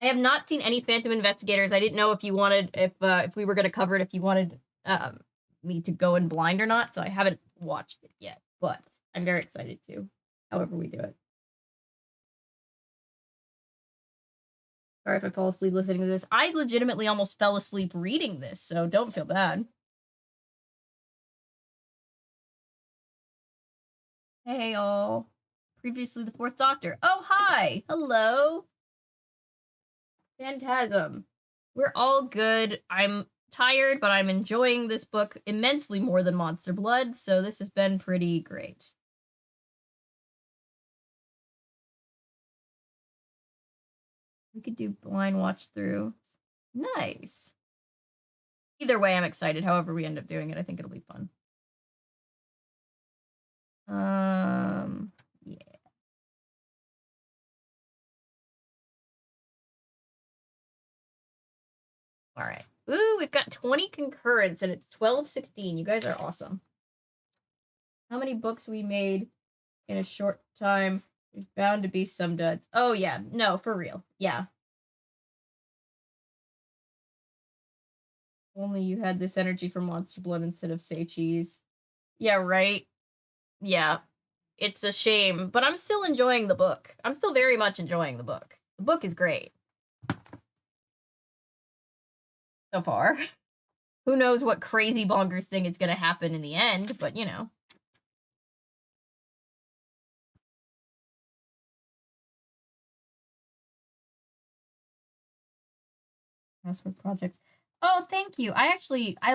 I have not seen any Phantom Investigators. I didn't know if you wanted, if we were going to cover it, if you wanted me to go in blind or not, so I haven't watched it yet, but I'm very excited to, however we do it. Sorry if I fall asleep listening to this. I legitimately almost fell asleep reading this, so don't feel bad. Hey, all. Previously the 4th Doctor. Oh, hi! Hello! Phantasm. We're all good. I'm tired, but I'm enjoying this book immensely more than Monster Blood, so this has been pretty great. We could do blind watch through. Nice. Either way, I'm excited. However we end up doing it, I think it'll be fun. Yeah. All right. Ooh, we've got 20 concurrents and it's 12:16. You guys are awesome. How many books we made in a short time? There's bound to be some duds. Oh yeah, no, for real. Yeah. Only you had this energy from Monster Blood instead of Say Cheese. Yeah, right? Yeah. It's a shame, but I'm still enjoying the book. I'm still very much enjoying the book. The book is great. So far. Who knows what crazy bonkers thing is going to happen in the end, but you know. Password projects. Oh, thank you. I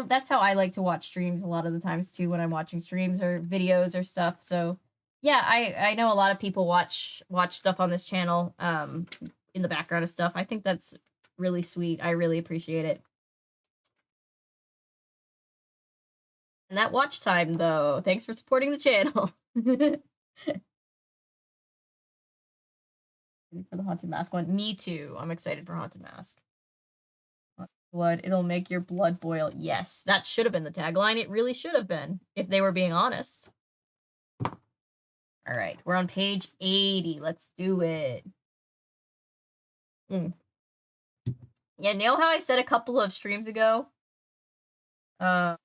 that's how I like to watch streams a lot of the times too, when I'm watching streams or videos or stuff. So yeah, I know a lot of people watch stuff on this channel in the background of stuff. I think that's really sweet. I really appreciate it. And that watch time though. Thanks for supporting the channel. For the Haunted Mask one. Me too. I'm excited for Haunted Mask. Blood, it'll make your blood boil. Yes, that should have been the tagline. It really should have been, if they were being honest. All right, we're on page 80. Let's do it. Mm. Yeah, know how I said a couple of streams ago, uh,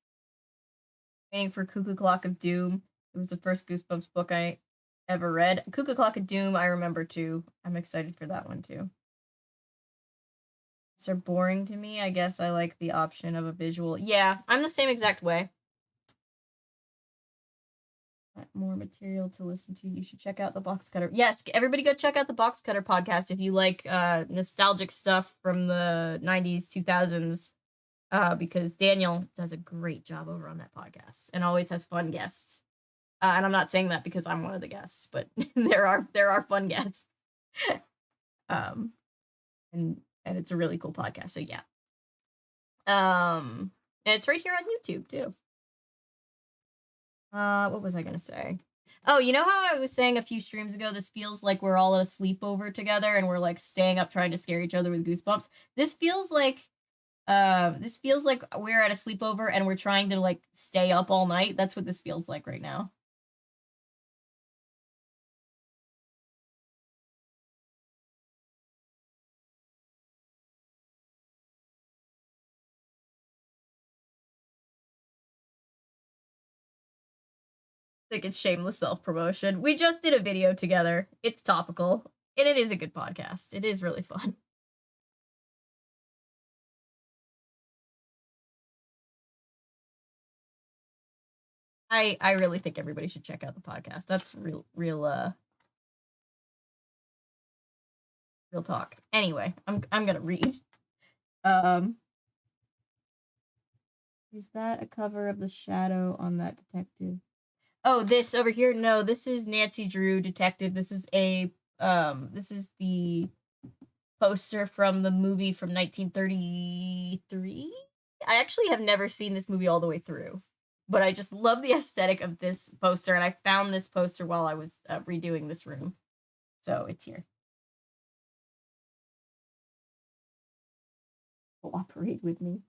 waiting for Cuckoo Clock of Doom. It was the first Goosebumps book I ever read. Cuckoo Clock of Doom, I remember too. I'm excited for that one too. They're boring to me. I guess I like the option of a visual. Yeah, I'm the same exact way. More material to listen to. You should check out the Box Cutter. Yes, everybody go check out the Box Cutter podcast if you like nostalgic stuff from the 90s, 2000s. Because Daniel does a great job over on that podcast and always has fun guests. And I'm not saying that because I'm one of the guests, but there are fun guests. And it's a really cool podcast. So yeah. And it's right here on YouTube too. What was I gonna say? Oh, you know how I was saying a few streams ago, this feels like we're all at a sleepover together and we're like staying up trying to scare each other with goosebumps. This feels like we're at a sleepover and we're trying to like stay up all night. That's what this feels like right now. I think it's shameless self-promotion. We just did a video together. It's topical. And it is a good podcast. It is really fun. I really think everybody should check out the podcast. That's real talk. Anyway, I'm gonna read. Is that a cover of the shadow on that detective? Oh, this over here? No, this is Nancy Drew, detective. This is the poster from the movie from 1933. I actually have never seen this movie all the way through, but I just love the aesthetic of this poster, and I found this poster while I was redoing this room. So it's here. Cooperate with me.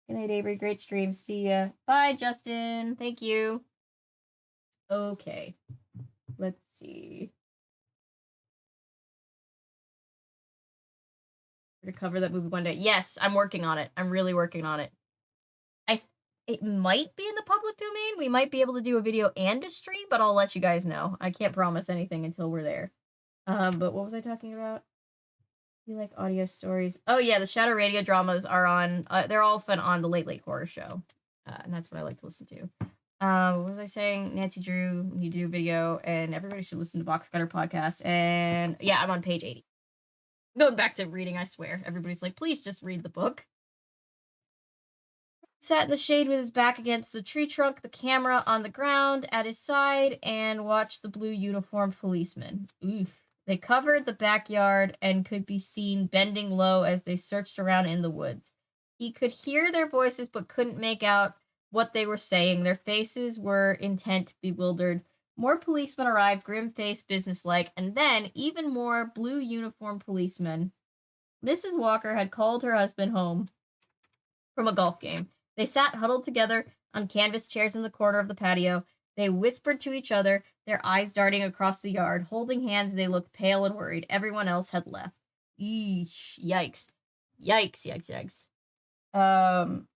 Good night, Avery. Great stream. See ya. Bye, Justin. Thank you. Okay. Let's see. To cover that movie one day. Yes, I'm working on it. I'm really working on it. It might be in the public domain. We might be able to do a video and a stream, but I'll let you guys know. I can't promise anything until we're there. But what was I talking about? You like audio stories? Oh yeah, the Shadow Radio dramas are on. They're often on the Late Late Horror Show, and that's what I like to listen to. What was I saying? Nancy Drew, you do a video, and everybody should listen to Box Cutter podcast. And yeah, I'm on page 80. Going back to reading, I swear. Everybody's like, please just read the book. Sat in the shade with his back against the tree trunk, the camera on the ground at his side, and watched the blue uniformed policeman. Oof. They covered the backyard and could be seen bending low as they searched around in the woods. He could hear their voices but couldn't make out what they were saying. Their faces were intent, bewildered. More policemen arrived, grim-faced, businesslike, and then even more blue uniformed policemen. Mrs. Walker had called her husband home from a golf game. They sat huddled together on canvas chairs in the corner of the patio. They whispered to each other, their eyes darting across the yard. Holding hands, they looked pale and worried. Everyone else had left. Eesh. Yikes. Yikes, yikes, yikes. Am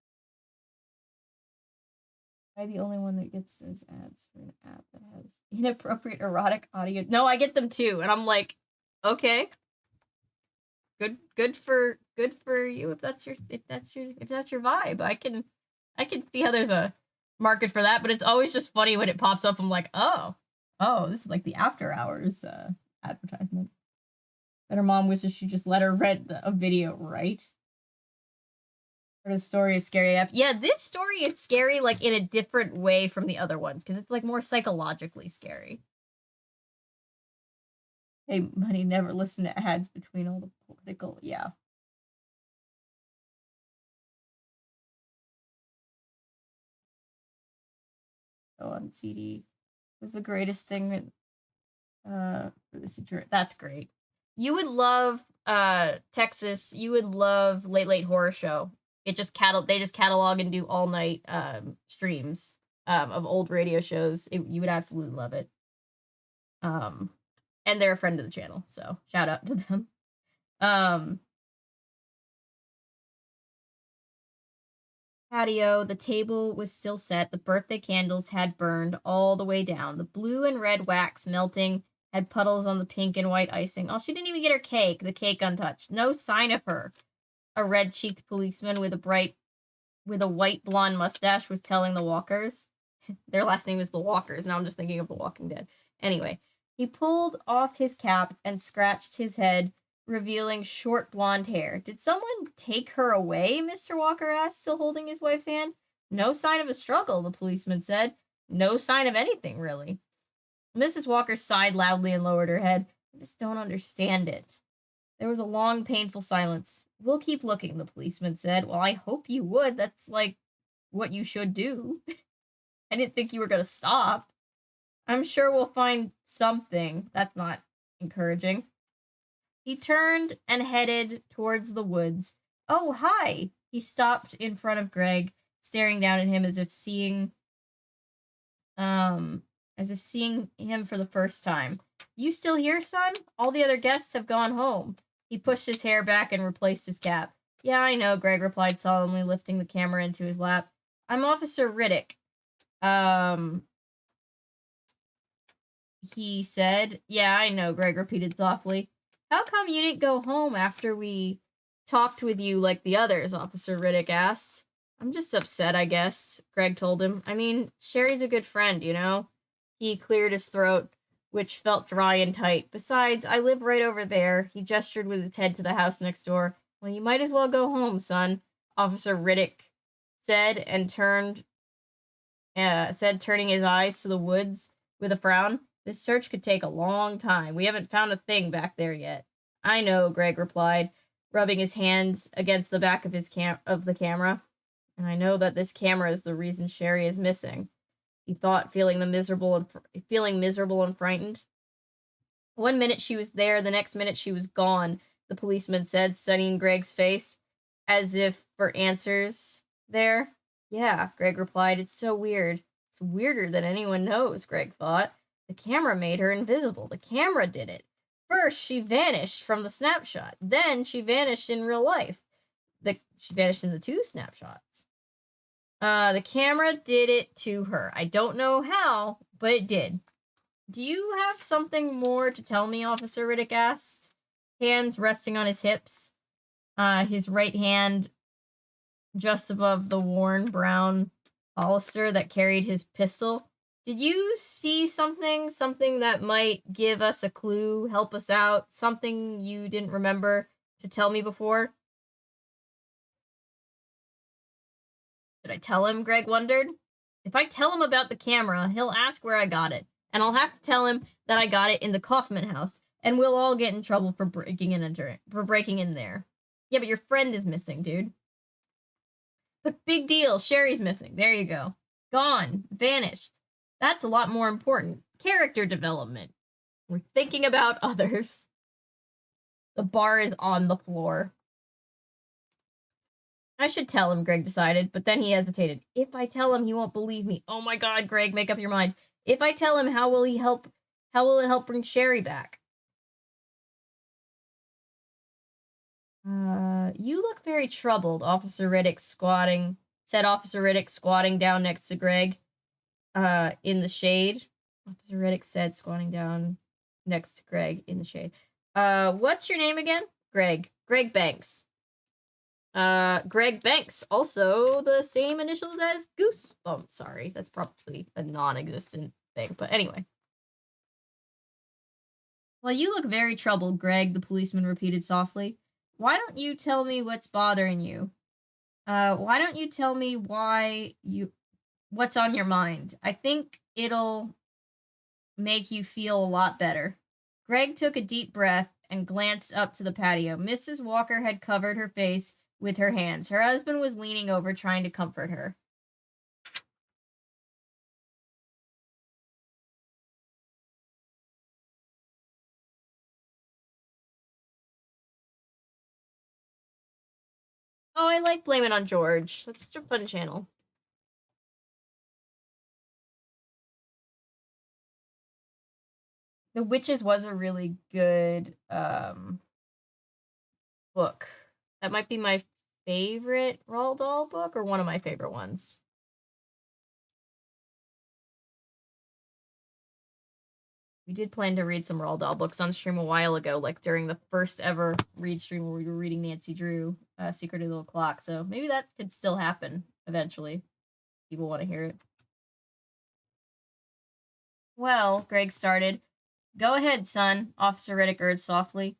I the only one that gets those ads for an app that has inappropriate erotic audio? No, I get them too, and I'm like, okay. Good for you if that's your vibe. I can see how there's a market for that, but it's always just funny when it pops up. I'm like, oh, this is like the after hours advertisement. That her mom wishes she just let her rent a video, right? Or the story is scary enough. Yeah, this story is scary like in a different way from the other ones because it's like more psychologically scary. Hey, money, never listen to ads between all the political. Yeah. On CD was the greatest thing for this insurance. That's great. You would love Texas. You would love Late Late Horror Show. They just catalog and do all night streams of old radio shows. You would absolutely love it. And they're a friend of the channel, so shout out to them. Um, Patio, the table was still set. The birthday candles had burned all the way down. The blue and red wax melting had puddles on the pink and white icing. Oh, she didn't even get her cake. The cake untouched. No sign of her. A red-cheeked policeman with a white blonde mustache was telling the walkers. Their last name is the Walkers. Now I'm just thinking of The Walking Dead. Anyway, he pulled off his cap and scratched his head, revealing short blonde hair. Did someone take her away? Mr. Walker asked, still holding his wife's hand. No sign of a struggle, the policeman said. No sign of anything, really. Mrs. Walker sighed loudly and lowered her head. I just don't understand it. There was a long, painful silence. We'll keep looking, the policeman said. Well, I hope you would. That's, like, what you should do. I didn't think you were going to stop. I'm sure we'll find something. That's not encouraging. He turned and headed towards the woods. Oh, hi! He stopped in front of Greg, staring down at him as if seeing him for the first time. You still here, son? All the other guests have gone home. He pushed his hair back and replaced his cap. Yeah, I know, Greg replied solemnly, lifting the camera into his lap. I'm Officer Riddick. He said. Yeah, I know, Greg repeated softly. How come you didn't go home after we talked with you like the others? Officer Riddick asked. I'm just upset, I guess, Greg told him. I mean, Sherry's a good friend, you know? He cleared his throat, which felt dry and tight. Besides, I live right over there. He gestured with his head to the house next door. Well, you might as well go home, son, Officer Riddick said, and turning his eyes to the woods with a frown. This search could take a long time. We haven't found a thing back there yet. I know, Greg replied, rubbing his hands against the back of the camera. And I know that this camera is the reason Sherry is missing. He thought, feeling miserable and frightened. 1 minute she was there, the next minute she was gone, the policeman said, studying Greg's face, as if for answers there. Yeah, Greg replied, it's so weird. It's weirder than anyone knows, Greg thought. The camera made her invisible. The camera did it. First, she vanished from the snapshot. Then, she vanished in real life. She vanished in the 2 snapshots. The camera did it to her. I don't know how, but it did. Do you have something more to tell me, Officer Riddick asked, hands resting on his hips, his right hand just above the worn brown holster that carried his pistol. Did you see something that might give us a clue, help us out, something you didn't remember to tell me before? Should I tell him, Greg wondered. If I tell him about the camera, he'll ask where I got it, and I'll have to tell him that I got it in the Kaufman house, and we'll all get in trouble for breaking in there. Yeah, but your friend is missing, dude. But big deal, Sherry's missing. There you go. Gone. Vanished. That's a lot more important. Character development. We're thinking about others. The bar is on the floor. I should tell him, Greg decided, but then he hesitated. If I tell him, he won't believe me. Oh my god, Greg, make up your mind. If I tell him, how will it help bring Sherry back? You look very troubled, said Officer Riddick squatting down next to Greg, in the shade. Officer Riddick said, squatting down next to Greg in the shade. What's your name again? Greg. Greg Banks. Greg Banks, also the same initials as Goosebumps. Sorry, that's probably a non-existent thing, but anyway. Well, you look very troubled, Greg, the policeman repeated softly. Why don't you tell me what's bothering you? Why don't you tell me what's on your mind? I think it'll make you feel a lot better. Greg took a deep breath and glanced up to the patio. Mrs. Walker had covered her face with her hands. Her husband was leaning over, trying to comfort her. Oh, I like Blame It on George. That's such a fun channel. The Witches was a really good book. That might be my favorite Roald Dahl book or one of my favorite ones. We did plan to read some Roald Dahl books on stream a while ago, like during the first ever read stream where we were reading Nancy Drew, Secret of the Little Clock. So maybe that could still happen eventually. People want to hear it. Well, Greg started. Go ahead, son, Officer Riddick urged softly.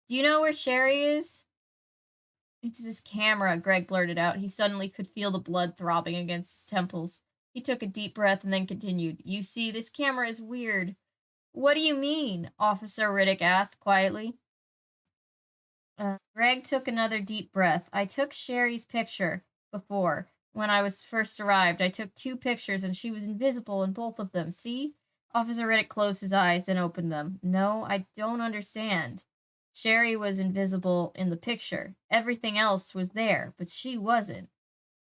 Do you know where Sherry is? It's his camera, Greg blurted out. He suddenly could feel the blood throbbing against his temples. He took a deep breath and then continued. You see, this camera is weird. What do you mean? Officer Riddick asked quietly. Greg took another deep breath. I took Sherry's picture before. When I was first arrived, I took 2 pictures and she was invisible in both of them. See? Officer Riddick closed his eyes, then opened them. No, I don't understand. Sherry was invisible in the picture. Everything else was there, but she wasn't.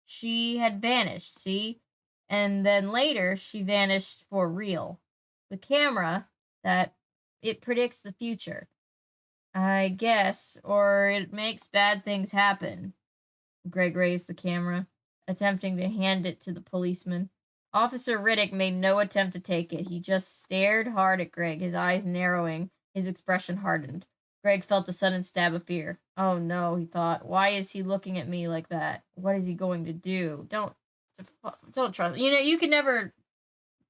She had vanished, see? And then later, she vanished for real. The camera, that it predicts the future. I guess, or it makes bad things happen. Greg raised the camera, attempting to hand it to the policeman. Officer Riddick made no attempt to take it. He just stared hard at Greg, his eyes narrowing, his expression hardened. Greg felt a sudden stab of fear. Oh no, he thought. Why is he looking at me like that? What is he going to do? Don't trust. You know, you can never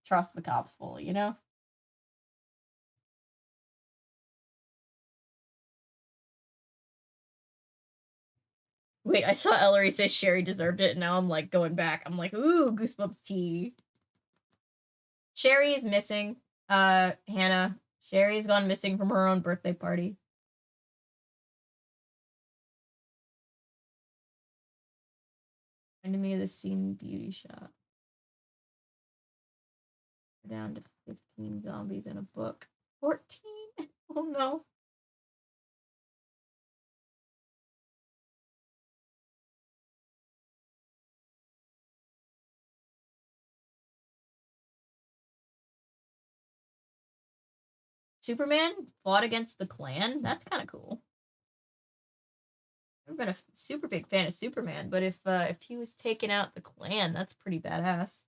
trust the cops fully, you know? Wait, I saw Ellery say Sherry deserved it, and now I'm like going back. I'm like, ooh, Goosebumps tea. Sherry is missing. Hannah. Sherry's gone missing from her own birthday party. Reminded me of the scene Beauty Shop. We're down to 15 zombies in a book. 14? Oh no. Superman fought against the Klan? That's kind of cool. I've been a super big fan of Superman, but if he was taking out the Klan, that's pretty badass.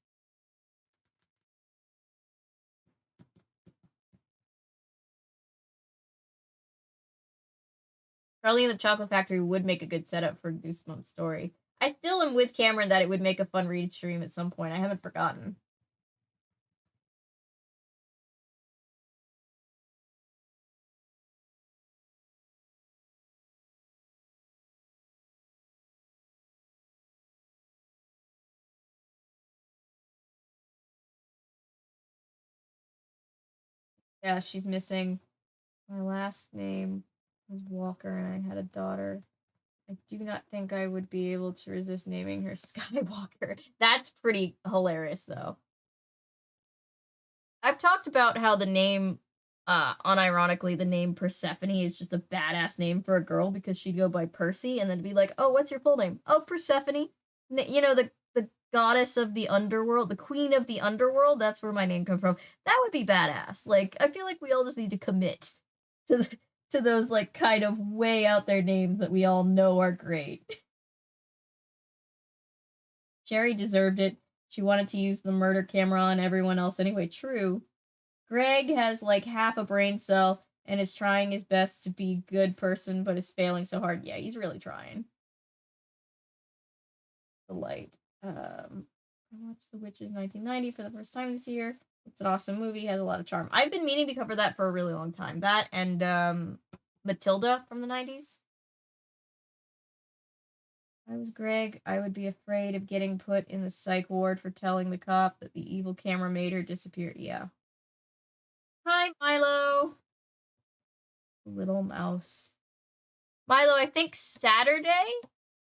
Charlie and the Chocolate Factory would make a good setup for a Goosebumps story. I still am with Cameron that it would make a fun read stream at some point. I haven't forgotten. Yeah, she's missing. My last name was Walker and I had a daughter. I do not think I would be able to resist naming her Skywalker. That's pretty hilarious, though. I've talked about how the name, unironically, the name Persephone is just a badass name for a girl because she'd go by Percy and then be like, oh, what's your full name? Oh, Persephone. You know, the goddess of the underworld, the queen of the underworld. That's where my name comes from. That would be badass. Like, I feel like we all just need to commit to to those like kind of way out there names that we all know are great. Sherry deserved it. She wanted to use the murder camera on everyone else anyway. True. Greg has like half a brain cell and is trying his best to be a good person, but is failing so hard. Yeah, he's really trying. The light. I watched The Witches 1990 for the first time this year. It's an awesome movie, has a lot of charm. I've been meaning to cover that for a really long time. That and Matilda from the 90s. I was Greg. I would be afraid of getting put in the psych ward for telling the cop that the evil camera made her disappear. Yeah. Hi, Milo. Little mouse. Milo, I think Saturday.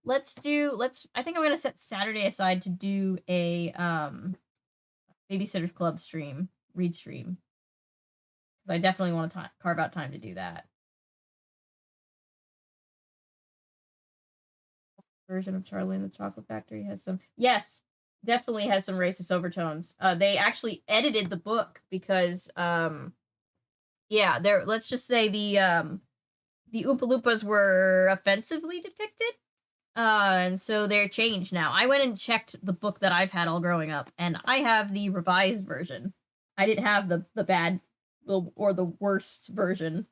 I think I'm gonna set Saturday aside to do a Babysitter's Club stream, read stream. Because I definitely want to carve out time to do that. Version of Charlie and the Chocolate Factory has some, yes, definitely has some racist overtones. They actually edited the book because yeah, let's just say the Oompa Loompas were offensively depicted. And so they're changed now. I went and checked the book that I've had all growing up, and I have the revised version. I didn't have the bad or the worst version.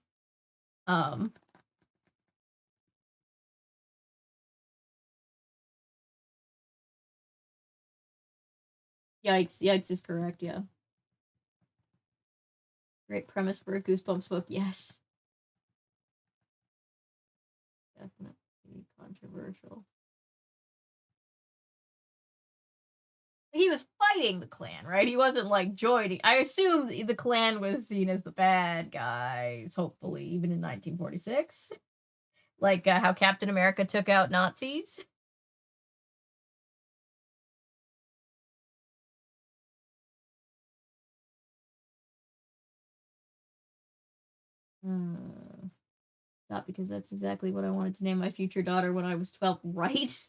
Yikes. Yikes is correct, yeah. Great premise for a Goosebumps book, yes. Definitely controversial. He was fighting the Klan, right? He wasn't like joining. I assume the Klan was seen as the bad guys, hopefully, even in 1946. Like how Captain America took out Nazis. Not because that's exactly what I wanted to name my future daughter when I was 12, right?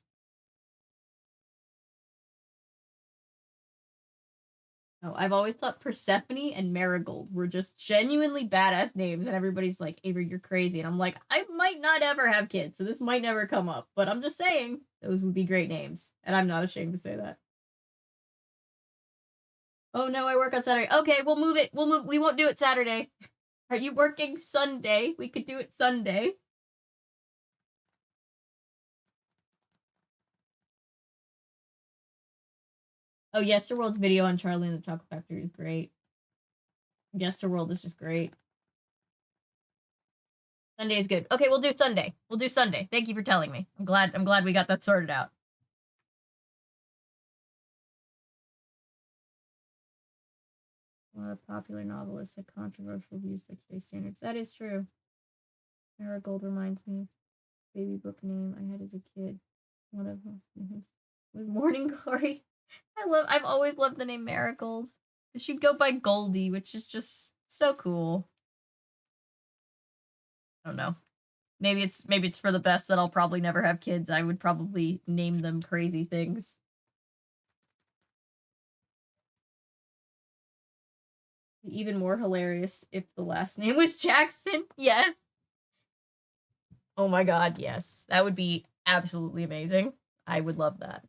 Oh, I've always thought Persephone and Marigold were just genuinely badass names, and everybody's like, Avery, you're crazy. And I'm like, I might not ever have kids, so this might never come up. But I'm just saying, those would be great names. And I'm not ashamed to say that. Oh no, I work on Saturday. Okay, we'll move it. We won't do it Saturday. Are you working Sunday? We could do it Sunday. Oh, Yesterworld's video on Charlie and the Chocolate Factory is great. Yesterworld is just great. Sunday is good. Okay, we'll do Sunday. We'll do Sunday. Thank you for telling me. I'm glad we got that sorted out. A lot of popular novelists had controversial views by today's standards. That is true. Marigold reminds me of a baby book name I had as a kid. One of them was Morning Glory. I've always loved the name Marigold. She'd go by Goldie, which is just so cool. I don't know. Maybe it's for the best that I'll probably never have kids. I would probably name them crazy things. Even more hilarious if the last name was Jackson. Yes. Oh my god, yes. That would be absolutely amazing. I would love that.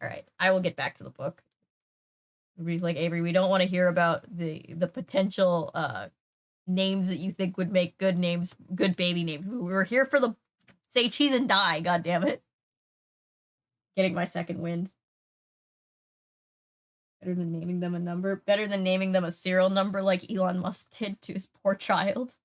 All right, I will get back to the book. Everybody's like, Avery, we don't want to hear about the potential names that you think would make good names, good baby names. We're here for the say cheese and die, god damn it. Getting my second wind. Better than naming them a number. Better than naming them a serial number like Elon Musk did to his poor child.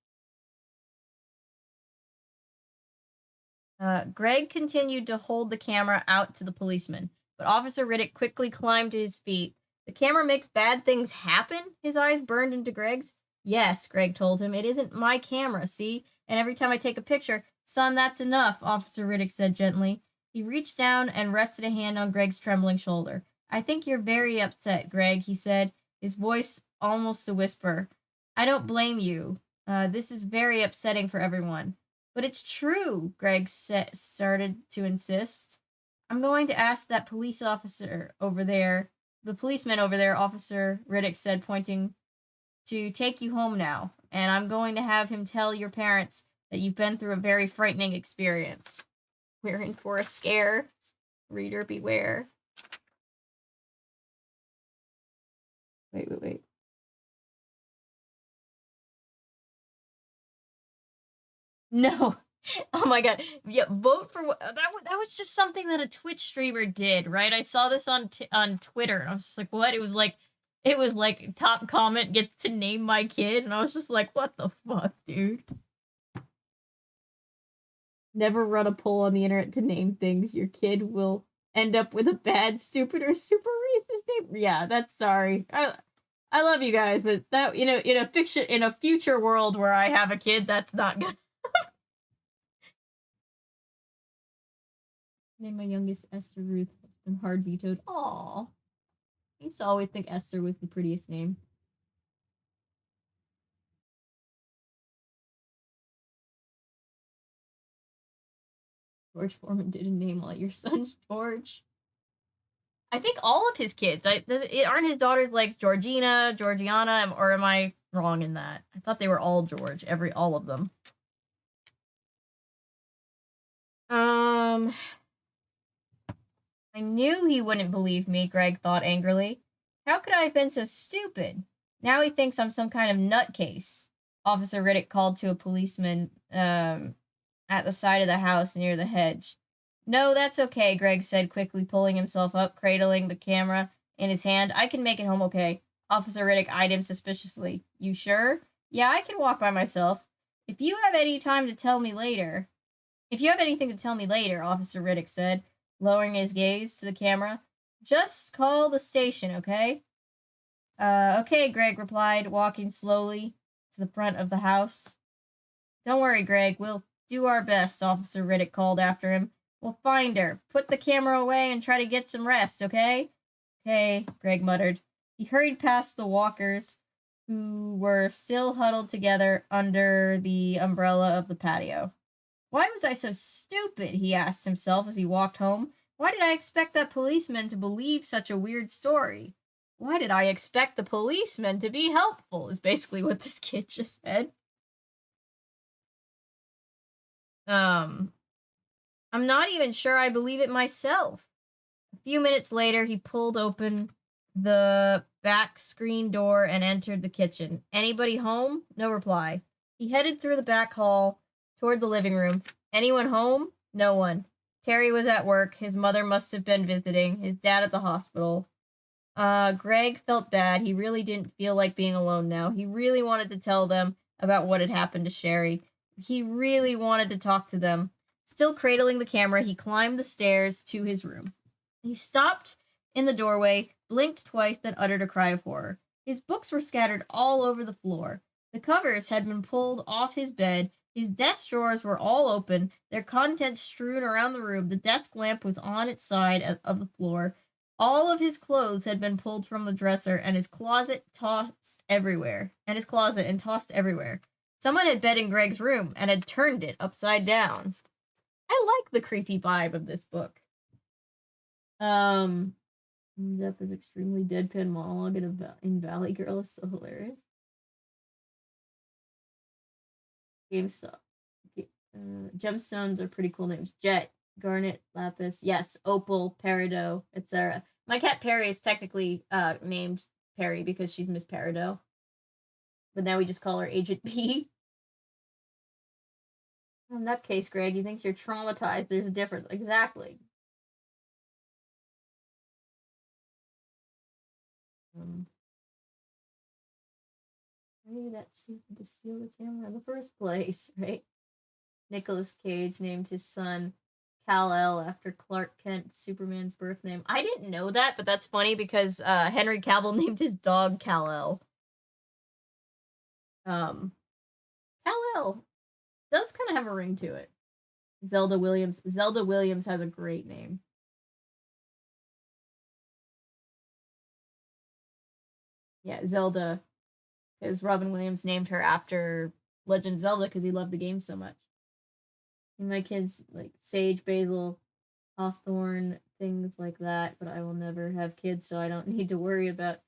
Greg continued to hold the camera out to the policeman, but Officer Riddick quickly climbed to his feet. The camera makes bad things happen? His eyes burned into Greg's. Yes, Greg told him. It isn't my camera, see? And every time I take a picture, son, that's enough, Officer Riddick said gently. He reached down and rested a hand on Greg's trembling shoulder. I think you're very upset, Greg, he said, his voice almost a whisper. I don't blame you. This is very upsetting for everyone. But it's true, Greg started to insist. I'm going to ask that police officer over there, the policeman over there, Officer Riddick said, pointing, to take you home now. And I'm going to have him tell your parents that you've been through a very frightening experience. We're in for a scare. Reader, beware. Wait. No. Oh my god. Yeah, vote for what that was just something that a Twitch streamer did, right? I saw this on Twitter and I was just like, what? It was like top comment gets to name my kid and I was just like, what the fuck, dude? Never run a poll on the internet to name things. Your kid will end up with a bad, stupid, or super racist name. Yeah, that's sorry. I love you guys, but that in a future world where I have a kid, that's not good. Name my youngest Esther Ruth. It's been hard vetoed. Aww. I used to always think Esther was the prettiest name. George Foreman didn't name all your sons George. I think all of his kids. Aren't his daughters like Georgina, Georgiana, or am I wrong in that? I thought they were all George. All of them. I knew he wouldn't believe me, Greg thought angrily. How could I have been so stupid? Now he thinks I'm some kind of nutcase. Officer Riddick called to a policeman, at the side of the house near the hedge. No, that's okay, Greg said, quickly pulling himself up, cradling the camera in his hand. I can make it home okay. Officer Riddick eyed him suspiciously. You sure? Yeah, I can walk by myself. If you have any time to tell me later... If you have anything to tell me later, Officer Riddick said, lowering his gaze to the camera, just call the station, okay? Okay, Greg replied, walking slowly to the front of the house. Don't worry, Greg. We'll do our best, Officer Riddick called after him. We'll find her. Put the camera away and try to get some rest, okay? Okay, Greg muttered. He hurried past the walkers, who were still huddled together under the umbrella of the patio. Why was I so stupid? He asked himself as he walked home. Why did I expect that policeman to believe such a weird story? Why did I expect the policeman to be helpful, is basically what this kid just said. I'm not even sure I believe it myself. A few minutes later, he pulled open the back screen door and entered the kitchen. Anybody home? No reply. He headed through the back hall toward the living room. Anyone home? No one. Terry was at work. His mother must have been visiting. His dad at the hospital. Greg felt bad. He really didn't feel like being alone now. He really wanted to tell them about what had happened to Sherry. He really wanted to talk to them. Still cradling the camera, he climbed the stairs to his room. He stopped in the doorway, blinked twice, then uttered a cry of horror. His books were scattered all over the floor. The covers had been pulled off his bed. His desk drawers were all open, their contents strewn around the room. The desk lamp was on its side of the floor. All of his clothes had been pulled from the dresser, and his closet and tossed everywhere. Someone had bed in Greg's room and had turned it upside down. I like the creepy vibe of this book. Death is extremely deadpan monologue in Valley Girl is so hilarious. GameStop. Gemstones are pretty cool names. Jet, Garnet, Lapis, yes, Opal, Peridot, etc. My cat Perry is technically named Perry because she's Miss Peridot. But now we just call her Agent P. In that case, Greg, he thinks you're traumatized. There's a difference. Exactly. Maybe that's stupid to steal the camera in the first place, right? Nicolas Cage named his son Kal-El after Clark Kent, Superman's birth name. I didn't know that, but that's funny because Henry Cavill named his dog Kal-El. Kal-El does kind of have a ring to it. Zelda Williams has a great name. Yeah, Zelda, because Robin Williams named her after Legend of Zelda because he loved the game so much. And my kids like Sage, Basil, Hawthorne, things like that, but I will never have kids, so I don't need to worry about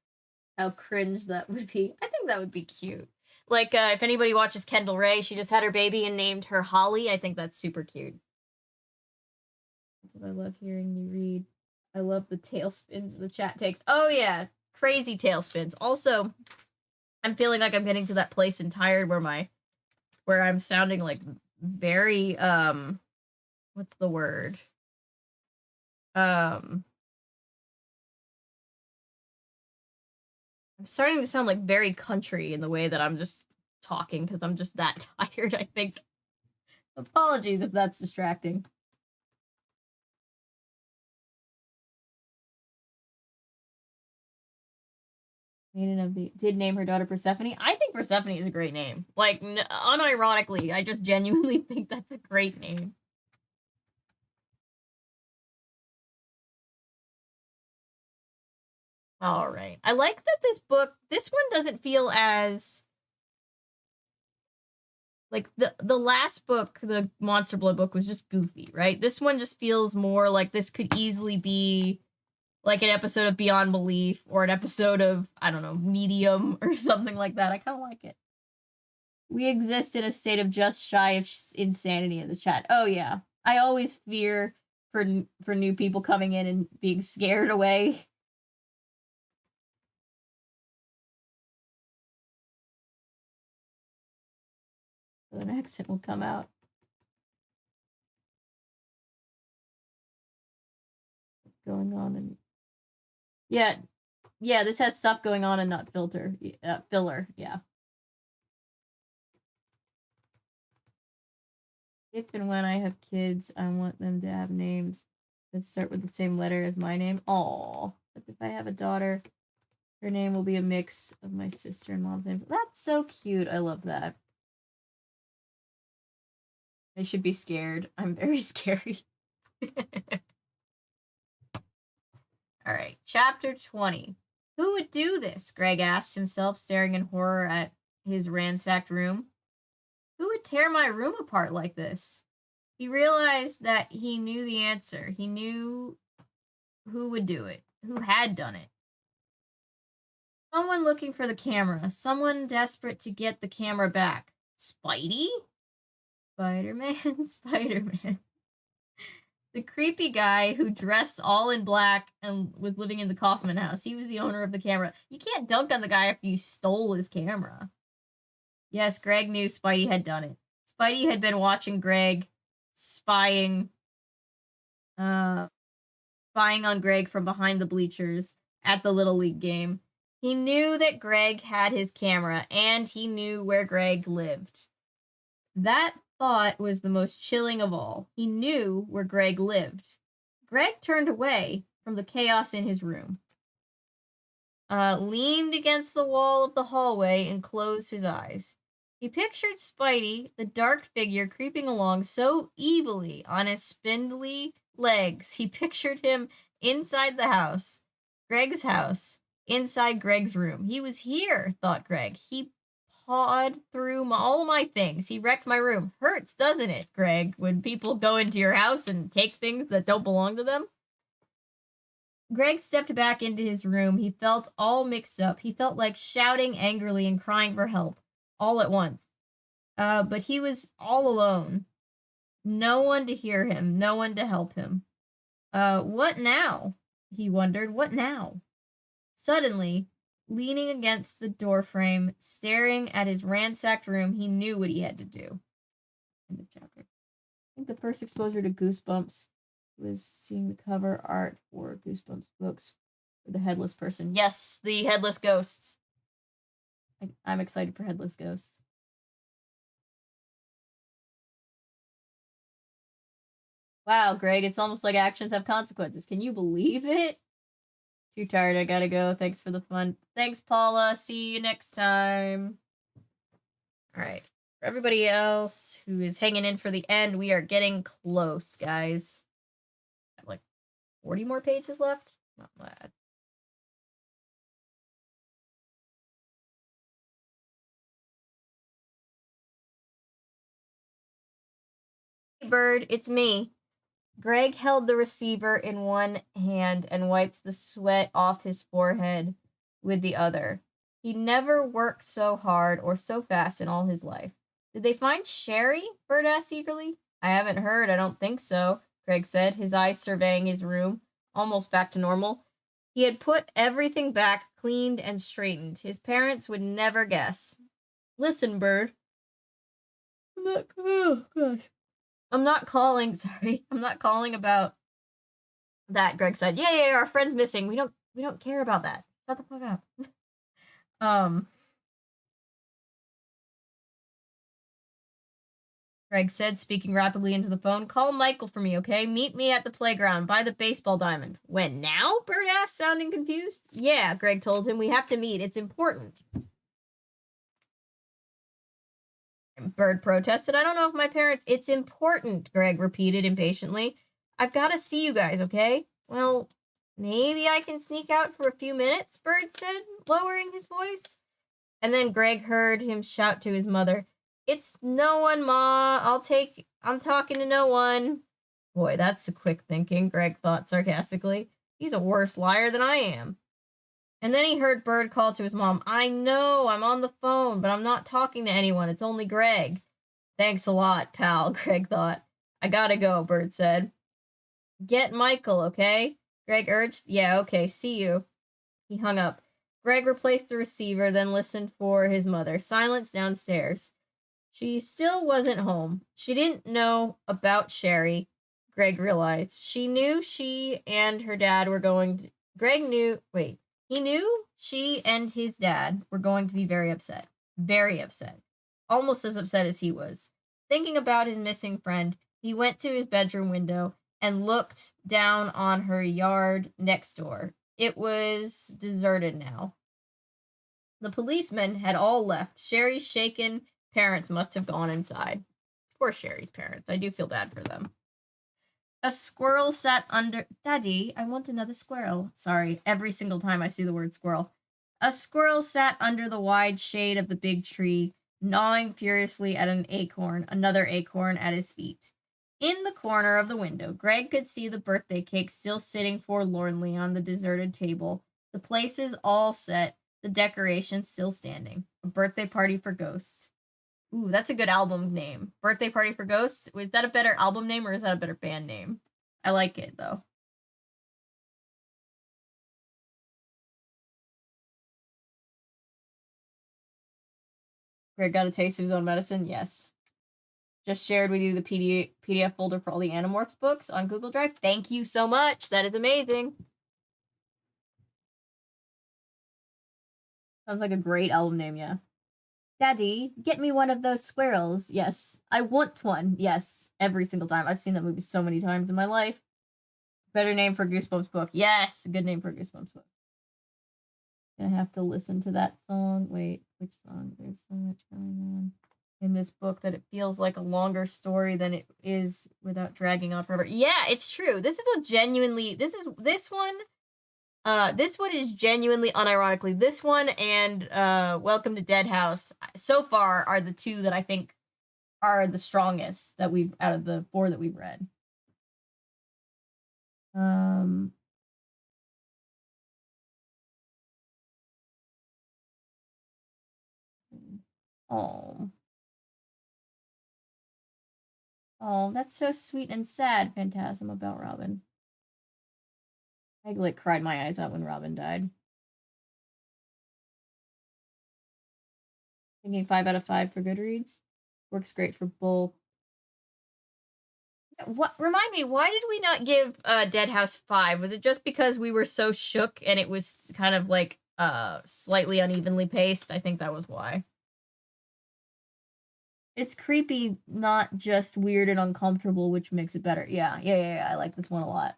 how cringe that would be. I think that would be cute. Like, if anybody watches Kendall Rae, she just had her baby and named her Holly. I think that's super cute. I love hearing you read. I love the tailspins the chat takes. Oh, yeah. Crazy tailspins. Also, I'm feeling like I'm getting to that place in Tired where I'm sounding like very, what's the word? I'm starting to sound like very country in the way that I'm just talking because I'm just that tired, I think. Apologies if that's distracting. Did name her daughter Persephone. I think Persephone is a great name. Like, unironically, I just genuinely think that's a great name. All right. I like that this one doesn't feel as like the last book, the Monster Blood book was just goofy, right? This one just feels more like this could easily be like an episode of Beyond Belief or an episode of, I don't know, Medium or something like that. I kind of like it. We exist in a state of just shy of insanity in the chat. Oh, yeah. I always fear for new people coming in and being scared away. So an accent will come out. What's going on? And yeah, this has stuff going on and not filler. Yeah. If and when I have kids, I want them to have names that start with the same letter as my name. Aww. But if I have a daughter, her name will be a mix of my sister and mom's names. That's so cute. I love that. I should be scared. I'm very scary. All right, chapter 20. Who would do this? Greg asked himself, staring in horror at his ransacked room. Who would tear my room apart like this? He realized that he knew the answer. He knew who would do it, who had done it. Someone looking for the camera. Someone desperate to get the camera back. Spidey? Spider-Man, Spider-Man. The creepy guy who dressed all in black and was living in the Kaufman house. He was the owner of the camera. You can't dunk on the guy after you stole his camera. Yes, Greg knew Spidey had done it. Spidey had been watching Greg, spying on Greg from behind the bleachers at the Little League game. He knew that Greg had his camera, and he knew where Greg lived. That thought was the most chilling of all. He knew where Greg lived. Greg turned away from the chaos in his room, leaned against the wall of the hallway, and closed his eyes. He pictured Spidey, the dark figure, creeping along so evilly on his spindly legs. He pictured him inside the house, Greg's house, inside Greg's room. He was here, thought Greg. He pawed through all my things. He wrecked my room. Hurts, doesn't it, Greg, when people go into your house and take things that don't belong to them? Greg stepped back into his room. He felt all mixed up. He felt like shouting angrily and crying for help all at once. But he was all alone. No one to hear him. No one to help him. What now? He wondered. What now? Suddenly, leaning against the doorframe, staring at his ransacked room, he knew what he had to do. End of chapter. I think the first exposure to Goosebumps was seeing the cover art for Goosebumps books for the Headless Person. Yes, the Headless Ghosts. I'm excited for Headless Ghosts. Wow, Greg, it's almost like actions have consequences. Can you believe it? Too tired, I gotta go. Thanks for the fun. Thanks, Paula. See you next time. All right. For everybody else who is hanging in for the end, we are getting close, guys. Like 40 more pages left? Not bad. Hey, Bird, it's me. Greg held the receiver in one hand and wiped the sweat off his forehead with the other. He never worked so hard or so fast in all his life. Did they find Sherry? Bird asked eagerly. I haven't heard. I don't think so, Greg said, his eyes surveying his room, almost back to normal. He had put everything back, cleaned and straightened. His parents would never guess. Listen, Bird. Oh, gosh. I'm not calling about that, Greg said. Yeah, our friend's missing. We don't care about that. Shut the fuck up. Greg said, speaking rapidly into the phone. Call Michael for me, okay? Meet me at the playground by the baseball diamond. When now? Bird asked, sounding confused. Yeah, Greg told him. We have to meet. It's important. Bird protested. I don't know if my parents... It's important, Greg repeated impatiently. I've got to see you guys, okay? Well, maybe I can sneak out for a few minutes, Bird said, lowering his voice. And then Greg heard him shout to his mother, It's no one, Ma. I'm talking to no one. Boy, that's a quick thinking, Greg thought sarcastically. He's a worse liar than I am. And then he heard Bird call to his mom, I know, I'm on the phone, but I'm not talking to anyone. It's only Greg. Thanks a lot, pal, Greg thought. I gotta go, Bird said. Get Michael, okay? Greg urged. Yeah, okay, see you. He hung up. Greg replaced the receiver, then listened for his mother. Silence downstairs. She still wasn't home. She didn't know about Sherry, Greg realized. She knew she and her dad were going to... He knew she and his dad were going to be very upset. Very upset. Almost as upset as he was. Thinking about his missing friend, he went to his bedroom window and looked down on her yard next door. It was deserted now. The policemen had all left. Sherry's shaken parents must have gone inside. Poor Sherry's parents. I do feel bad for them. A squirrel sat under... Daddy, I want another squirrel. Sorry, every single time I see the word squirrel. A squirrel sat under the wide shade of the big tree, gnawing furiously at an acorn, another acorn at his feet. In the corner of the window, Greg could see the birthday cake still sitting forlornly on the deserted table. The places all set, the decorations still standing. A birthday party for ghosts. Ooh, that's a good album name. Birthday Party for Ghosts. Was that a better album name or is that a better band name? I like it, though. Greg got a taste of his own medicine? Yes. Just shared with you the PDF folder for all the Animorphs books on Google Drive. Thank you so much. That is amazing. Sounds like a great album name, yeah. Daddy, get me one of those squirrels. Yes. I want one. Yes. Every single time. I've seen that movie so many times in my life. Better name for Goosebumps book. Yes. Good name for Goosebumps book. Gonna have to listen to that song. Wait, which song? There's so much going on in this book that it feels like a longer story than it is without dragging on forever. Yeah, it's true. This is a genuinely... This one is genuinely, unironically, this one and Welcome to Dead House so far are the two that I think are the strongest that we've out of the 4 that we've read. Oh, that's so sweet and sad, Phantasm, about Robin. I like cried my eyes out when Robin died. Thinking 5 out of 5 for Goodreads. Works great for both. What? Remind me, why did we not give Dead House 5? Was it just because we were so shook and it was kind of like slightly unevenly paced? I think that was why. It's creepy, not just weird and uncomfortable, which makes it better. Yeah. I like this one a lot.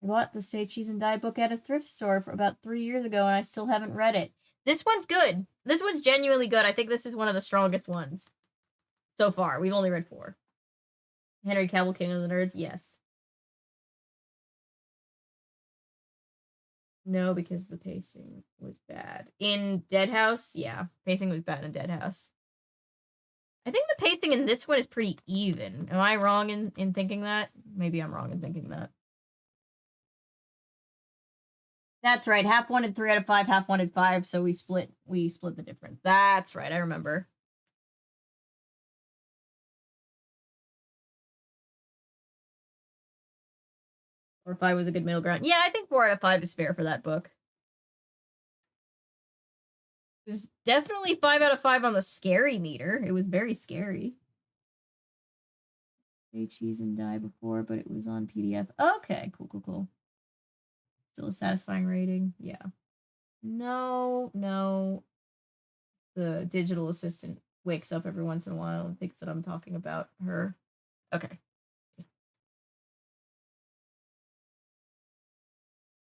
I bought the Say Cheese and Die book at a thrift store for about 3 years ago, and I still haven't read it. This one's good. This one's genuinely good. I think this is one of the strongest ones so far. We've only read 4. Henry Cavill, King of the Nerds, yes. No, because the pacing was bad. In Dead House, yeah. Pacing was bad in Dead House. I think the pacing in this one is pretty even. Am I wrong in thinking that? Maybe I'm wrong in thinking that. That's right. Half wanted 3 out of 5, half wanted 5, so we split the difference. That's right, I remember. Or 5 was a good middle ground. Yeah, I think 4 out of 5 is fair for that book. It was definitely 5 out of 5 on the scary meter. It was very scary. Say Cheese and Die before, but it was on PDF. Okay, cool. Still a satisfying rating. Yeah. No. The digital assistant wakes up every once in a while and thinks that I'm talking about her. Okay.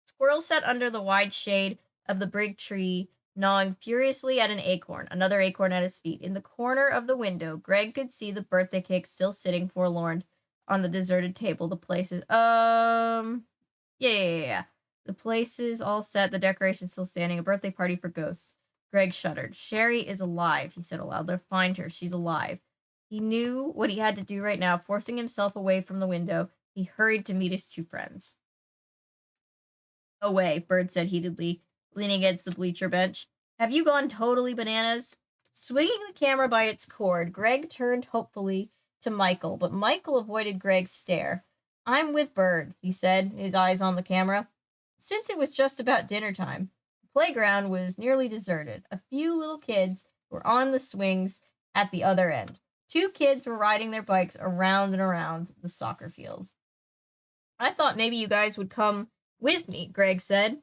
Squirrel sat under the wide shade of the big tree, gnawing furiously at an acorn, another acorn at his feet. In the corner of the window, Greg could see the birthday cake still sitting forlorn on the deserted table. The places, yeah. The places all set, the decorations still standing, a birthday party for ghosts. Greg shuddered. Sherry is alive, he said aloud. They'll find her. She's alive. He knew what he had to do right now. Forcing himself away from the window, he hurried to meet his 2 friends. Away, Bird said heatedly, leaning against the bleacher bench. Have you gone totally bananas? Swinging the camera by its cord, Greg turned hopefully to Michael, but Michael avoided Greg's stare. I'm with Bird, he said, his eyes on the camera. Since it was just about dinner time, the playground was nearly deserted. A few little kids were on the swings at the other end. 2 kids were riding their bikes around and around the soccer field. I thought maybe you guys would come with me, Greg said,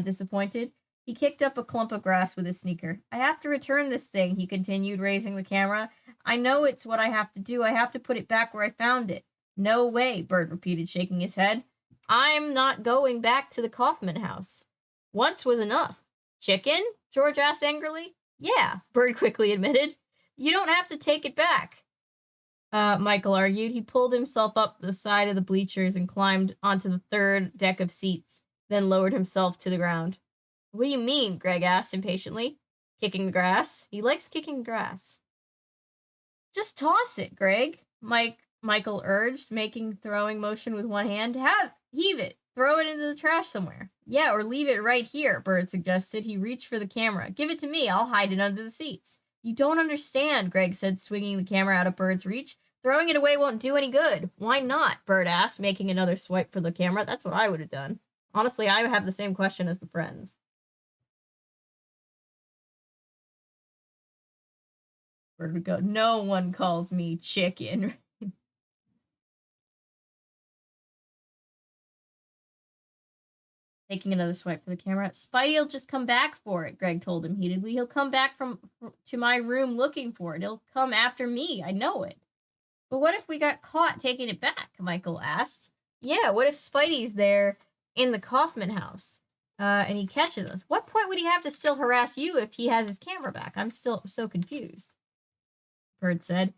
disappointed. He kicked up a clump of grass with his sneaker. I have to return this thing, he continued, raising the camera. I know it's what I have to do. I have to put it back where I found it. No way, Bird repeated, shaking his head. I'm not going back to the Kaufman house. Once was enough. Chicken? George asked angrily. Yeah, Bird quickly admitted. You don't have to take it back. Michael argued. He pulled himself up the side of the bleachers and climbed onto the 3rd deck of seats, then lowered himself to the ground. What do you mean? Greg asked impatiently. Kicking the grass. He likes kicking grass. Just toss it, Greg, Michael urged, making throwing motion with one hand. Heave it. Throw it into the trash somewhere. Yeah, or leave it right here, Bird suggested. He reached for the camera. Give it to me. I'll hide it under the seats. You don't understand, Greg said, swinging the camera out of Bird's reach. Throwing it away won't do any good. Why not? Bird asked, making another swipe for the camera. That's what I would have done. Honestly, I have the same question as the friends. Bird would go, no one calls me chicken. Taking another swipe for the camera. Spidey'll just come back for it, Greg told him heatedly. He'll come back to my room looking for it. He'll come after me. I know it. But what if we got caught taking it back? Michael asked. Yeah, what if Spidey's there in the Kaufman house and he catches us? What point would he have to still harass you if he has his camera back? I'm still so confused. Bird said.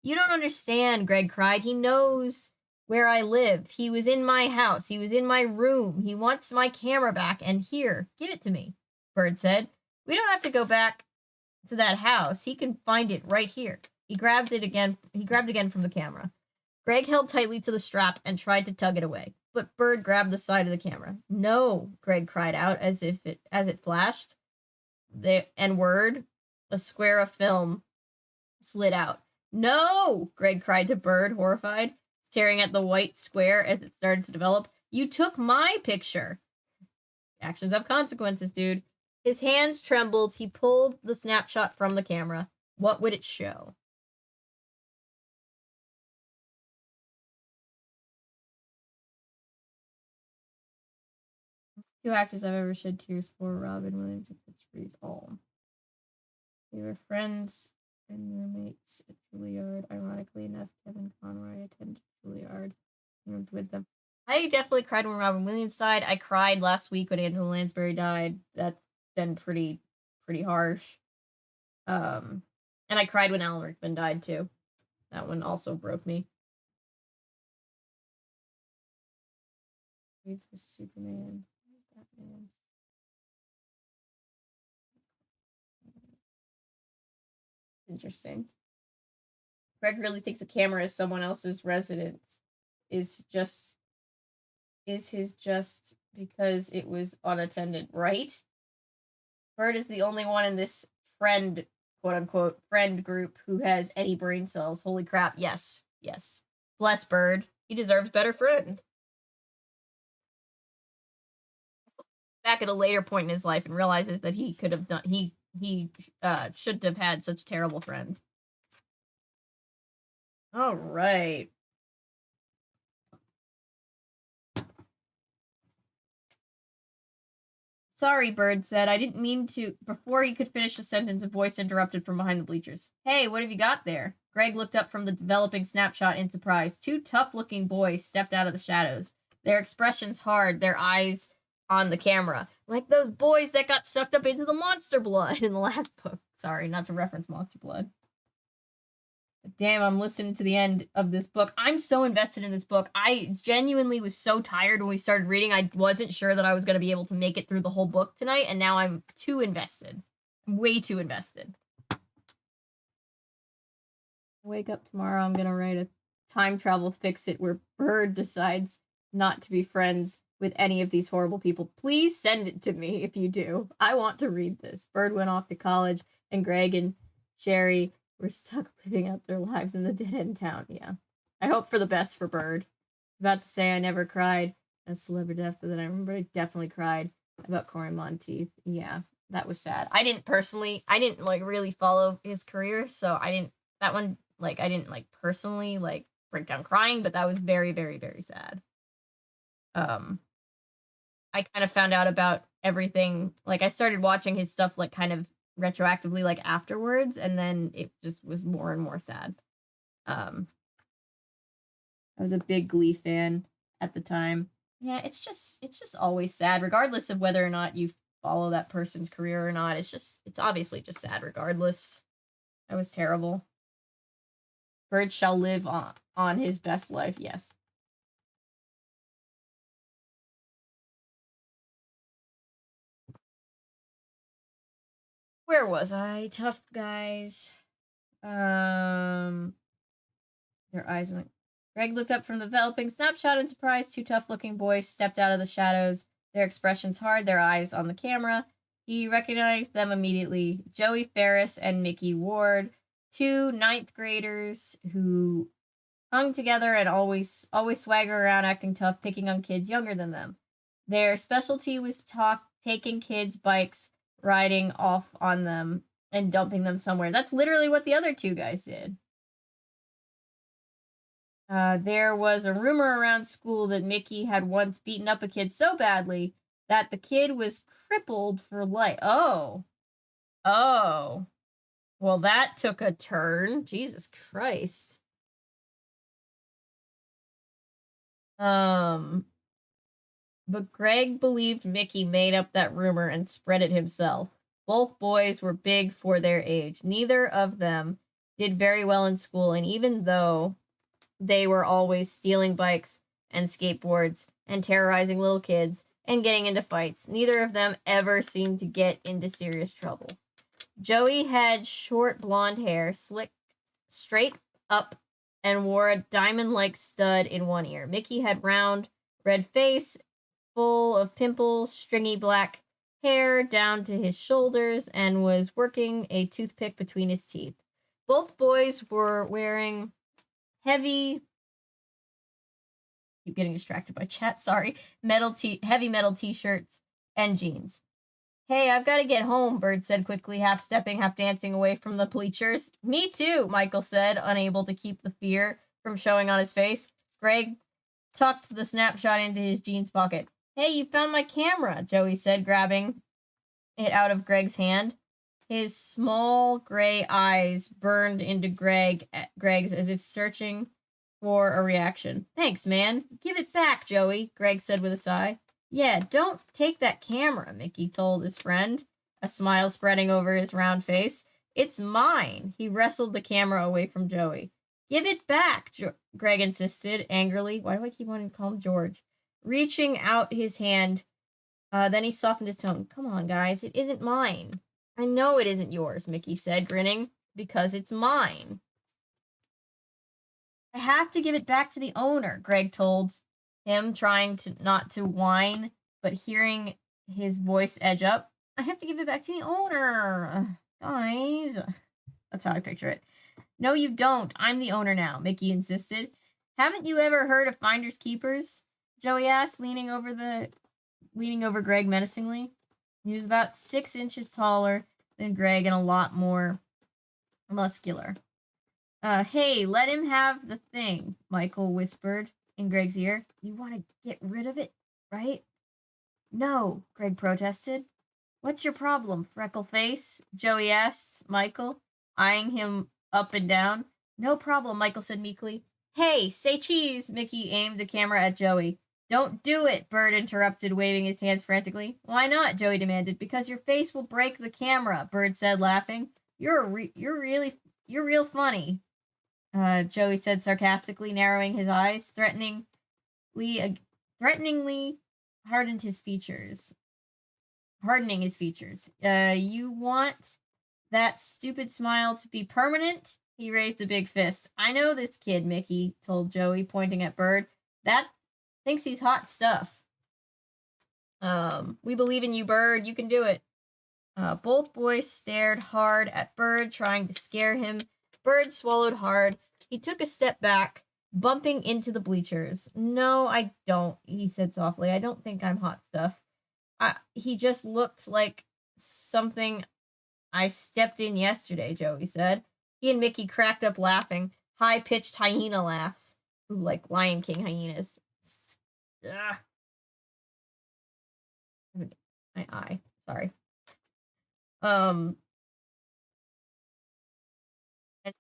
You don't understand, Greg cried. He knows where I live. He was in my house. He was in my room. He wants my camera back, and here, give it to me, Bird said. We don't have to go back to that house. He can find it right here. He grabbed again from the camera. Greg held tightly to the strap and tried to tug it away, but Bird grabbed the side of the camera. No, Greg cried out as it flashed. A square of film slid out. No, Greg cried to Bird, horrified, staring at the white square as it started to develop. You took my picture. Actions have consequences, dude. His hands trembled. He pulled the snapshot from the camera. What would it show? Two actors I've ever shed tears for, Robin Williams and Chris Freeze. All. They were friends and roommates at Juilliard. Ironically enough, Kevin Conroy attended Juilliard and roomed with them. I definitely cried when Robin Williams died. I cried last week when Angela Lansbury died. That's been pretty harsh. And I cried when Alan Rickman died too. That one also broke me. Reeves was Superman. Batman. Interesting. Greg really thinks a camera is someone else's residence. Is his just because it was unattended, right? Bird is the only one in this friend, quote unquote, friend group who has any brain cells. Holy crap. Yes. Bless Bird. He deserves better friend. Back at a later point in his life and realizes that he could have done he shouldn't have had such terrible friends. All right. Sorry, Bird said. I didn't mean to. Before he could finish a sentence, a voice interrupted from behind the bleachers. Hey, what have you got there? Greg looked up from the developing snapshot in surprise. 2 tough-looking boys stepped out of the shadows, their expressions hard, their eyes on the camera, like those boys that got sucked up into the monster blood in the last book. Sorry, not to reference Monster Blood. But damn, I'm listening to the end of this book. I'm so invested in this book. I genuinely was so tired when we started reading. I wasn't sure that I was going to be able to make it through the whole book tonight, and now I'm too invested. I'm way too invested. Wake up tomorrow, I'm going to write a time travel fix-it where Bird decides not to be friends with any of these horrible people. Please send it to me if you do. I want to read this. Bird went off to college, and Greg and Sherry were stuck living out their lives in the dead-end town. Yeah. I hope for the best for Bird. About to say I never cried at celebrity death, but then I remember I definitely cried about Cory Monteith. Yeah, that was sad. I didn't like really follow his career, so I didn't personally like break down crying, but that was very, very, very sad. I kind of found out about everything, like I started watching his stuff like kind of retroactively like afterwards, and then it just was more and more sad. I was a big Glee fan at the time. Yeah, it's just always sad, regardless of whether or not you follow that person's career or not. It's obviously just sad regardless. That was terrible. Bird shall live on his best life, yes. Where was I? Tough guys. Their eyes on. Greg looked up from the developing snapshot in surprise. Two tough-looking boys stepped out of the shadows, their expressions hard, their eyes on the camera. He recognized them immediately. Joey Ferris and Mickey Ward, two ninth graders who hung together and always swagger around acting tough, picking on kids younger than them. Their specialty was taking kids' bikes, riding off on them, and dumping them somewhere. That's literally what the other two guys did. There was a rumor around school that Mickey had once beaten up a kid so badly that the kid was crippled for life. Oh. Well, that took a turn. Jesus Christ. But Greg believed Mickey made up that rumor and spread it himself. Both boys were big for their age. Neither of them did very well in school, and even though they were always stealing bikes and skateboards and terrorizing little kids and getting into fights, neither of them ever seemed to get into serious trouble. Joey had short blonde hair, slicked straight up, and wore a diamond-like stud in one ear. Mickey had round, red face, full of pimples, stringy black hair down to his shoulders, and was working a toothpick between his teeth. Both boys were wearing heavy, keep getting distracted by chat, sorry, heavy metal t-shirts and jeans. Hey, I've got to get home, Bird said quickly, half stepping, half dancing away from the bleachers. Me too, Michael said, unable to keep the fear from showing on his face. Greg tucked the snapshot into his jeans pocket. Hey, you found my camera, Joey said, grabbing it out of Greg's hand. His small gray eyes burned into Greg's as if searching for a reaction. Thanks, man. Give it back, Joey, Greg said with a sigh. Yeah, don't take that camera, Mickey told his friend, a smile spreading over his round face. It's mine. He wrestled the camera away from Joey. Give it back, Greg insisted angrily. Why do I keep wanting to call him George? Reaching out his hand, then he softened his tone. Come on, guys, it isn't mine. I know it isn't yours, Mickey said, grinning, because it's mine. I have to give it back to the owner, Greg told him, trying to not to whine, but hearing his voice edge up. I have to give it back to the owner. Guys. That's how I picture it. No, you don't. I'm the owner now, Mickey insisted. Haven't you ever heard of finders keepers? Joey asked, leaning over Greg menacingly. He was about 6 inches taller than Greg and a lot more muscular. Hey, let him have the thing, Michael whispered in Greg's ear. You want to get rid of it, right? No, Greg protested. What's your problem, Freckleface? Joey asked Michael, eyeing him up and down. No problem, Michael said meekly. Hey, say cheese, Mickey aimed the camera at Joey. Don't do it, Bird interrupted, waving his hands frantically. Why not? Joey demanded. Because your face will break the camera, Bird said, laughing. You're real funny. Joey said sarcastically, narrowing his eyes, threateningly hardening his features. You want that stupid smile to be permanent? He raised a big fist. I know this kid, Mickey told Joey, pointing at Bird. That thinks he's hot stuff. We believe in you, Bird. You can do it. Both boys stared hard at Bird, trying to scare him Bird swallowed hard. He took a step back, bumping into the bleachers. No, I don't, he said softly. I don't think I'm hot stuff. He just looked like something I stepped in yesterday, Joey said. He and Mickey cracked up laughing, high-pitched hyena laughs. Ooh, like Lion King hyenas. Ugh. My eye. Sorry. And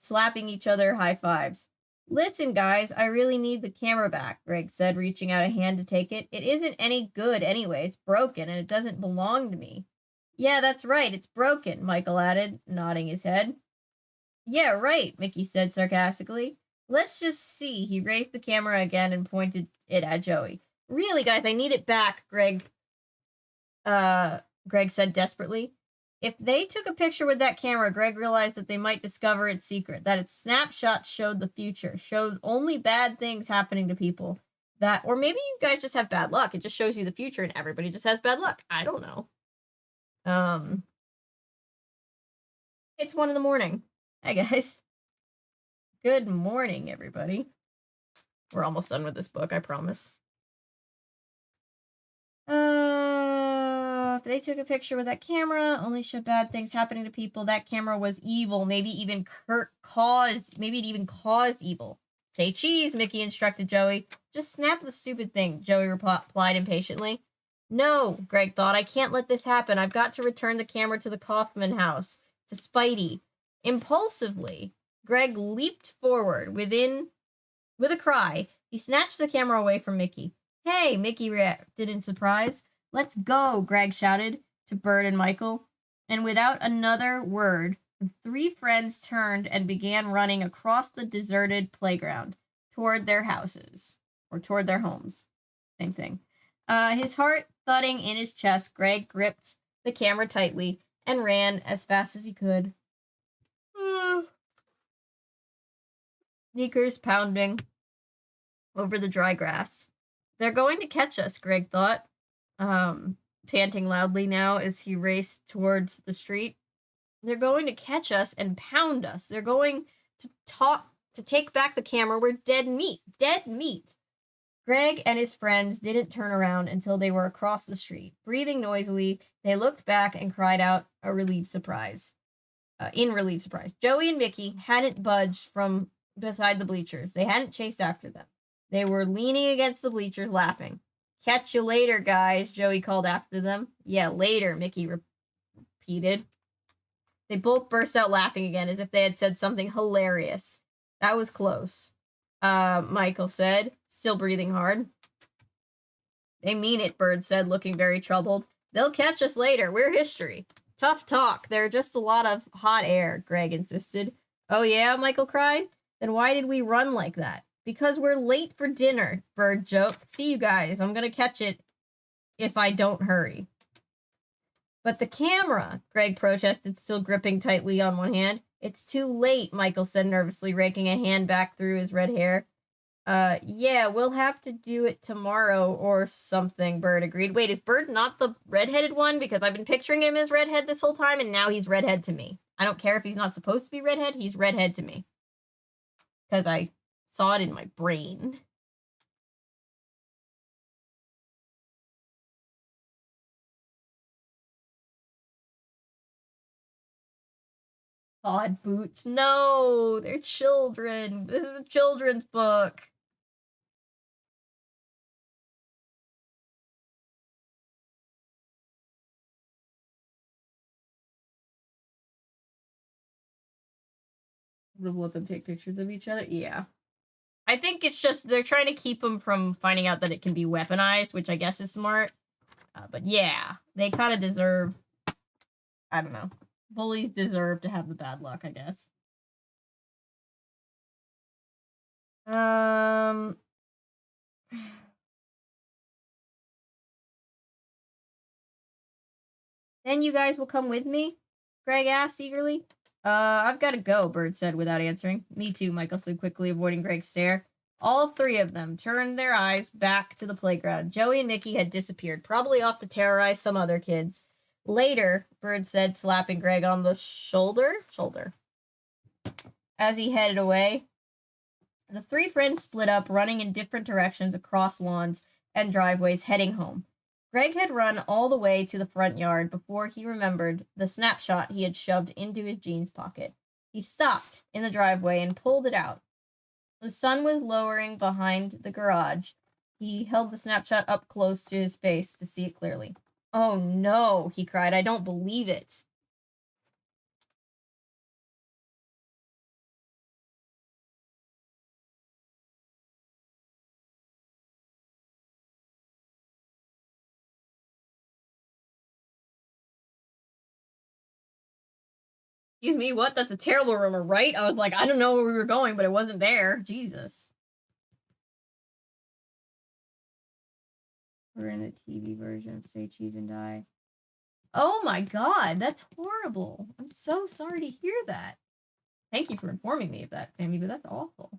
slapping each other high fives. Listen, guys, I really need the camera back, Greg said, reaching out a hand to take it. It isn't any good anyway. It's broken, and it doesn't belong to me. Yeah, that's right. It's broken, Michael added, nodding his head. Yeah, right, Mickey said sarcastically. Let's just see. He raised the camera again and pointed it at Joey. Really, guys, I need it back, Greg said desperately. If they took a picture with that camera, Greg realized that they might discover its secret, that its snapshot showed the future, showed only bad things happening to people. That, or maybe you guys just have bad luck. It just shows you the future and everybody just has bad luck. I don't know. It's 1 a.m. Hi, guys. Good morning, everybody. We're almost done with this book, I promise. If they took a picture with that camera, only showed bad things happening to people. That camera was evil. Maybe it even caused evil. Say cheese, Mickey instructed Joey. Just snap the stupid thing, Joey replied impatiently. No, Greg thought, I can't let this happen. I've got to return the camera to the Kaufman house, to Spidey. Impulsively, Greg leaped forward with a cry. He snatched the camera away from Mickey. Hey, Mickey reacted in surprise. Let's go, Greg shouted to Bird and Michael. And without another word, the 3 friends turned and began running across the deserted playground toward their houses, or toward their homes. Same thing. His heart thudding in his chest, Greg gripped the camera tightly and ran as fast as he could. Sneakers pounding over the dry grass. They're going to catch us, Greg thought, panting loudly now as he raced towards the street. They're going to catch us and pound us. They're going to take back the camera. We're dead meat. Dead meat. Greg and his friends didn't turn around until they were across the street. Breathing noisily, they looked back and cried out in relieved surprise. Joey and Mickey hadn't budged from beside the bleachers. They hadn't chased after them. They were leaning against the bleachers, laughing. Catch you later, guys, Joey called after them. Yeah, later, Mickey repeated. They both burst out laughing again, as if they had said something hilarious. That was close, Michael said, still breathing hard. They mean it, Bird said, looking very troubled. They'll catch us later. We're history. Tough talk. There are just a lot of hot air, Greg insisted. Oh yeah, Michael cried. Then why did we run like that? Because we're late for dinner, Bird joked. See you guys. I'm gonna catch it if I don't hurry. But the camera, Greg protested, still gripping tightly on one hand. It's too late, Michael said nervously, raking a hand back through his red hair. Yeah, we'll have to do it tomorrow or something, Bird agreed. Wait, is Bird not the redheaded one? Because I've been picturing him as redhead this whole time, and now he's redhead to me. I don't care if he's not supposed to be redhead, he's redhead to me. Because I saw it in my brain. Odd boots. No, they're children. This is a children's book. Let them take pictures of each other? Yeah. I think it's just they're trying to keep them from finding out that it can be weaponized, which I guess is smart. But yeah, they kind of deserve, I don't know. Bullies deserve to have the bad luck, I guess. Then you guys will come with me? Greg asked eagerly. I've got to go, Bird said without answering. Me too, Michael said quickly, avoiding Greg's stare. All 3 of them turned their eyes back to the playground. Joey and Mickey had disappeared, probably off to terrorize some other kids. Later, Bird said, slapping Greg on the shoulder. as he headed away. The three friends split up, running in different directions across lawns and driveways, heading home. Greg had run all the way to the front yard before he remembered the snapshot he had shoved into his jeans pocket. He stopped in the driveway and pulled it out. The sun was lowering behind the garage. He held the snapshot up close to his face to see it clearly. "Oh no," he cried. "I don't believe it." Excuse me, what? That's a terrible rumor, right? I was like, I don't know where we were going, but it wasn't there. Jesus. We're in the TV version of Say Cheese and Die. Oh my god, that's horrible. I'm so sorry to hear that. Thank you for informing me of that, Sammy, but that's awful.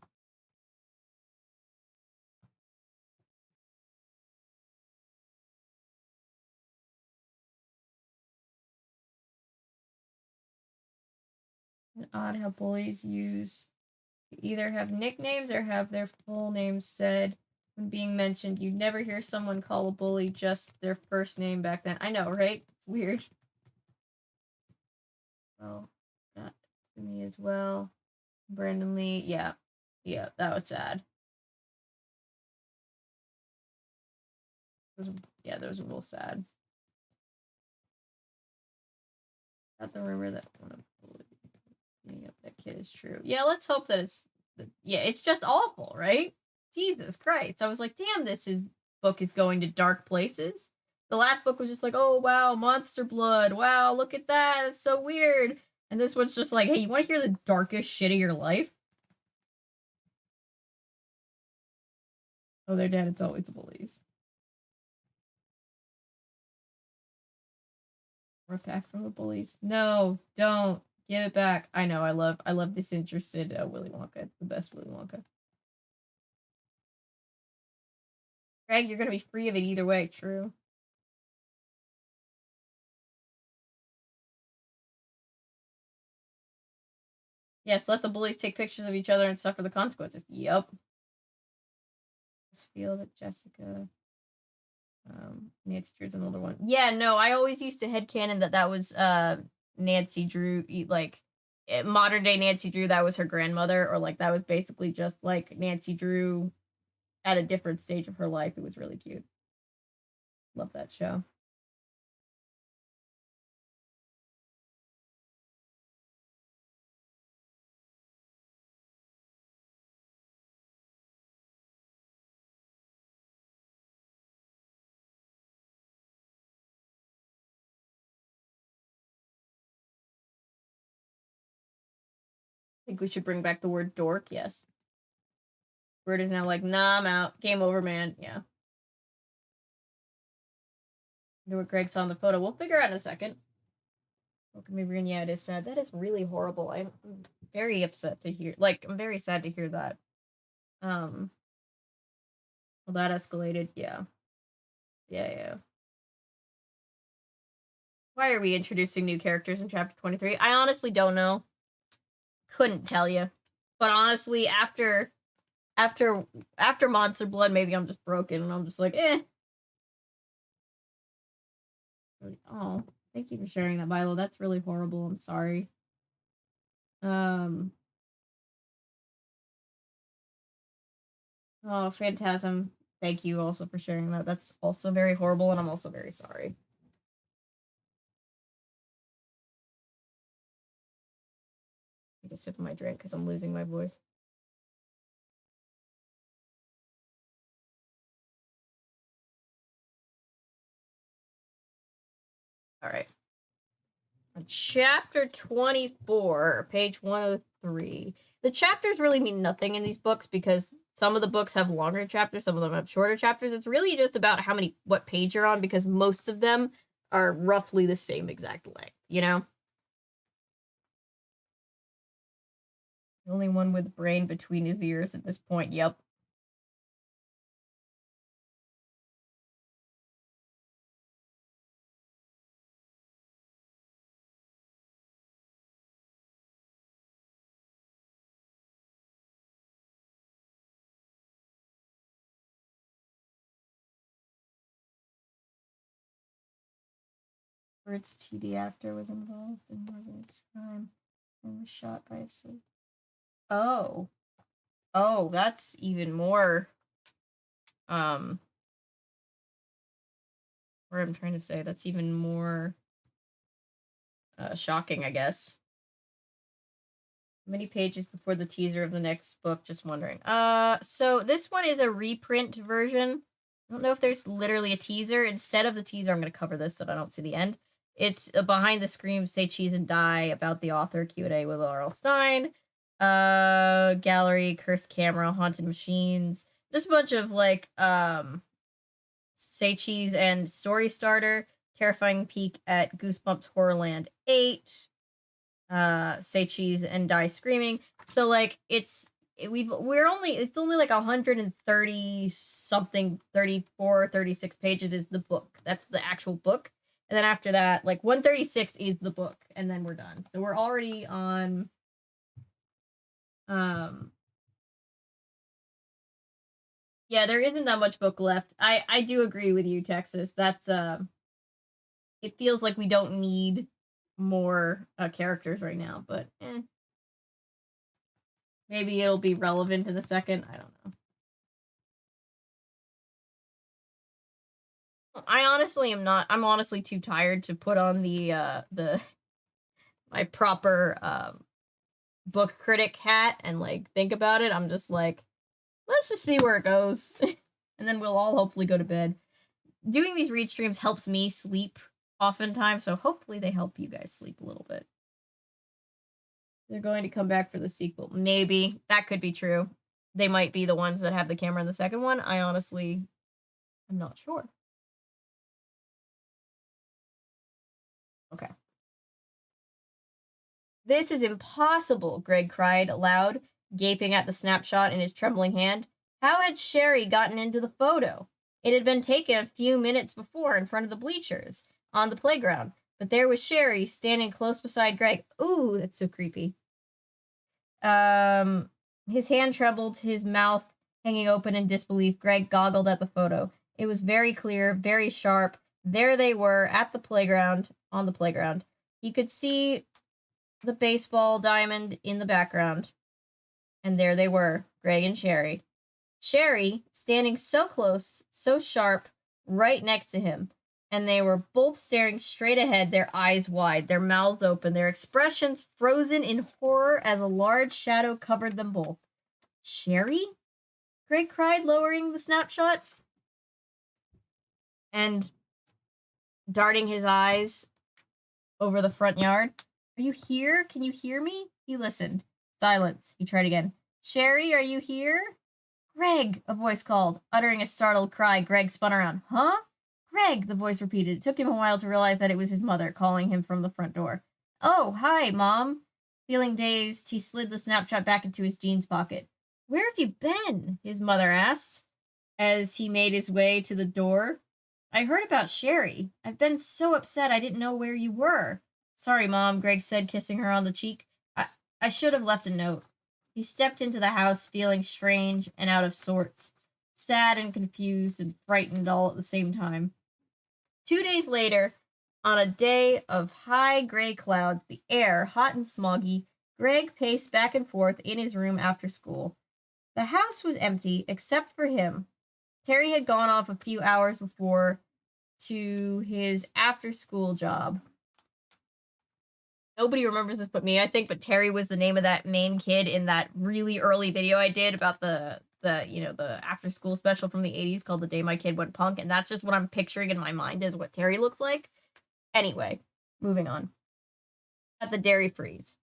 It's odd how bullies either have nicknames or have their full names said when being mentioned. You'd never hear someone call a bully just their first name back then. I know, right? It's weird. Oh, that to me as well. Brandon Lee, yeah, that was sad. That was real sad. Got the rumor that one of that kid is true. Yeah, let's hope that it's just awful, right? Jesus Christ. I was like, damn, book is going to dark places. The last book was just like, oh wow, monster blood. Wow, look at that. It's so weird. And this one's just like, hey, you want to hear the darkest shit of your life? Oh, they're dead. It's always the bullies. We're back from the bullies. No, don't give it back. I know. I love disinterested Willy Wonka. The best Willy Wonka. Greg, you're gonna be free of it either way. True. Yes, let the bullies take pictures of each other and suffer the consequences. Yep. Let's feel that Jessica. Nancy Drew's another one. Yeah, no, I always used to headcanon that was Nancy Drew, like modern day Nancy Drew, that was her grandmother, or like that was basically just like Nancy Drew at a different stage of her life. It was really cute. Love that show. I think we should bring back the word dork. Yes. Word is now like, nah, I'm out. Game over, man. Yeah. Know what Greg saw in the photo. We'll figure out in a second. Okay, maybe yeah, it is sad. That is really horrible. I'm very upset to hear. Like, I'm very sad to hear that. Well, that escalated. Yeah. Yeah. Why are we introducing new characters in chapter 23? I honestly don't know. Couldn't tell you. But honestly, after Monster Blood, maybe I'm just broken and I'm just like, eh. Oh, thank you for sharing that, Milo. That's really horrible. I'm sorry. Oh, Phantasm. Thank you also for sharing that. That's also very horrible, and I'm also very sorry. Take a sip of my drink because I'm losing my voice. All right. Chapter 24, page 103. The chapters really mean nothing in these books because some of the books have longer chapters, some of them have shorter chapters. It's really just about what page you're on because most of them are roughly the same exact length, you know? The only one with brain between his ears at this point, yep. Its TD actor was involved in Morgan's crime and was shot by a soldier. Oh. Oh, that's even more, what I'm trying to say, that's even more, shocking, I guess. Many pages before the teaser of the next book, just wondering. So this one is a reprint version. I don't know if there's literally a teaser. Instead of the teaser, I'm going to cover this so that I don't see the end. It's a behind the screams, Say Cheese and Die, about the author, Q&A with R.L. Stein. Gallery, Cursed Camera, Haunted Machines. Just a bunch of, like, Say Cheese and Story Starter. Terrifying Peek at Goosebumps Horrorland 8. Say Cheese and Die Screaming. So, like, it's only like 130 something, 34, 36 pages is the book. That's the actual book. And then after that, like 136 is the book, and then we're done. So we're already on yeah, there isn't that much book left. I do agree with you, Texas. That's it feels like we don't need more characters right now, but maybe it'll be relevant in a second. I don't know. I honestly am not. I'm honestly too tired to put on the my proper book critic hat and like think about it. I'm just like, let's just see where it goes, and then we'll all hopefully go to bed. Doing these read streams helps me sleep oftentimes, so hopefully they help you guys sleep a little bit. They're going to come back for the sequel. Maybe. That could be true. They might be the ones that have the camera in the second one. I honestly am not sure. Okay. This is impossible, Greg cried aloud, gaping at the snapshot in his trembling hand. How had Sherry gotten into the photo? It had been taken a few minutes before in front of the bleachers, on the playground, but there was Sherry standing close beside Greg. Ooh, that's so creepy. His hand trembled, his mouth hanging open in disbelief. Greg goggled at the photo. It was very clear, very sharp. There they were at the playground, on the playground. He could see the baseball diamond in the background. And there they were, Greg and Sherry. Sherry, standing so close, so sharp, right next to him. And they were both staring straight ahead, their eyes wide, their mouths open, their expressions frozen in horror as a large shadow covered them both. Sherry? Greg cried, lowering the snapshot. And darting his eyes over the front yard. Are you here? Can you hear me? He listened. Silence. He tried again. Sherry, are you here? Greg, a voice called. Uttering a startled cry, Greg spun around. Huh? Greg, the voice repeated. It took him a while to realize that it was his mother calling him from the front door. Oh, hi, Mom. Feeling dazed, he slid the snapshot back into his jeans pocket. Where have you been? His mother asked as he made his way to the door. I heard about Sherry. I've been so upset I didn't know where you were. Sorry, Mom, Greg said, kissing her on the cheek. I should have left a note. He stepped into the house feeling strange and out of sorts, sad and confused and frightened all at the same time. 2 days later, on a day of high gray clouds, the air hot and smoggy, Greg paced back and forth in his room after school. The house was empty, except for him. Terry had gone off a few hours before to his after-school job. Nobody remembers this but me, I think, but Terry was the name of that main kid in that really early video I did about the after-school special from the 80s called The Day My Kid Went Punk, and that's just what I'm picturing in my mind is what Terry looks like. Anyway, moving on. At the Dairy Freeze.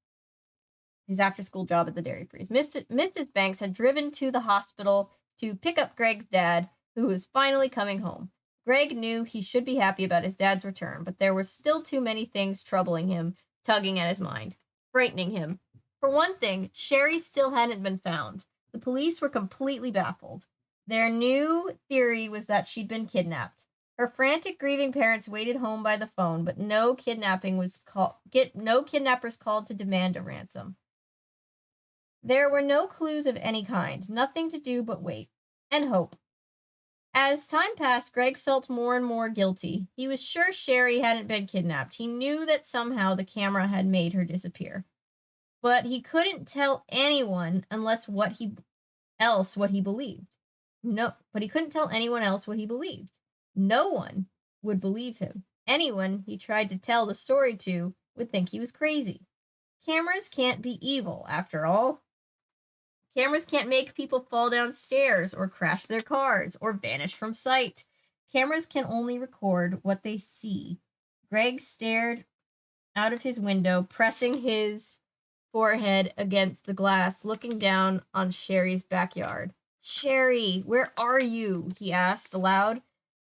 His after-school job at the Dairy Freeze. Mrs. Banks had driven to the hospital to pick up Greg's dad, who was finally coming home. Greg knew he should be happy about his dad's return, but there were still too many things troubling him, tugging at his mind, frightening him. For one thing, Sherry still hadn't been found. The police were completely baffled. Their new theory was that she'd been kidnapped. Her frantic, grieving parents waited home by the phone, but no kidnappers called to demand a ransom. There were no clues of any kind, nothing to do but wait and hope. As time passed, Greg felt more and more guilty. He was sure Sherry hadn't been kidnapped. He knew that somehow the camera had made her disappear. But he couldn't tell anyone unless what he believed. But he couldn't tell anyone else what he believed. No one would believe him. Anyone he tried to tell the story to would think he was crazy. Cameras can't be evil, after all. Cameras can't make people fall down stairs or crash their cars or vanish from sight. Cameras can only record what they see. Greg stared out of his window, pressing his forehead against the glass, looking down on Sherry's backyard. Sherry, where are you? He asked aloud.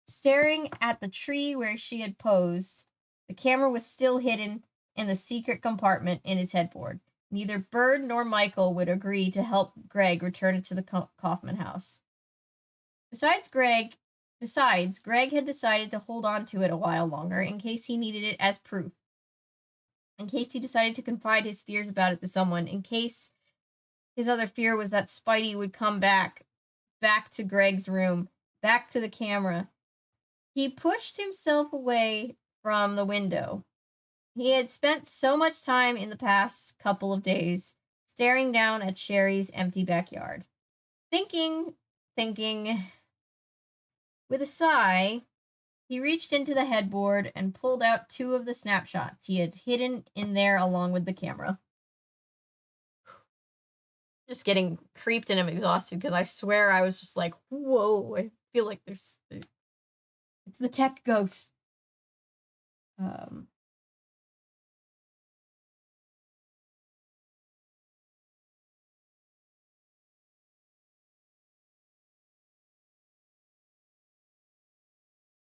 Staring at the tree where she had posed, the camera was still hidden in the secret compartment in his headboard. Neither Bird nor Michael would agree to help Greg return it to the Kaufman house. Besides, Greg had decided to hold on to it a while longer in case he needed it as proof. In case he decided to confide his fears about it to someone. In case his other fear was that Spidey would come back to Greg's room, back to the camera. He pushed himself away from the window. He had spent so much time in the past couple of days staring down at Sherry's empty backyard. Thinking. With a sigh, he reached into the headboard and pulled out 2 of the snapshots he had hidden in there along with the camera. Just getting creeped and I'm exhausted because I swear I was just like, whoa, I feel like it's the tech ghost.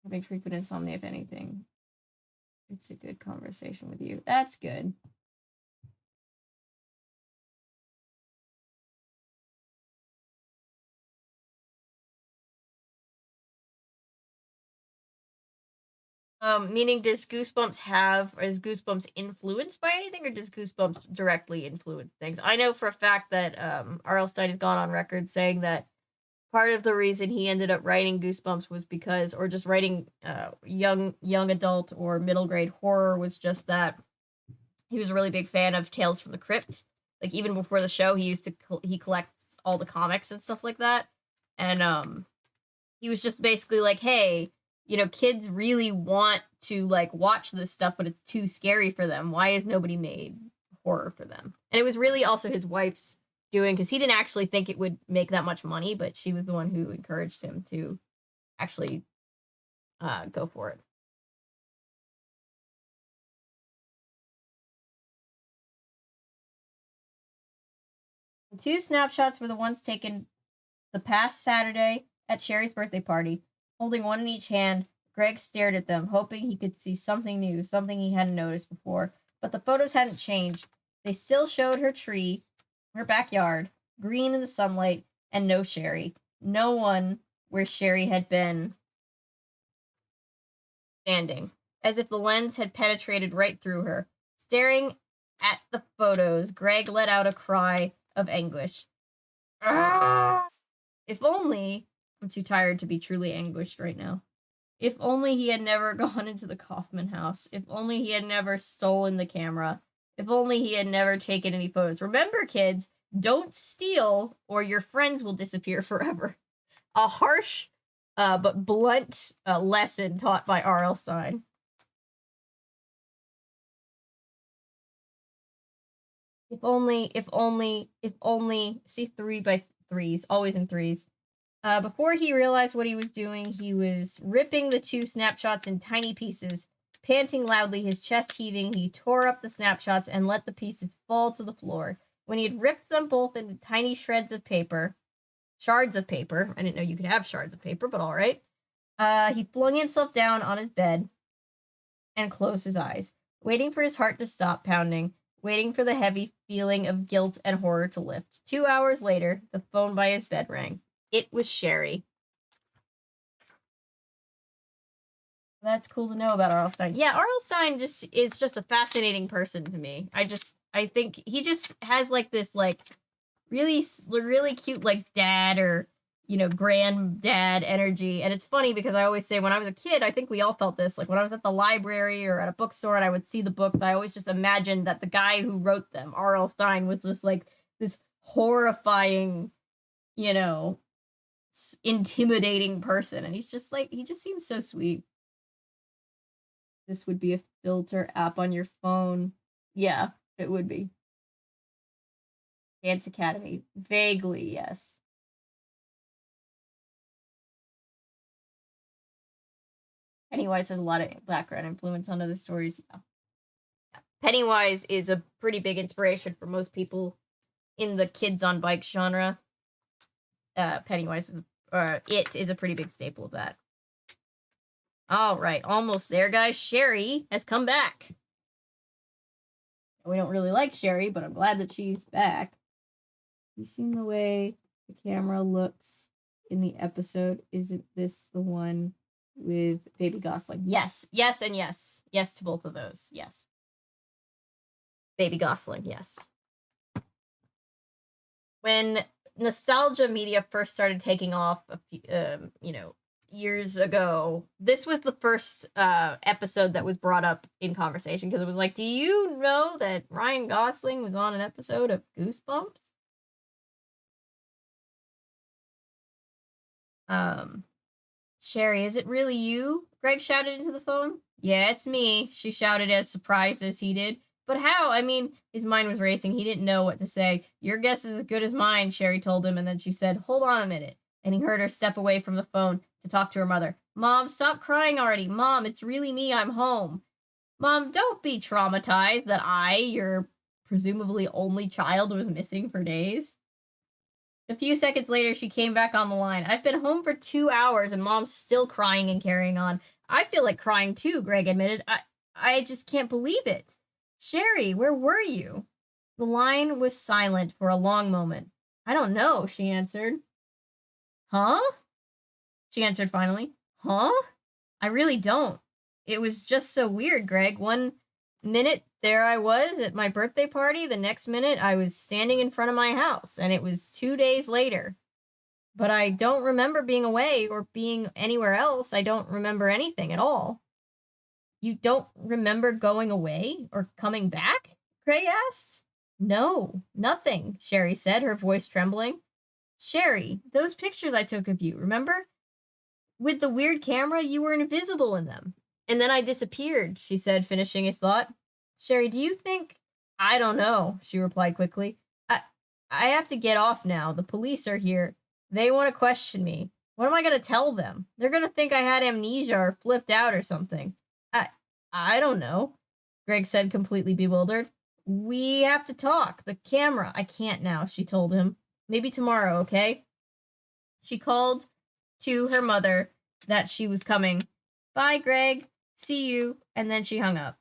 Having frequent insomnia, if anything. It's a good conversation with you. That's good. Meaning is Goosebumps influenced by anything, or does Goosebumps directly influence things? I know for a fact that R.L. Stine has gone on record saying that part of the reason he ended up writing Goosebumps was because, or just writing young adult or middle grade horror, was just that he was a really big fan of Tales from the Crypt. Like, even before the show, he collects all the comics and stuff like that. And he was just basically like, hey, kids really want to, like, watch this stuff, but it's too scary for them. Why has nobody made horror for them? And it was really also his wife's doing, because he didn't actually think it would make that much money, but she was the one who encouraged him to actually go for it. The 2 snapshots were the ones taken the past Saturday at Sherry's birthday party. Holding one in each hand, Greg stared at them, hoping he could see something new, something he hadn't noticed before. But the photos hadn't changed. They still showed her tree, her backyard, green in the sunlight, and no Sherry. No one where Sherry had been standing, as if the lens had penetrated right through her. Staring at the photos, Greg let out a cry of anguish. Ah! If only... I'm too tired to be truly anguished right now. If only he had never gone into the Kaufman house. If only he had never stolen the camera. If only he had never taken any photos. Remember, kids, don't steal or your friends will disappear forever. A harsh but blunt lesson taught by R.L. Stine. If only. See, 3 by 3s, always in 3s. Before he realized what he was doing, he was ripping the 2 snapshots in tiny pieces. Panting loudly, his chest heaving, he tore up the snapshots and let the pieces fall to the floor. When he had ripped them both into tiny shards of paper, I didn't know you could have shards of paper, but all right. He flung himself down on his bed and closed his eyes, waiting for his heart to stop pounding, waiting for the heavy feeling of guilt and horror to lift. 2 hours later, the phone by his bed rang. It was Sherry. That's cool to know about R.L. Stine. Yeah, R.L. Stine is just a fascinating person to me. I think he just has, like, this, like, really, really cute, like, dad or, granddad energy. And it's funny because I always say when I was a kid, I think we all felt this. Like when I was at the library or at a bookstore and I would see the books, I always just imagined that the guy who wrote them, R.L. Stine, was just like this horrifying, intimidating person. And he just seems so sweet. This would be a filter app on your phone. Yeah, it would be. Dance Academy. Vaguely, yes. Pennywise has a lot of background influence on other stories. Yeah. Pennywise is a pretty big inspiration for most people in the kids on bikes genre. Pennywise it is a pretty big staple of that. All right, almost there, guys. Sherry has come back. We don't really like Sherry, but I'm glad that she's back. You seen the way the camera looks in the episode? Isn't this the one with Baby Gosling? Yes, yes, and yes. Yes to both of those. Yes. Baby Gosling, yes. When nostalgia media first started taking off, years ago, this was the first episode that was brought up in conversation because it was like, do you know that Ryan Gosling was on an episode of Goosebumps? Sherry, is it really you? Greg shouted into the phone. Yeah, it's me, she shouted, as surprised as he did. But how? I mean, his mind was racing. He didn't know what to say. Your guess is as good as mine, Sherry told him, and then she said, hold on a minute. And he heard her step away from the phone to talk to her mother. Mom, stop crying already. Mom, it's really me. I'm home. Mom, don't be traumatized that your presumably only child, was missing for days. A few seconds later, she came back on the line. I've been home for 2 hours and Mom's still crying and carrying on. I feel like crying too, Greg admitted. I just can't believe it. Sherry, where were you? The line was silent for a long moment. I don't know, she answered. Huh? She answered finally. Huh? I really don't. It was just so weird, Greg. One minute, there I was at my birthday party. The next minute, I was standing in front of my house, and it was 2 days later. But I don't remember being away or being anywhere else. I don't remember anything at all. You don't remember going away or coming back? Greg asked. No, nothing, Sherry said, her voice trembling. Sherry, those pictures I took of you, remember? With the weird camera, you were invisible in them. And then I disappeared, she said, finishing his thought. Sherry, do you think... I don't know, she replied quickly. I have to get off now. The police are here. They want to question me. What am I going to tell them? They're going to think I had amnesia or flipped out or something. I don't know, Greg said, completely bewildered. We have to talk. The camera. I can't now, she told him. Maybe tomorrow, okay? She called to her mother that she was coming. Bye, Greg. See you. And then she hung up.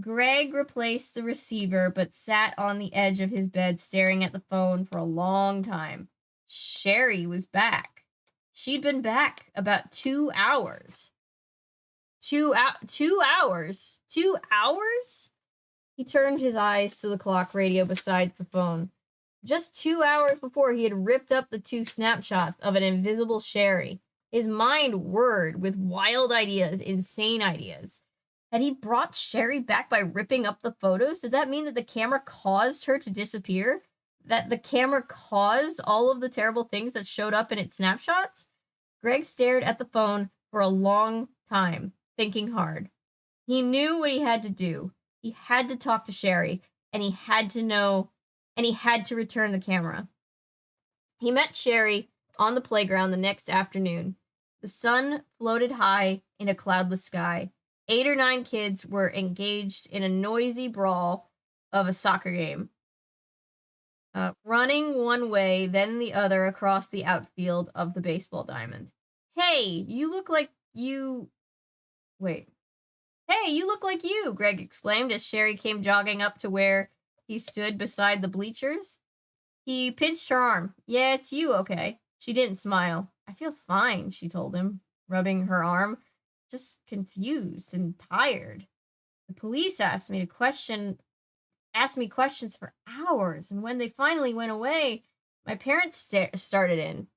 Greg replaced the receiver but sat on the edge of his bed staring at the phone for a long time. Sherry was back. She'd been back about 2 hours. 2 hours? 2 hours? He turned his eyes to the clock radio beside the phone. Just 2 hours before, he had ripped up the 2 snapshots of an invisible Sherry. His mind whirred with wild ideas, insane ideas. Had he brought Sherry back by ripping up the photos? Did that mean that the camera caused her to disappear? That the camera caused all of the terrible things that showed up in its snapshots? Greg stared at the phone for a long time, thinking hard. He knew what he had to do. He had to talk to Sherry, and he had to return the camera. He met Sherry on the playground the next afternoon. The sun floated high in a cloudless sky. 8 or 9 kids were engaged in a noisy brawl of a soccer game. Running one way, then the other across the outfield of the baseball diamond. Hey, you look like you... Wait. Hey, you look like you, Greg exclaimed as Sherry came jogging up to where he stood beside the bleachers. He pinched her arm. Yeah, it's you, okay? She didn't smile. I feel fine, she told him, rubbing her arm. Just confused and tired. The police asked me questions for hours, and when they finally went away, my parents started in.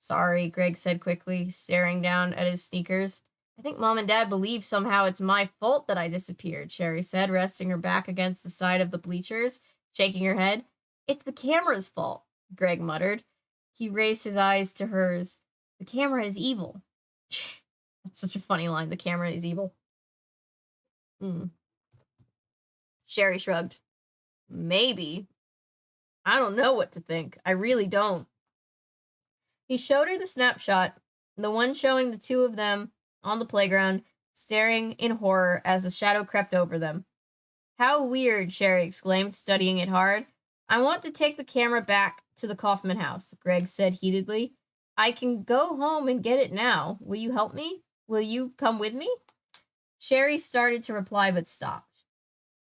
Sorry, Greg said quickly, staring down at his sneakers. I think Mom and Dad believe somehow it's my fault that I disappeared, Sherry said, resting her back against the side of the bleachers, shaking her head. It's the camera's fault, Greg muttered. He raised his eyes to hers. The camera is evil. That's such a funny line. The camera is evil. Sherry shrugged. Maybe. I don't know what to think. I really don't. He showed her the snapshot, the one showing the two of them on the playground, staring in horror as a shadow crept over them. How weird, Sherry exclaimed, studying it hard. I want to take the camera back to the Kaufman house, Greg said heatedly. I can go home and get it now. Will you help me? Will you come with me? Sherry started to reply but stopped.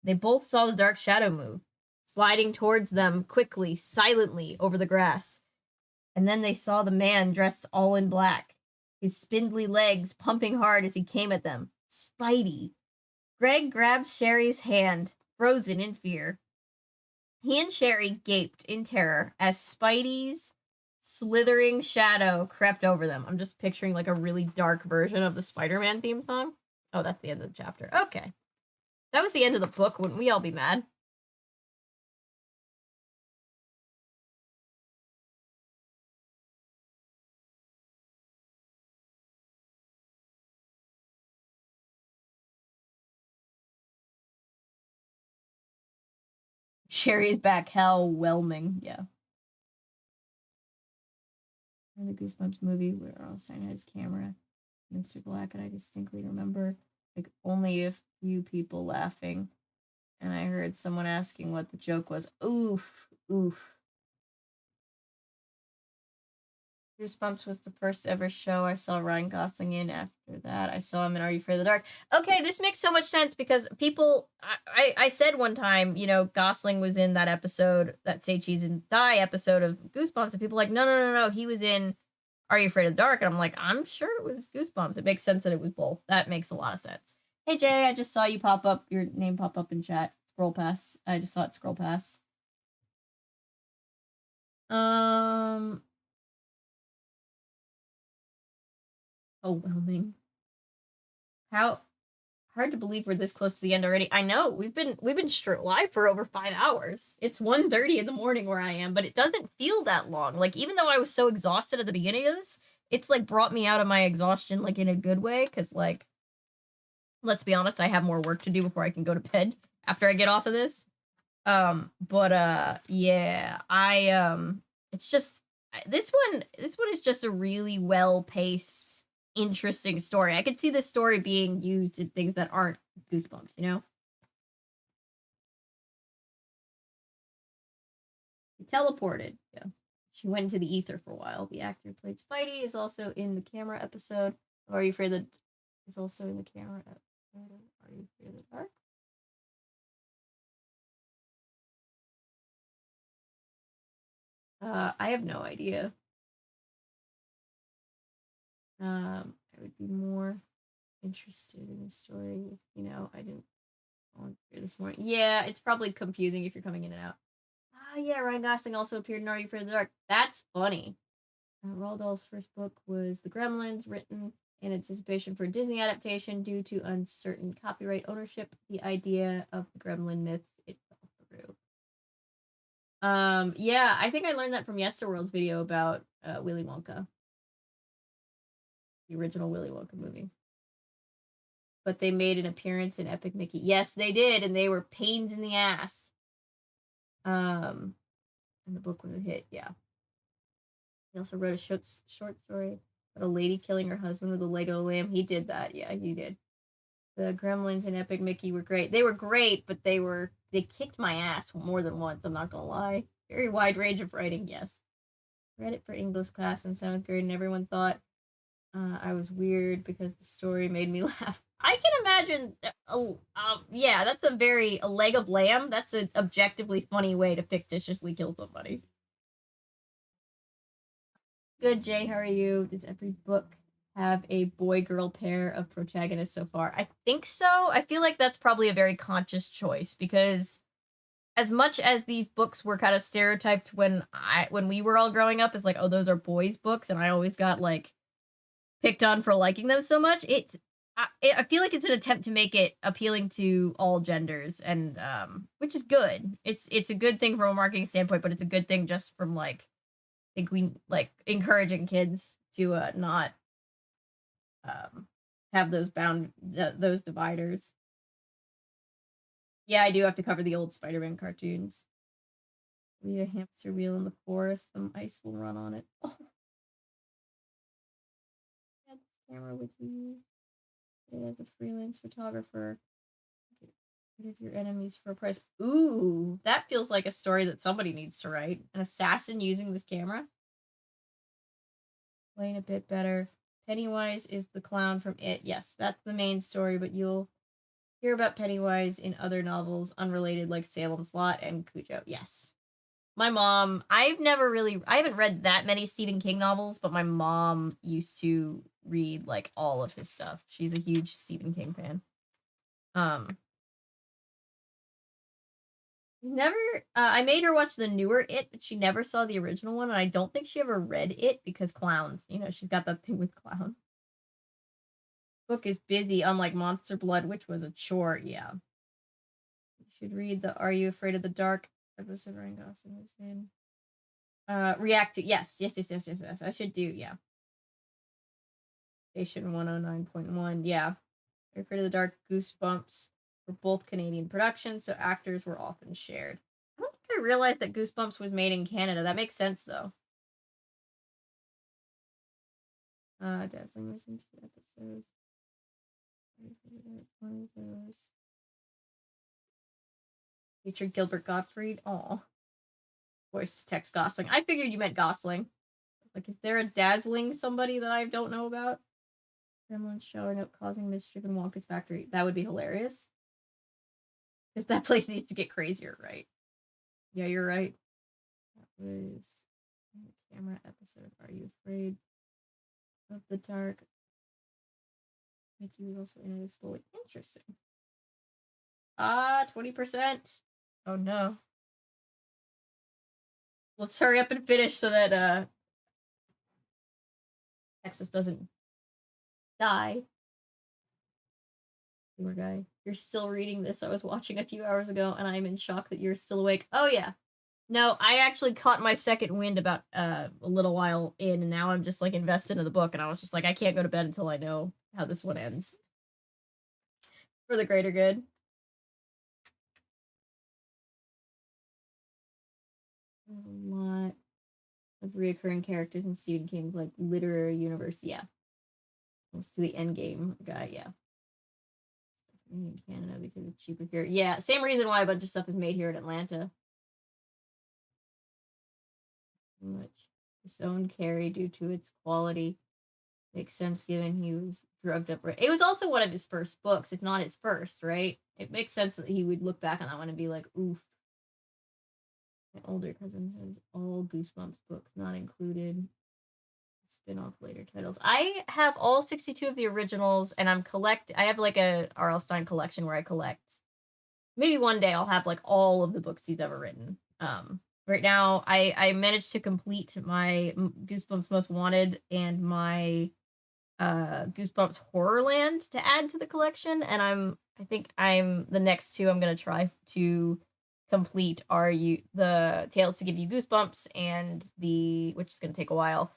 They both saw the dark shadow move, sliding towards them quickly, silently, over the grass. And then they saw the man dressed all in black, his spindly legs pumping hard as he came at them. Spidey. Greg grabbed Sherry's hand, frozen in fear. He and Sherry gaped in terror as Spidey's slithering shadow crept over them. I'm just picturing like a really dark version of the Spider-Man theme song. Oh, that's the end of the chapter. Okay. That was the end of the book. Wouldn't we all be mad? Sherry's back hell whelming. Yeah. In the Goosebumps movie where Arlstein had his camera, Mr. Black, and I distinctly remember like only a few people laughing. And I heard someone asking what the joke was. Oof. Oof. Goosebumps was the first ever show I saw Ryan Gosling in. After that, I saw him in Are You Afraid of the Dark? Okay, this makes so much sense because people, I said one time, you know, Gosling was in that episode, that Say Cheese and Die episode of Goosebumps, and people were like, no, he was in Are You Afraid of the Dark? And I'm like, I'm sure it was Goosebumps. It makes sense that it was both. That makes a lot of sense. Hey, Jay, I just saw you pop up, your name pop up in chat. Scroll past. I just saw it scroll past. Overwhelming. How hard to believe we're this close to the end already. I know we've been live for over 5 hours. It's 1:30 in the morning where I am, but it doesn't feel that long. Like even though I was so exhausted at the beginning of this, it's like brought me out of my exhaustion like in a good way because like let's be honest, I have more work to do before I can go to bed after I get off of this. Yeah, it's just this one is just a really well-paced, interesting story. I could see this story being used in things that aren't Goosebumps, you know? He teleported. Yeah. She went into the ether for a while. The actor who played Spidey is also in the camera episode. Are You Afraid that is also in the camera episode? Are You Afraid of the Dark? I have no idea. I would be more interested in the story if, you know, I didn't volunteer this morning. Yeah, it's probably confusing if you're coming in and out. Ah, yeah, Ryan Gosling also appeared in Are You Afraid of the Dark? That's funny. Roald Dahl's first book was The Gremlins, written in anticipation for a Disney adaptation due to uncertain copyright ownership. The idea of the gremlin myths, it fell through. Yeah, I think I learned that from Yesterworld's video about Willy Wonka. The original Willy Wonka movie. But they made an appearance in Epic Mickey. Yes, they did, and they were pains in the ass. And the book was a hit, yeah. He also wrote a short story about a lady killing her husband with a Lego lamb. He did that, yeah, he did. The Gremlins and Epic Mickey were great. They were great, but they kicked my ass more than once, I'm not gonna lie. Very wide range of writing, yes. Read it for English class in 7th grade, and everyone thought I was weird because the story made me laugh. I can imagine. Yeah, that's a leg of lamb. That's an objectively funny way to fictitiously kill somebody. Good, Jay. How are you? Does every book have a boy-girl pair of protagonists so far? I think so. I feel like that's probably a very conscious choice because as much as these books were kind of stereotyped when we were all growing up as like, oh, those are boys' books, and I always got like picked on for liking them so much. I feel like it's an attempt to make it appealing to all genders, and which is good. It's a good thing from a marketing standpoint, but it's a good thing just from like I think we like encouraging kids to not have those dividers. Yeah, I do have to cover the old Spider-Man cartoons. We a hamster wheel in the forest, the ice will run on it. Oh, I had this camera with you. As a freelance photographer, get rid of your enemies for a price. Ooh, that feels like a story that somebody needs to write. An assassin using this camera. Explain a bit better. Pennywise is the clown from It. Yes, that's the main story, but you'll hear about Pennywise in other novels unrelated, like Salem's Lot and Cujo. Yes. My mom, I haven't read that many Stephen King novels, but my mom used to read like all of his stuff. She's a huge Stephen King fan. Never, I made her watch the newer It, but she never saw the original one, and I don't think she ever read it because clowns. You know, she's got that thing with clowns. Book is busy, unlike Monster Blood, which was a chore. Yeah. You should read the Are You Afraid of the Dark episode Ryan Gosling was in. React to, yes. I should do, yeah. Station 109.1, yeah. Are You Afraid of the Dark, Goosebumps were both Canadian productions, so actors were often shared. I don't think I realized that Goosebumps was made in Canada. That makes sense, though. Dazzling was in 2 episodes. One of those. Featured Gilbert Gottfried. Aw. Voice to text Gosling. I figured you meant Gosling. Like, is there a dazzling somebody that I don't know about? Gremlins showering up, causing mischief in Wonka's factory. That would be hilarious. Because that place needs to get crazier, right? Yeah, you're right. That was the camera episode. Are You Afraid of the Dark? Mickey was also in this fully. Interesting. 20%. Oh no. Let's hurry up and finish so that Texas doesn't die. Poor guy. You're still reading this. I was watching a few hours ago and I'm in shock that you're still awake. Oh yeah. No, I actually caught my second wind about a little while in, and now I'm just like invested in the book, and I was just like, I can't go to bed until I know how this one ends. For the greater good. There's a lot of reoccurring characters in Stephen King's like literary universe. Yeah. Almost to the end game guy, yeah. In Canada because it's cheaper here. Yeah, same reason why a bunch of stuff is made here in Atlanta. Much its own carry due to its quality. Makes sense given he was drugged up. It was also one of his first books, if not his first, right? It makes sense that he would look back on that one and be like, oof. My older cousin says all Goosebumps books not included. Spin-off later titles. I have all 62 of the originals, and I have like a R.L. Stine collection where I collect. Maybe one day I'll have like all of the books he's ever written. Right now I managed to complete my Goosebumps Most Wanted and my Goosebumps Horrorland to add to the collection, and I think I'm the next two I'm gonna try to complete are the Tales to Give You Goosebumps and the which is gonna take a while.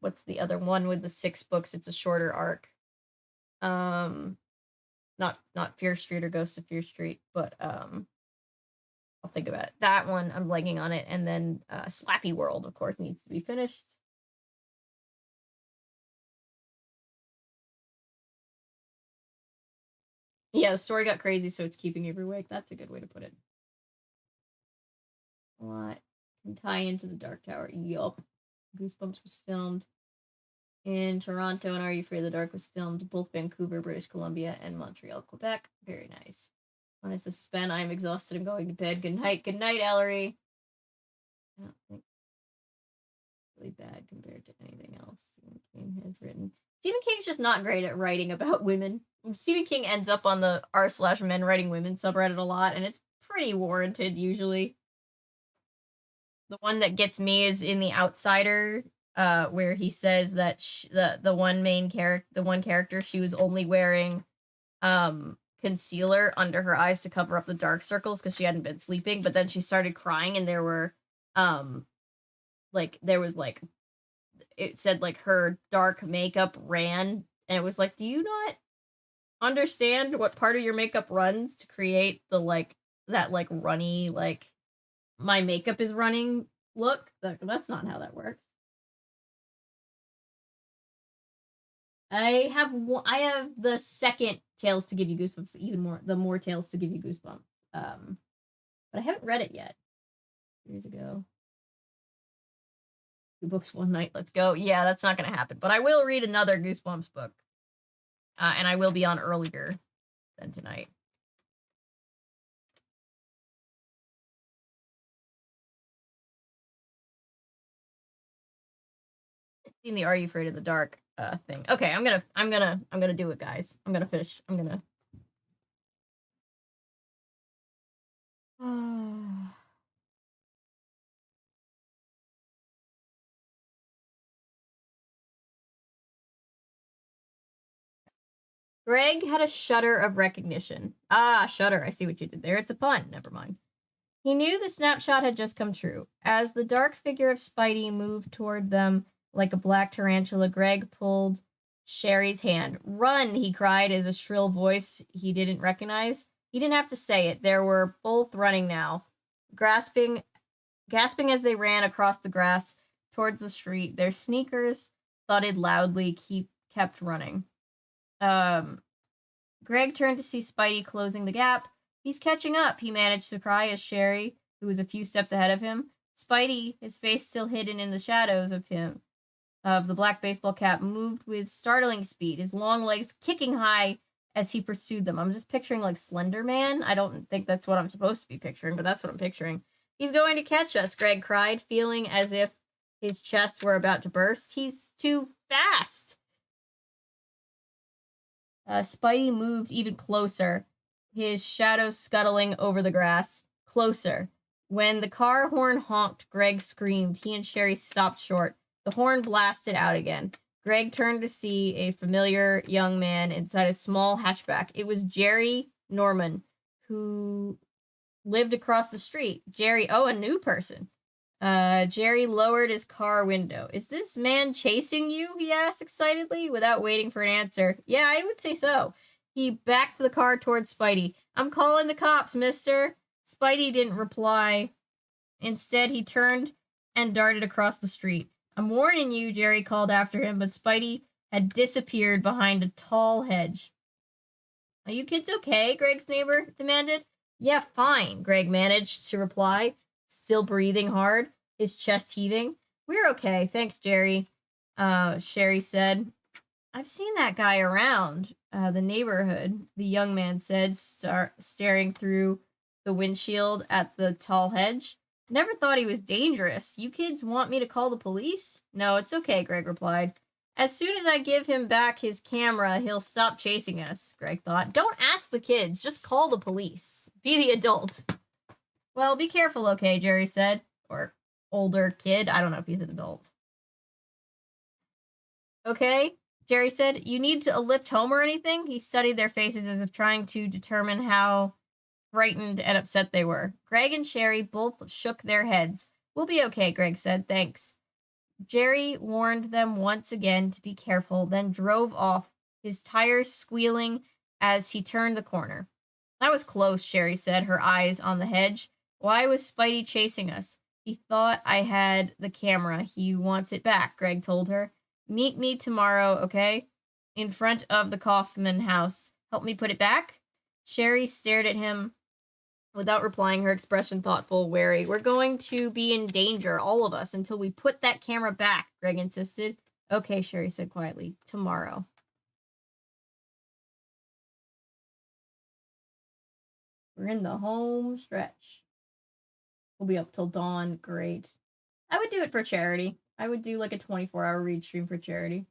What's the other one with the 6 books? It's a shorter arc. Not Fear Street or Ghosts of Fear Street, but I'll think about it. That one, I'm blanking on it. And then Slappy World, of course, needs to be finished. Yeah, the story got crazy, so it's keeping you awake. That's a good way to put it. A lot can tie into the Dark Tower. Yup. Goosebumps was filmed in Toronto, and Are You Afraid of the Dark was filmed both Vancouver, British Columbia, and Montreal, Quebec. Very nice. When it's suspend, I'm exhausted and going to bed. Good night. Good night, Ellery. I don't think really bad compared to anything else Stephen King has written. Stephen King's just not great at writing about women. Stephen King ends up on the r/men writing women subreddit a lot, and it's pretty warranted usually. The one that gets me is in The Outsider, where he says that the one character, she was only wearing concealer under her eyes to cover up the dark circles because she hadn't been sleeping, but then she started crying and there were there was like it said like her dark makeup ran, and it was like, do you not understand what part of your makeup runs to create the that runny my makeup is running look? That's not how that works. I have the second Tales to Give You Goosebumps, the more Tales to Give You Goosebumps. But I haven't read it yet. Years ago. 2 books one night, let's go. Yeah, that's not gonna happen. But I will read another Goosebumps book. And I will be on earlier than tonight. Seen the Are You Afraid of the Dark thing. Okay, I'm gonna do it, guys. I'm gonna finish. I'm gonna Greg had a shudder of recognition. Ah, shudder. I see what you did there. It's a pun. Never mind. He knew the snapshot had just come true. As the dark figure of Spidey moved toward them like a black tarantula, Greg pulled Sherry's hand. Run, he cried as a shrill voice he didn't recognize. He didn't have to say it. They were both running now, gasping as they ran across the grass towards the street. Their sneakers thudded loudly, kept running. Greg turned to see Spidey closing the gap. He's catching up, he managed to cry as Sherry, who was a few steps ahead of him. Spidey, his face still hidden in the shadows of the black baseball cap, moved with startling speed, his long legs kicking high as he pursued them. I'm just picturing like Slender Man. I don't think that's what I'm supposed to be picturing, but that's what I'm picturing. He's going to catch us, Greg cried, feeling as if his chest were about to burst. He's too fast. Spidey moved even closer, his shadow scuttling over the grass. Closer. When the car horn honked, Greg screamed. He and Sherry stopped short. The horn blasted out again. Greg turned to see a familiar young man inside a small hatchback. It was Jerry Norman, who lived across the street. Jerry, a new person. Jerry lowered his car window. Is this man chasing you? He asked excitedly, without waiting for an answer. Yeah, I would say so. He backed the car towards Spidey. I'm calling the cops, mister. Spidey didn't reply. Instead, he turned and darted across the street. I'm warning you, Jerry called after him, but Spidey had disappeared behind a tall hedge. Are you kids okay? Greg's neighbor demanded. Yeah, fine, Greg managed to reply, still breathing hard, his chest heaving. We're okay, thanks, Jerry, Sherry said. I've seen that guy around the neighborhood, the young man said, staring through the windshield at the tall hedge. Never thought he was dangerous. You kids want me to call the police? No, it's okay, Greg replied. As soon as I give him back his camera, he'll stop chasing us, Greg thought. Don't ask the kids, just call the police. Be the adult. Well, be careful, okay, Jerry said. Or older kid. I don't know if he's an adult. Okay, Jerry said. You need a lift home or anything? He studied their faces as if trying to determine how frightened and upset they were. Greg and Sherry both shook their heads. We'll be okay, Greg said. Thanks. Jerry warned them once again to be careful, then drove off, his tires squealing as he turned the corner. That was close, Sherry said, her eyes on the hedge. Why was Spidey chasing us? He thought I had the camera. He wants it back, Greg told her. Meet me tomorrow, okay? In front of the Kaufman house. Help me put it back? Sherry stared at him without replying, her expression thoughtful, wary. We're going to be in danger, all of us, until we put that camera back, Greg insisted. Okay, Sherry said quietly. Tomorrow. We're in the home stretch. We'll be up till dawn. Great. I would do it for charity. I would do like a 24-hour read stream for charity.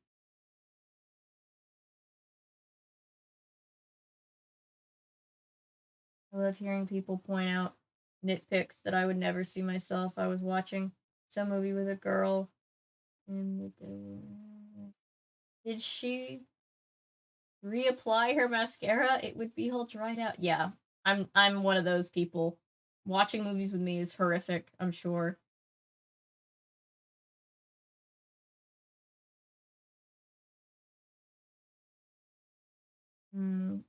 I love hearing people point out nitpicks that I would never see myself. I was watching some movie with a girl and did she reapply her mascara? It would be all dried out. Yeah. I'm one of those people. Watching movies with me is horrific, I'm sure. Mm.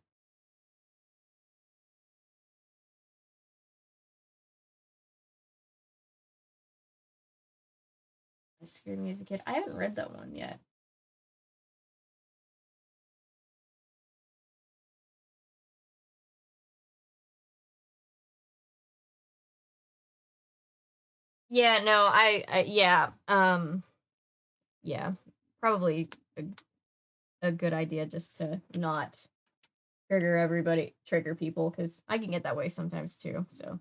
It scared me as a kid. I haven't read that one yet. Yeah, no, yeah, probably a good idea just to not trigger people, because I can get that way sometimes too. So,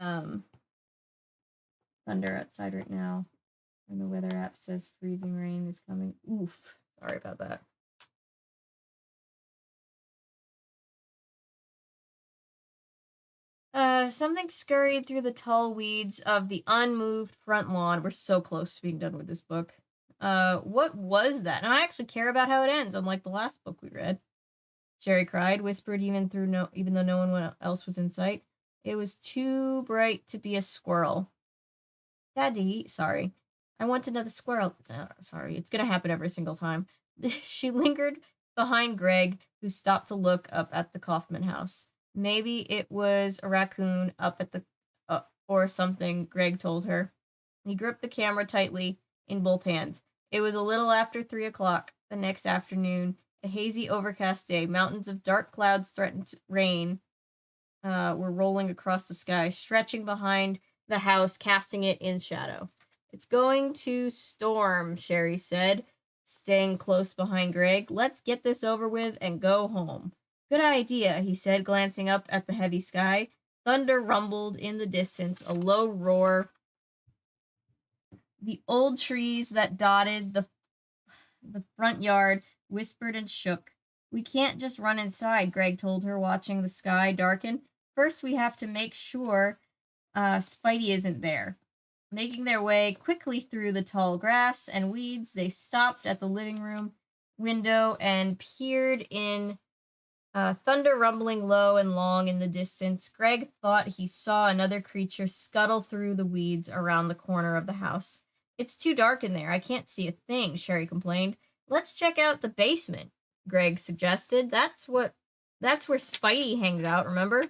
um, thunder outside right now, and the weather app says freezing rain is coming. Oof, sorry about that. Something scurried through the tall weeds of the unmoved front lawn. We're so close to being done with this book. What was that? And I actually care about how it ends, unlike the last book we read. Sherry cried, whispered even though no one else was in sight. It was too bright to be a squirrel. Daddy, sorry. I want another squirrel. Sorry, it's gonna happen every single time. She lingered behind Greg, who stopped to look up at the Kaufman house. Maybe it was a raccoon up at the or something, Greg told her. He gripped the camera tightly in both hands. It was a little after 3 o'clock the next afternoon, a hazy, overcast day. Mountains of dark clouds threatened rain were rolling across the sky, stretching behind the house, casting it in shadow. It's going to storm, Sherry said, staying close behind Greg. Let's get this over with and go home. Good idea, he said, glancing up at the heavy sky. Thunder rumbled in the distance, a low roar. The old trees that dotted the front yard whispered and shook. We can't just run inside, Greg told her, watching the sky darken. First, we have to make sure Spidey isn't there. Making their way quickly through the tall grass and weeds, they stopped at the living room window and peered in. Thunder rumbling low and long in the distance. Greg thought he saw another creature scuttle through the weeds around the corner of the house. It's too dark in there. I can't see a thing, Sherry complained. Let's check out the basement, Greg suggested. That's where Spidey hangs out, remember?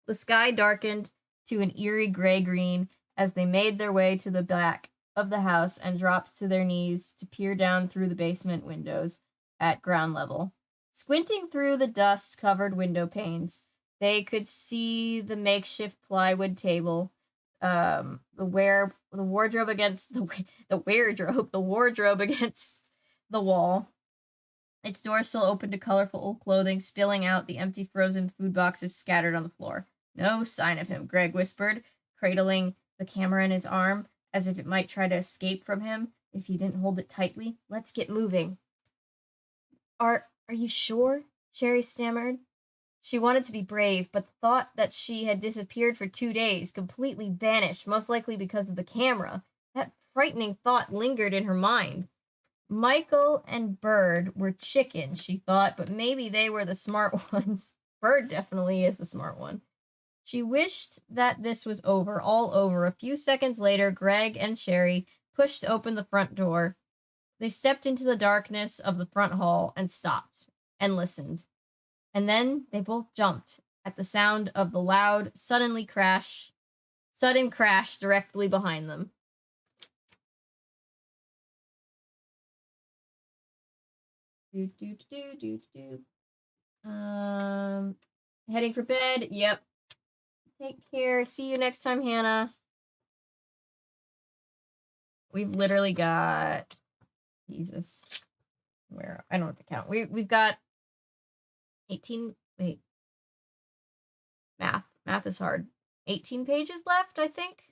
The sky darkened to an eerie gray-green as they made their way to the back of the house and dropped to their knees to peer down through the basement windows at ground level. Squinting through the dust-covered window panes, they could see the makeshift plywood table, the wardrobe against the wardrobe against the wall. Its door still open to colorful old clothing spilling out, the empty frozen food boxes scattered on the floor. No sign of him, Greg whispered, cradling the camera in his arm as if it might try to escape from him if he didn't hold it tightly. Let's get moving. Are you sure? Sherry stammered. She wanted to be brave, but the thought that she had disappeared for 2 days, completely vanished, most likely because of the camera, that frightening thought lingered in her mind. Michael and Bird were chickens, she thought, but maybe they were the smart ones. Bird definitely is the smart one. She wished that this was over, all over. A few seconds later, Greg and Sherry pushed open the front door. They stepped into the darkness of the front hall and stopped and listened. And then they both jumped at the sound of the loud, sudden crash directly behind them. Heading for bed. Yep. Take care. See you next time, Hannah. We've literally got Jesus. Where I don't have to count. We've got 18. Wait. Math is hard. 18 pages left, I think.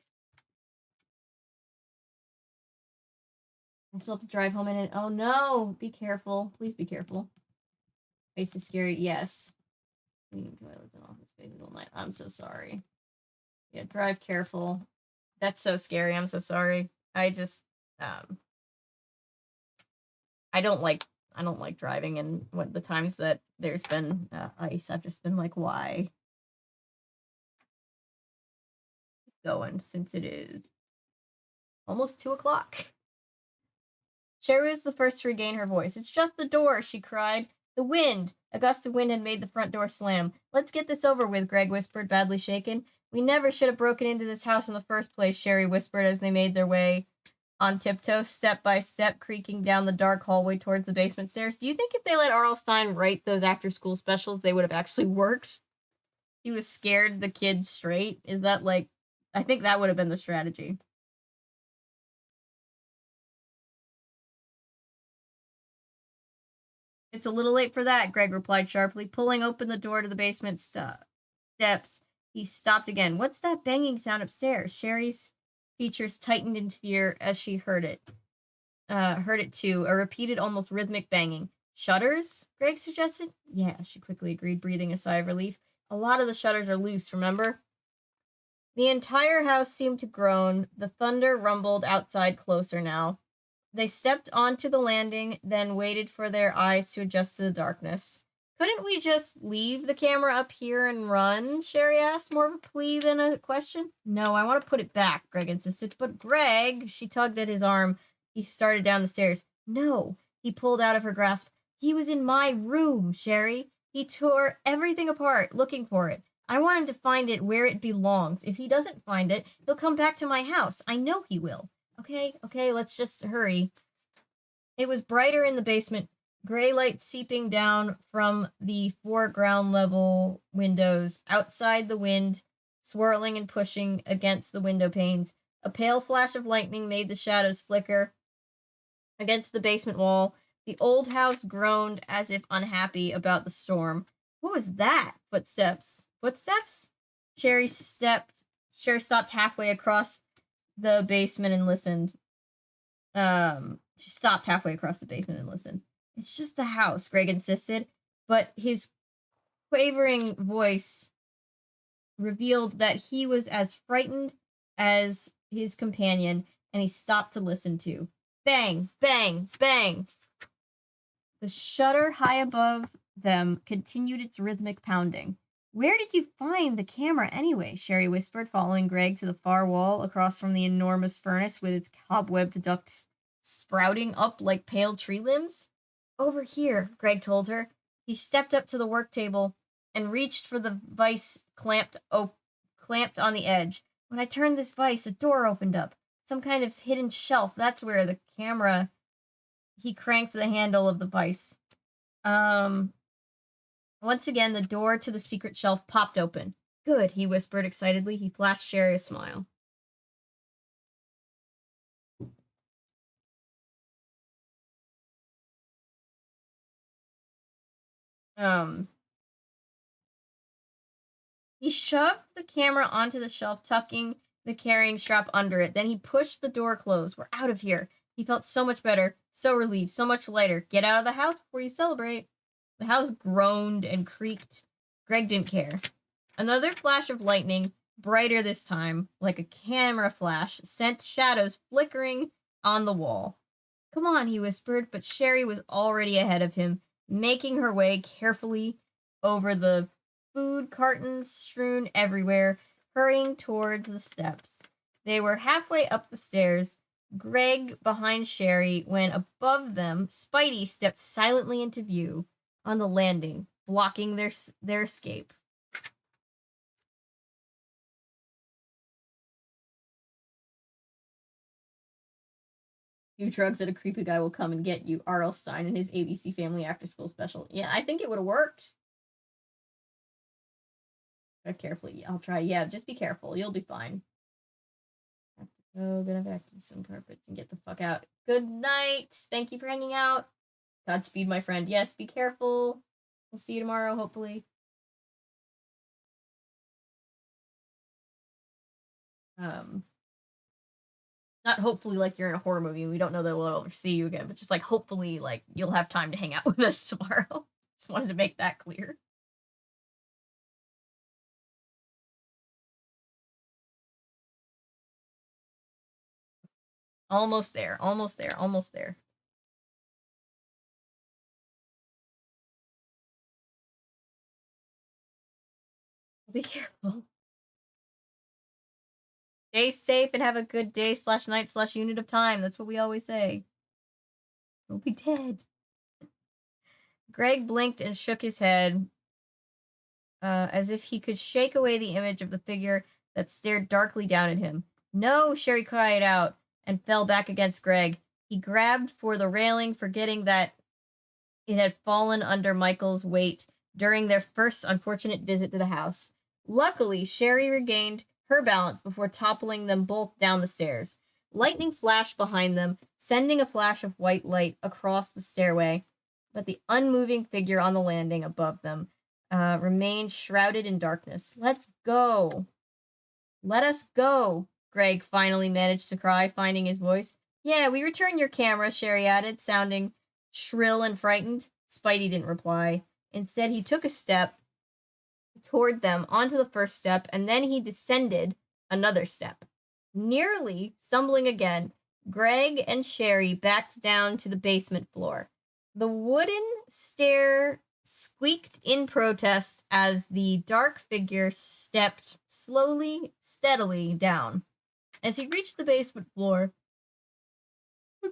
I still have to drive home in it. Oh no! Be careful. Please be careful. Ice is scary. Yes. Cleaning toilets and office spaces all night. I'm so sorry. Yeah, drive careful. That's so scary. I'm so sorry. I just, I don't like driving, and the times that there's been ice, I've just been like, why? Going since it is almost 2 o'clock. Sherry was the first to regain her voice. It's just the door, she cried. The wind! A gust of wind had made the front door slam. Let's get this over with, Greg whispered, badly shaken. We never should have broken into this house in the first place, Sherry whispered as they made their way on tiptoe, step by step, creaking down the dark hallway towards the basement stairs. Do you think if they let R.L. Stine write those after-school specials, they would have actually worked? He was scared the kids straight? Is that like... I think that would have been the strategy. It's a little late for that, Greg replied sharply, pulling open the door to the basement steps. He stopped again. What's that banging sound upstairs? Sherry's features tightened in fear as she heard it. Heard it too, a repeated, almost rhythmic banging. Shutters? Greg suggested. Yeah, she quickly agreed, breathing a sigh of relief. A lot of the shutters are loose, remember? The entire house seemed to groan. The thunder rumbled outside closer now. They stepped onto the landing, then waited for their eyes to adjust to the darkness. Couldn't we just leave the camera up here and run? Sherry asked, more of a plea than a question. No, I want to put it back, Greg insisted. But Greg, she tugged at his arm. He started down the stairs. No, he pulled out of her grasp. He was in my room, Sherry. He tore everything apart, looking for it. I want him to find it where it belongs. If he doesn't find it, he'll come back to my house. I know he will. Okay, let's just hurry. It was brighter in the basement, gray light seeping down from the 4 ground level windows. Outside, the wind swirling and pushing against the window panes. A pale flash of lightning made the shadows flicker against the basement wall. The old house groaned as if unhappy about the storm. What was that? Footsteps. Footsteps? Sherry stopped halfway across the basement and listened. She stopped halfway across the basement and listened. It's just the house, Greg insisted, but his quavering voice revealed that he was as frightened as his companion, and he stopped to listen to. Bang, bang, bang. The shutter high above them continued its rhythmic pounding. Where did you find the camera anyway? Sherry whispered, following Greg to the far wall across from the enormous furnace with its cobwebbed ducts sprouting up like pale tree limbs. Over here, Greg told her. He stepped up to the work table and reached for the vise clamped on the edge. When I turned this vise, a door opened up. Some kind of hidden shelf. That's where the camera... He cranked the handle of the vise. Once again, the door to the secret shelf popped open. Good, he whispered excitedly. He flashed Sherry a smile. He shoved the camera onto the shelf, tucking the carrying strap under it. Then he pushed the door closed. We're out of here. He felt so much better, so relieved, so much lighter. Get out of the house before you celebrate. The house groaned and creaked. Greg didn't care. Another flash of lightning, brighter this time, like a camera flash, sent shadows flickering on the wall. Come on, he whispered, but Sherry was already ahead of him, making her way carefully over the food cartons strewn everywhere, hurrying towards the steps. They were halfway up the stairs, Greg behind Sherry, when above them, Spidey stepped silently into view on the landing, blocking their escape. Few drugs that a creepy guy will come and get you. R.L. Stine and his ABC Family After School Special. Yeah, I think it would have worked. Tread carefully. I'll try. Yeah, just be careful. You'll be fine. Have to go. Gonna vacuum some carpets and get the fuck out. Good night. Thank you for hanging out. Godspeed, my friend. Yes, be careful. We'll see you tomorrow, hopefully. Not hopefully like you're in a horror movie and we don't know that we'll ever see you again, but just like hopefully like you'll have time to hang out with us tomorrow. Just wanted to make that clear. Almost there, almost there, almost there. Be careful. Stay safe and have a good day/night/unit of time. That's what we always say. We'll be dead. Greg blinked and shook his head, as if he could shake away the image of the figure that stared darkly down at him. No, Sherry cried out and fell back against Greg. He grabbed for the railing, forgetting that it had fallen under Michael's weight during their first unfortunate visit to the house. Luckily, Sherry regained her balance before toppling them both down the stairs. Lightning flashed behind them, sending a flash of white light across the stairway, but the unmoving figure on the landing above them remained shrouded in darkness. Let's go. Let us go, Greg finally managed to cry, finding his voice. Yeah, we return your camera, Sherry added, sounding shrill and frightened. Spidey didn't reply. Instead, he took a step toward them onto the first step, and then he descended another step. Nearly stumbling again, Greg and Sherry backed down to the basement floor. The wooden stair squeaked in protest as the dark figure stepped slowly, steadily down. As he reached the basement floor, a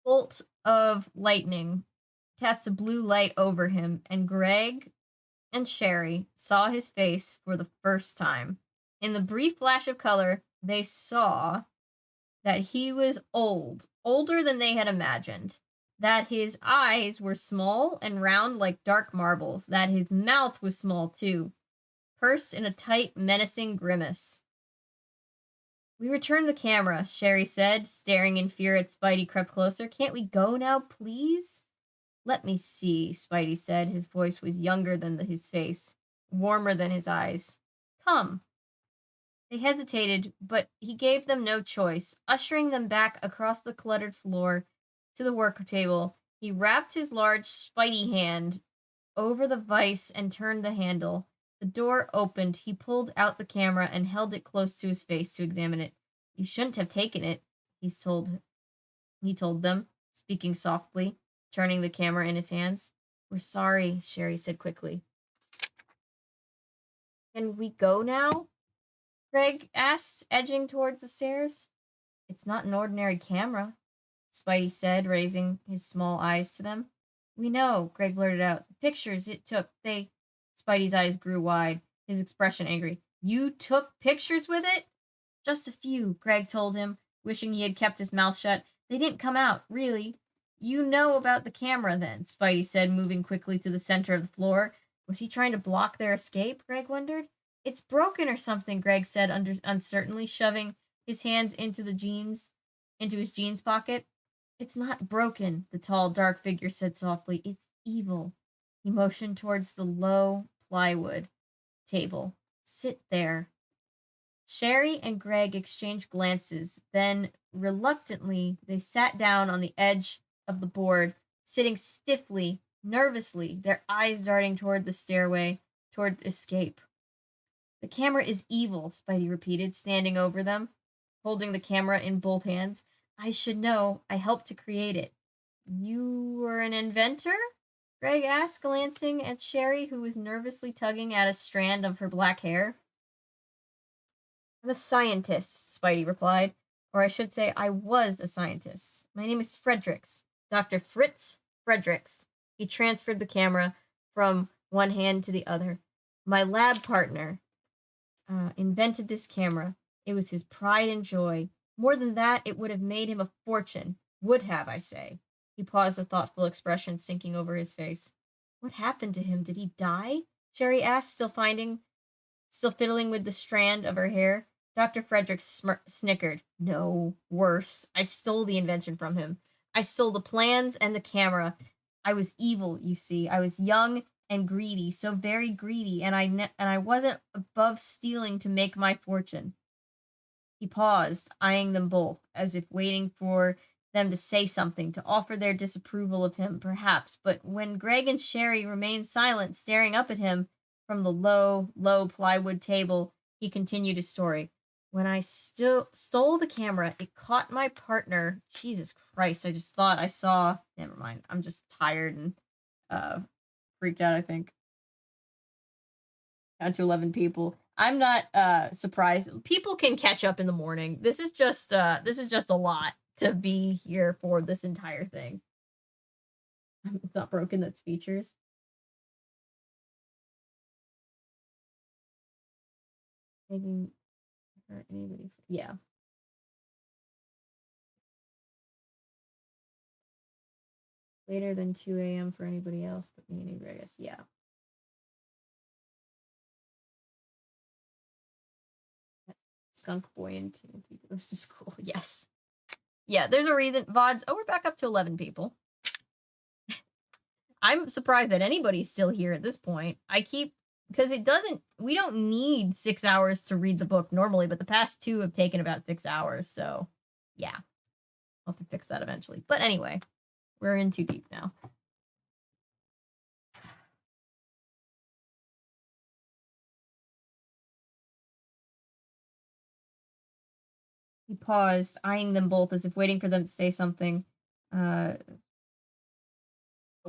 bolt of lightning cast a blue light over him, and Greg and Sherry saw his face for the first time. In the brief flash of color, they saw that he was old, older than they had imagined, that his eyes were small and round like dark marbles, that his mouth was small too, pursed in a tight, menacing grimace. We returned the camera, Sherry said, staring in fear as Spidey crept closer. Can't we go now, please? Let me see, Spidey said. His voice was younger than his face, warmer than his eyes. Come. They hesitated, but he gave them no choice. Ushering them back across the cluttered floor to the work table, he wrapped his large, Spidey hand over the vise and turned the handle. The door opened. He pulled out the camera and held it close to his face to examine it. You shouldn't have taken it, he told them, speaking softly, turning the camera in his hands. We're sorry, Sherry said quickly. Can we go now? Greg asked, edging towards the stairs. It's not an ordinary camera, Spidey said, raising his small eyes to them. We know, Greg blurted out. The pictures it took, Spidey's eyes grew wide, his expression angry. You took pictures with it? Just a few, Greg told him, wishing he had kept his mouth shut. They didn't come out, really. You know about the camera, then, Spidey said, moving quickly to the center of the floor. Was he trying to block their escape, Greg wondered? It's broken or something, Greg said uncertainly, shoving his hands into his jeans pocket. It's not broken, the tall, dark figure said softly. It's evil. He motioned towards the low plywood table. Sit there. Sherry and Greg exchanged glances. Then, reluctantly, they sat down on the edge of the board, sitting stiffly, nervously, their eyes darting toward the stairway, toward escape. The camera is evil, Spidey repeated, standing over them, holding the camera in both hands. I should know. I helped to create it. You were an inventor? Greg asked, glancing at Sherry, who was nervously tugging at a strand of her black hair. I'm a scientist, Spidey replied. Or I should say, I was a scientist. My name is Fredericks. Dr. Fritz Fredericks. He transferred the camera from one hand to the other. My lab partner invented this camera. It was his pride and joy. More than that, it would have made him a fortune. Would have, I say. He paused, a thoughtful expression sinking over his face. What happened to him? Did he die? Sherry asked, still fiddling with the strand of her hair. Dr. Fredericks snickered. No, worse. I stole the invention from him. I stole the plans and the camera. I was evil, you see. I was young and greedy, so very greedy, and I wasn't above stealing to make my fortune. He paused, eyeing them both, as if waiting for them to say something, to offer their disapproval of him, perhaps. But when Greg and Sherry remained silent, staring up at him from the low plywood table, he continued his story. When I stole the camera, it caught my partner. Jesus Christ, I just thought I saw. Never mind. I'm just tired and freaked out, I think. Down to 11 people. I'm not surprised. People can catch up in the morning. This is just a lot to be here for this entire thing. It's not broken, that's features. Making hurt anybody. Yeah. Later than 2 a.m. for anybody else but me and Avery, I guess. Yeah. Skunk boy and Timothy goes to school. Yes. Yeah, there's a reason. VODs. Oh, we're back up to 11 people. I'm surprised that anybody's still here at this point. Because we don't need 6 hours to read the book normally, but the past 2 have taken about 6 hours, so yeah. I'll have to fix that eventually. But anyway, we're in too deep now. He paused, eyeing them both as if waiting for them to say something. When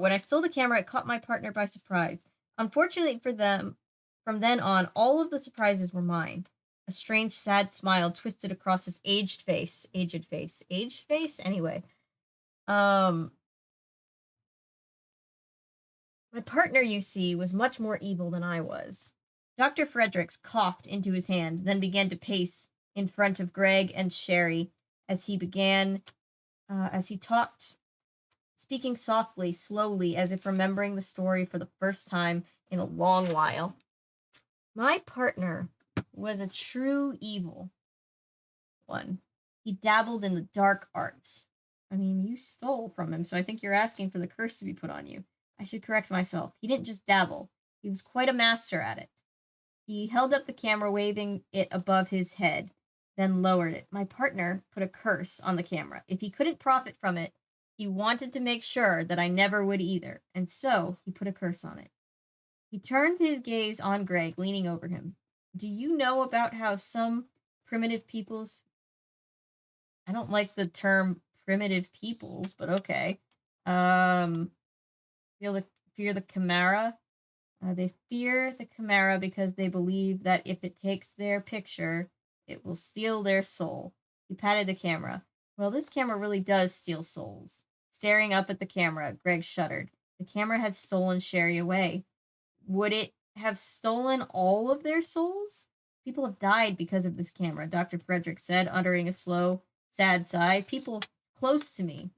I stole the camera, it caught my partner by surprise. Unfortunately for them, from then on, all of the surprises were mine. A strange, sad smile twisted across his aged face. Aged face? Aged face? Anyway. My partner, you see, was much more evil than I was. Dr. Fredericks coughed into his hand, then began to pace in front of Greg and Sherry as he talked, speaking softly, slowly, as if remembering the story for the first time in a long while. My partner was a true evil one. He dabbled in the dark arts. I mean, you stole from him, so I think you're asking for the curse to be put on you. I should correct myself. He didn't just dabble. He was quite a master at it. He held up the camera, waving it above his head, then lowered it. My partner put a curse on the camera. If he couldn't profit from it, he wanted to make sure that I never would either, and so he put a curse on it. He turned his gaze on Greg, leaning over him. Do you know about how some primitive peoples... I don't like the term primitive peoples, but okay. Fear the Chimera. They fear the Chimera because they believe that if it takes their picture, it will steal their soul. He patted the camera. Well, this camera really does steal souls. Staring up at the camera, Greg shuddered. The camera had stolen Sherry away. Would it have stolen all of their souls? People have died because of this camera, Dr. Fredericks said, uttering a slow, sad sigh. People close to me.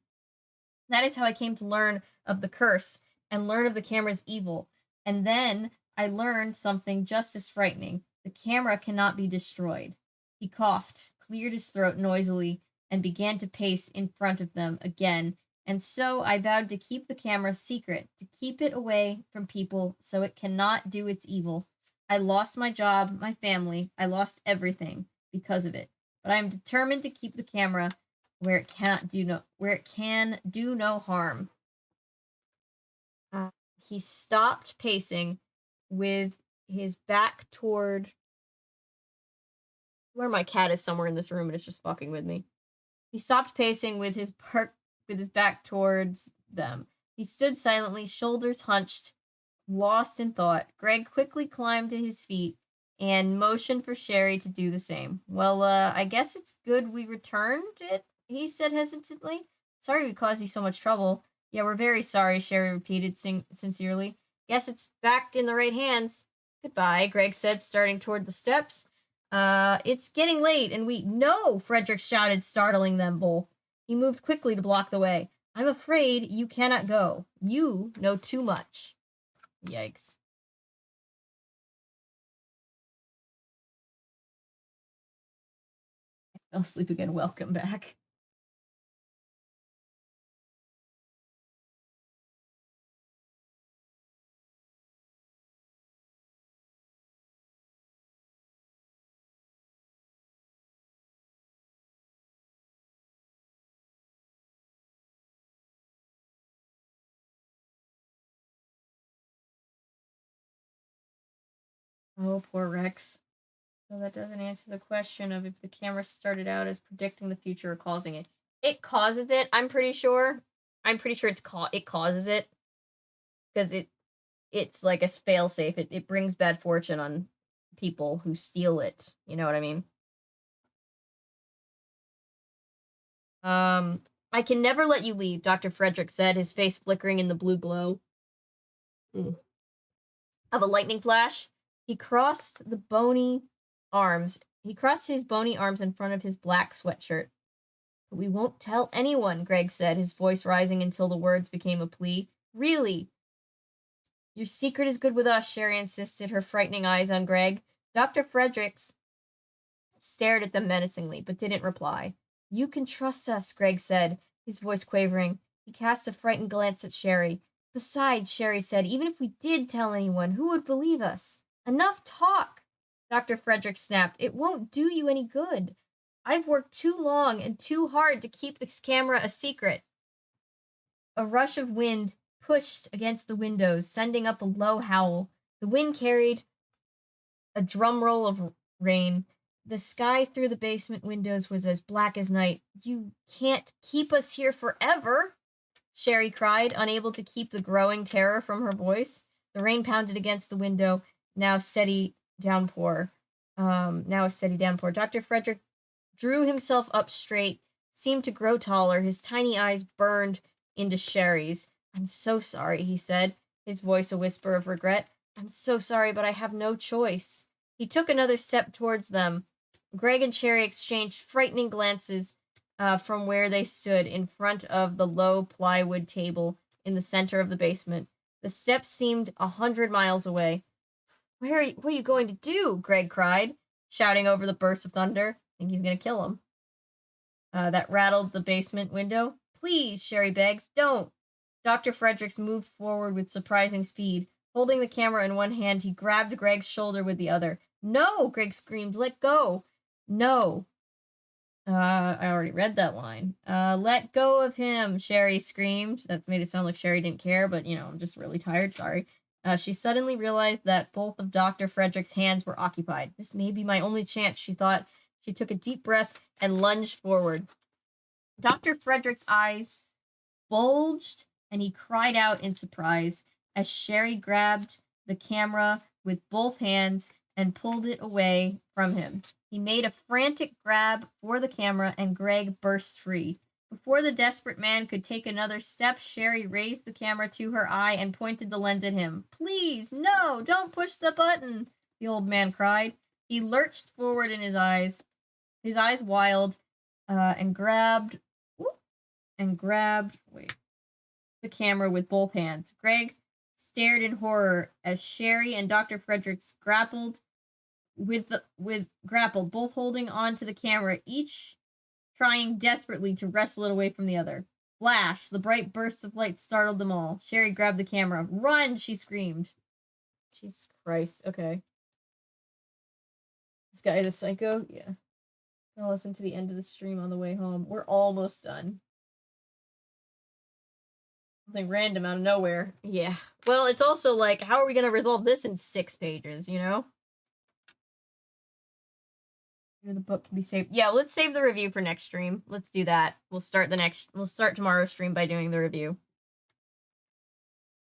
That is how I came to learn of the curse and learn of the camera's evil. And then I learned something just as frightening. The camera cannot be destroyed. He coughed, cleared his throat noisily, and began to pace in front of them again. And so I vowed to keep the camera secret, to keep it away from people so it cannot do its evil. I lost my job, my family, I lost everything because of it. But I am determined to keep the camera where it can do no harm. He stopped pacing with his back toward where my cat is somewhere in this room and it's just fucking with me. He stopped pacing with his back towards them. He stood silently, shoulders hunched, lost in thought. Greg quickly climbed to his feet and motioned for Sherry to do the same. Well, I guess it's good we returned it, he said hesitantly. Sorry we caused you so much trouble. Yeah, we're very sorry, Sherry repeated sincerely. Guess it's back in the right hands. Goodbye, Greg said, starting toward the steps. It's getting late, and No, Fredericks shouted, startling them both. He moved quickly to block the way. I'm afraid you cannot go. You know too much. Yikes. I fell asleep again. Welcome back. Oh, poor Rex. So that doesn't answer the question of if the camera started out as predicting the future or causing it. It causes it, I'm pretty sure. I'm pretty sure it causes it. Because it's like a failsafe. It brings bad fortune on people who steal it. You know what I mean? I can never let you leave, Dr. Fredericks said, his face flickering in the blue glow of a lightning flash. He crossed his bony arms in front of his black sweatshirt. But we won't tell anyone, Greg said, his voice rising until the words became a plea. Really? Your secret is good with us, Sherry insisted, her frightening eyes on Greg. Dr. Fredericks stared at them menacingly, but didn't reply. You can trust us, Greg said, his voice quavering. He cast a frightened glance at Sherry. Besides, Sherry said, even if we did tell anyone, who would believe us? Enough talk, Dr. Fredericks snapped. It won't do you any good. I've worked too long and too hard to keep this camera a secret. A rush of wind pushed against the windows, sending up a low howl. The wind carried a drumroll of rain. The sky through the basement windows was as black as night. You can't keep us here forever, Sherry cried, unable to keep the growing terror from her voice. The rain pounded against the window, now a steady downpour. Dr. Frederick drew himself up straight, seemed to grow taller. His tiny eyes burned into Sherry's. I'm so sorry, he said, his voice a whisper of regret. I'm so sorry, but I have no choice. He took another step towards them. Greg and Sherry exchanged frightening glances from where they stood in front of the low plywood table in the center of the basement. The steps seemed 100 miles away. What are you going to do? Greg cried, shouting over the burst of thunder. I think he's going to kill him. That rattled the basement window. Please, Sherry begged, don't. Dr. Fredericks moved forward with surprising speed. Holding the camera in one hand, he grabbed Greg's shoulder with the other. No, Greg screamed, let go. No. I already read that line. Let go of him, Sherry screamed. That's made it sound like Sherry didn't care, but, I'm just really tired, sorry. She suddenly realized that both of Dr. Frederick's hands were occupied. This may be my only chance, she thought. She took a deep breath and lunged forward. Dr. Frederick's eyes bulged, and he cried out in surprise as Sherry grabbed the camera with both hands and pulled it away from him. He made a frantic grab for the camera, and Greg burst free. Before the desperate man could take another step, Sherry raised the camera to her eye and pointed the lens at him. Please, no, don't push the button, the old man cried. He lurched forward in his eyes wild, and grabbed the camera with both hands. Greg stared in horror as Sherry and Dr. Fredericks grappled, both holding on to the camera, each trying desperately to wrestle it away from the other. Flash! The bright bursts of light startled them all. Sherry grabbed the camera. Run! She screamed. Jesus Christ. Okay. This guy is a psycho? Yeah. I'll listen to the end of the stream on the way home. We're almost done. Something random out of nowhere. Yeah. Well, it's also like, how are we going to resolve this in 6 pages, The book can be saved. Yeah, let's save the review for next stream. Let's do that. We'll start tomorrow's stream by doing the review.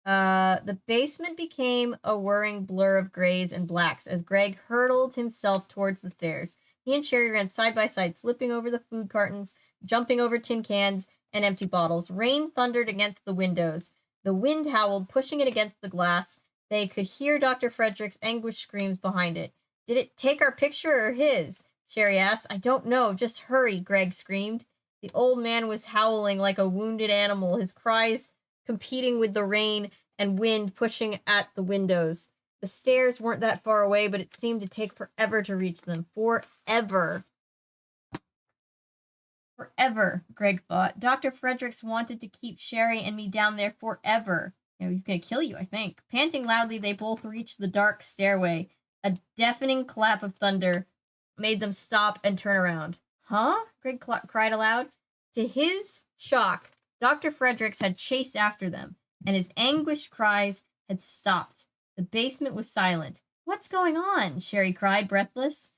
The basement became a whirring blur of grays and blacks as Greg hurtled himself towards the stairs. He and Sherry ran side by side, slipping over the food cartons, jumping over tin cans and empty bottles. Rain thundered against the windows. The wind howled, pushing it against the glass. They could hear Dr. Frederick's anguished screams behind it. Did it take our picture or his? Sherry asked. I don't know. Just hurry, Greg screamed. The old man was howling like a wounded animal, his cries competing with the rain and wind pushing at the windows. The stairs weren't that far away, but it seemed to take forever to reach them. Forever. Forever, Greg thought. Dr. Fredericks wanted to keep Sherry and me down there forever. He's going to kill you, I think. Panting loudly, they both reached the dark stairway. A deafening clap of thunder made them stop and turn around. Huh? Greg cried aloud. To his shock, Dr. Fredericks had chased after them, and his anguished cries had stopped. The basement was silent. What's going on? Sherry cried, breathlessly.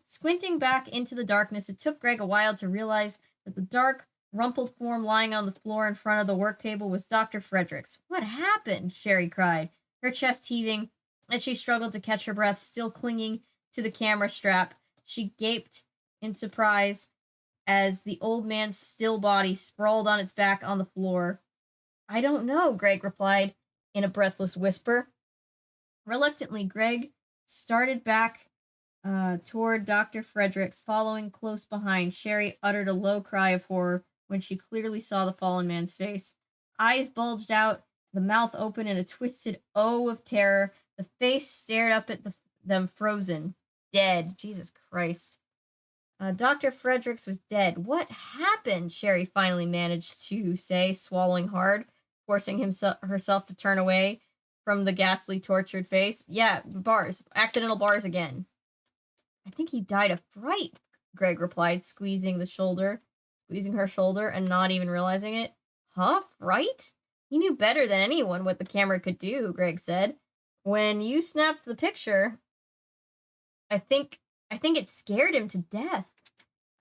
Squinting back into the darkness, it took Greg a while to realize that the dark, rumpled form lying on the floor in front of the work table was Dr. Fredericks. What happened? Sherry cried, her chest heaving as she struggled to catch her breath, still clinging to the camera strap. She gaped in surprise as the old man's still body sprawled on its back on the floor. I don't know, Greg replied in a breathless whisper. Reluctantly, Greg started back toward Dr. Fredericks, following close behind. Sherry uttered a low cry of horror when she clearly saw the fallen man's face. Eyes bulged out, the mouth open in a twisted O of terror. The face stared up at them frozen. Dead. Jesus Christ. Dr. Fredericks was dead. What happened? Sherry finally managed to say, swallowing hard, forcing herself to turn away from the ghastly, tortured face. Yeah, bars. Accidental bars again. I think he died of fright, Greg replied, squeezing her shoulder and not even realizing it. Huh? Fright? He knew better than anyone what the camera could do, Greg said. When you snapped the picture, I think it scared him to death.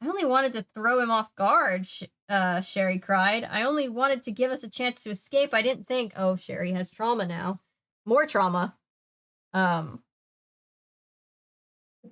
I only wanted to throw him off guard, Sherry cried. I only wanted to give us a chance to escape. I didn't think, oh, Sherry has trauma now. More trauma. The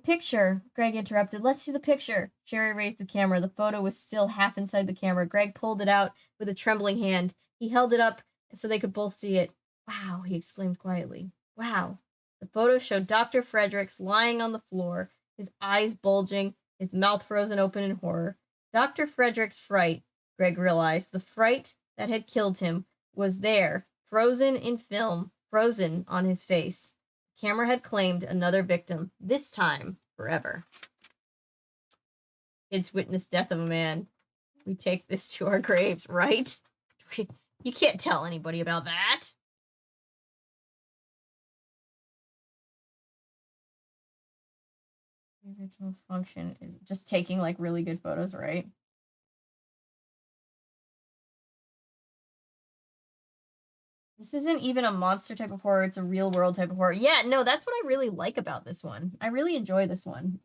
picture, Greg interrupted. Let's see the picture. Sherry raised the camera. The photo was still half inside the camera. Greg pulled it out with a trembling hand. He held it up so they could both see it. Wow, he exclaimed quietly. Wow. The photo showed Dr. Fredericks lying on the floor, his eyes bulging, his mouth frozen open in horror. Dr. Fredericks' fright, Greg realized, the fright that had killed him, was there, frozen in film, frozen on his face. The camera had claimed another victim, this time forever. Kids witnessed death of a man. We take this to our graves, right? You can't tell anybody about that. The original function is just taking like really good photos, right? This isn't even a monster type of horror, it's a real world type of horror. Yeah, no, that's what I really like about this one. I really enjoy this one.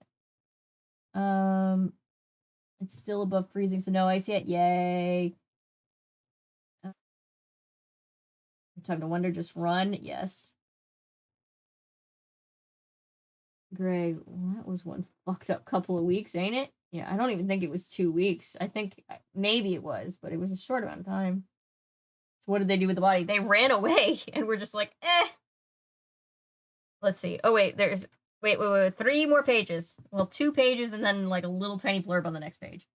It's still above freezing, so no ice yet. Yay. Time to wonder, just run. Yes. Greg, well, that was one fucked up couple of weeks, ain't it? Yeah, I don't even think it was 2 weeks. I think maybe it was, but it was a short amount of time. So what did they do with the body? They ran away, and we're just like, eh. Let's see. Oh, wait, wait, 3 more pages. Well, 2 pages and then like a little tiny blurb on the next page.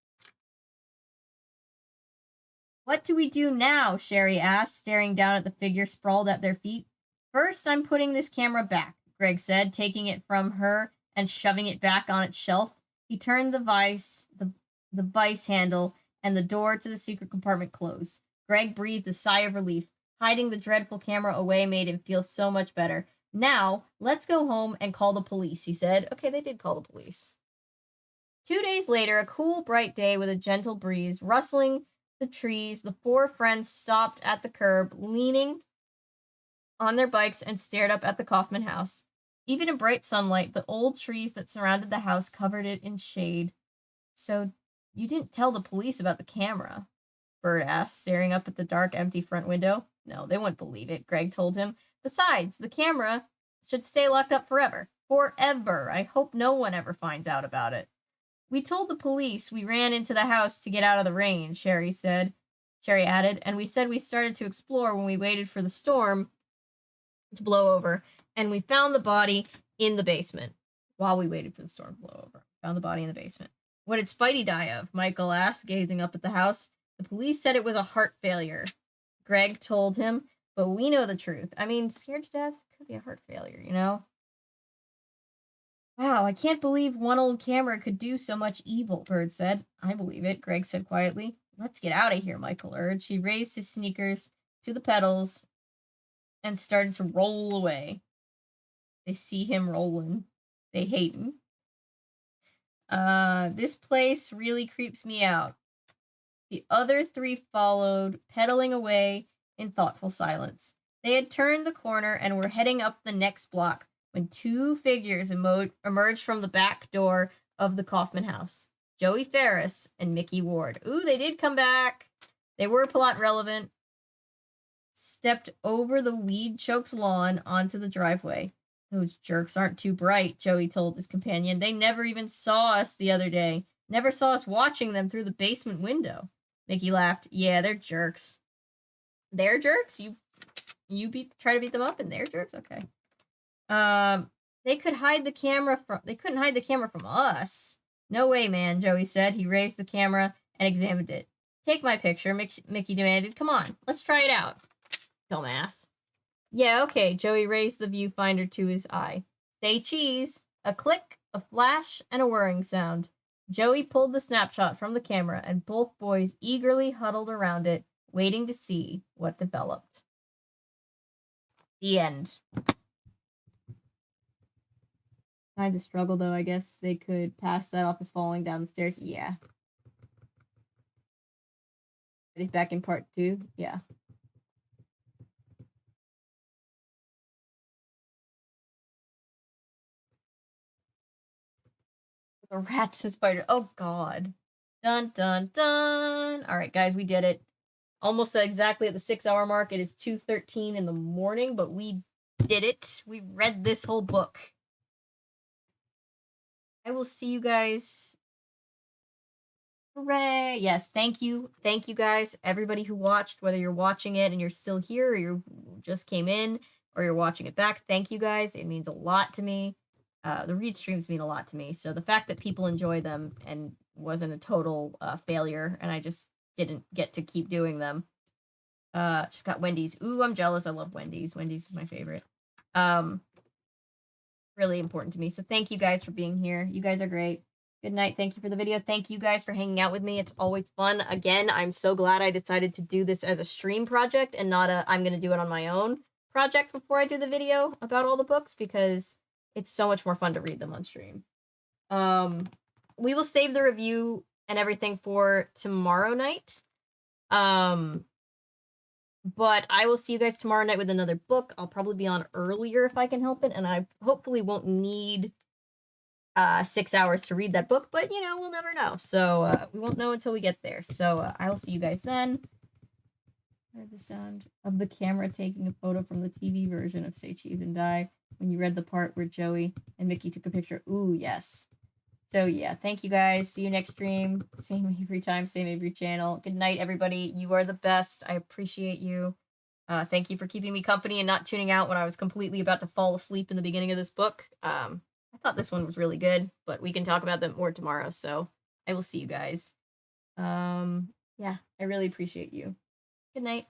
What do we do now? Sherry asked, staring down at the figure sprawled at their feet. First, I'm putting this camera back, Greg said, taking it from her and shoving it back on its shelf. He turned the vice handle, and the door to the secret compartment closed. Greg breathed a sigh of relief. Hiding the dreadful camera away made him feel so much better. Now, let's go home and call the police, he said. Okay, they did call the police. 2 days later, a cool, bright day with a gentle breeze, rustling the trees, the 4 friends stopped at the curb, leaning on their bikes and stared up at the Kaufman house. Even in bright sunlight, the old trees that surrounded the house covered it in shade. So, you didn't tell the police about the camera? Bert asked, staring up at the dark, empty front window. No, they wouldn't believe it, Greg told him. Besides, the camera should stay locked up forever. Forever. I hope no one ever finds out about it. We told the police we ran into the house to get out of the rain, Sherry added, and we said we started to explore when we waited for the storm to blow over, and we found the body in the basement. While we waited for the storm to blow over, found the body in the basement. What did Spidey die of? Michael asked, gazing up at the house. The police said it was a heart failure, Greg told him, but we know the truth. I mean, scared to death could be a heart failure, you know? Wow, I can't believe one old camera could do so much evil, Bird said. I believe it, Greg said quietly. Let's get out of here, Michael urged. He raised his sneakers to the pedals and started to roll away. They see him rolling. They hate him. This place really creeps me out. The other 3 followed, pedaling away in thoughtful silence. They had turned the corner and were heading up the next block when two figures emerged from the back door of the Kaufman house. Joey Ferris and Mickey Ward. Ooh, they did come back. They were plot relevant. Stepped over the weed-choked lawn onto the driveway. Those jerks aren't too bright, Joey told his companion. They never even saw us the other day. Never saw us watching them through the basement window. Mickey laughed. Yeah, they're jerks. They're jerks? You try to beat them up and they're jerks? Okay. They couldn't hide the camera from us. No way, man, Joey said. He raised the camera and examined it. Take my picture, Mickey demanded. Come on, let's try it out. Dumbass. Yeah, okay. Joey raised the viewfinder to his eye. Say cheese. A click, a flash, and a whirring sound. Joey pulled the snapshot from the camera, and both boys eagerly huddled around it, waiting to see what developed. The end. Kind of struggle, though. I guess they could pass that off as falling down the stairs. Yeah. He's back in part 2. Yeah. The rats and spider. Oh, God. Dun, dun, dun. All right, guys, we did it. Almost exactly at the 6-hour mark. It is 2:13 in the morning, but we did it. We read this whole book. I will see you guys. Hooray! Yes, thank you. Thank you, guys. Everybody who watched, whether you're watching it and you're still here or you just came in or you're watching it back, thank you, guys. It means a lot to me. The read streams mean a lot to me. So the fact that people enjoy them and wasn't a total failure and I just didn't get to keep doing them. Just got Wendy's. Ooh, I'm jealous. I love Wendy's. Wendy's is my favorite. Really important to me. So thank you guys for being here. You guys are great. Good night. Thank you for the video. Thank you guys for hanging out with me. It's always fun. Again, I'm so glad I decided to do this as a stream project and not a I'm going to do it on my own project before I do the video about all the books because it's so much more fun to read them on stream. We will save the review and everything for tomorrow night. But I will see you guys tomorrow night with another book. I'll probably be on earlier if I can help it, and I hopefully won't need 6 hours to read that book, but, you know, we'll never know. So we won't know until we get there. So I will see you guys then. I heard the sound of the camera taking a photo from the TV version of Say Cheese and Die when you read the part where Joey and Mickey took a picture. Ooh, yes. So, yeah, thank you guys. See you next stream. Same every time, same every channel. Good night, everybody. You are the best. I appreciate you. Thank you for keeping me company and not tuning out when I was completely about to fall asleep in the beginning of this book. I thought this one was really good, but we can talk about that more tomorrow, so I will see you guys. Yeah, I really appreciate you. Good night.